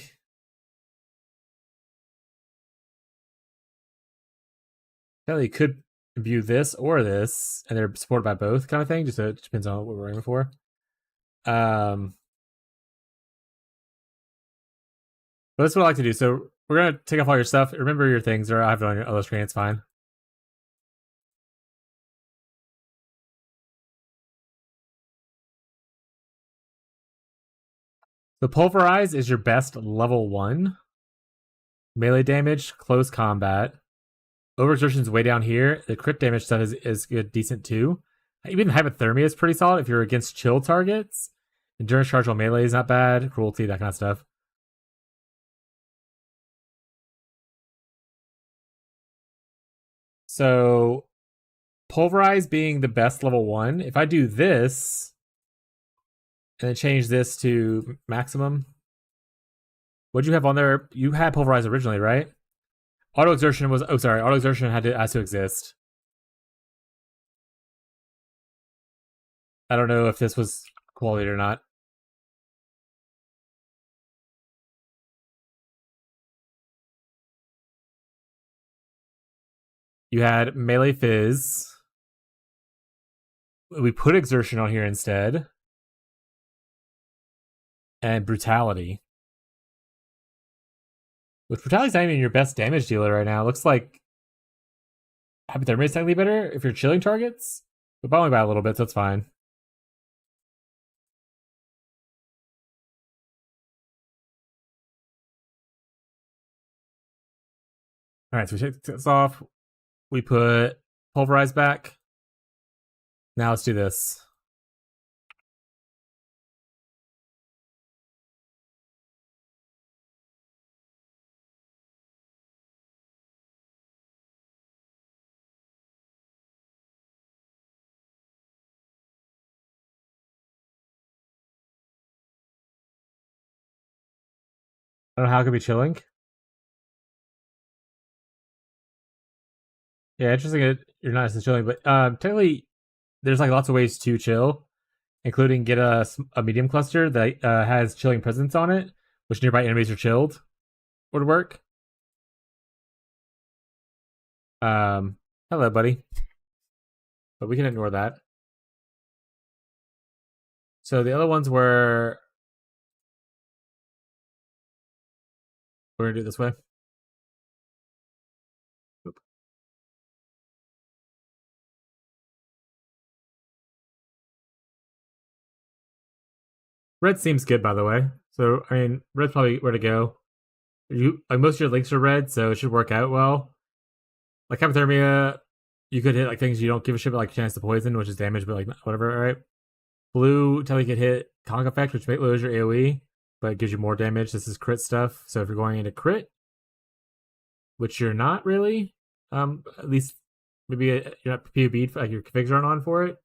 Kelly could view this or this, and they're supported by both kind of thing. Just it depends on what we're aiming for. But that's what I like to do. So we're gonna take off all your stuff. Remember your things, or I have it on your other screen. It's fine. So Pulverize is your best level 1 melee damage, close combat. Overexertion is way down here. The crit damage stuff is good, decent too. Even Hypothermia is pretty solid if you're against chill targets. Endurance charge while melee is not bad. Cruelty, that kind of stuff. So Pulverize being the best level 1. If I do this and then change this to maximum, what'd you have on there? You had Pulverize originally, right? Auto Exertion was... Oh, sorry. Auto Exertion has to exist. I don't know if this was quality or not. You had Melee Fizz. We put Exertion on here instead. And Brutality. Which Brutality's not even your best damage dealer right now. It looks like Hypothermia is technically better if you're chilling targets. But only by a little bit, so it's fine. Alright, so we take this off. We put Pulverize back. Now let's do this. I don't know how it could be chilling. Yeah, interesting. You're not as chilling, but technically, there's like lots of ways to chill, including get a medium cluster that has chilling presence on it, which nearby enemies are chilled. Would work. Hello, buddy. But we can ignore that. So the other ones were We're gonna do it this way. Oop. Red seems good, by the way. So, I mean, red's probably where to go. Like most of your links are red, so it should work out well. Like hypothermia, you could hit like things you don't give a shit about, like chance to poison, which is damage, but like whatever. All right. Blue, tell you could hit CoC effect, which lowers your AOE, but it gives you more damage. This is crit stuff. So if you're going into crit, which you're not really, at least maybe you're not POB'd, like your configs aren't on for it,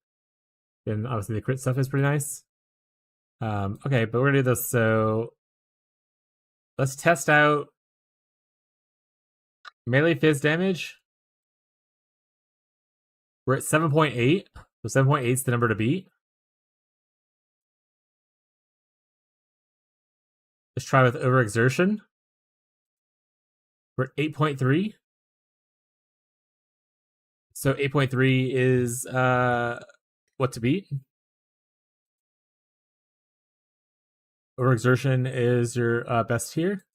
then obviously the crit stuff is pretty nice. Okay, but we're gonna do this. So let's test out melee fizz damage. We're at 7.8. So 7.8 is the number to beat. Let's try with overexertion. We're at 8.3. So 8.3 is what to beat. Overexertion is your best tier.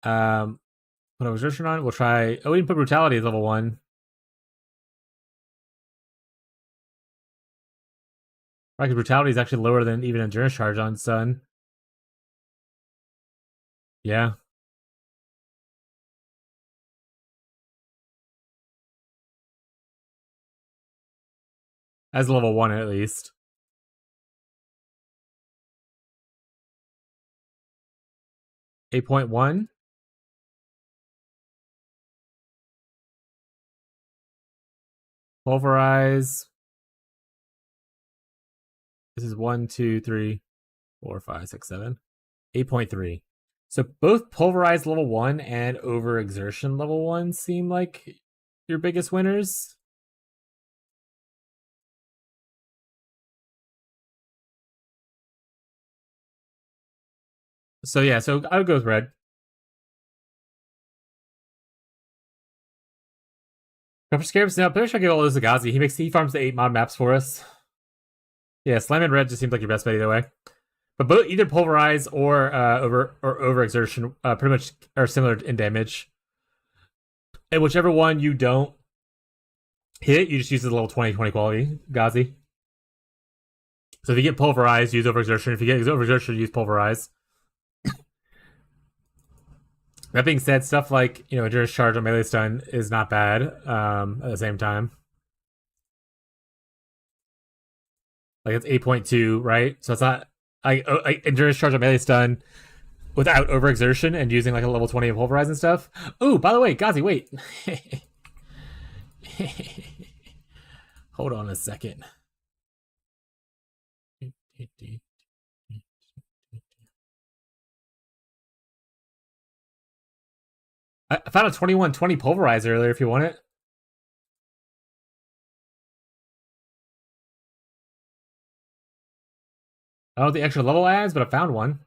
Put overexertion on. We'll try. Oh, we didn't put brutality as level 1. Right, because brutality is actually lower than even endurance charge on Sun. Yeah. As level 1 at least. $8.1. Pulverize. This is 1, 2, 3, 4, 5, 6, 7. 8.3. So both Pulverize level 1 and Overexertion level 1 seem like your biggest winners. So yeah, so I would go with red. Pepper Scarabs now, but I should give all those to Gazi. He farms the 8 mod maps for us. Yeah, Slam and red just seems like your best bet either way. But both either Pulverize or Overexertion pretty much are similar in damage. And whichever one you don't hit, you just use the level 20 quality, Gazi. So if you get Pulverize, use Overexertion. If you get Overexertion, use Pulverize. That being said, stuff like, Endurance Charge on Melee Stun is not bad at the same time. Like, it's 8.2, right? So it's not... Endurance Charge on Melee Stun without Overexertion and using, like, a level 20 of Pulverize and stuff. Ooh, by the way, Gazi, wait. Hold on a second. I found a 2120 Pulverize earlier if you want it. I don't know the extra level adds, but I found one.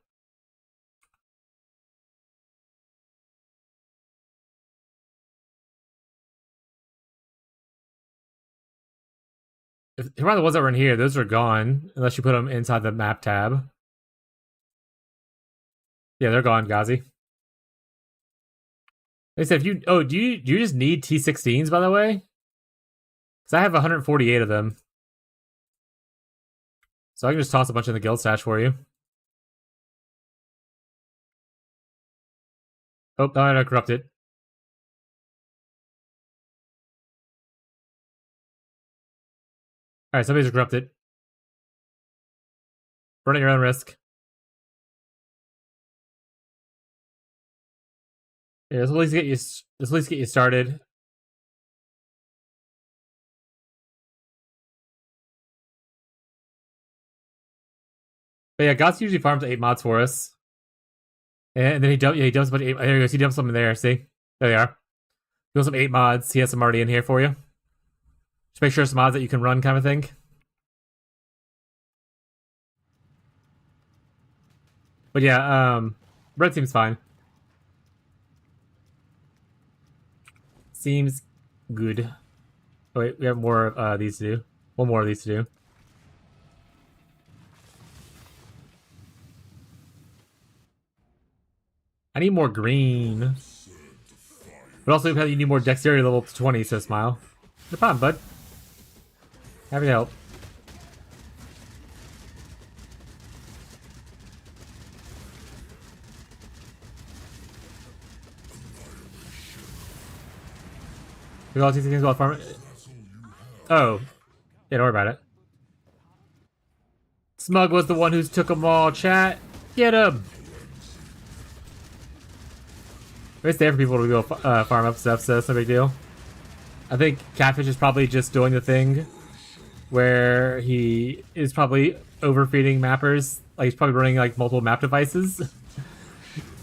If one of the ones that were in here, those are gone unless you put them inside the map tab. Yeah, they're gone, Gazi. They said, do you just need T16s, by the way? Because I have 148 of them. So I can just toss a bunch in the guild stash for you. Oh, no, I corrupted. Alright, somebody's corrupted. Run at your own risk. Yeah, let's at least get you started. But yeah, Gots usually farms 8 mods for us. And then he dumps a bunch of 8. There he goes, he dumps them in there, see? There they are. He goes some 8 mods, he has some already in here for you. Just make sure it's mods that you can run kind of thing. But yeah, red seems fine. Seems good. Oh wait, we have more of these to do. One more of these to do. I need more green. But also you need more dexterity level to 20, so Smile. No problem, bud. Happy to help. We all these things about farming. Oh. Yeah, don't worry about it. Smug was the one who took them all, chat. Get him! It's there for people to go farm up stuff, so it's no big deal. I think Catfish is probably just doing the thing where he is probably overfeeding mappers. Like, he's probably running, like, multiple map devices.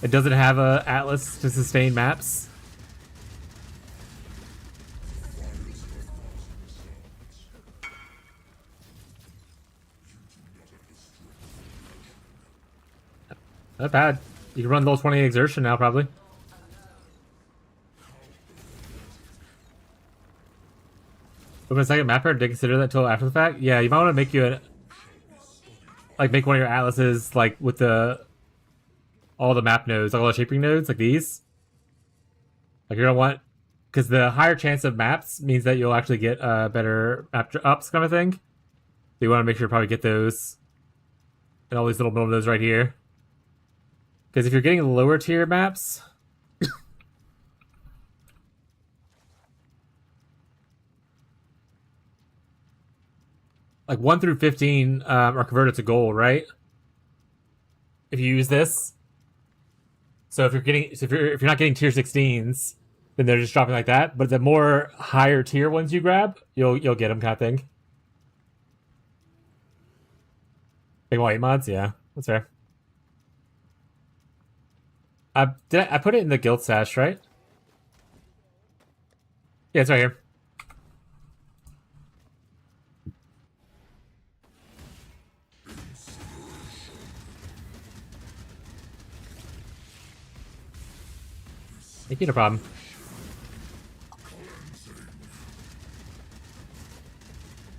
It doesn't have a atlas to sustain maps. Not bad. You can run level 20 exertion now, probably. Open a second mapper, did consider that till after the fact? Yeah, you might want to make you a... Like, make one of your atlases, like, with the... all the map nodes, like all the shaping nodes, like these. Like, you're gonna want... Because the higher chance of maps means that you'll actually get better map ups kind of thing. So you want to make sure to probably get those. And all these little middle nodes right here. Because if you're getting lower tier maps... like 1 through 15 are converted to gold, right? If you use this. So if you're not getting tier 16s, then they're just dropping like that. But the more higher tier ones you grab, you'll get them, kind of thing. Big white mods, yeah, that's fair. I put it in the guild stash, right? Yeah, it's right here. Thank you, no problem.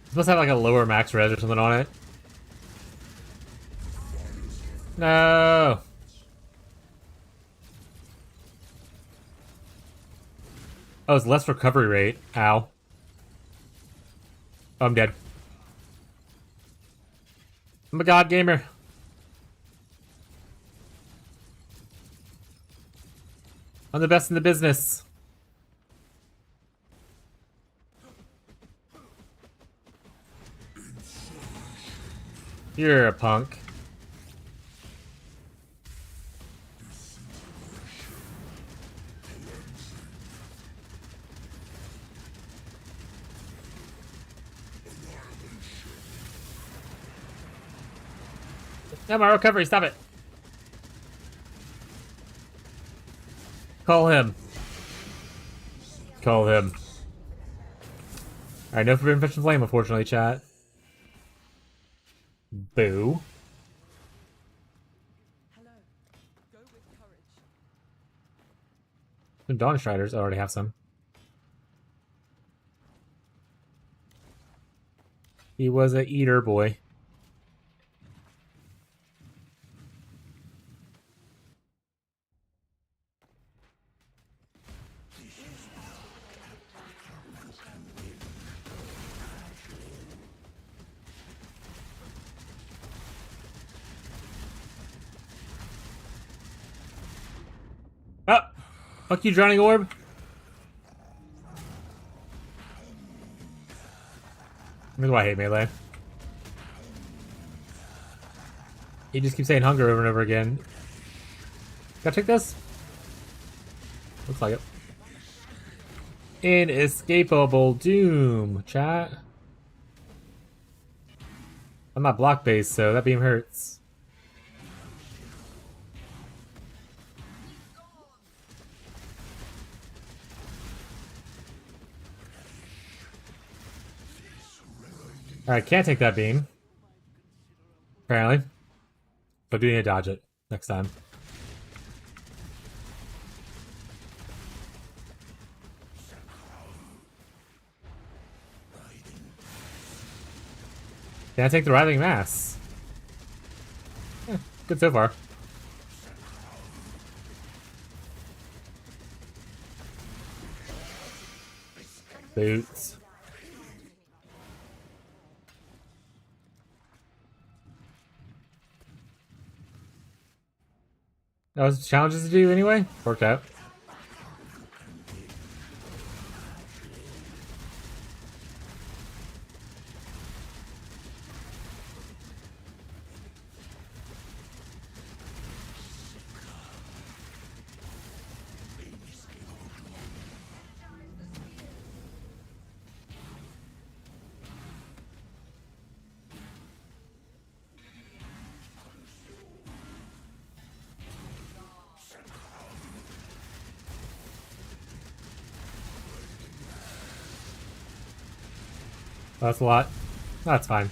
It's supposed to have like a lower max res or something on it. No. Oh, it's less recovery rate. Ow. Oh, I'm dead. I'm a god gamer. I'm the best in the business. You're a punk. No, my recovery, stop it. Call him. Call him. Alright, no forbidden infection flame, unfortunately, chat. Boo. Hello. Go with courage. Some Dawn Striders, I already have some. He was a eater boy. Oh! Fuck you, Drowning Orb! Here's why I hate melee. He just keeps saying hunger over and over again. Gotta take this? Looks like it. Inescapable doom, chat. I'm not block based, so that beam hurts. Alright, can't take that beam. Apparently. But do need to dodge it next time. Can I take the Writhing Mass? Good so far. Boots. That was challenges to do anyway. Worked out. That's a lot. That's fine.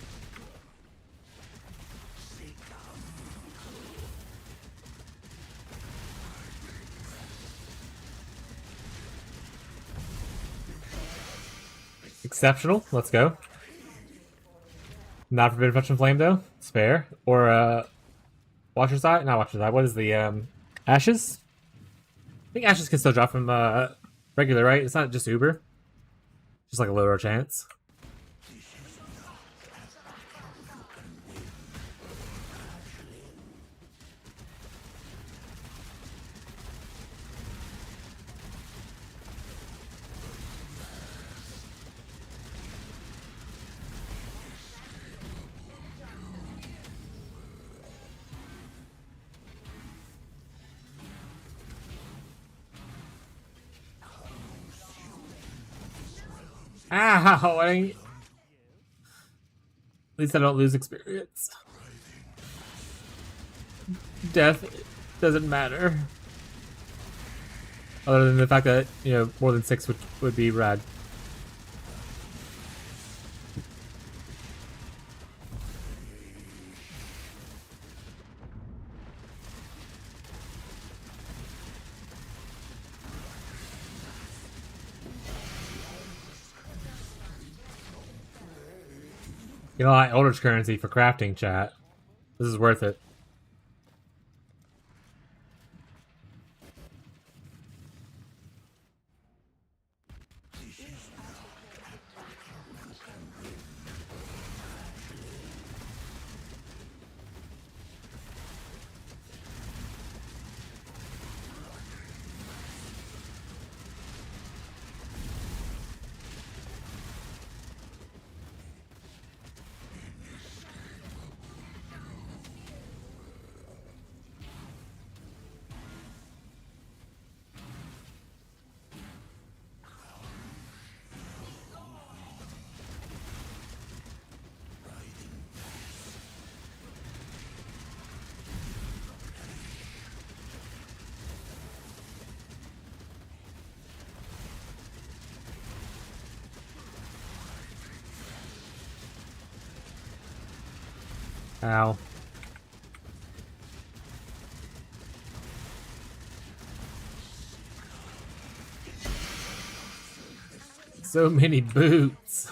Exceptional. Let's go. Not Forbidden Touch and Flame though. Spare. Or Watcher's Eye? Not Watcher's Eye. What is the Ashes? I think Ashes can still drop from regular, right? It's not just Uber. Just like a lower chance. Ow! At least I don't lose experience. Death doesn't matter. Other than the fact that, you know, more than 6 would be rad. You know, like Eldritch currency for crafting, chat. This is worth it. Ow. So many boots.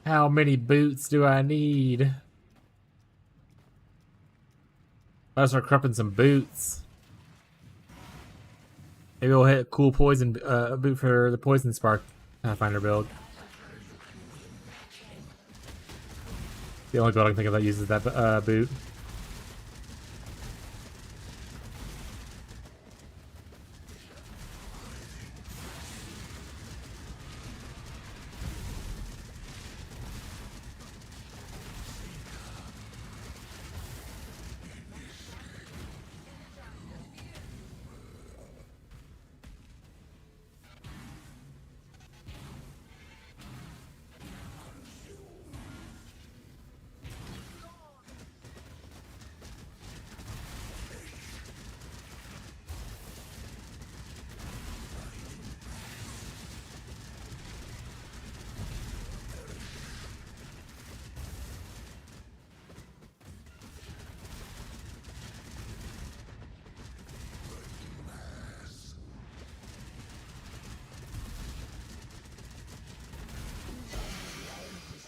How many boots do I need? I'll start crupping some boots. Maybe we'll hit a cool poison boot for the poison spark Pathfinder build. The only build I can think of that uses that boot.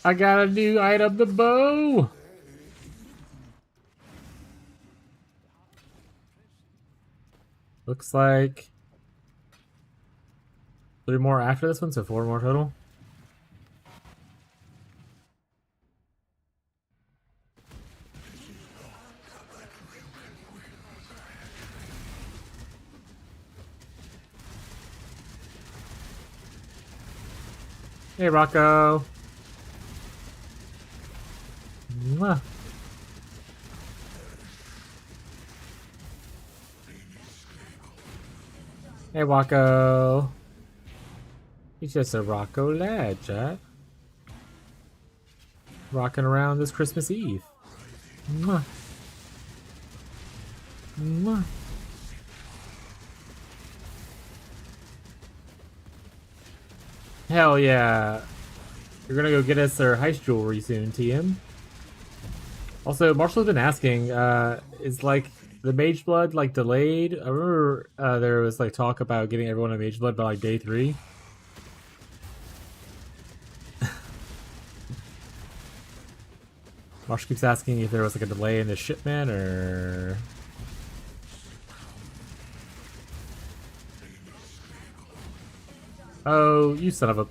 I got a new item, the bow! Looks like 3 more after this one, so 4 more total. Hey, Rocco. Mwah. Hey, Rocco. He's just a Rocco lad, chat. Rocking around this Christmas Eve. Mwah. Mwah. Hell yeah. You're gonna go get us our heist jewelry soon, TM. Also, Marshall's been asking, is like the Mage Blood like delayed? I remember there was like talk about getting everyone a Mage Blood by like day 3. Marshall keeps asking if there was like a delay in the shipment or... Oh, you son of a...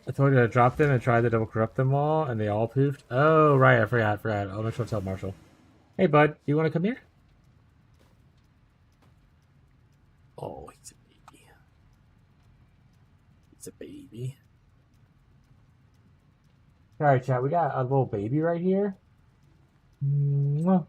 I told you to drop them and try to double corrupt them all, and they all poofed. Oh, right, I forgot. I'll make sure to tell Marshall. Hey, bud, you want to come here? Oh, he's a baby. He's a baby. Alright, chat, we got a little baby right here. Mwah.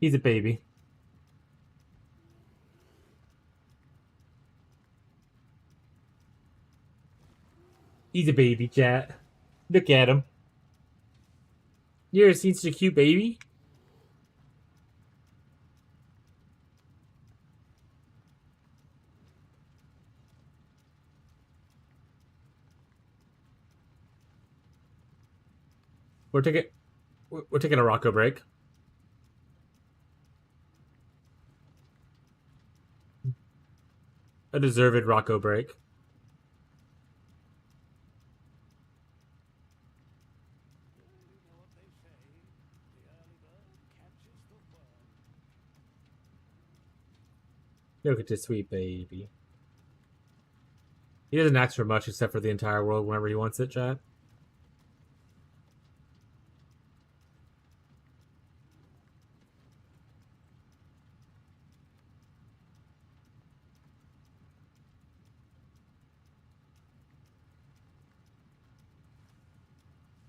He's a baby. He's a baby, chat. Look at him. You ever seen such a cute baby? We're taking a Rocco break. A deserved Rocco break. Look at this sweet baby. He doesn't ask for much except for the entire world whenever he wants it, chat.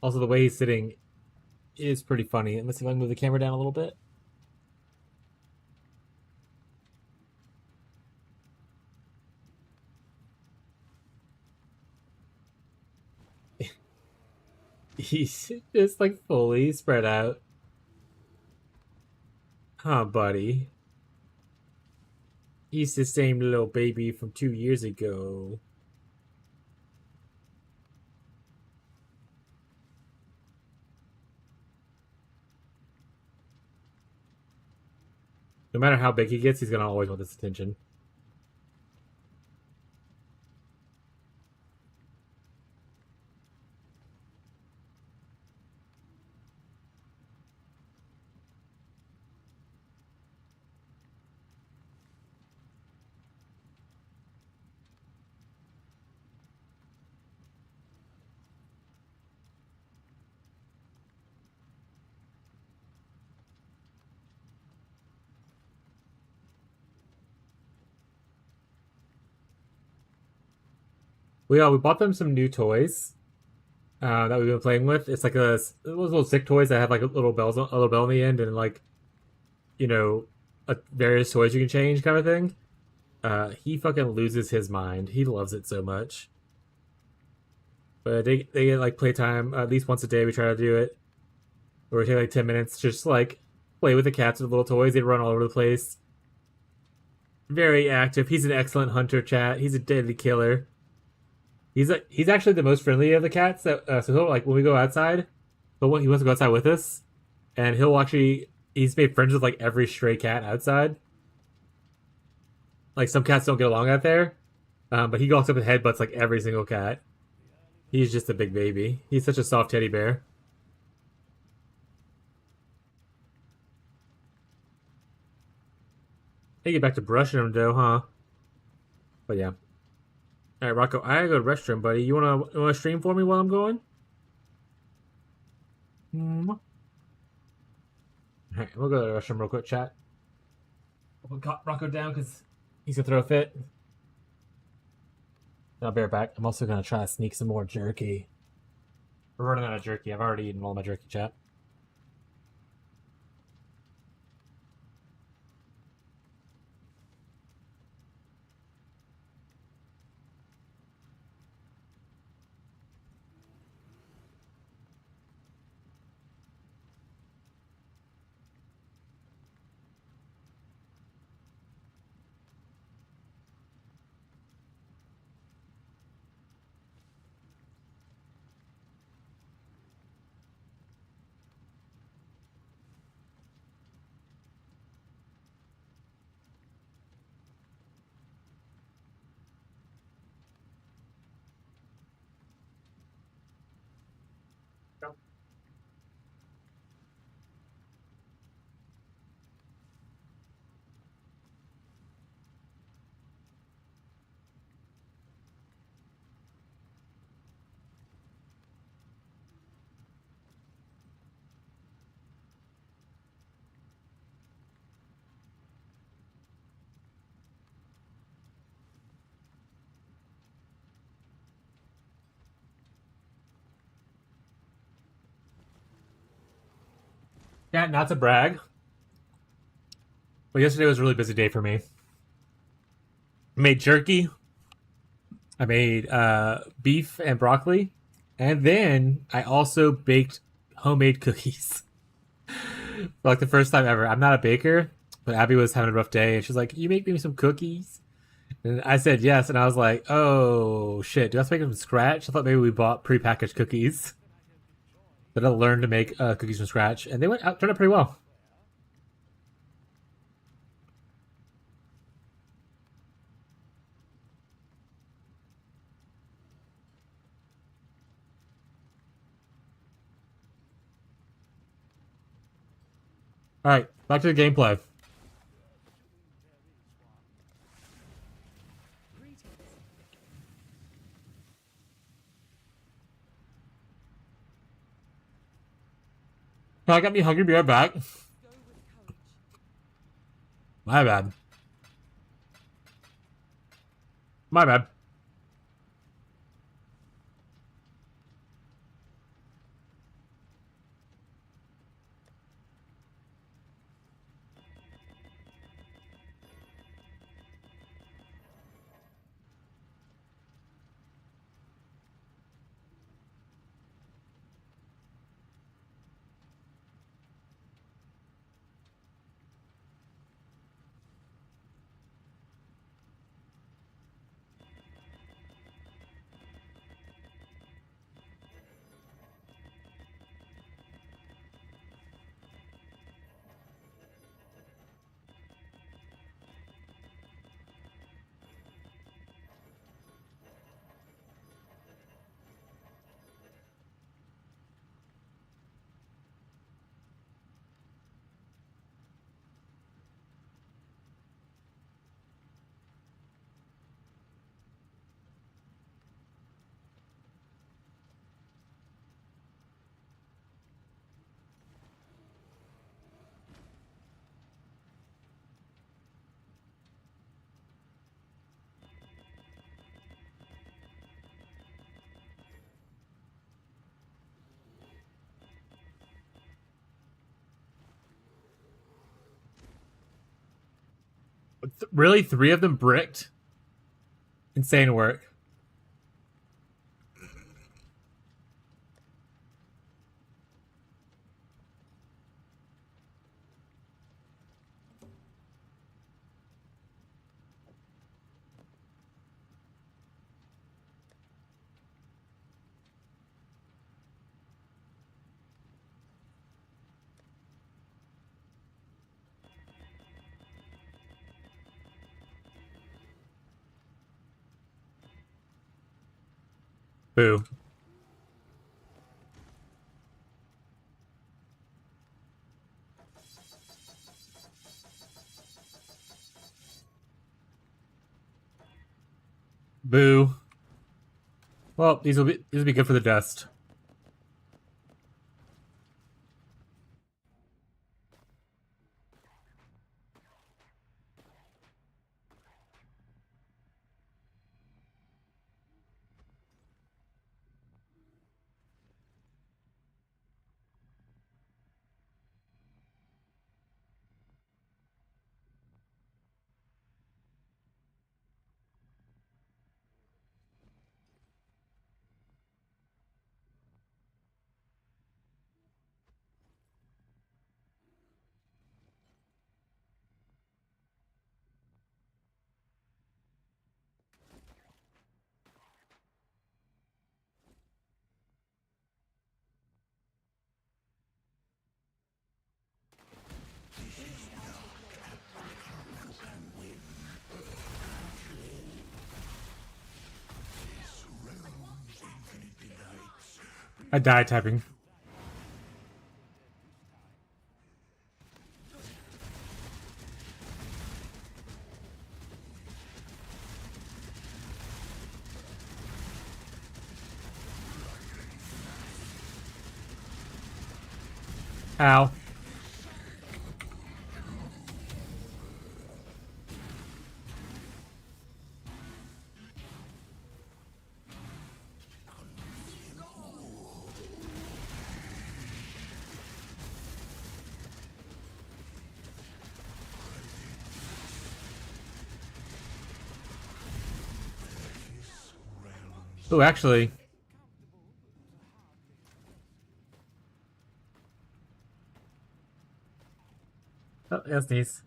Also, the way he's sitting is pretty funny. Let's see if I can move the camera down a little bit. He's just like fully spread out. Huh, buddy. He's the same little baby from 2 years ago. No matter how big he gets, he's gonna always want this attention. we bought them some new toys that we've been playing with. It's like those little stick toys that have like a little bell on the end, and like you know, various toys you can change, kind of thing. He fucking loses his mind. He loves it so much. But they get like playtime at least once a day. We try to do it, where we take like 10 minutes, just like play with the cats with little toys. They run all over the place. Very active. He's an excellent hunter, chat. He's a deadly killer. He's actually the most friendly of the cats. So he'll like when we go outside, but when he wants to go outside with us, and he's made friends with like every stray cat outside. Like some cats don't get along out there, but he walks up and headbutts like every single cat. He's just a big baby. He's such a soft teddy bear. They get back to brushing him though, huh? But yeah. Alright, Rocco, I gotta go to the restroom, buddy. You wanna stream for me while I'm going? Alright, we'll go to the restroom real quick, chat. We'll put Rocco down because he's gonna throw a fit. I'll be right back. I'm also gonna try to sneak some more jerky. We're running out of jerky. I've already eaten all my jerky, chat. Yeah, not to brag, but yesterday was a really busy day for me. I made jerky. I made beef and broccoli, and then I also baked homemade cookies. For like the first time ever. I'm not a baker, but Abby was having a rough day, and she's like, "You make me some cookies?" And I said yes, and I was like, "Oh shit, do I have to make them from scratch?" I thought maybe we bought prepackaged cookies. But I learned to make cookies from scratch, and they turned out pretty well. All right, back to the gameplay. I got me hungry. Be right back. My bad. My bad. Really? 3 of them bricked? Insane work. Boo. Boo. Well, these will be good for the dust. I died typing. Ow. Oh, actually. Oh, that's nice.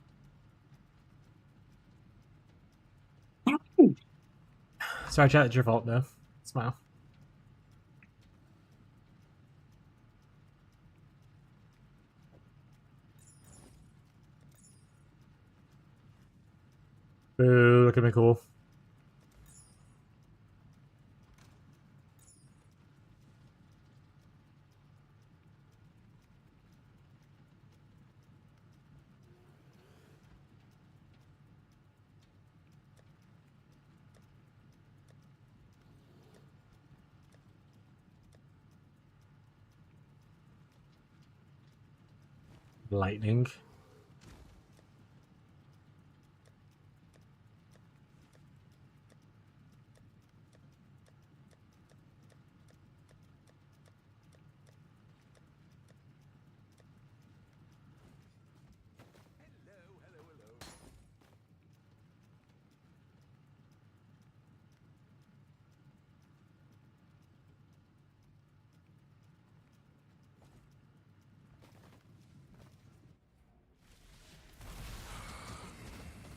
Sorry, chat. It's your fault, though. Smile. Boo, look at me cool. Lightning.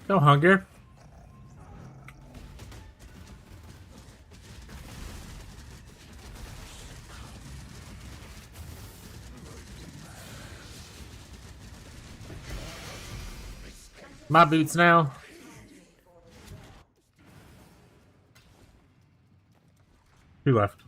No hunger. My boots now. Who left?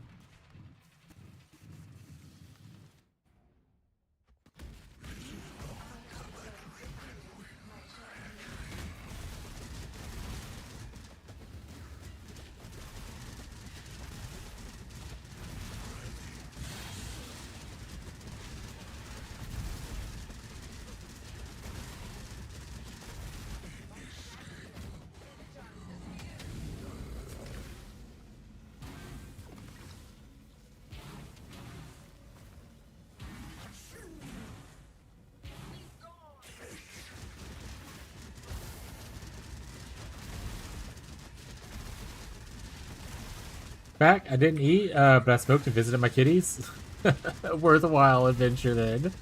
back. I didn't eat, but I smoked and visited my kitties. A worthwhile adventure then.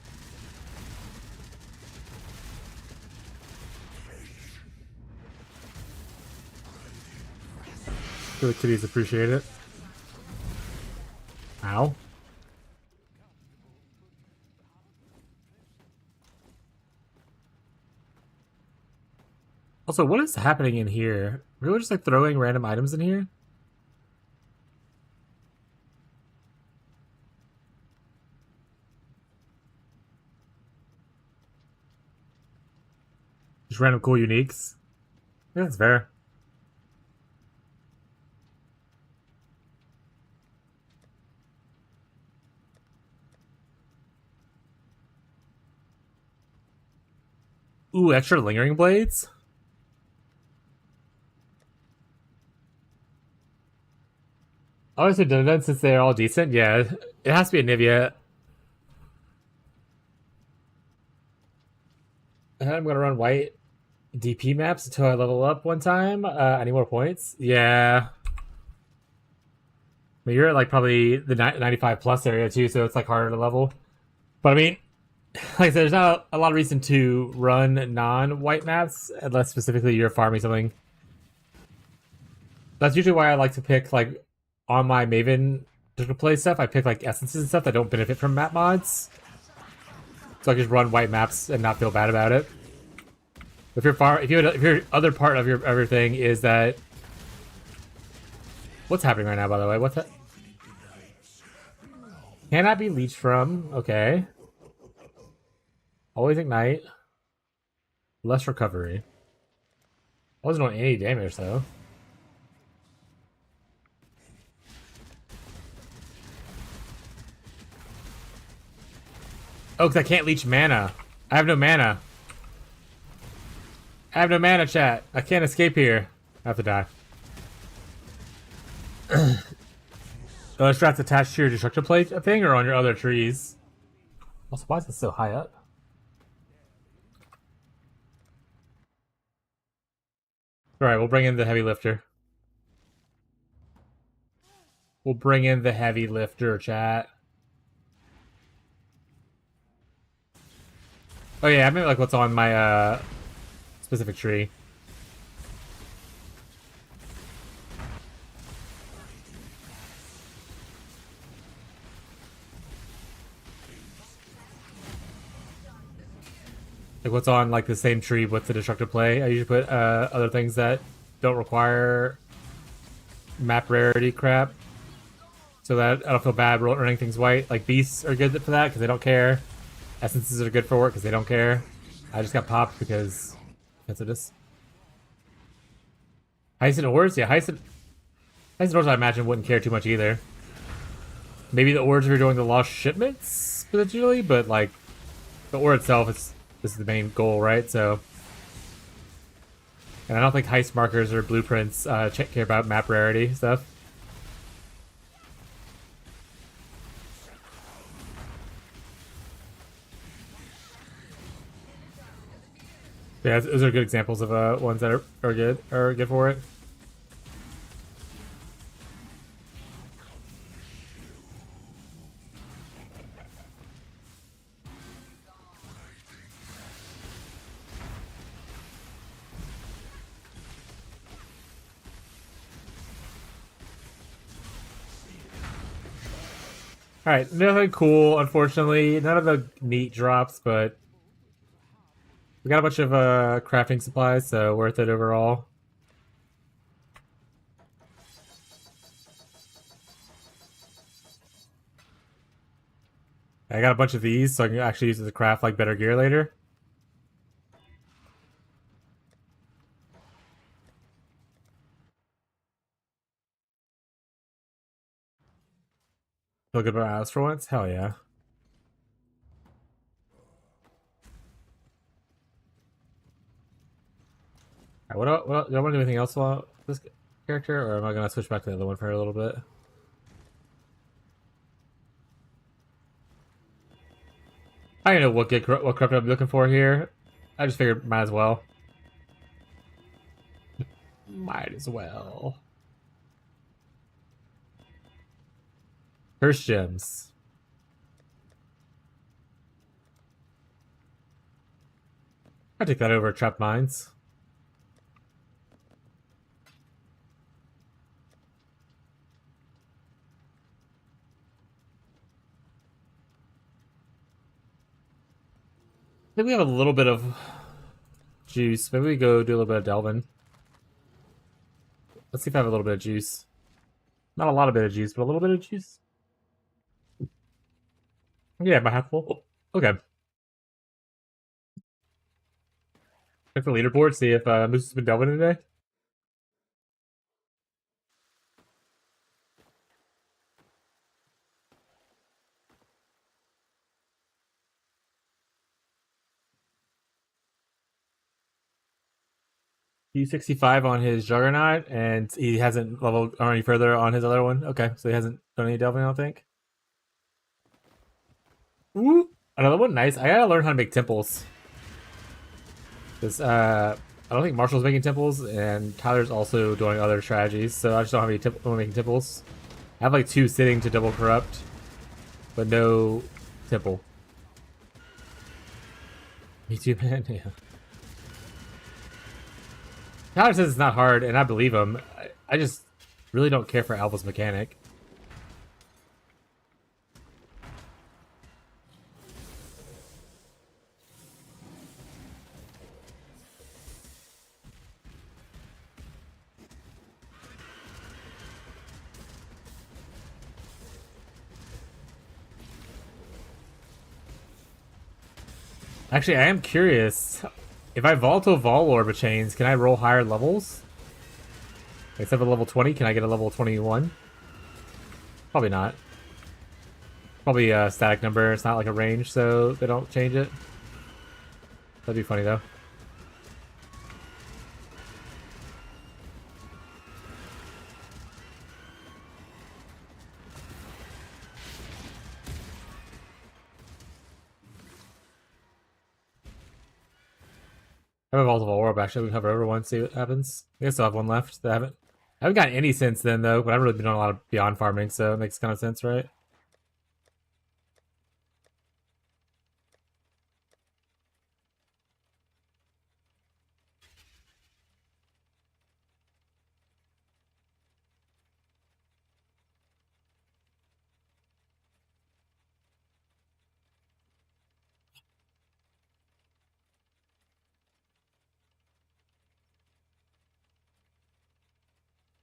Sure the kitties appreciate it. Ow. Also, what is happening in here? Are we just like throwing random items in here? Just random cool uniques. Yeah, that's fair. Ooh, extra lingering blades? Obviously done since they're all decent. Yeah, it has to be a Nivea. I'm gonna run white DP maps until I level up one time. I need more points. Yeah. But you're at like probably the 95 plus area too, so it's like harder to level. But I mean, like I said, there's not a lot of reason to run non-white maps unless specifically you're farming something. That's usually why I like to pick like on my Maven to play stuff. I pick like essences and stuff that don't benefit from map mods, so I can just run white maps and not feel bad about it. If your other part of your thing is that, what's happening right now? By the way, what's that? Can I be leeched from? Okay. Always ignite. Less recovery. I wasn't doing any damage though. Oh, because I can't leech mana. I have no mana. I have no mana, chat. I can't escape here. I have to die. Oh, strats attached to your destruction plate thing or on your other trees? Also, why is it so high up? Alright, we'll bring in the heavy lifter. We'll bring in the heavy lifter, chat. Oh yeah, I meant like what's on my specific tree. Like what's on like the same tree with the destructive play. I usually put other things that don't require map rarity crap, so that I don't feel bad running things white. Like beasts are good for that because they don't care. Essences are good for work because they don't care. I just got popped because that's what it is. Hyacinth ores? Yeah, Hyacinth ores I imagine wouldn't care too much either. Maybe the ores if you're doing the lost shipments, potentially, but like the ore itself this is the main goal, right? So, and I don't think heist markers or blueprints care about map rarity stuff. Yeah, those are good examples of ones that are good for it. Alright, nothing cool, unfortunately. None of the neat drops, but we got a bunch of crafting supplies, so worth it overall. I got a bunch of these, so I can actually use it to craft like better gear later. Feel good about Atlas for once? Hell yeah. Alright, do I want to do anything else about this character, or am I going to switch back to the other one for a little bit? I don't know what corrupted I'm looking for here. I just figured might as well. Might as well. Curse gems. I'll take that over trap mines. I think we have a little bit of juice. Maybe we go do a little bit of delving. Let's see if I have a little bit of juice. Not a lot of bit of juice, but a little bit of juice. Yeah, my half full. Okay. Check the leaderboard, see if Moose has been delving today. He's 65 on his Juggernaut, and he hasn't leveled any further on his other one. Okay, so he hasn't done any delving, I don't think. Ooh, another one, nice. I gotta learn how to make temples. Because I don't think Marshall's making temples, and Tyler's also doing other strategies, so I just don't have any making temples. I have like 2 sitting to double corrupt, but no temple. Me too, man. Yeah. Tyler says it's not hard, and I believe him. I just really don't care for Alpha's mechanic. Actually, I am curious. If I vault to a Vol Orb of Chains, can I roll higher levels? Except for level 20, can I get a level 21? Probably not. Probably a static number. It's not like a range, so they don't change it. That'd be funny, though. I have a Vault of Orb, actually. We can hover over one, see what happens. I guess I have one left. I haven't gotten any since then, though, but I haven't really been doing a lot of Beyond farming, so it makes kind of sense, right?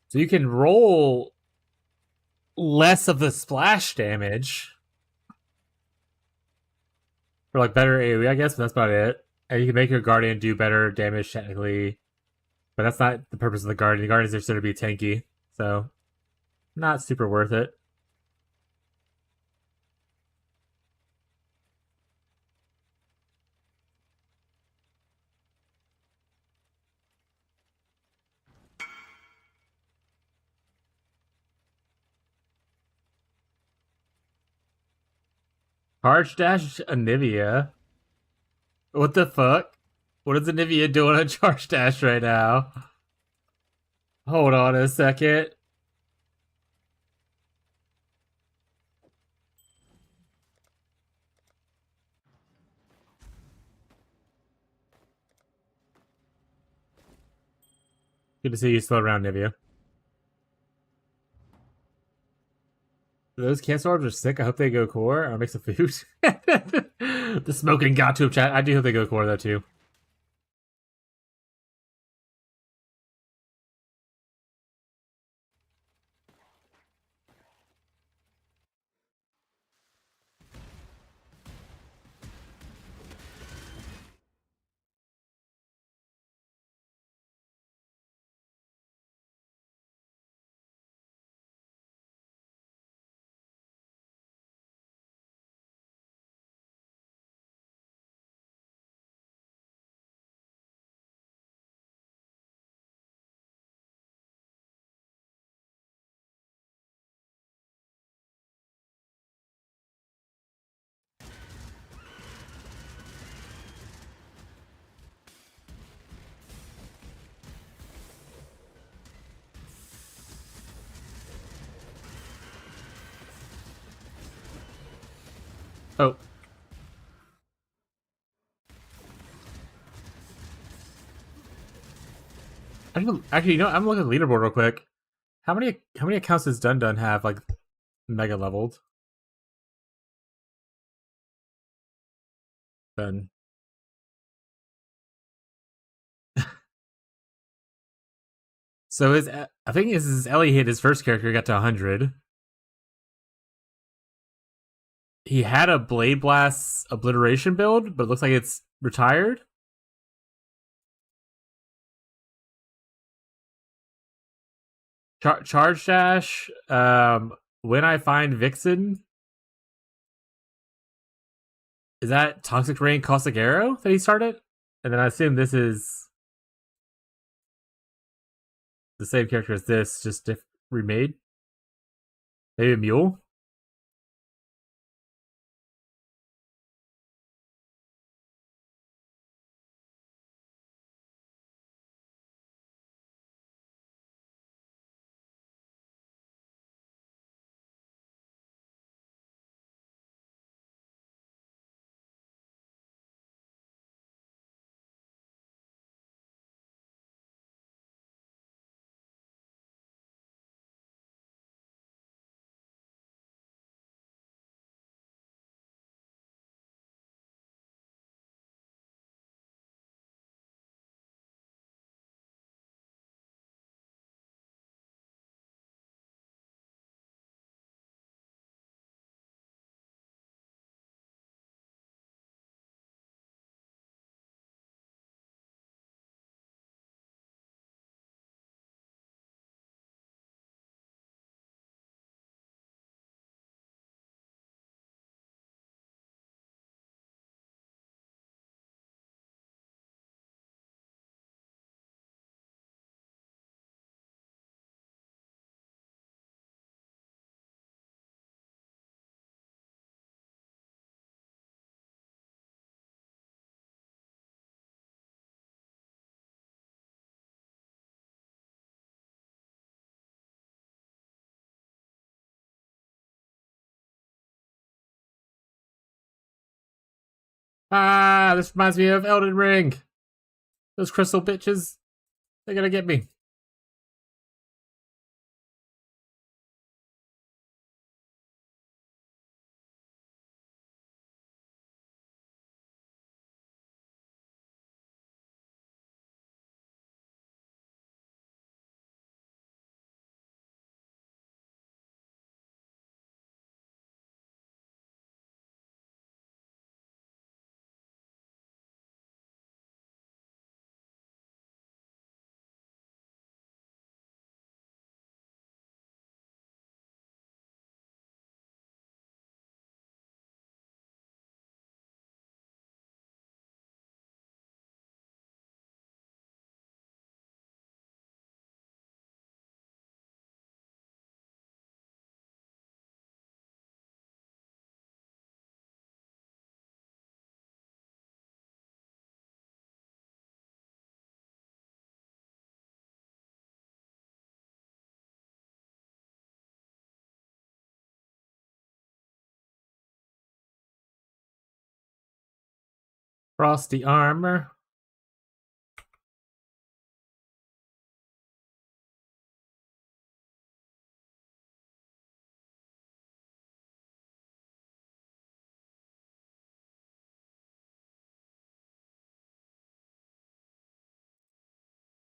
So you can roll less of the splash damage for like better AoE, I guess, but that's about it. And you can make your Guardian do better damage technically, but that's not the purpose of the Guardian. The Guardian is just to be tanky, so not super worth it. Charge Dash Anivia? What the fuck? What is Anivia doing on Charge Dash right now? Hold on a second. Good to see you still around, Nivea. Those cancer orbs are sick. I hope they go core. I'll make some food. The smoking got to him, chat. I do hope they go core, though, too. Oh. Actually, you know, I'm looking at the leaderboard real quick. How many accounts does Dun Dun have like mega leveled? Done. So I think his Ellie hit his first character got to 100. He had a Blade Blast Obliteration build, but it looks like it's retired. Charge Dash. When I find Vixen. Is that Toxic Rain Caustic Arrow that he started? And then I assume this is the same character as this, just remade. Maybe a Mule? Ah, this reminds me of Elden Ring. Those crystal bitches, they're gonna get me. Frosty armor.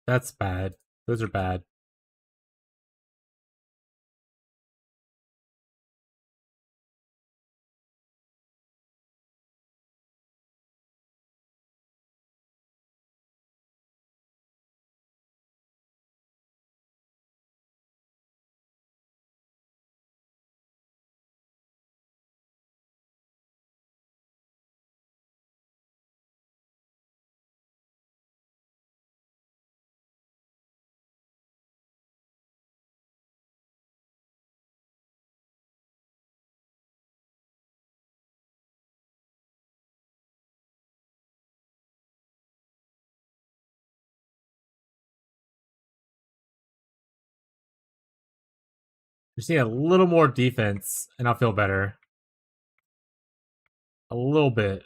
That's bad. Those are bad. Just need a little more defense, and I'll feel better. A little bit.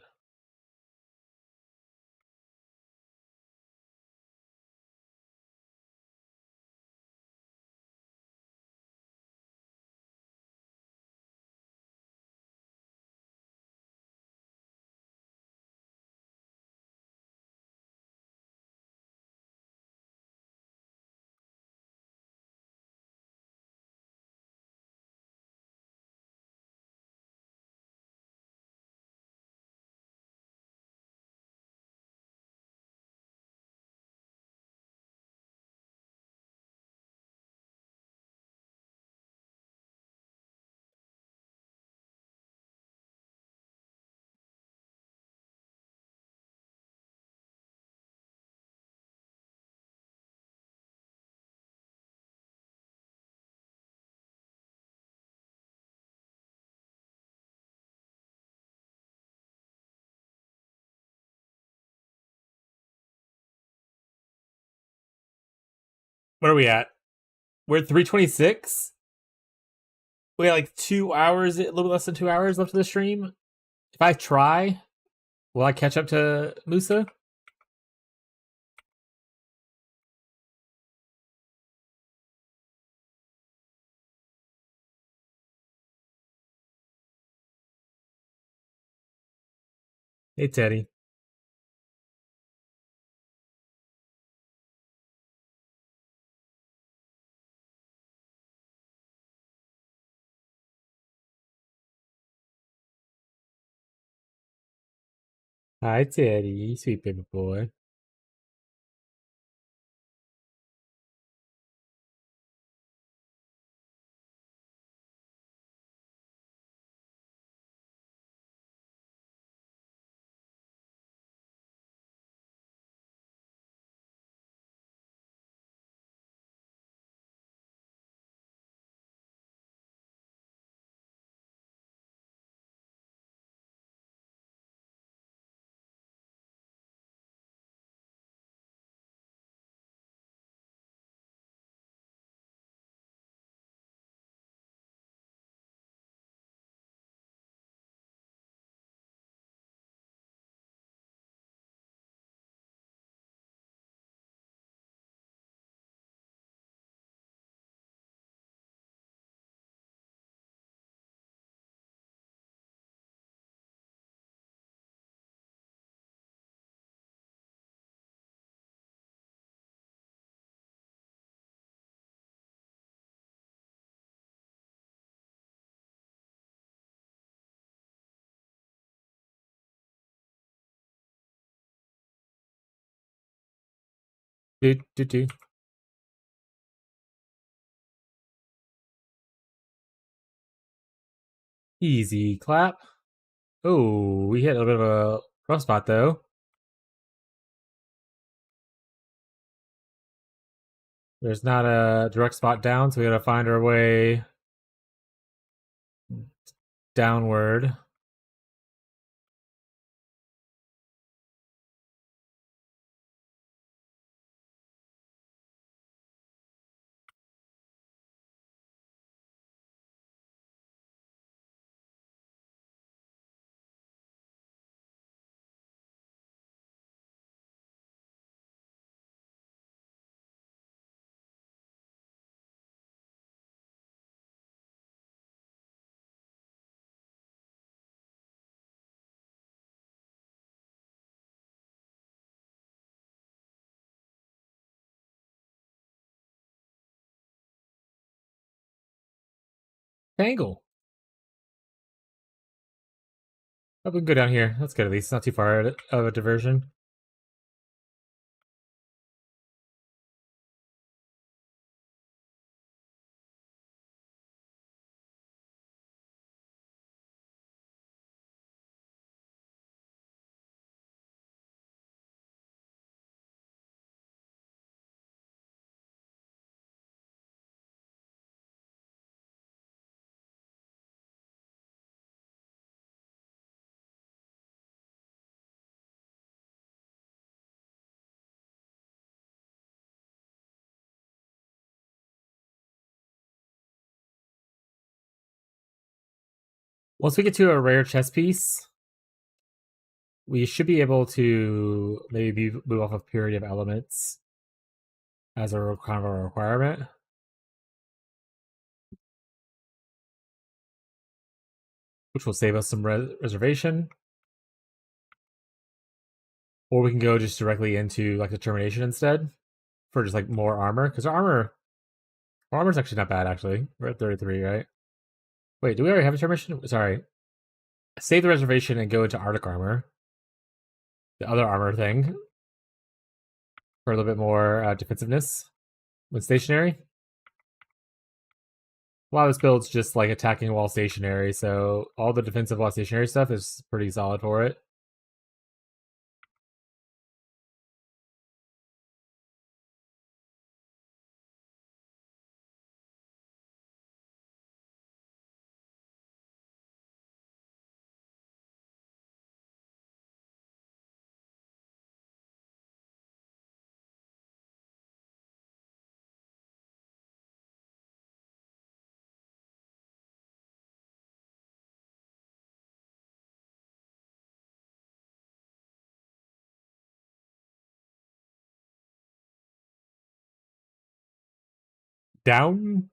Where are we at? We're at 326. We got like 2 hours, a little bit less than 2 hours left of the stream. If I try, will I catch up to Musa? Hey, Teddy. Hi, Teddy. Sweet baby boy. Do. Easy clap. Oh, we hit a bit of a rough spot though. There's not a direct spot down, so we gotta find our way downward. Tangle. Oh, we can go down here. That's good at least. Not too far of a diversion. Once we get to a rare chess piece, we should be able to maybe move off of purity of elements as a kind of a requirement. Which will save us some reservation. Or we can go just directly into like determination instead for just like more armor. Because our armor's actually not bad actually. We're at 33, right? Wait, do we already have determination? Sorry. Save the reservation and go into Arctic armor. The other armor thing. For a little bit more defensiveness when stationary. A lot of this build's just like attacking while stationary, so all the defensive while stationary stuff is pretty solid for it. Down.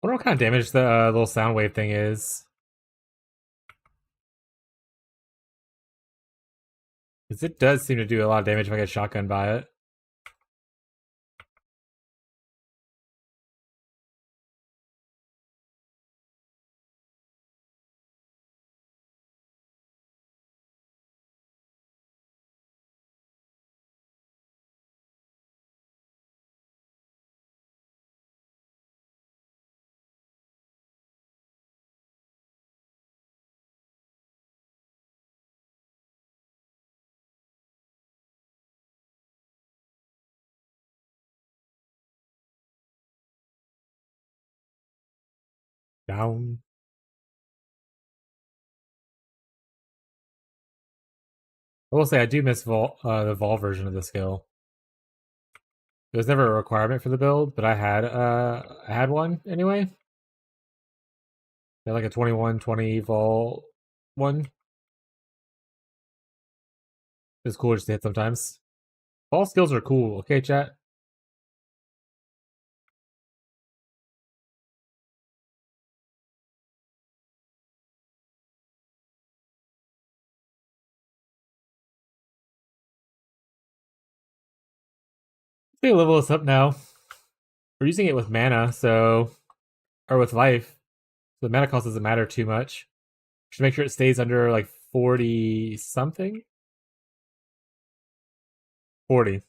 I wonder what kind of damage the little sound wave thing is. Because it does seem to do a lot of damage if I get shotgun by it. Down. I will say I do miss the Vol version of the skill. It was never a requirement for the build, but I had one anyway. They had like a 21-20 Vol one. It's cool just to hit sometimes. Vol skills are cool, okay, chat? They level us up now. We're using it with mana, so or with life. So the mana cost doesn't matter too much. Just make sure it stays under like 40 something. 40.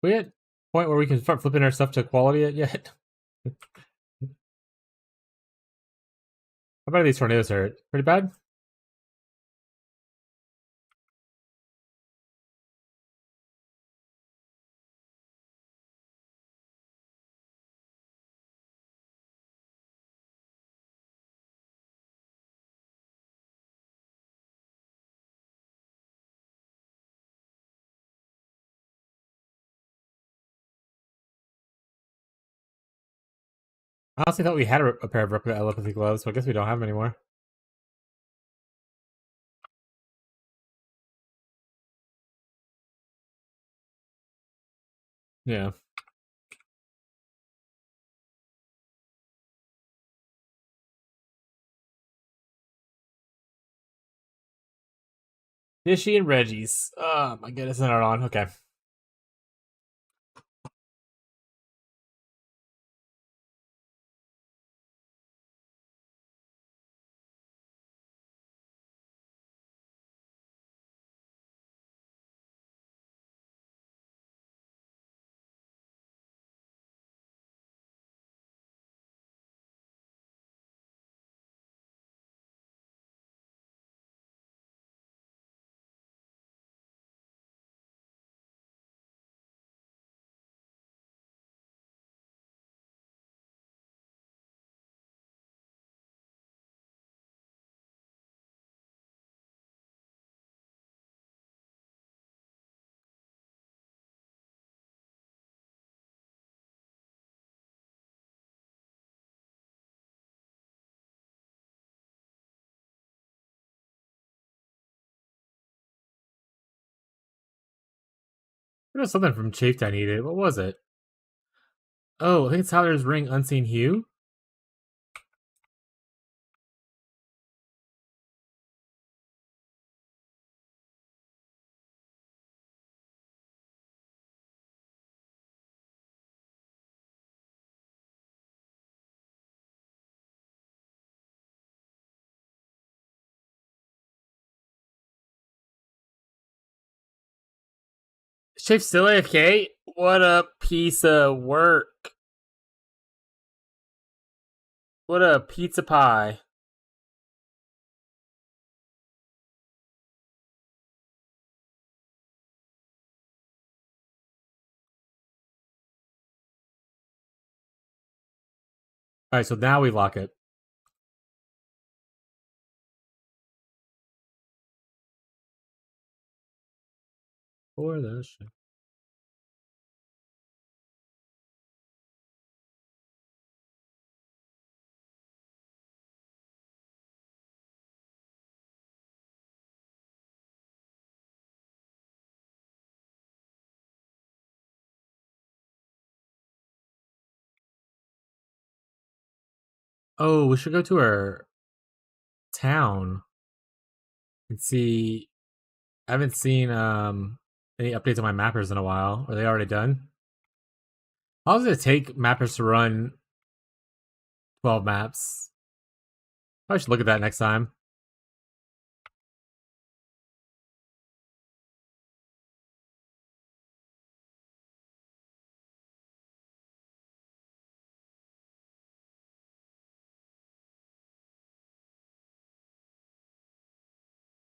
We at a point where we can start flipping our stuff to quality it yet? How bad are these tornadoes hurt? Pretty bad? I honestly thought we had a pair of replica telepathy gloves, so I guess we don't have them anymore. Yeah. Fishy and Reggie's. Oh my goodness, they're not on. Okay. There was something from Chafed I needed. What was it? Oh, I think it's Tyler's Ring Unseen Hue. Chafed still AFK? What a piece of work. What a pizza pie. Alright, so now we lock it. For the shit. Oh, we should go to our town and see. I haven't seen any updates on my mappers in a while. Are they already done? How long does it take mappers to run 12 maps? I should look at that next time.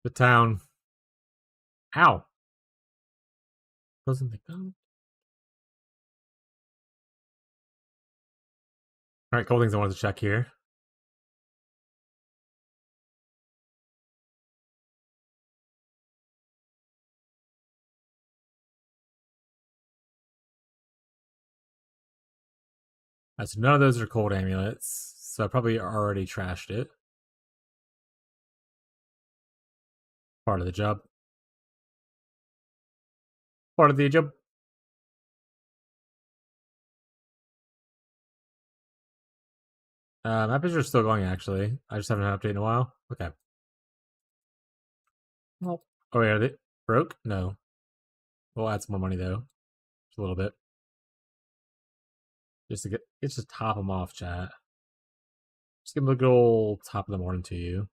The town. Ow. Doesn't think. Oh. Alright, couple things I wanted to check here. So none of those are cold amulets. So I probably already trashed it. Part of the job. Part of the job. Mappers are still going, actually. I just haven't had an update in a while. Okay. Well, oh, wait, are they broke? No. We'll add some more money, though. Just a little bit. Just to it's just top them off, chat. Just give them a good old top of the morning to you.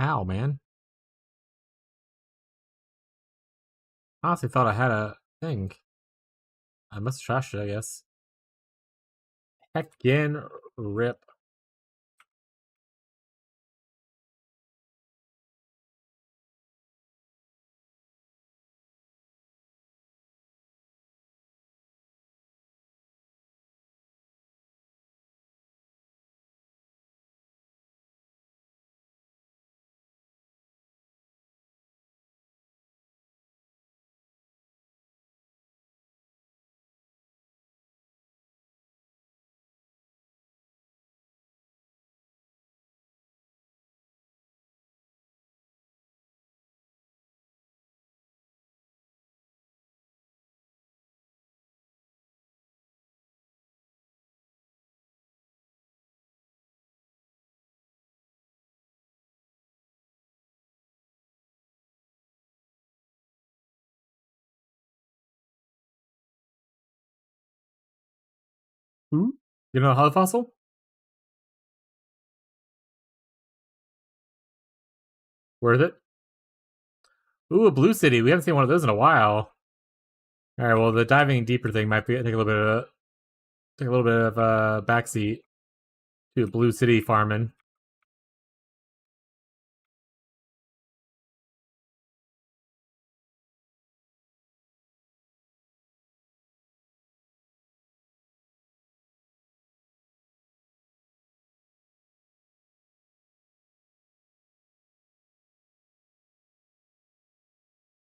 Ow, man. I honestly thought I had a thing. I must have trashed it, I guess. Heck again, rip. Ooh. You know a hollow fossil? Worth it? Ooh, a blue city. We haven't seen one of those in a while. All right. Well, the diving deeper thing might be take a little bit of a backseat to a blue city farming.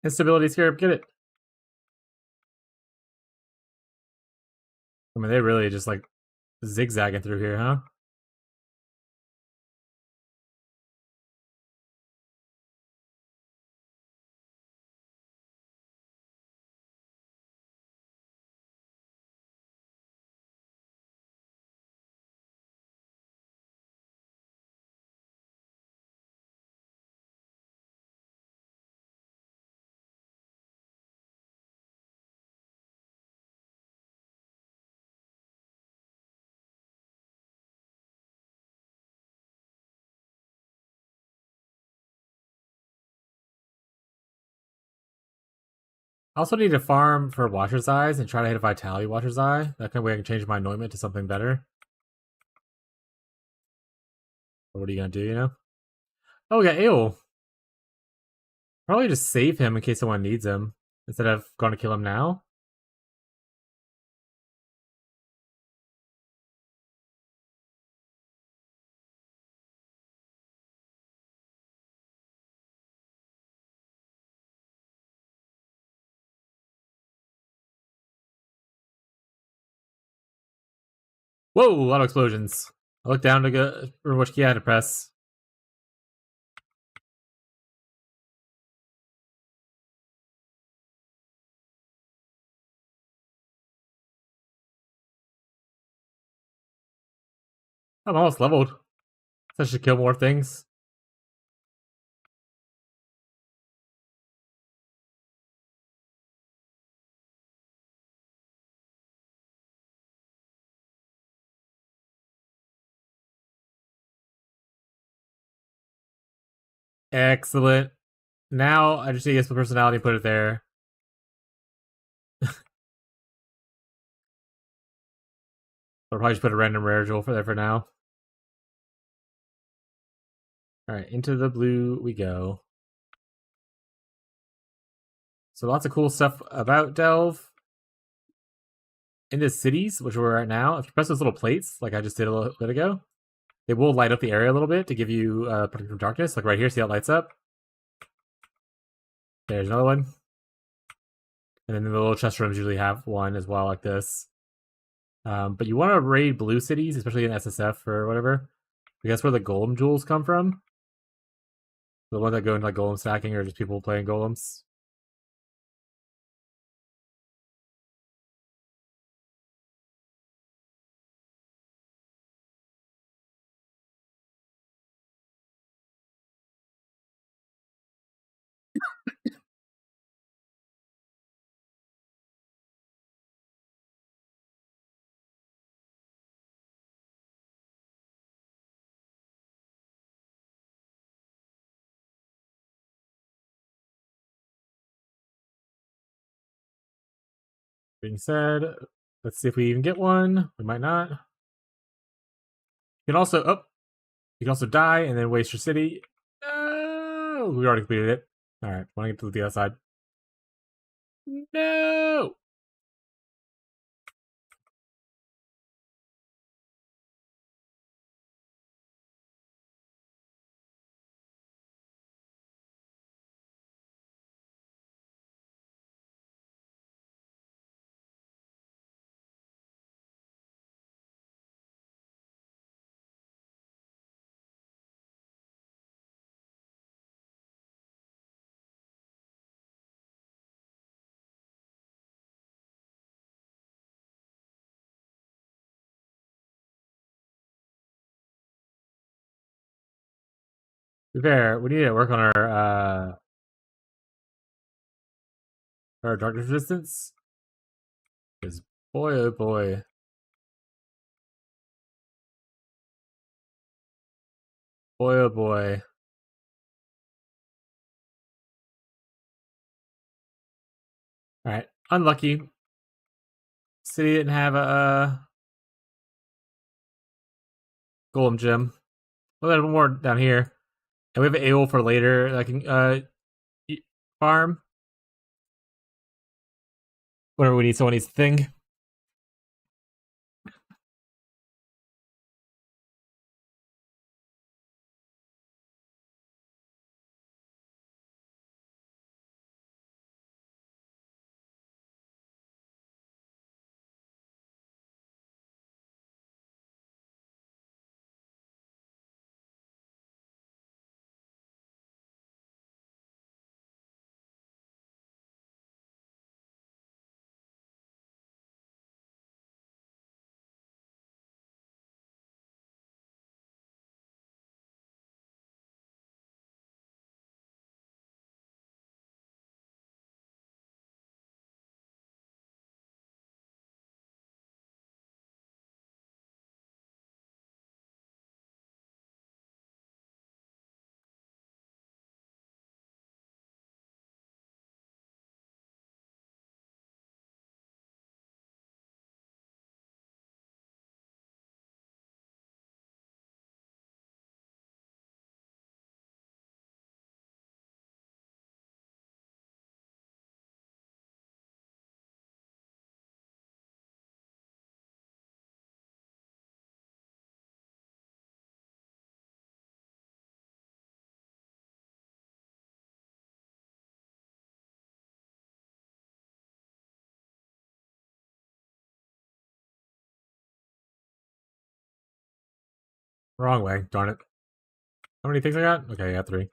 Instability scarab, get it. I mean, they really just like zigzagging through here, huh? I also need to farm for Watcher's Eyes and try to hit a Vitality Watcher's Eye. That kind of way I can change my anointment to something better. What are you gonna do, you know? Oh, we got Ale. Probably just save him in case someone needs him instead of going to kill him now. Whoa, a lot of explosions. I looked down to go for which key I had to press. I'm almost leveled. So I should kill more things. Excellent. Now I just need to get some personality and put it there. I'll probably just put a random rare jewel for there for now. Alright, into the blue we go. So lots of cool stuff about Delve. Into cities, which we're at now, if you press those little plates, like I just did a little bit ago, they will light up the area a little bit to give you protection from darkness. Like right here, see how it lights up? There's another one. And then the little chest rooms usually have one as well, like this. But you want to raid blue cities, especially in SSF or whatever, because that's where the golem jewels come from. The ones that go into like golem stacking or just people playing golems. Being said, let's see if we even get one. We might not. You can also you can also die and then waste your city. No, we already completed it. All right, want to get to the other side? No. To be fair, we need to work on our darkness resistance. Because boy, oh boy, Boy, oh boy. Alright, unlucky. City didn't have a golem gem. Well, there's one more down here. And we have an AOL for later that I can farm. Whenever we need someone needs a thing. Wrong way, darn it. How many things I got? Okay, I got 3.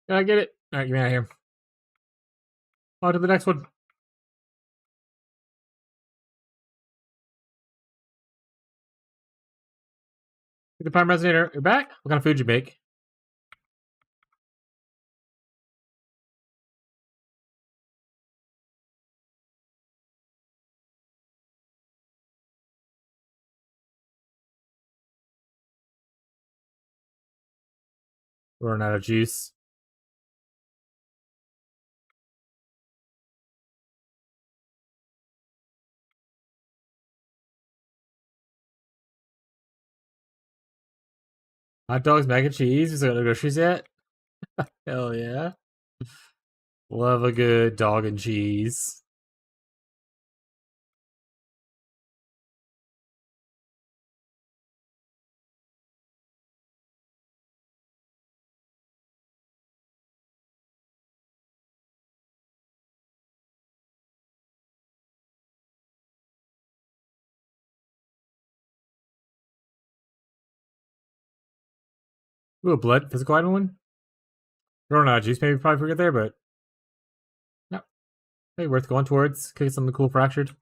Did I get it? Alright, get me out of here. On to the next one. Get the prime resonator. You're back? What kind of food you make? Running out of juice. Hot dogs, mac and cheese. We still got no groceries yet? Hell yeah. Love a good dog and cheese. Ooh, a blood physical item one? Running out of juice, maybe probably forget there, but no. Hey, worth going towards. Could get something cool fractured.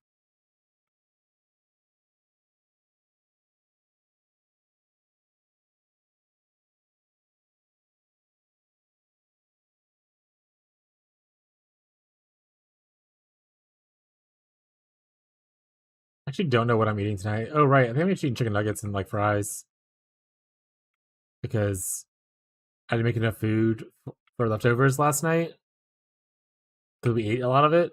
Actually don't know what I'm eating tonight. Oh, right. I think I'm eating chicken nuggets and like fries. Because I didn't make enough food for leftovers last night. Because we ate a lot of it.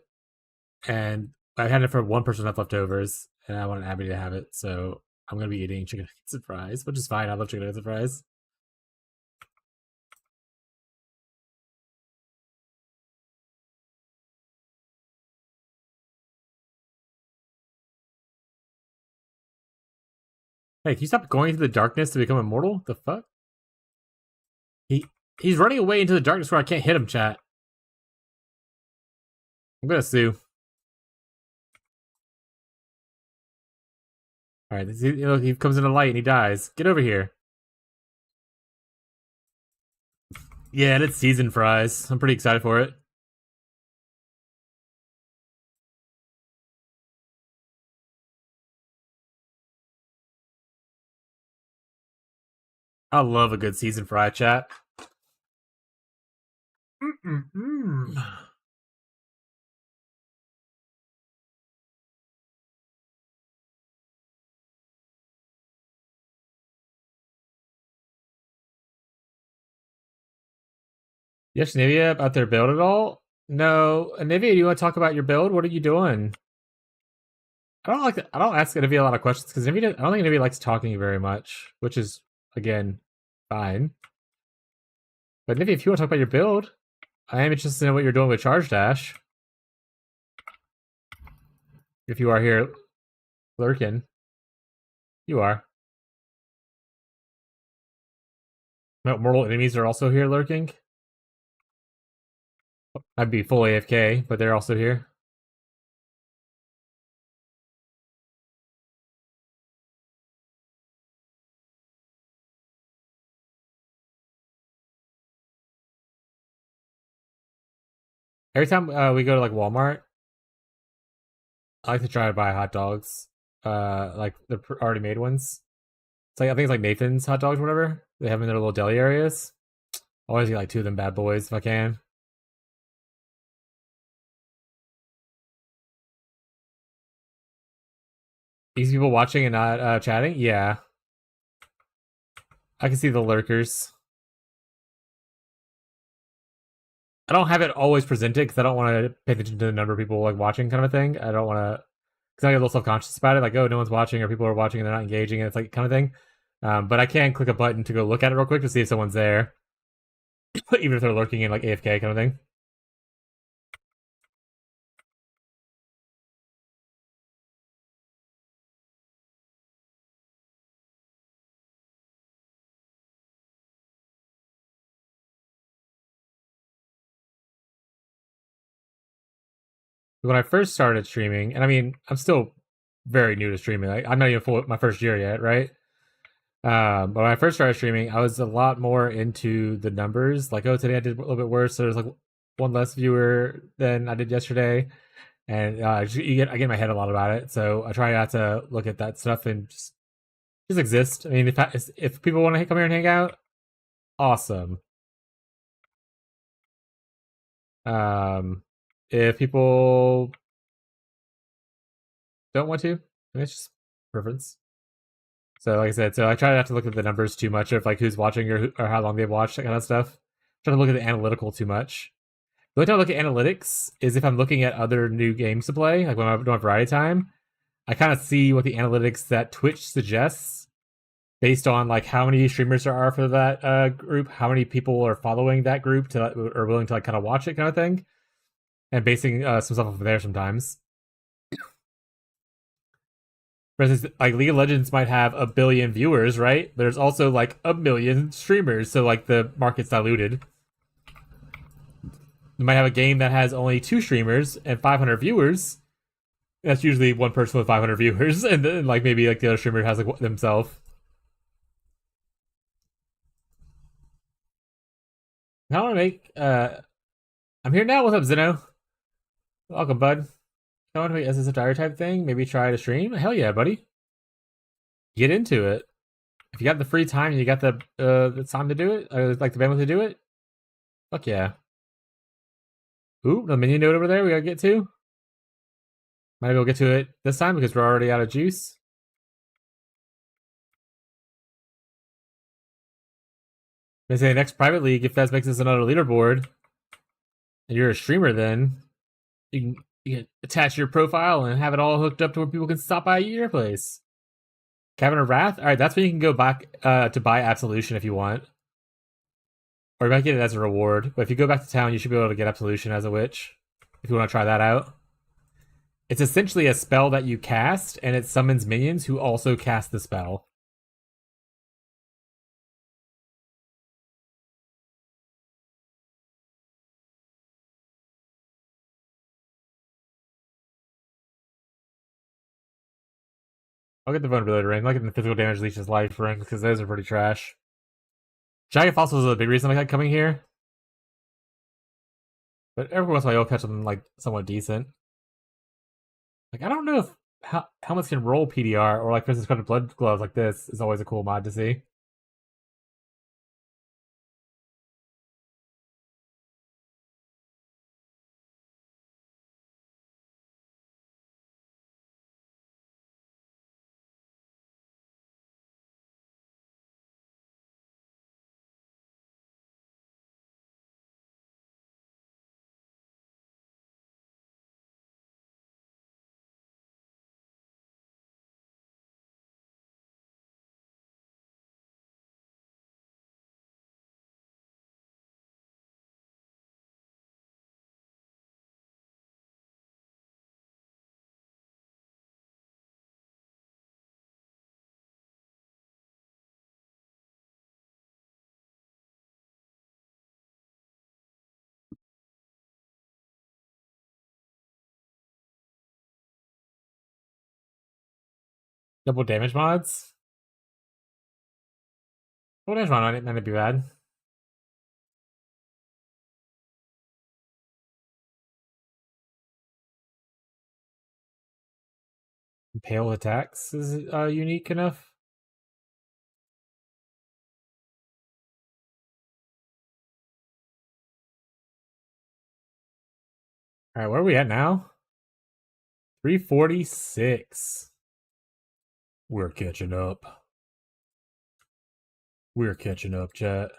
And I had it for one person left leftovers. And I wanted Abby to have it. So I'm going to be eating chicken nuggets and fries. Which is fine. I love chicken nuggets and fries. Hey, can you stop going into the darkness to become immortal? The fuck? He's running away into the darkness where I can't hit him, chat. I'm gonna sue. Alright, look, he comes into light and he dies. Get over here. Yeah, it's seasoned fries. I'm pretty excited for it. I love a good seasoned fry, chat. Yes, Nivea, about their build at all? No, Nivea, do you want to talk about your build? What are you doing? I don't ask Nivea a lot of questions because I don't think Nivea likes talking very much, which is again fine. But Nivea, if you want to talk about your build, I am interested in what you're doing with Charge Dash. If you are here lurking, you are. No, mortal enemies are also here lurking. I'd be full AFK, but they're also here. Every time we go to like Walmart, I like to try to buy hot dogs, like the already made ones. It's like I think it's like Nathan's hot dogs, or whatever they have in their little deli areas. I always get like 2 of them bad boys if I can. These people watching and not chatting, yeah. I can see the lurkers. I don't have it always presented because I don't want to pay attention to the number of people like watching, kind of a thing. I don't want to, because I get a little self-conscious about it, like, oh, no one's watching, or people are watching and they're not engaging, and it's like kind of thing. But I can click a button to go look at it real quick to see if someone's there, even if they're lurking in like AFK kind of thing. When I first started streaming, and I mean, I'm still very new to streaming. Like, I'm not even full my first year yet, right? But when I first started streaming, I was a lot more into the numbers. Like, oh, today I did a little bit worse. So there's like 1 less viewer than I did yesterday, and I get in my head a lot about it. So I try not to look at that stuff and just exist. I mean, if people want to come here and hang out, awesome. If people don't want to, I mean, it's just preference. So, like I said, I try not to look at the numbers too much of like who's watching or how long they've watched, that kind of stuff. Try to look at the analytical too much. The only time I look at analytics is if I'm looking at other new games to play, like when I'm doing variety time. I kind of see what the analytics that Twitch suggests based on like how many streamers there are for that group, how many people are following that group are willing to like kind of watch it, kind of thing, and basing some stuff off of there sometimes. For instance, like League of Legends might have 1 billion viewers, right? But there's also like 1 million streamers, so like the market's diluted. You might have a game that has only 2 streamers and 500 viewers. That's usually one person with 500 viewers, and then like maybe like the other streamer has like themselves. I want to make. I'm here now. What's up, Zeno? Welcome, bud. I want to make SSF Diary type thing. Maybe try to stream. Hell yeah, buddy. Get into it. If you got the free time and you got the time to do it, like the bandwidth to do it, fuck yeah. Ooh, the minion node over there we gotta get to. Might be able to get to it this time because we're already out of juice. They say next private league, if that makes us another leaderboard, and you're a streamer, then you can attach your profile and have it all hooked up to where people can stop by your place. Cavern of Wrath? Alright, that's when you can go back to buy Absolution if you want. Or you might get it as a reward. But if you go back to town, you should be able to get Absolution as a witch. If you want to try that out. It's essentially a spell that you cast, and it summons minions who also cast the spell. I'll get the vulnerability ring. I'll get the physical damage leeches life ring because those are pretty trash. Giant fossils is a big reason I like coming here. But every once in a while, you'll catch something like somewhat decent. Like I don't know if helmets can roll PDR or like for instance, colored blood gloves like this is always a cool mod to see. Double damage mods. Double damage mod might not be bad. Pale attacks is unique enough. All right, where are we at now? 346. We're catching up. We're catching up, chat.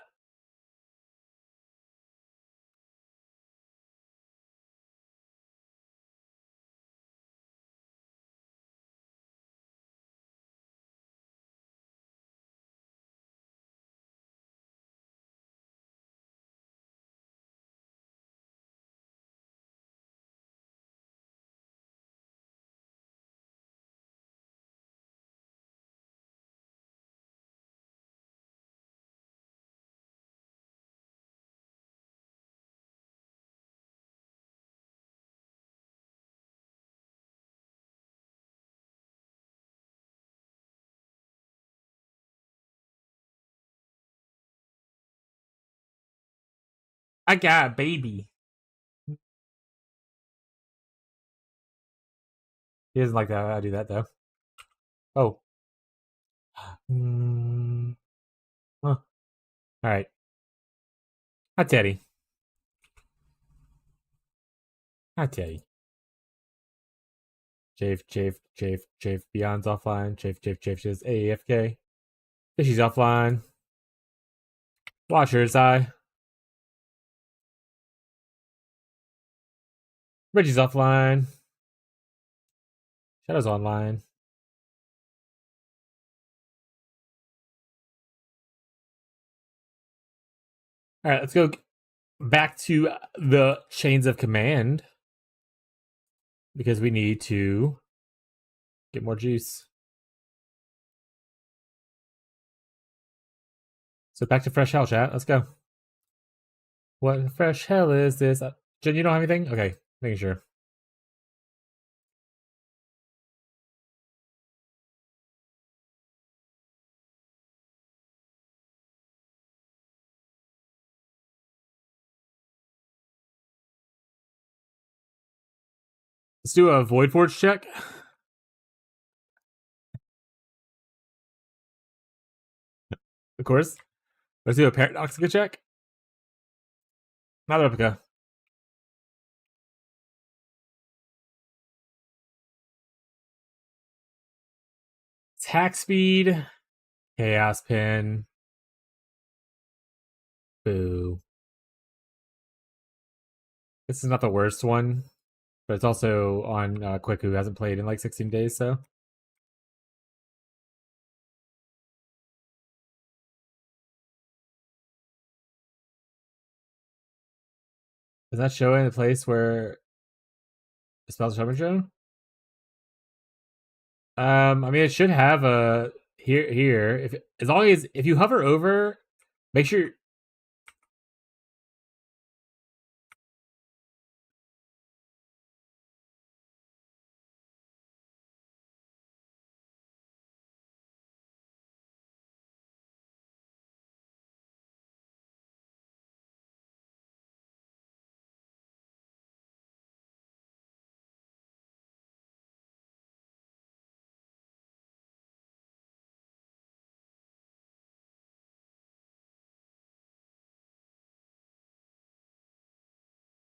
I got a baby. He doesn't like that. I do that though. Oh. Huh. All right. Hi, Teddy. Hi, Teddy. Chafe. Beyond's offline. Chafe says AFK. Fishy's offline. Watcher's eye. Reggie's offline. Shadow's online. All right, let's go back to the chains of command because we need to get more juice. So back to fresh hell, chat. Let's go. What fresh hell is this? Jen, you don't have anything? Okay, making sure. Let's do a Void Forge check. Of course. Let's do a Paradoxica check. Not replica. Attack speed. Chaos pin. Boo. This is not the worst one, but it's also on Quick, who hasn't played in like 16 days, so. Does that show in the place where the spells are shown? I mean, it should have a here. If as long as if you hover over, make sure.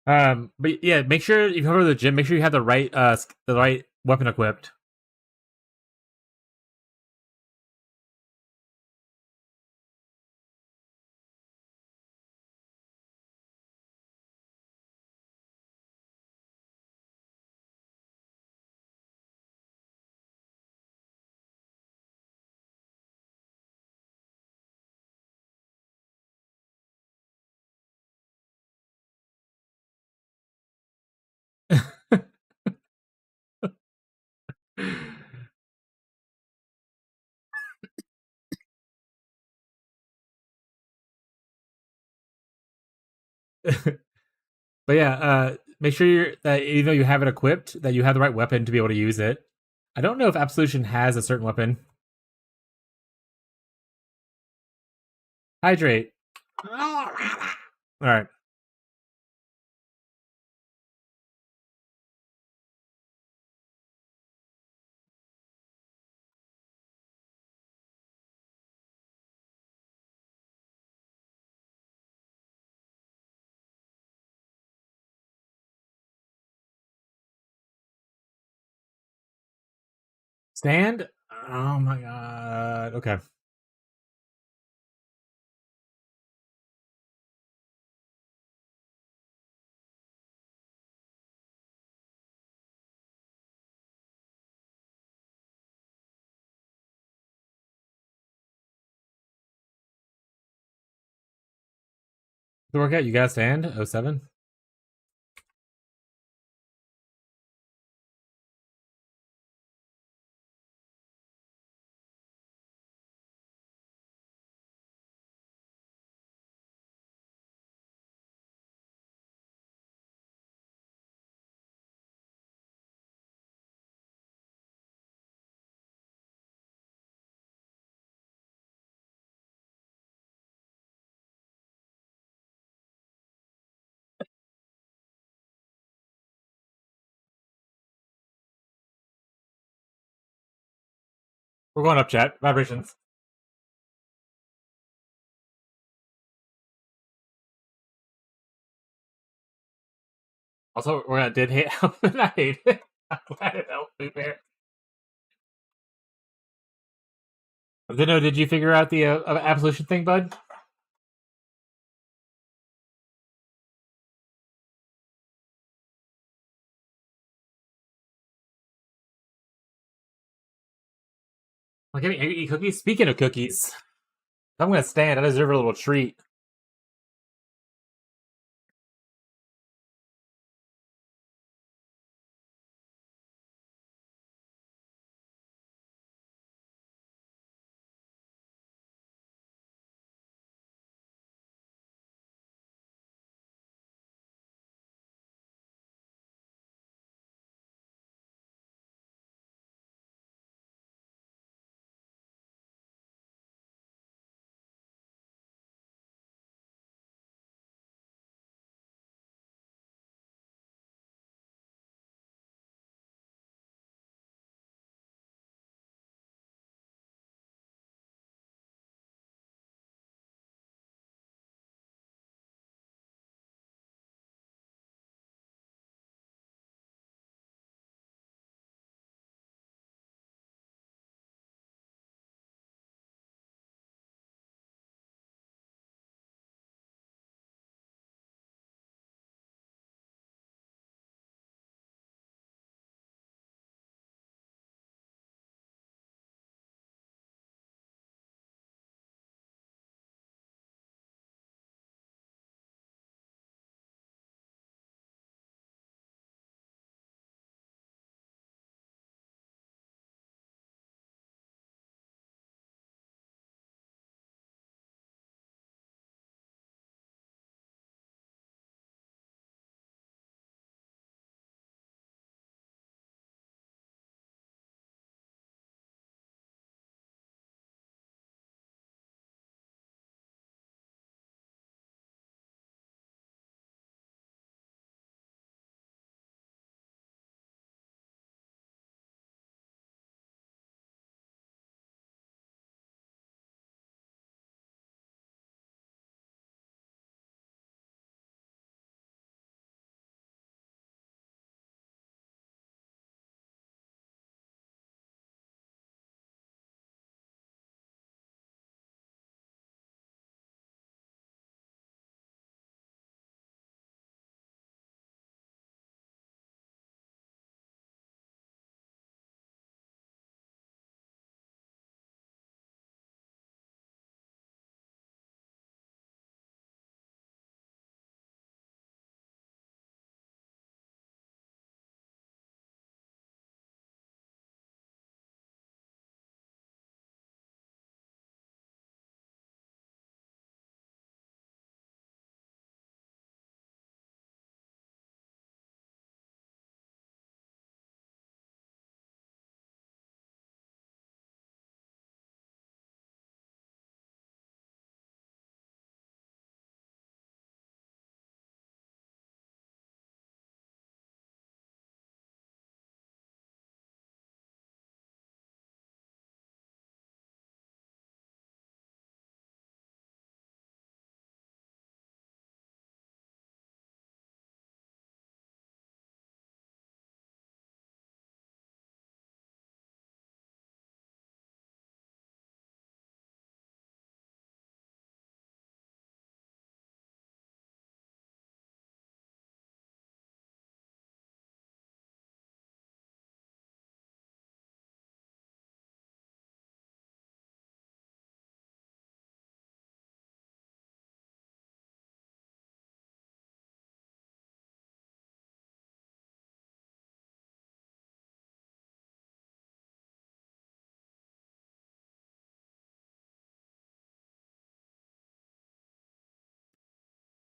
But yeah, make sure if you go to the gym, make sure you have the right weapon equipped. But yeah, make sure that even though you have it equipped, that you have the right weapon to be able to use it. I don't know if Absolution has a certain weapon. Hydrate. All right. Stand? Oh my god. Okay. The workout, you gotta stand? 07? We're going up, chat. Vibrations. Also, we're gonna did hate help and I hate it. I'm glad it helped me there. Dino, did you figure out the absolution thing, bud? Like, eat cookies? Speaking of cookies, I'm gonna stand. I deserve a little treat.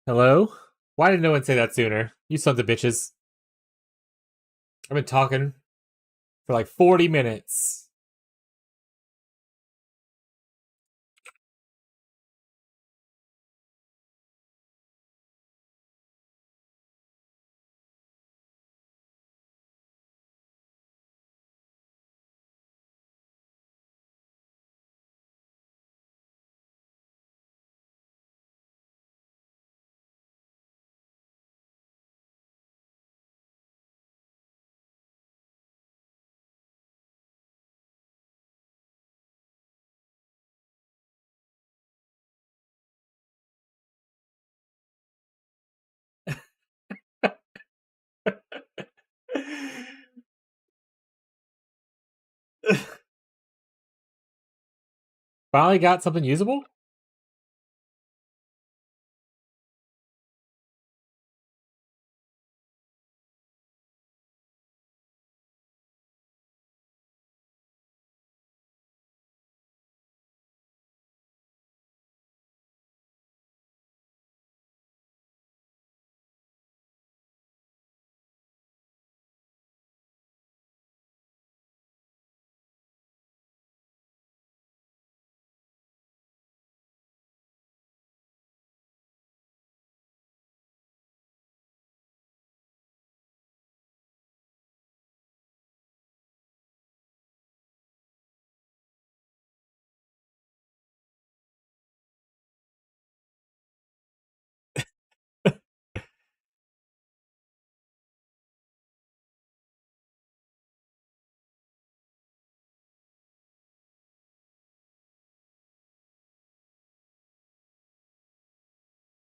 Hello? Why did no one say that sooner? You sons of bitches. I've been talking for like 40 minutes. Finally got something usable?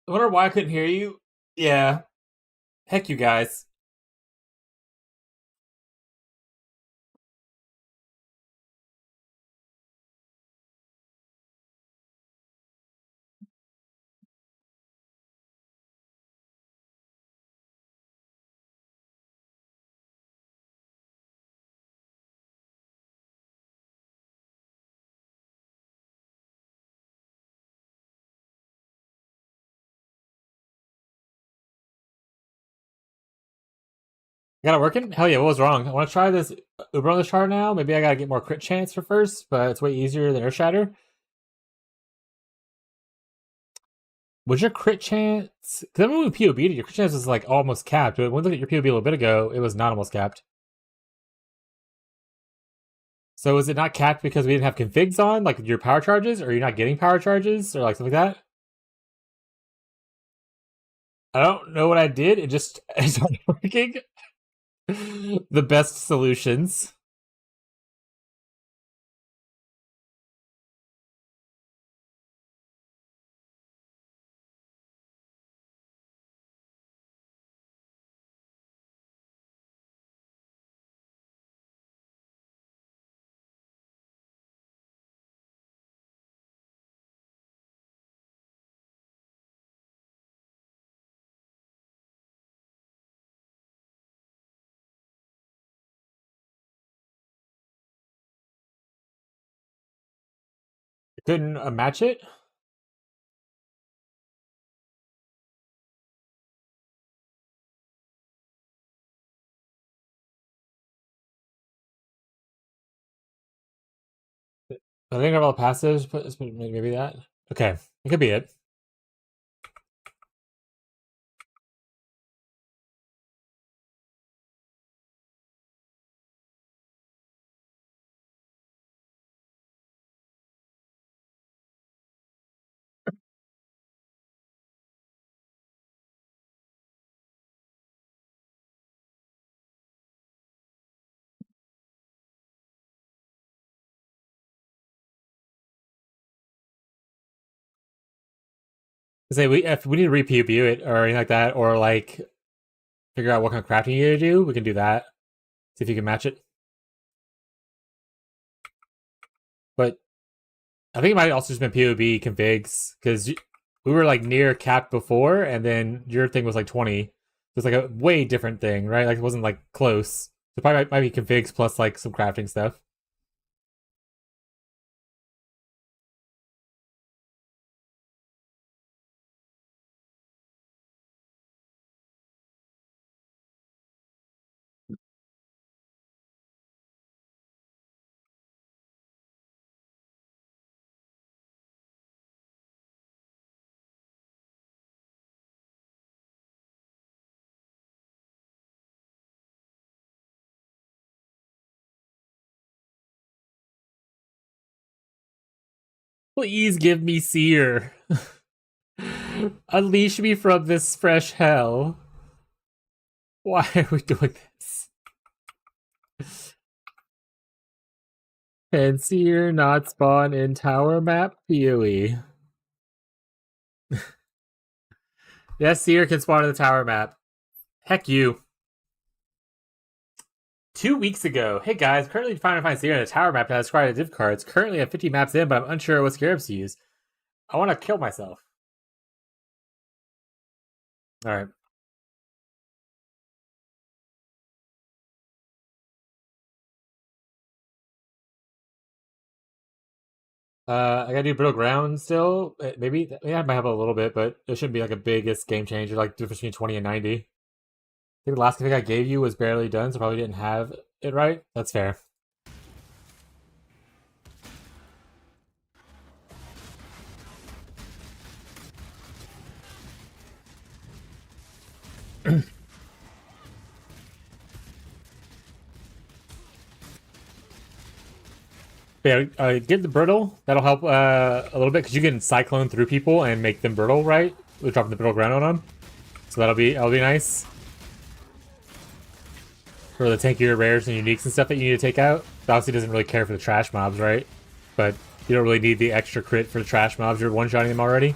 I wonder why I couldn't hear you. Yeah. Heck, you guys. Got it working? Hell yeah, what was wrong? I want to try this Uber on the chart now. Maybe I gotta get more crit chance for first, but it's way easier than Earth Shatter. Was your crit chance? Because when we POB'd, your crit chance was like almost capped. When we looked at your POB a little bit ago, it was not almost capped. So is it not capped because we didn't have configs on, like your power charges, or you're not getting power charges, or like something like that? I don't know what I did. It just started working. The best solutions. Couldn't match it. I think I have all the passives, but maybe that. Okay, it could be it. Say if we need to re-POB it or anything like that, or like figure out what kind of crafting you need to do, we can do that. See if you can match it. But I think it might also just been POB configs because we were like near capped before, and then your thing was like 20. It's like a way different thing, right? Like it wasn't like close. So probably might be configs plus like some crafting stuff. Please give me Seer. Unleash me from this fresh hell. Why are we doing this? Can Seer not spawn in tower map? PoE. Yes, Seer can spawn in the tower map. Heck you. 2 weeks ago. Hey guys, currently trying to find Seer in the tower map to describe the div cards. Currently at 50 maps in, but I'm unsure what scarabs to use. I want to kill myself. Alright. I gotta do Brittle Ground still. Maybe, yeah, I might have a little bit, but it shouldn't be like a biggest game changer, like the difference between 20 and 90. I think the last config I gave you was barely done, so probably didn't have it right. That's fair. Yeah, get the brittle. That'll help a little bit because you can cyclone through people and make them brittle, right? We're dropping the brittle ground on them, so that'll be nice for the tankier rares and uniques and stuff that you need to take out. It obviously doesn't really care for the trash mobs, right? But you don't really need the extra crit for the trash mobs. You're one-shotting them already.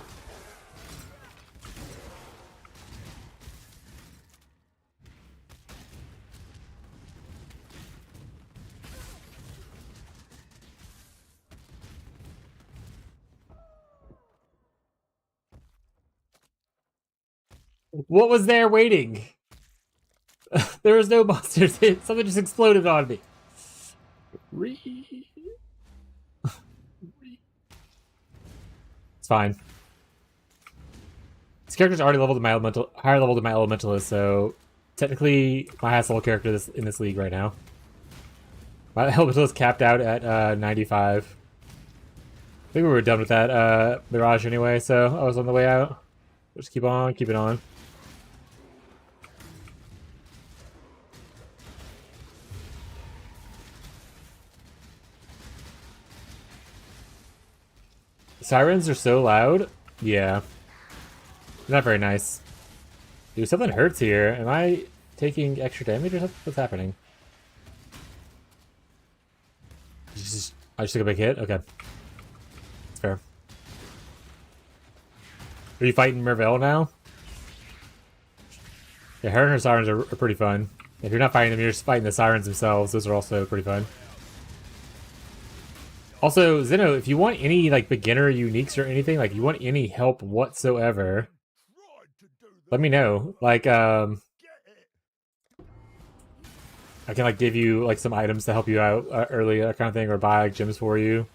What was there waiting? There was no monsters. Something just exploded on me. It's fine. This character's already leveled to my elemental, higher level than my elementalist, so technically my highest level character in this league right now. My elementalist capped out at 95. I think we were done with that Mirage anyway, so I was on the way out. We'll just keep it on. Sirens are so loud. Yeah. Not very nice. Dude, something hurts here. Am I taking extra damage or something? What's happening? I just took a big hit? Okay. That's fair. Are you fighting Mervell now? Yeah, her and her sirens are pretty fun. If you're not fighting them, you're just fighting the sirens themselves. Those are also pretty fun. Also, Zeno, if you want any like beginner uniques or anything, like you want any help whatsoever, let me know. Like, I can like give you like some items to help you out early, that kind of thing, or buy like gems for you.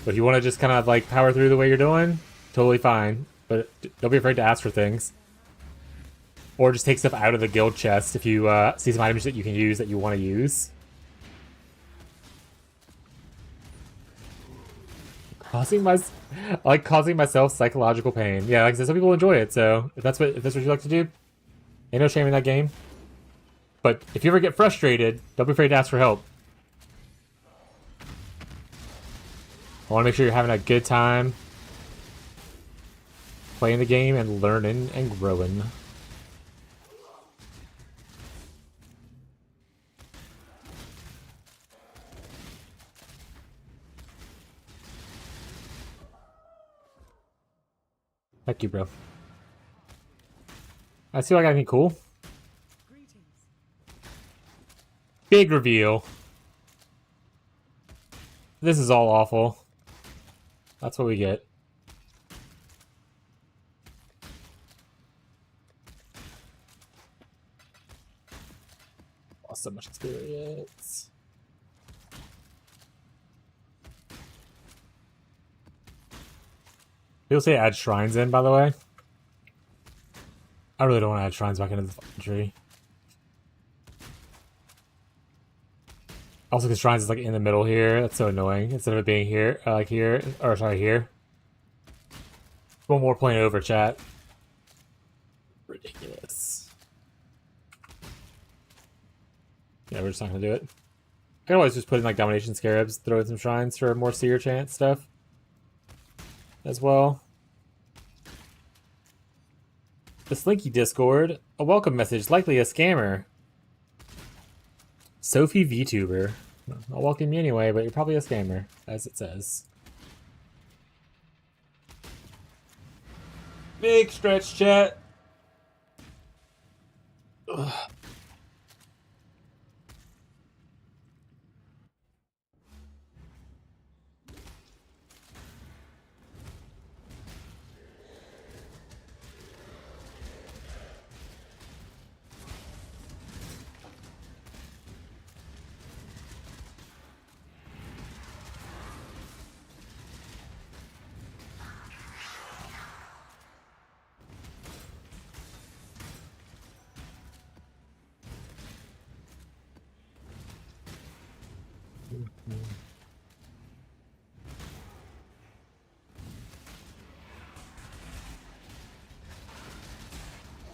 But if you want to just kind of like power through the way you're doing, totally fine. But don't be afraid to ask for things, or just take stuff out of the guild chest if you see some items that you can use that you want to use. Causing myself psychological pain. Yeah, like I said, some people enjoy it, so if that's what you like to do, ain't no shame in that game. But if you ever get frustrated, don't be afraid to ask for help. I want to make sure you're having a good time playing the game and learning and growing. Thank you, bro. I see I got anything cool. Big reveal. This is all awful. That's what we get. Lost so much experience. People say add shrines in, by the way. I really don't want to add shrines back into the fucking tree. Also, because shrines is like in the middle here. That's so annoying. Instead of it being here, like here, or sorry, here. One more point over, chat. Ridiculous. Yeah, we're just not gonna do it. I can always just put in like domination scarabs, throw in some shrines for more seer chance stuff. as well. The Slinky Discord. A welcome message, likely a scammer. Sophie VTuber. I'll welcome you anyway, but you're probably a scammer, as it says. Big stretch, chat. Ugh.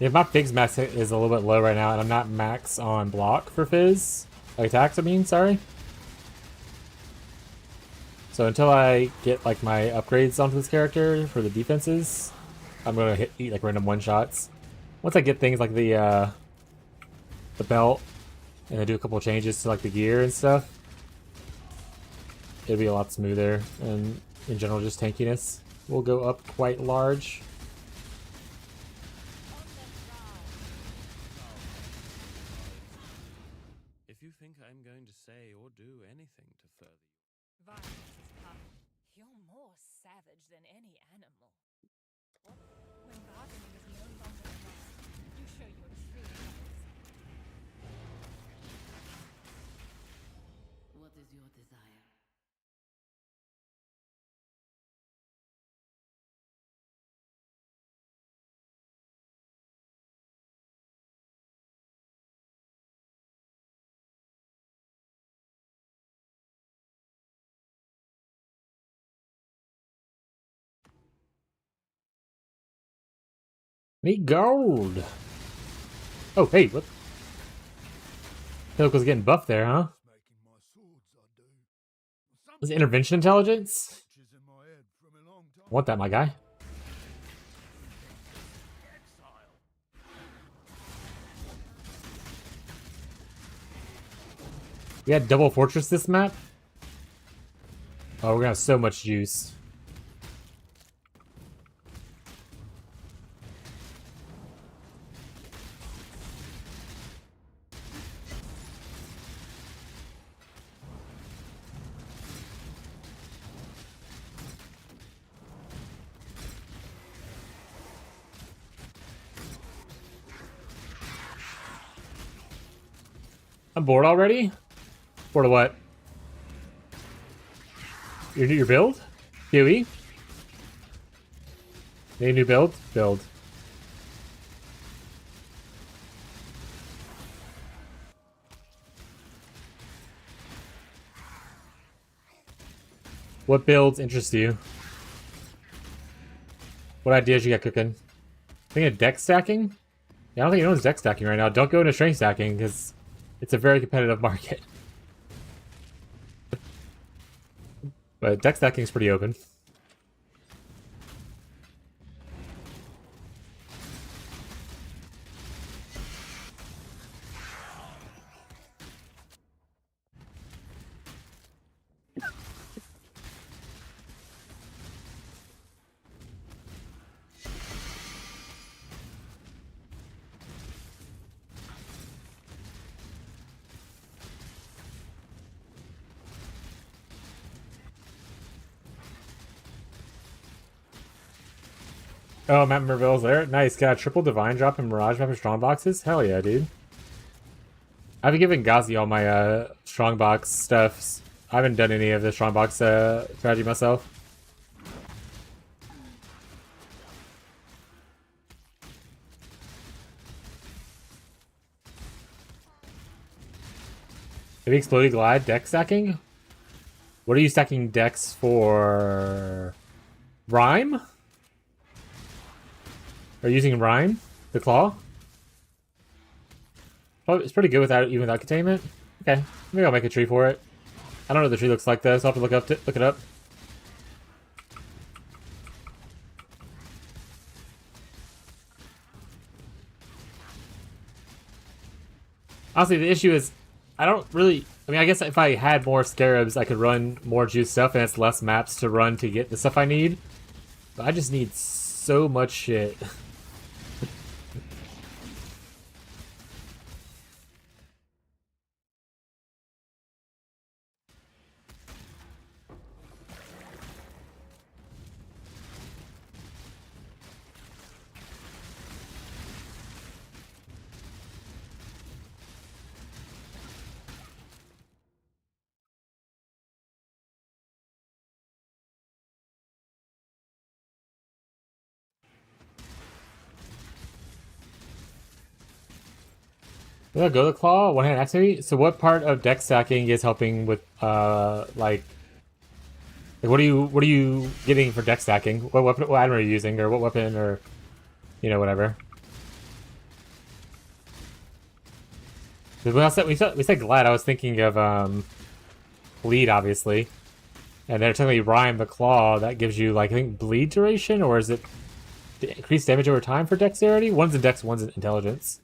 Yeah, my Fizz max is a little bit low right now, and I'm not max on block for Fizz. Like attacks, I mean, sorry. So until I get like my upgrades onto this character for the defenses, I'm gonna eat like random one-shots. Once I get things like the belt, and I do a couple changes to like the gear and stuff, it'll be a lot smoother, and in general just tankiness will go up quite large. If you think I'm going to say or do anything to further Violence is coming. You're more savage than any animal. When bargaining is no longer enough, you show your true colors. What is your desire? Need gold. Oh, hey, what? Hilk was getting buffed there, huh? Was it intervention intelligence? I want that, my guy. We had double fortress this map. Oh, we're gonna have so much juice. I'm bored already? Bored of what? Your build? Huey? Need a new build? Build. What builds interest you? What ideas you got cooking? Thinking of deck stacking? Yeah, I don't think anyone's deck stacking right now. Don't go into strength stacking because it's a very competitive market. But deck stacking is pretty open. Oh, Matt Merville's there. Nice. Got a triple divine drop and mirage map and strong boxes? Hell yeah, dude. I've been giving Ghazi all my strong box stuffs. I haven't done any of the strong box strategy myself. Have you exploded glide deck stacking? What are you stacking decks for? Rhyme? Are you using Rhyme? The Claw? Oh, it's pretty good without even without containment. Okay, maybe I'll make a tree for it. I don't know what the tree looks like though, so I'll have to look it up. Honestly, the issue is, I don't really... I mean, I guess if I had more scarabs, I could run more juice stuff, and it's less maps to run to get the stuff I need. But I just need so much shit. Yeah, go to claw, one hand activate. So what part of deck stacking is helping with like what are you getting for deck stacking? What weapon, what item are you using, or what weapon, or whatever. Because when we said glad, I was thinking of bleed, obviously, and then technically rhyme the claw that gives you like I think bleed duration, or is it increased damage over time for dexterity? One's in dex, one's in intelligence.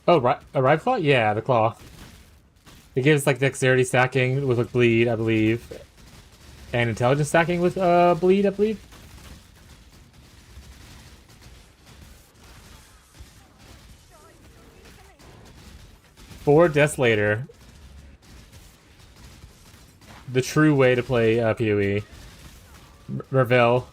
Oh, right, a right claw? Yeah, the claw. It gives like dexterity stacking with like bleed, I believe, and intelligence stacking with bleed, I believe. For deaths later, the true way to play PoE. Merville.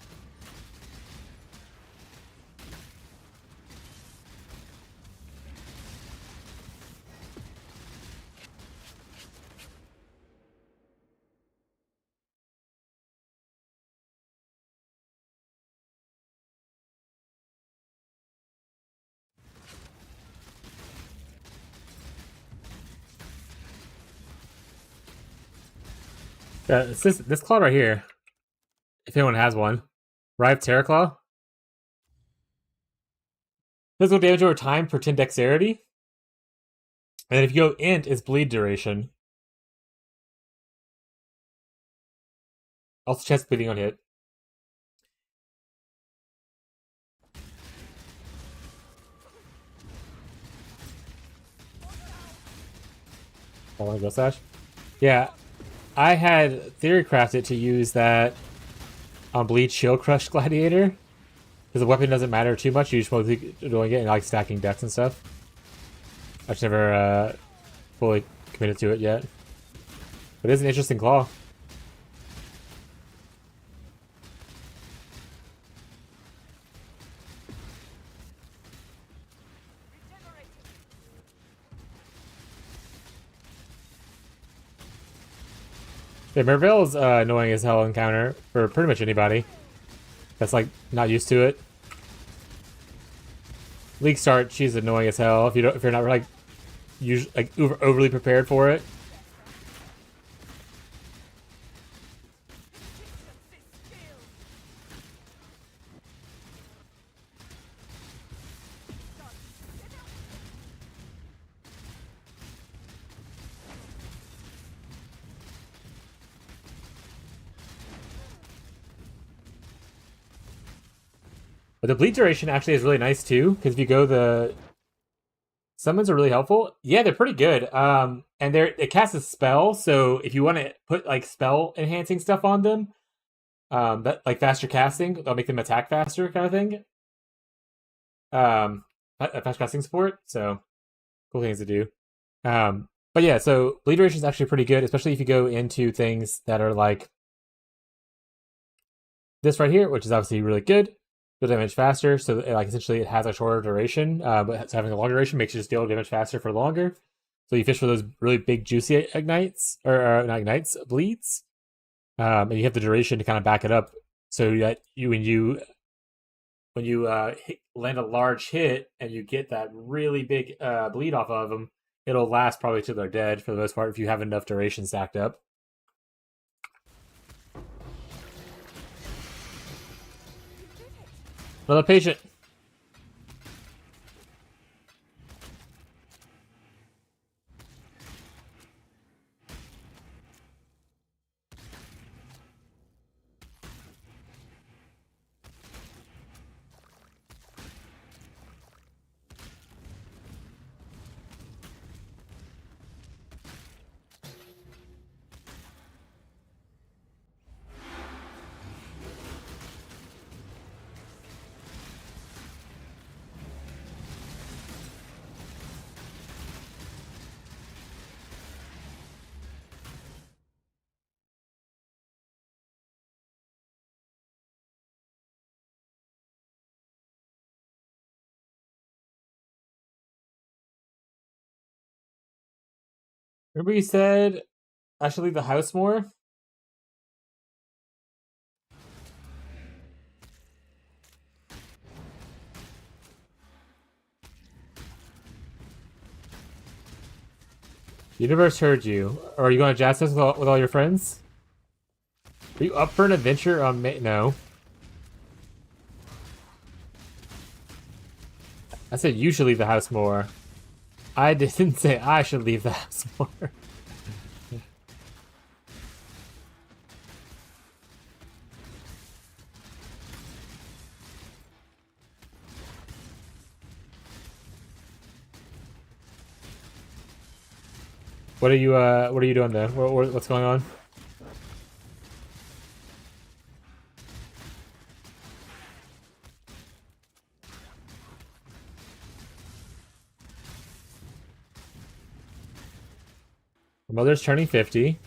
This claw right here, if anyone has one. Rive Terra Claw. Physical damage over time for 10 dexterity. And if you go int, it's bleed duration. Also chest bleeding on hit. Oh, go slash. Yeah, I had theory crafted to use that on Bleed Shield Crush Gladiator. Because the weapon doesn't matter too much, you just mostly doing it and like stacking decks and stuff. I've just never fully committed to it yet. But it is an interesting claw. Yeah, Merville's annoying as hell encounter for pretty much anybody that's like not used to it. League start, she's annoying as hell if you're not like usually like overly prepared for it. But the bleed duration actually is really nice too, because if you go the summons are really helpful. Yeah, they're pretty good. And it casts a spell, so if you want to put like spell enhancing stuff on them, that like faster casting. That'll make them attack faster, kind of thing. Fast casting support. So cool things to do. But yeah, so bleed duration is actually pretty good, especially if you go into things that are like this right here, which is obviously really good. Deal damage faster, so like essentially it has a shorter duration, but having a longer duration makes you just deal damage faster for longer. So you fish for those really big juicy ignites or not ignites, bleeds, and you have the duration to kind of back it up, so that when you land a large hit and you get that really big bleed off of them, it'll last probably till they're dead for the most part if you have enough duration stacked up. Another patient. Remember you said I should leave the house more? The universe heard you. Or are you going to jazz us with all your friends? Are you up for an adventure on No. I said you should leave the house more. I didn't say I should leave the house more. What are you doing there? What's going on? My mother's turning 50.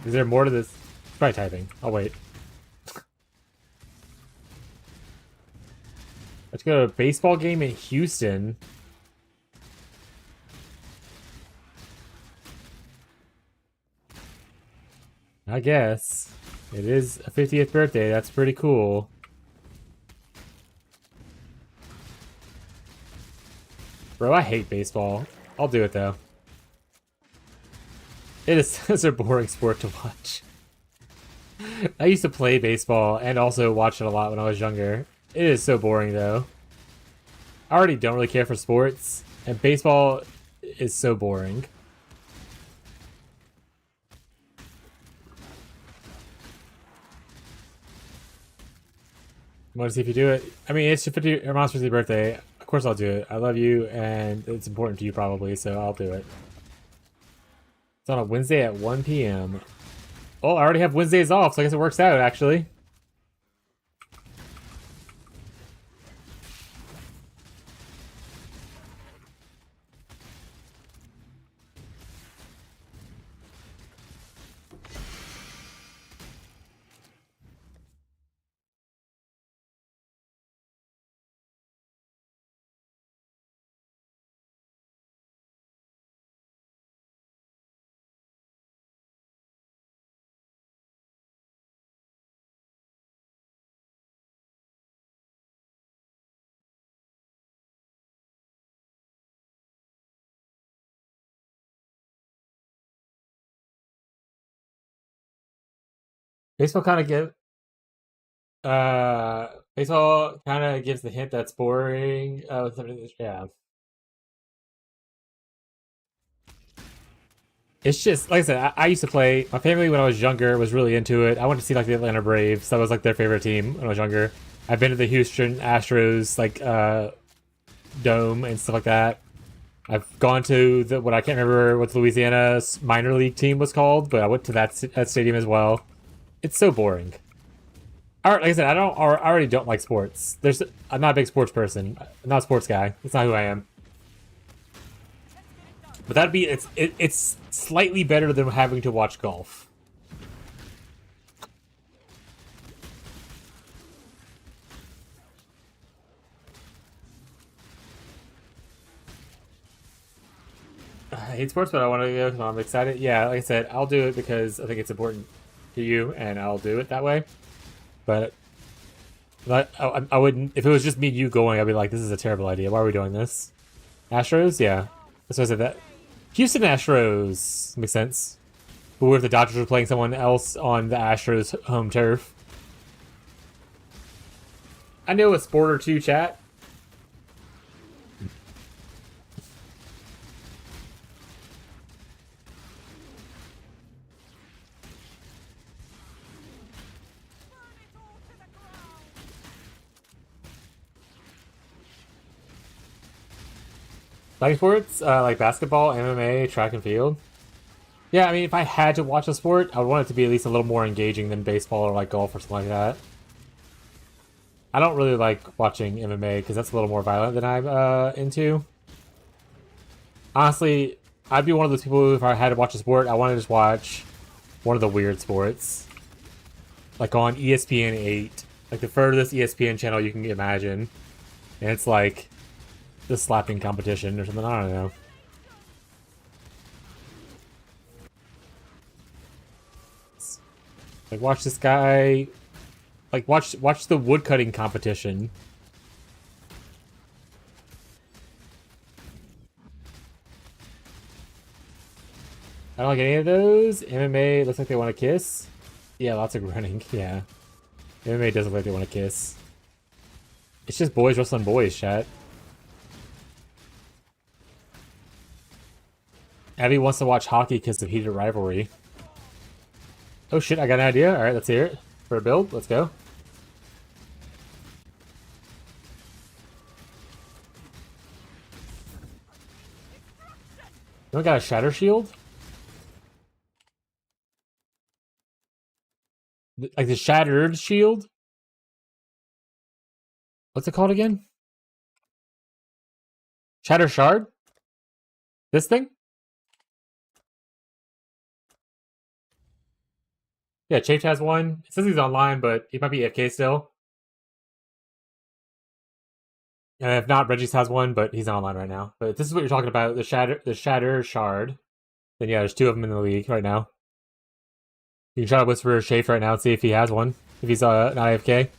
Is there more to this? Probably typing. I'll wait. Let's go to a baseball game in Houston. I guess. It is a 50th birthday. That's pretty cool. Bro, I hate baseball. I'll do it, though. It is such a boring sport to watch. I used to play baseball and also watch it a lot when I was younger. It is so boring, though. I already don't really care for sports, and baseball is so boring. I want to see if you do it. I mean, it's your mom's 50th birthday. Of course I'll do it. I love you, and it's important to you probably, so I'll do it. It's on a Wednesday at 1 p.m. Oh, I already have Wednesdays off, so I guess it works out, actually. Baseball kind of gives the hint that's boring. Yeah. It's just, like I said, I used to play, my family when I was younger was really into it. I went to see like the Atlanta Braves. That was like their favorite team when I was younger. I've been to the Houston Astros, like, dome and stuff like that. I've gone to the, what I can't remember what the Louisiana minor league team was called, but I went to that stadium as well. It's so boring. Like I said, I already don't like sports. I'm not a big sports person. I'm not a sports guy. That's not who I am. But it's slightly better than having to watch golf. I hate sports, but I want to go because I'm excited. Yeah, like I said, I'll do it because I think it's important to you, and I'll do it that way. But I wouldn't. If it was just me and you going, I'd be like, this is a terrible idea. Why are we doing this? Astros? Yeah. That's why I said that. Houston Astros. Makes sense. But what if the Dodgers were playing someone else on the Astros home turf? I know a sport or two, chat. Like sports, like basketball, MMA, track and field. Yeah, I mean, if I had to watch a sport, I would want it to be at least a little more engaging than baseball or like golf or something like that. I don't really like watching MMA because that's a little more violent than I'm into. Honestly, I'd be one of those people who, if I had to watch a sport, I want to just watch one of the weird sports. Like on ESPN 8. Like the furthest ESPN channel you can imagine. And it's like the slapping competition or something, I don't know. Like watch this guy, like watch the woodcutting competition. I don't like any of those. MMA looks like they want to kiss. Yeah, lots of running. Yeah, MMA doesn't look like they want to kiss. It's just boys wrestling boys, chat. Abby wants to watch hockey because of heated rivalry. Oh shit, I got an idea. Alright, let's hear it. For a build, let's go. No, got a shatter shield? Like the shattered shield? What's it called again? Shatter shard? This thing? Yeah, Chafe has one. It says he's online, but he might be AFK still. And if not, Reggie's has one, but he's not online right now. But if this is what you're talking about, the shatter shard, then yeah, there's two of them in the league right now. You can try to whisper Chafe right now and see if he has one. If he's not AFK.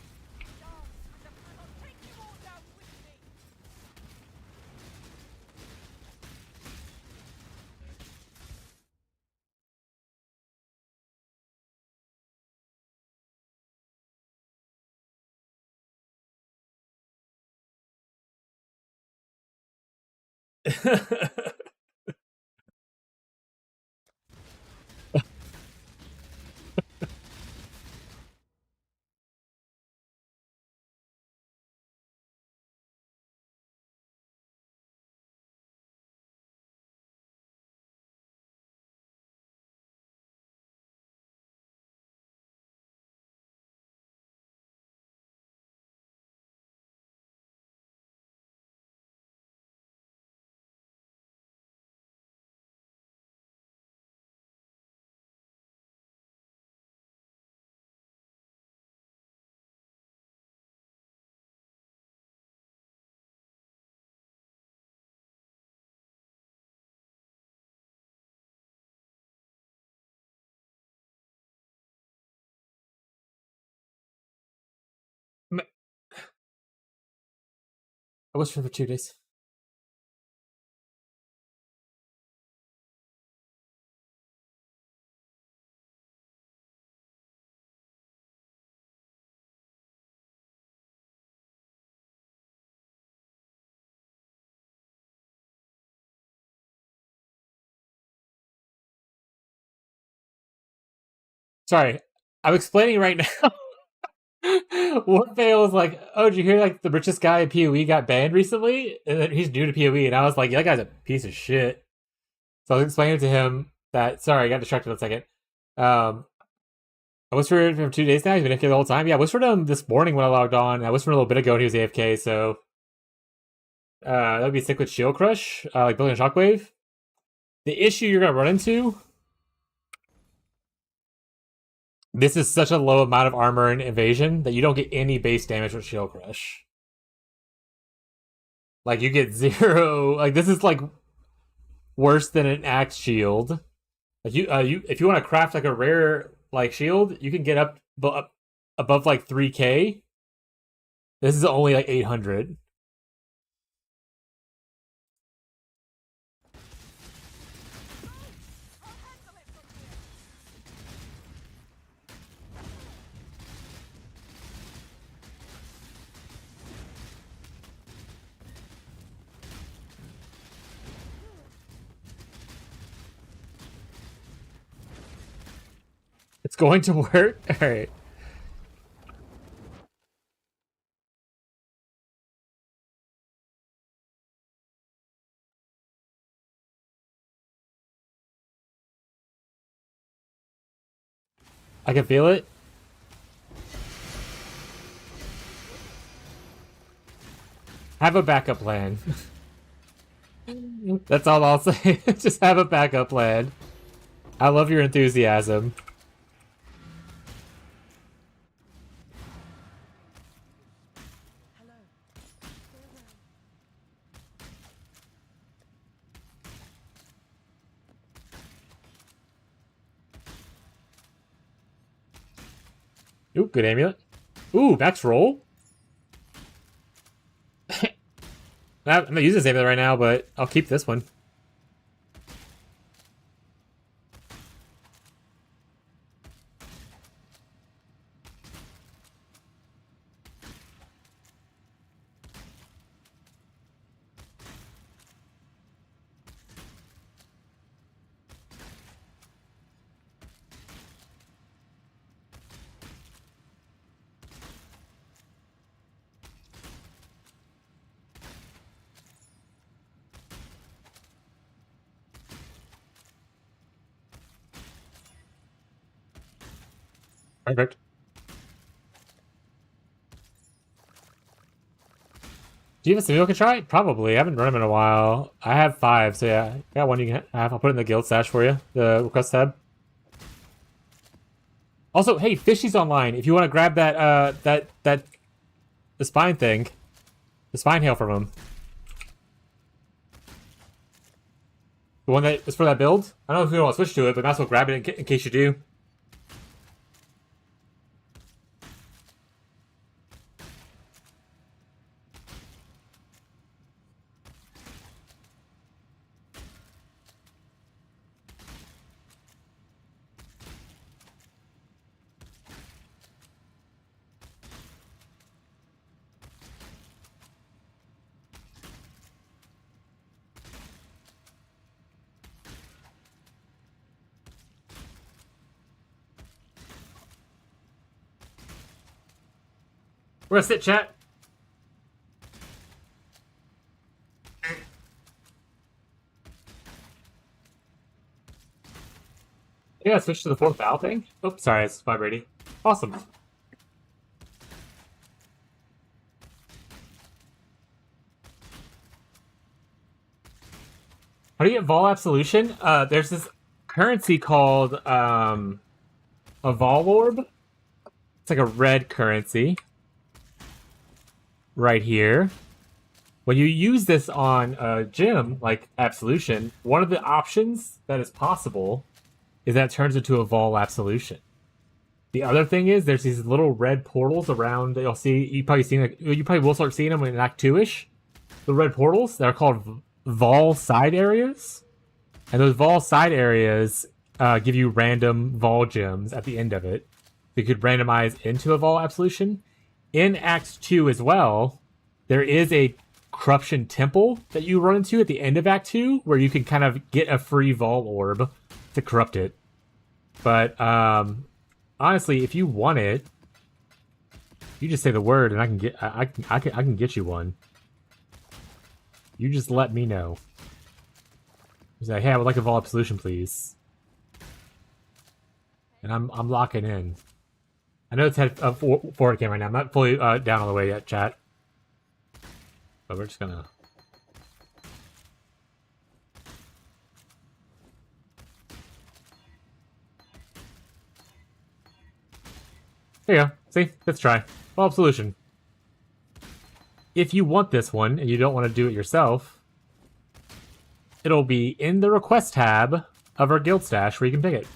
I was for 2 days. Sorry, I'm explaining right now. Warfail was like, oh, did you hear like the richest guy in PoE got banned recently? And then he's new to PoE, and I was like, yeah, that guy's a piece of shit. So I was explaining to him that, sorry, I got distracted for a second. I whispered for 2 days now, he's been AFK the whole time. Yeah, I whispered him this morning when I logged on. I whispered a little bit ago when he was AFK, so that would be sick with Shield Crush, like building a Shockwave. The issue you're going to run into, this is such a low amount of armor and evasion that you don't get any base damage with Shield Crush. Like, you get 0. Like, this is, like, worse than an Axe Shield. Like, if you want to craft, like, a rare, like, shield, you can get up above, like, 3k. This is only, like, 800. It's going to work? Alright. I can feel it. Have a backup plan. That's all I'll say. Just have a backup plan. I love your enthusiasm. Ooh, good amulet. Ooh, max roll. I'm not using this amulet right now, but I'll keep this one. Perfect. Do you have a simul I can try? Probably. I haven't run them in a while. I have 5, so yeah. I got one you can have. I'll put it in the guild stash for you. The request tab. Also, hey, Fishy's online. If you want to grab that, the spine thing. The spine hail from him. The one that is for that build? I don't know if you want to switch to it, but might as well grab it in case you do. We're gonna sit, chat. Yeah, switch to the 4th valve thing. Oops, sorry, it's vibrating. Awesome. How do you get Vol Absolution? There's this currency called a Vol Orb. It's like a red currency. Right here. When you use this on a gym, like Absolution, one of the options that is possible is that it turns into a Vol Absolution. The other thing is there's these little red portals around. You'll see. You probably will start seeing them in Act 2-ish. The red portals that are called Vol side areas, and those Vol side areas give you random Vol gems at the end of it. You could randomize into a Vol Absolution. In Act 2 as well, there is a Corruption Temple that you run into at the end of Act 2, where you can kind of get a free Vol Orb to corrupt it. But honestly, if you want it, you just say the word, and I can get you one. You just let me know. You say, hey, I would like a Vol Absolution, please. And I'm locking in. I know it's head forward cam right now. I'm not fully down all the way yet, chat. But we're just gonna. There you go. See? Let's try. Vol Absolution. If you want this one and you don't want to do it yourself, it'll be in the request tab of our guild stash where you can pick it.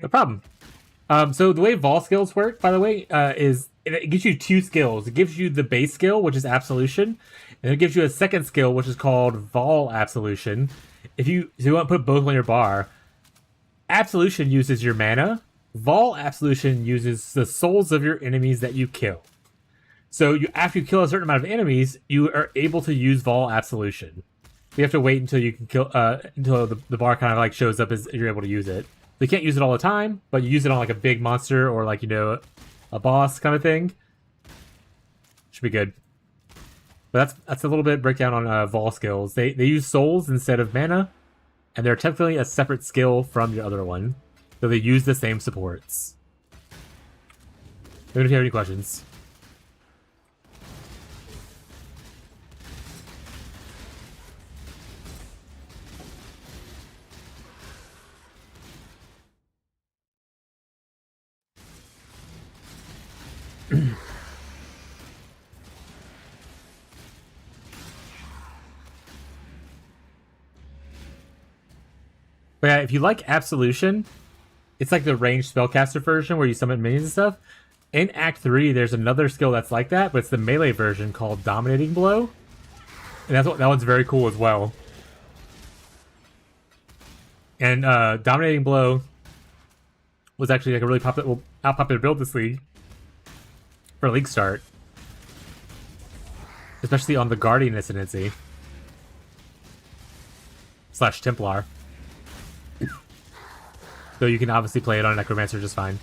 No problem. So the way Vol skills work, by the way, is it gives you two skills. It gives you the base skill, which is Absolution, and it gives you a second skill, which is called Vol Absolution. So you want to put both on your bar. Absolution uses your mana. Vol Absolution uses the souls of your enemies that you kill. So after you kill a certain amount of enemies, you are able to use Vol Absolution. You have to wait until you can kill until the bar kind of like shows up as you're able to use it. You can't use it all the time, but you use it on like a big monster or like, you know, a boss kind of thing. Should be good. But that's a little bit breakdown on Vol skills. They use souls instead of mana, and they're technically a separate skill from your other one. So they use the same supports. Let me know if you have any questions. But yeah, if you like Absolution, it's like the ranged spellcaster version where you summon minions and stuff. In Act 3, there's another skill that's like that, but it's the melee version called Dominating Blow. And that one's very cool as well. And Dominating Blow was actually like a really popular build this league. For league start. Especially on the Guardian Ascendancy. / Templar. So you can obviously play it on Necromancer just fine.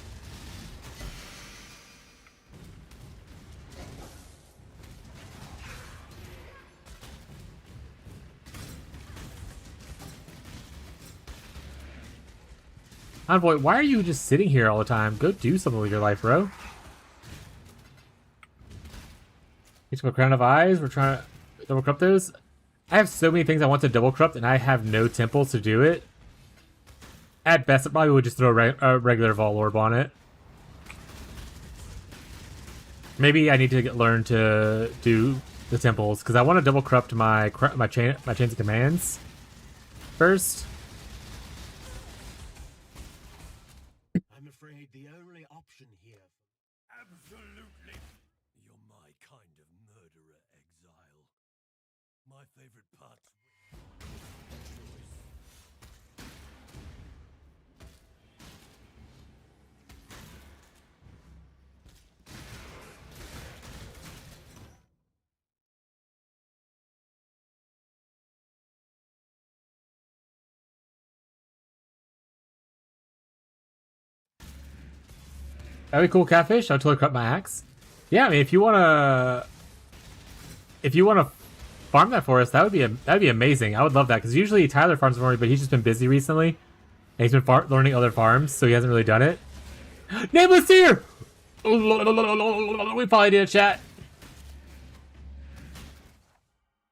Envoy, why are you just sitting here all the time? Go do something with your life, bro. Get to a Crown of Eyes. We're trying to double corrupt those. I have so many things I want to double corrupt, and I have no temples to do it. At best, I probably would just throw a regular Vol Orb on it. Maybe I need to learn to do the temples, because I want to double corrupt my chains of commands first. I'm afraid the only option here. Absolutely. You're my kind of murderer, exile. My favorite part. That'd be cool, Catfish. I'll totally corrupt my axe. Yeah, I mean, if you wanna farm that for us, that'd be amazing. I would love that, because usually Tyler farms for me, but he's just been busy recently, and he's been learning other farms, so he hasn't really done it. Nameless here. We probably did a chat.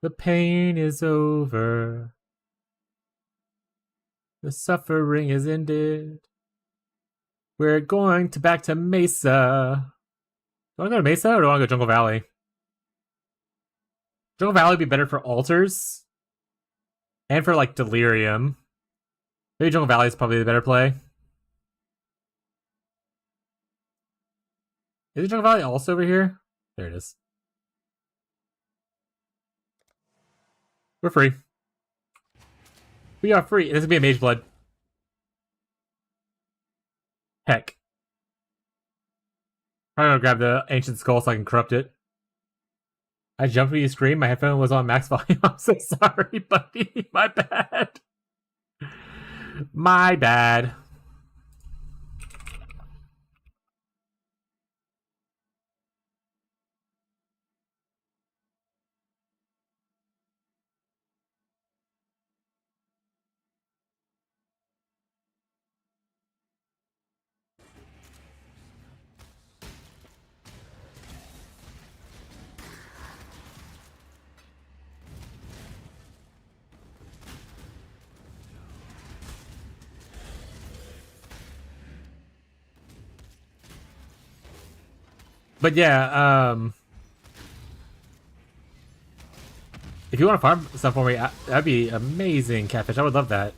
The pain is over. The suffering is ended. We're going back to Mesa. Do I want to go to Mesa or do I want to go Jungle Valley? Jungle Valley would be better for altars. And for like Delirium. Maybe Jungle Valley is probably the better play. Is the Jungle Valley also over here? There it is. We're free. We are free. This is gonna be a Mage Blood. Heck. I'm gonna grab the Ancient Skull so I can corrupt it. I jumped when you screamed. My headphone was on max volume. I'm so sorry, buddy. My bad. My bad. But yeah, if you want to farm stuff for me, that'd be amazing, Catfish. I would love that.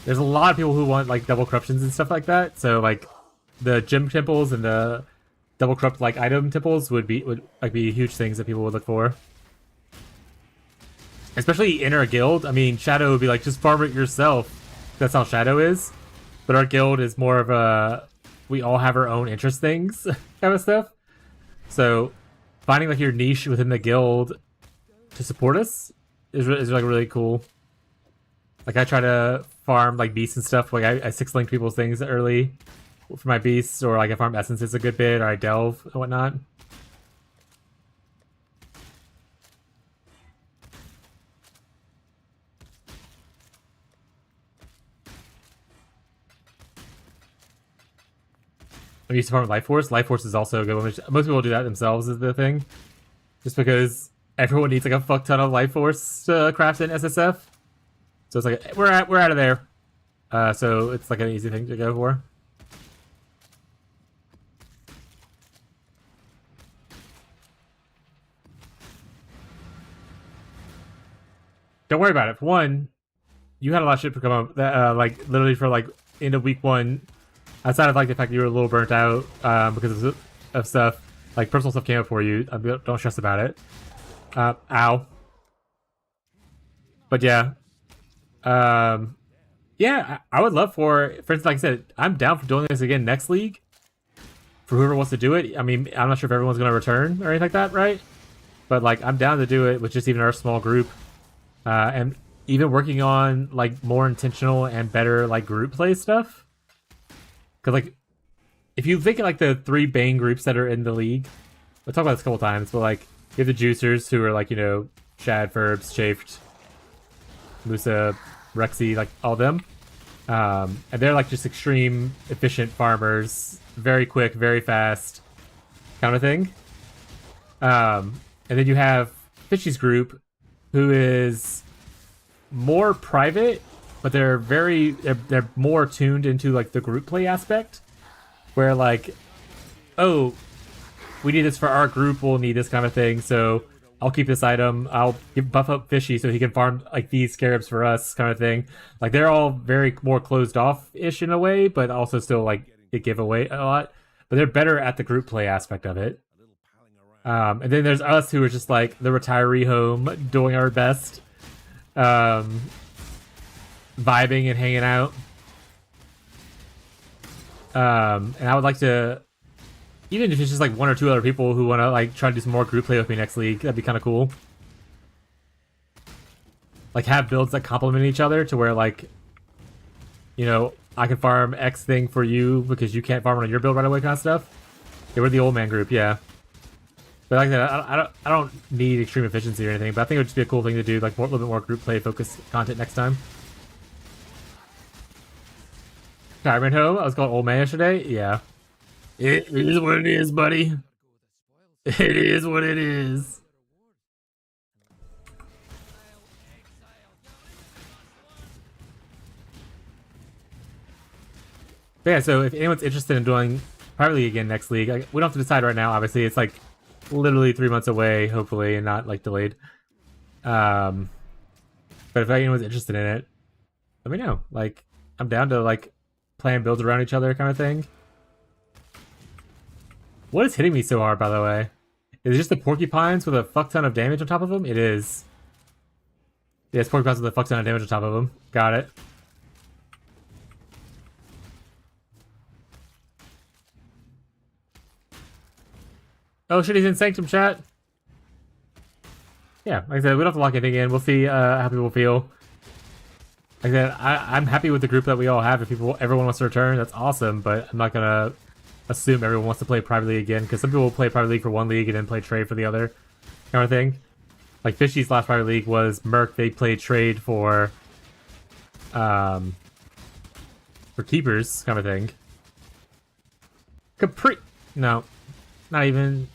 There's a lot of people who want like double corruptions and stuff like that. So like the gym temples and the double corrupt like item temples would be huge things that people would look for. Especially in our guild. I mean, Shadow would be like, just farm it yourself. That's how Shadow is. But our guild is more of a, we all have our own interest things kind of stuff. So finding like your niche within the guild to support us is like really cool. Like I try to farm like beasts and stuff. Like I 6-link people's things early for my beasts, or like I farm essences a good bit, or I delve and whatnot. I used to farm Life Force. Life Force is also a good one. Which most people do that themselves, is the thing. Just because everyone needs like a fuck ton of Life Force to craft in SSF. So it's like, we're out of there. So it's like an easy thing to go for. Don't worry about it. For one, you had a lot of shit to come up that like literally for like end of week 1. Outside of like the fact that you were a little burnt out because of stuff, like personal stuff came up for you. Don't stress about it. Ow. But yeah. Yeah, I would love for instance, like I said, I'm down for doing this again next league. For whoever wants to do it. I mean, I'm not sure if everyone's going to return or anything like that, right? But like, I'm down to do it with just even our small group. And even working on like more intentional and better like group play stuff. Because, like, if you think of, like, the 3 Bane groups that are in the league, we'll talk about this a couple times, but, like, you have the Juicers, who are, like, you know, Shad, Ferbs, Chafed, Musa, Rexy, like, all of them. And they're, like, just extreme, efficient farmers, very quick, very fast, kind of thing. And then you have Fishy's group, who is more private, but they're they're more tuned into like the group play aspect, where like, oh, we need this for our group, we'll need this kind of thing, so I'll keep this item, I'll buff up Fishy so he can farm like these scarabs for us, kind of thing. Like they're all very more closed off-ish in a way, but also still like they give away a lot. But they're better at the group play aspect of it. And then there's us who are just like the retiree home, doing our best. Vibing and hanging out. And I would like to, even if it's just like 1 or 2 other people who want to like try to do some more group play with me next league, that'd be kind of cool. Like have builds that complement each other to where like, you know, I can farm X thing for you because you can't farm on your build right away kind of stuff. Yeah, we're the old man group, yeah. But like that, I don't need extreme efficiency or anything, but I think it would just be a cool thing to do, like a little bit more group play focused content next time. Retirement home? I was called old man yesterday? Yeah. It is what it is, buddy. It is what it is. But yeah, so if anyone's interested in doing privately again next league, we don't have to decide right now, obviously. It's like literally 3 months away, hopefully, and not like delayed. But if anyone's interested in it, let me know. Like, I'm down to like plan builds around each other kind of thing. What is hitting me so hard, by the way? Is it just the porcupines with a fuck ton of damage on top of them? It is. Yeah, it's porcupines with a fuck ton of damage on top of them. Got it. Oh shit, he's in Sanctum, chat. Yeah, like I said, we don't have to lock anything in. We'll see how people feel. Like I said, I'm happy with the group that we all have. If everyone wants to return, that's awesome, but I'm not gonna assume everyone wants to play Private League again, because some people will play Private League for one league and then play Trade for the other kind of thing. Like Fishy's last Private League was Merc. They played Trade for keepers kind of thing. No, not even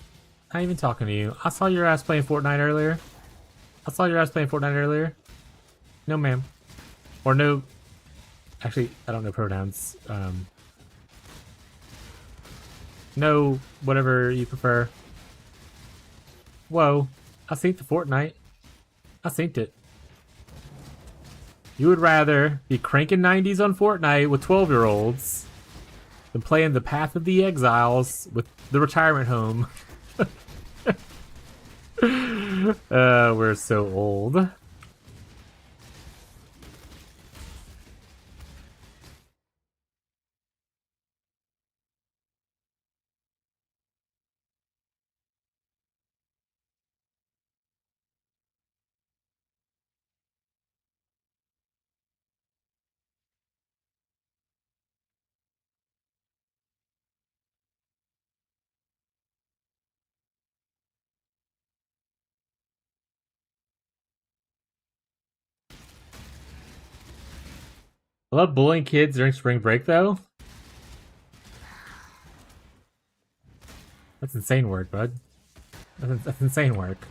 talking to you. I saw your ass playing Fortnite earlier. No, ma'am. Or no. Actually, I don't know pronouns. No, whatever you prefer. Whoa. I synced the Fortnite. I synced it. You would rather be cranking 90s on Fortnite with 12-year-olds than playing the Path of the Exiles with the retirement home. We're so old. I love bullying kids during spring break, though. That's insane work, bud. That's insane work.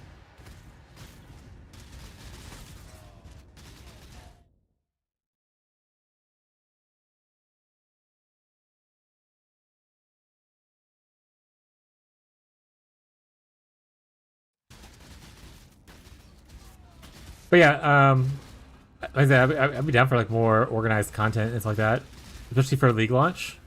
But yeah, like I said, I'd be down for like more organized content and stuff like that, especially for a league launch.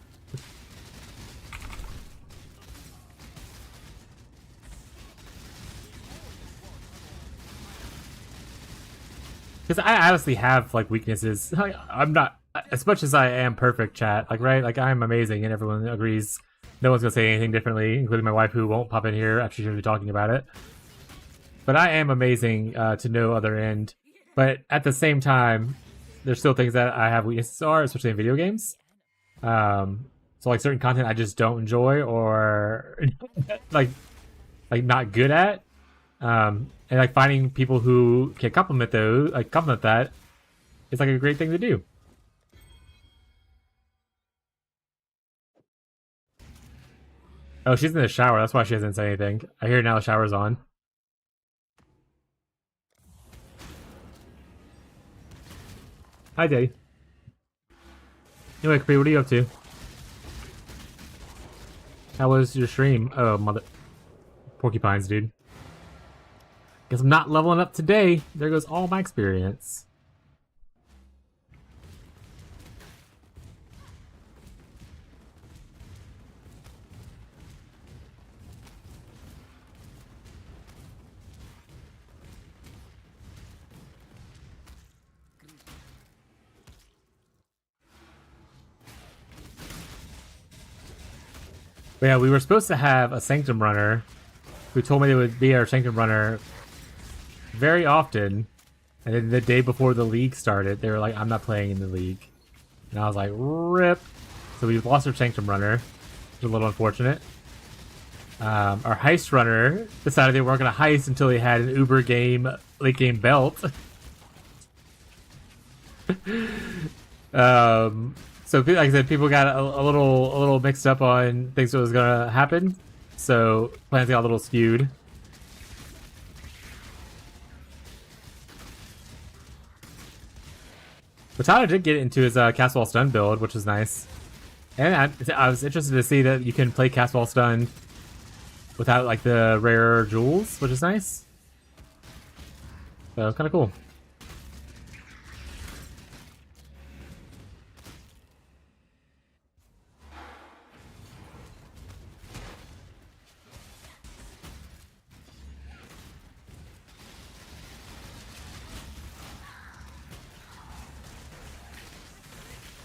Because I honestly have like weaknesses. I'm not as much as I am perfect, chat. Like right, like I'm amazing, and everyone agrees. No one's gonna say anything differently, including my wife, who won't pop in here after she's talking about it. But I am amazing to no other end. But at the same time, there's still things that I have weaknesses are, especially in video games. So like certain content I just don't enjoy or like not good at. And like finding people who can compliment that is like a great thing to do. Oh, she's in the shower. That's why she hasn't said anything. I hear now the shower's on. Hi, Daddy. Anyway, Capri, what are you up to? How was your stream? Oh, mother... Porcupines, dude. Guess I'm not leveling up today. There goes all my experience. But yeah, we were supposed to have a Sanctum runner who told me they would be our Sanctum runner very often. And then the day before the league started, they were like, I'm not playing in the league. And I was like, rip. So we lost our Sanctum runner. It's a little unfortunate. Our heist runner decided they weren't going to heist until they had an Uber game, late game belt. So like I said, people got a little mixed up on things that was gonna happen, so plans got a little skewed. But Tyler did get into his Castwall Stun build, which is nice. And I was interested to see that you can play Castwall Stun without like the rare jewels, which is nice. So kind of cool.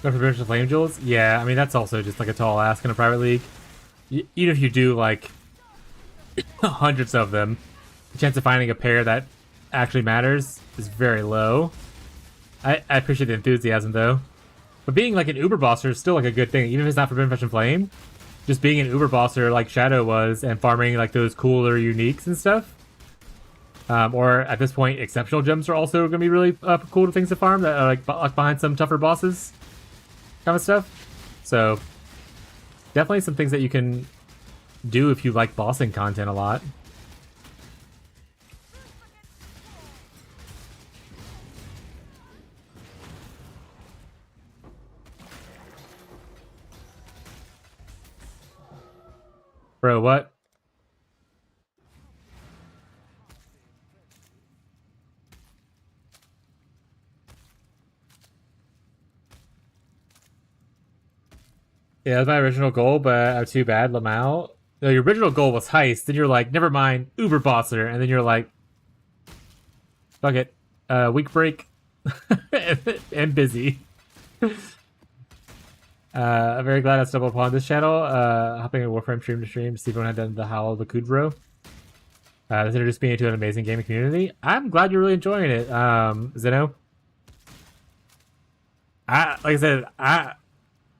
Go for British Flame Jewels? Yeah, I mean, that's also just like a tall ask in a private league. Even if you do like hundreds of them, the chance of finding a pair that actually matters is very low. I appreciate the enthusiasm though. But being like an Uber bosser is still like a good thing, even if it's not for British Flame. Just being an Uber bosser like Shadow was and farming like those cooler uniques and stuff. Or at this point, exceptional gems are also going to be really cool things to farm that are like behind some tougher bosses. Kind of stuff. So definitely some things that you can do if you like bossing content a lot. Bro, what? Yeah, that's my original goal, but too bad, Lamau. No, your original goal was heist, then you're like, never mind, Uber bosser, and then you're like, fuck it, week break, and busy. I'm very glad I stumbled upon this channel, hopping in Warframe stream to stream to see if anyone had done the Howl of the Kudro. This introduced me into an amazing gaming community. I'm glad you're really enjoying it, Zeno. Like I said,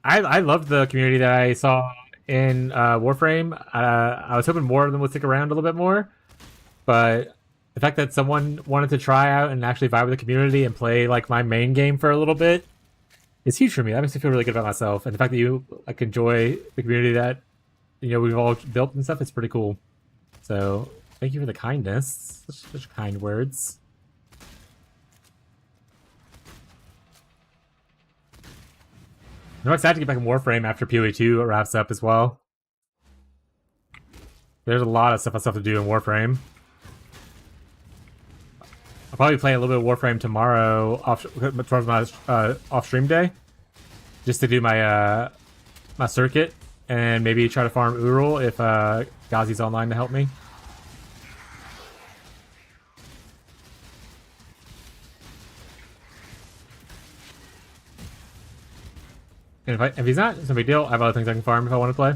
I loved the community that I saw in Warframe. I was hoping more of them would stick around a little bit more, but the fact that someone wanted to try out and actually vibe with the community and play like my main game for a little bit is huge for me. That makes me feel really good about myself, and the fact that you like enjoy the community that we've all built and stuff is pretty cool. So thank you for the kindness. Such kind words. I'm excited to get back in Warframe after PoE 2 wraps up as well. There's a lot of stuff I still have to do in Warframe. I'll probably play a little bit of Warframe tomorrow towards my off-stream day, just to do my my circuit and maybe try to farm Urul if Ghazi's online to help me. And if he's not, it's no big deal. I have other things I can farm if I want to play.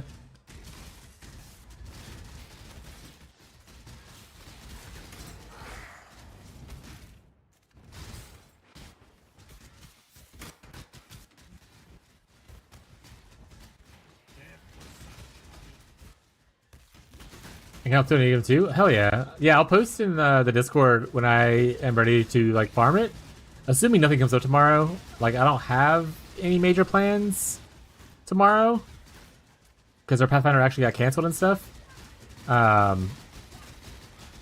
I can help to negative too? Hell yeah. Yeah, I'll post in the Discord when I am ready to like farm it. Assuming nothing comes up tomorrow. Like, I don't have any major plans tomorrow because our Pathfinder actually got canceled and stuff. So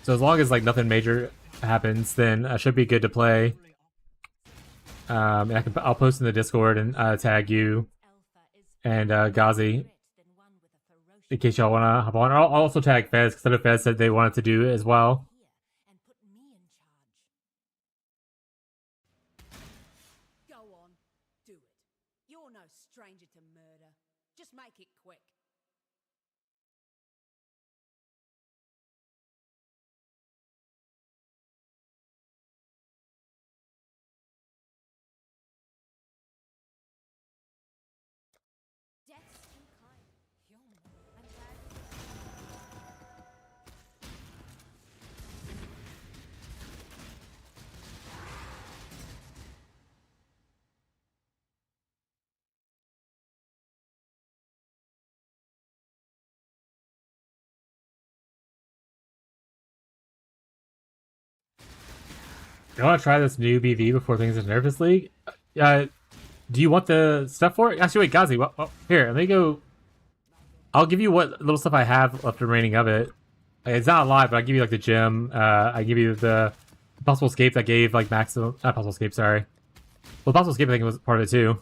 as long as like nothing major happens, then I should be good to play. And I'll post in the Discord and tag you and Ghazi in case y'all want to hop on. I'll also tag Fez because I know Fez said they wanted to do it as well. Stranger to murder. Just make it quick. Death's too kind. I'm glad. You want to try this new BV before things are nervous league? Do you want the stuff for it? Actually, wait, Ghazi, here, let me go. I'll give you what little stuff I have left remaining of it. It's not a lot, but I'll give you like the gem. I give you the possible escape that gave like maximum. Not possible escape, sorry. Well, possible escape I think was part of it too.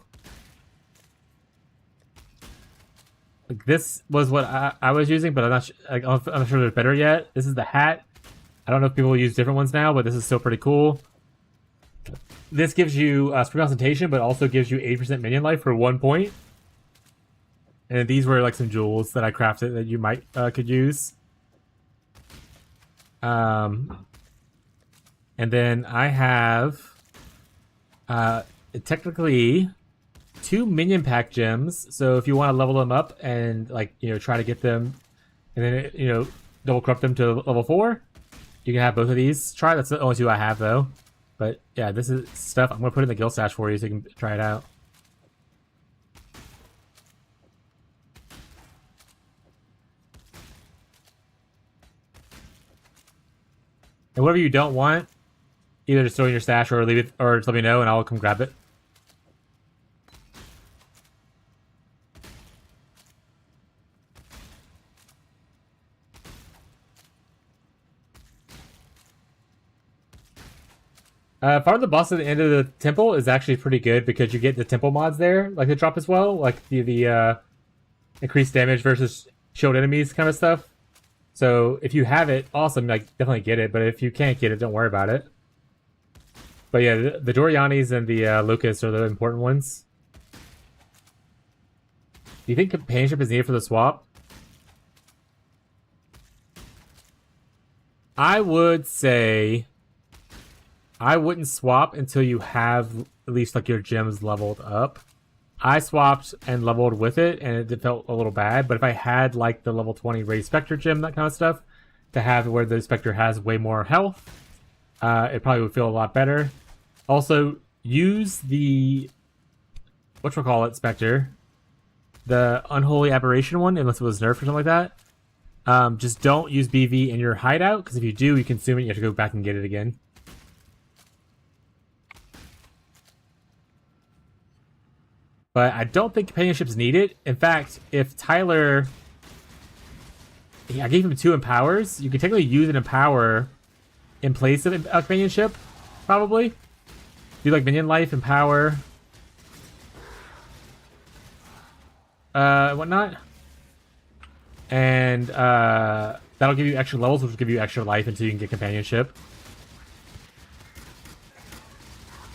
Like, this was what I was using, but I'm not I'm not sure they're better yet. This is the hat. I don't know if people use different ones now, but this is still pretty cool. This gives you sprint concentration, but also gives you 8% minion life for 1 point. And these were like some jewels that I crafted that you might could use. And then I have technically 2 minion pack gems. So if you want to level them up and like try to get them, and then double corrupt them to level 4, you can have both of these. Try that's the only 2 I have though. But yeah, this is stuff I'm gonna put in the guild stash for you so you can try it out. And whatever you don't want, either just throw in your stash or leave it, or just let me know and I'll come grab it. Farm the boss at the end of the temple is actually pretty good because you get the temple mods there, like they drop as well, like the increased damage versus shield enemies kind of stuff. So if you have it, awesome, like definitely get it. But if you can't get it, don't worry about it. But yeah, the Dorianis and the Locusts are the important ones. Do you think companionship is needed for the swap? I would say I wouldn't swap until you have at least like your gems leveled up. I swapped and leveled with it, and it felt a little bad. But if I had like the level 20 Raised Spectre gem, that kind of stuff, to have where the Spectre has way more health, it probably would feel a lot better. Also, use the whatchamacallit Spectre, the Unholy Aberration one, unless it was nerfed or something like that. Just don't use BV in your hideout, because if you do, you consume it, you have to go back and get it again. But I don't think companionship's needed. In fact, if Tyler... I gave him 2 empowers. You can technically use an empower in place of companionship, probably. Do like minion life, empower, whatnot. And that'll give you extra levels, which will give you extra life until you can get companionship.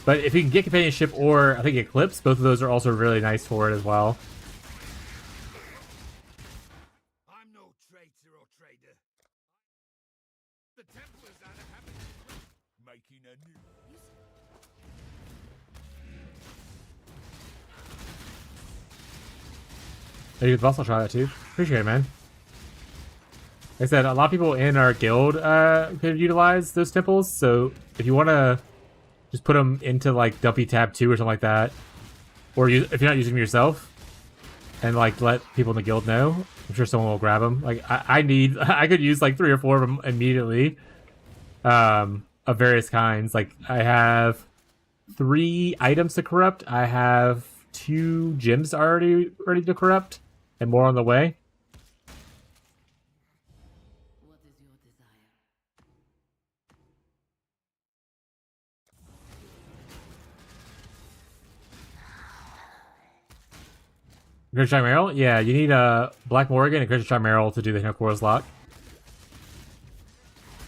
But if you can get companionship or I think Eclipse, both of those are also really nice for it as well. I'm no traitor or trader. The Templars are happy making a new. There you go, I'll try that too. Appreciate it, man. Like I said, a lot of people in our guild could utilize those temples, so if you want to just put them into like Dumpy Tab 2 or something like that, or if you're not using them yourself, and like let people in the guild know, I'm sure someone will grab them. Like I could use like 3 or 4 of them immediately, of various kinds. Like I have 3 items to corrupt. I have 2 gems already ready to corrupt, and more on the way. Greater Chimeral? Yeah, you need a Black Morrigan and Greater Chimeral to do the Hinokora's Lock.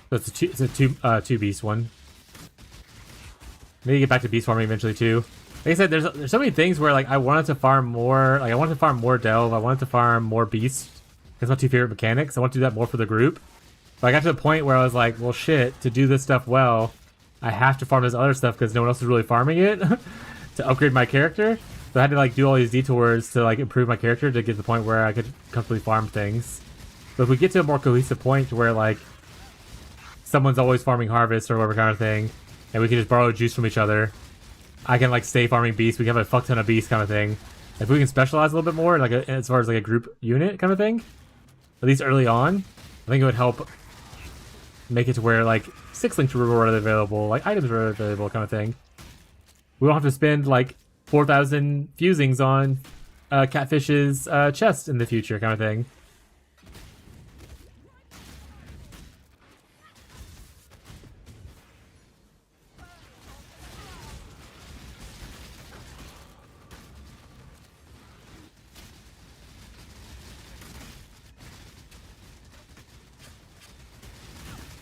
So it's a two beast one. Maybe get back to beast farming eventually too. Like I said, there's so many things where like I wanted to farm more. Like I wanted to farm more Delve. I wanted to farm more Beast. That's my 2 favorite mechanics. I want to do that more for the group. But I got to the point where I was like, well, shit. To do this stuff well, I have to farm this other stuff because no one else is really farming it to upgrade my character. So I had to like do all these detours to like improve my character to get to the point where I could comfortably farm things. But if we get to a more cohesive point where like someone's always farming harvest or whatever kind of thing, and we can just borrow juice from each other, I can like stay farming beasts. We can have a fuck ton of beasts kind of thing. If we can specialize a little bit more, like as far as like a group unit kind of thing, at least early on, I think it would help make it to where like 6 links reward are available, like items are available kind of thing. We don't have to spend like 4,000 fusings on Catfish's chest in the future kind of thing.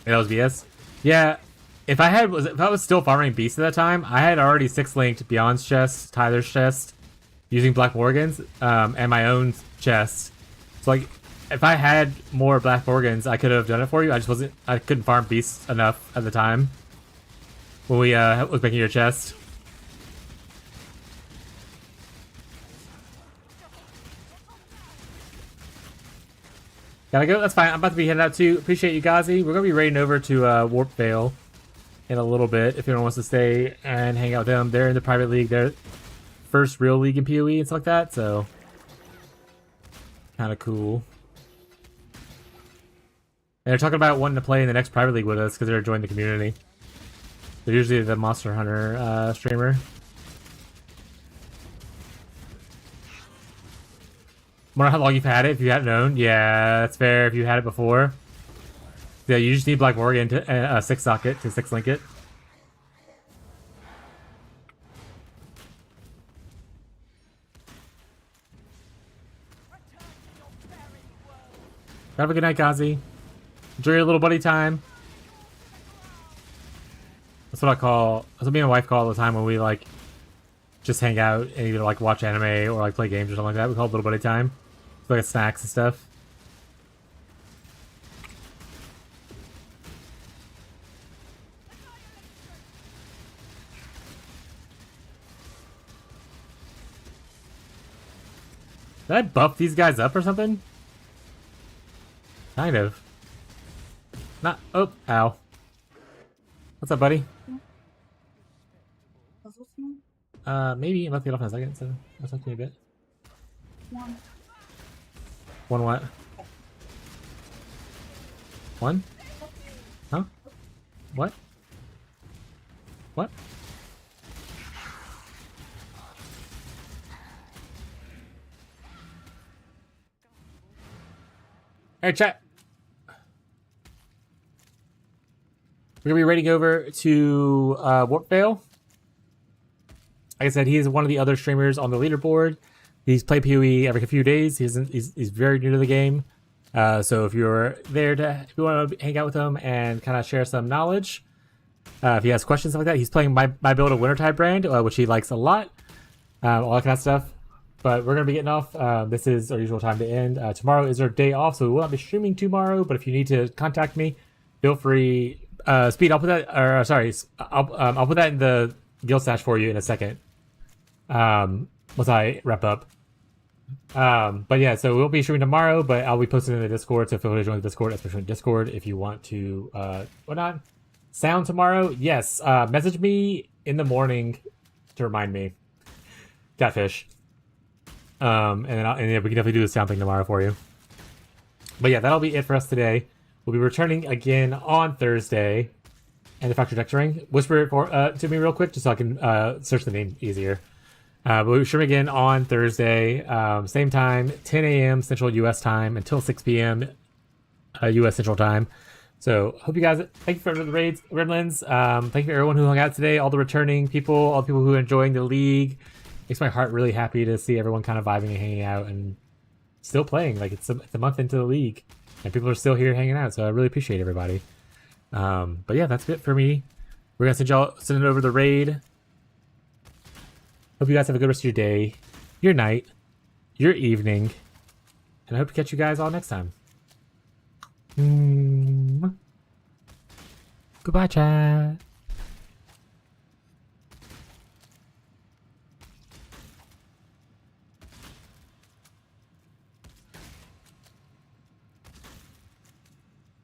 That was BS. Yeah, if I was still farming beasts at that time, I had already 6-linked Beyond's chest, Tyler's chest, using Black Morgans, and my own chest. So like, if I had more Black Morgans, I could have done it for you. I couldn't farm beasts enough at the time when we was making your chest. Gotta go? That's fine. I'm about to be heading out too. Appreciate you, Gazi. We're gonna be raiding over to Warp Vale in a little bit if anyone wants to stay and hang out with them. They're in the private league. They're first real league in PoE and stuff like that, so kind of cool. And they're talking about wanting to play in the next private league with us because they're joining the community. They're usually the Monster Hunter streamer. Wonder how long you've had it if you hadn't known. Yeah, that's fair if you had it before. Yeah, you just need Black Morgan to 6-socket to 6-link it. Have a good night, Gazi. Enjoy your little buddy time. That's what me and my wife call all the time when we like just hang out and either like watch anime or like play games or something like that. We call it little buddy time. It's like snacks and stuff. Did I buff these guys up or something? Kind of. Not. Oh, ow. What's up, buddy? Maybe. I'm about to get off in a second, so I'll talk to you a bit. One what? One? Huh? What? What? Hey, chat. We're going to be raiding over to Warp Vale. Like I said, he is one of the other streamers on the leaderboard. He's played PoE every few days. He's very new to the game. So if you're there if you want to hang out with him and kind of share some knowledge, if he has questions, stuff like that, he's playing my build of Wintertide brand, which he likes a lot. All that kind of stuff. But we're going to be getting off. This is our usual time to end. Tomorrow is our day off, so we will not be streaming tomorrow. But if you need to contact me, feel free. Speed, I'll put that. Or sorry, I'll put that in the guild stash for you in a second. Once I wrap up. But yeah, so we'll be streaming tomorrow, but I'll be posting in the Discord. So feel free to join the Discord, especially in Discord, if you want to. Whatnot? Sound tomorrow? Yes. Message me in the morning to remind me. Catfish. And then we can definitely do the sound thing tomorrow for you. But yeah, that'll be it for us today. We'll be returning again on Thursday. And the Factory Decturing. Whisper it to me real quick, just so I can search the name easier. But we'll be streaming again on Thursday. Same time, 10 a.m. Central U.S. time until 6 p.m. U.S. Central time. So hope you guys, thank you for the raids, Redlands. Thank you to everyone who hung out today, all the returning people, all the people who are enjoying the league. Makes my heart really happy to see everyone kind of vibing and hanging out and still playing. Like it's a month into the league and people are still here hanging out. So I really appreciate everybody. But yeah, that's it for me. We're gonna send it over the raid. Hope you guys have a good rest of your day, your night, your evening, and I hope to catch you guys all next time. Goodbye, chat.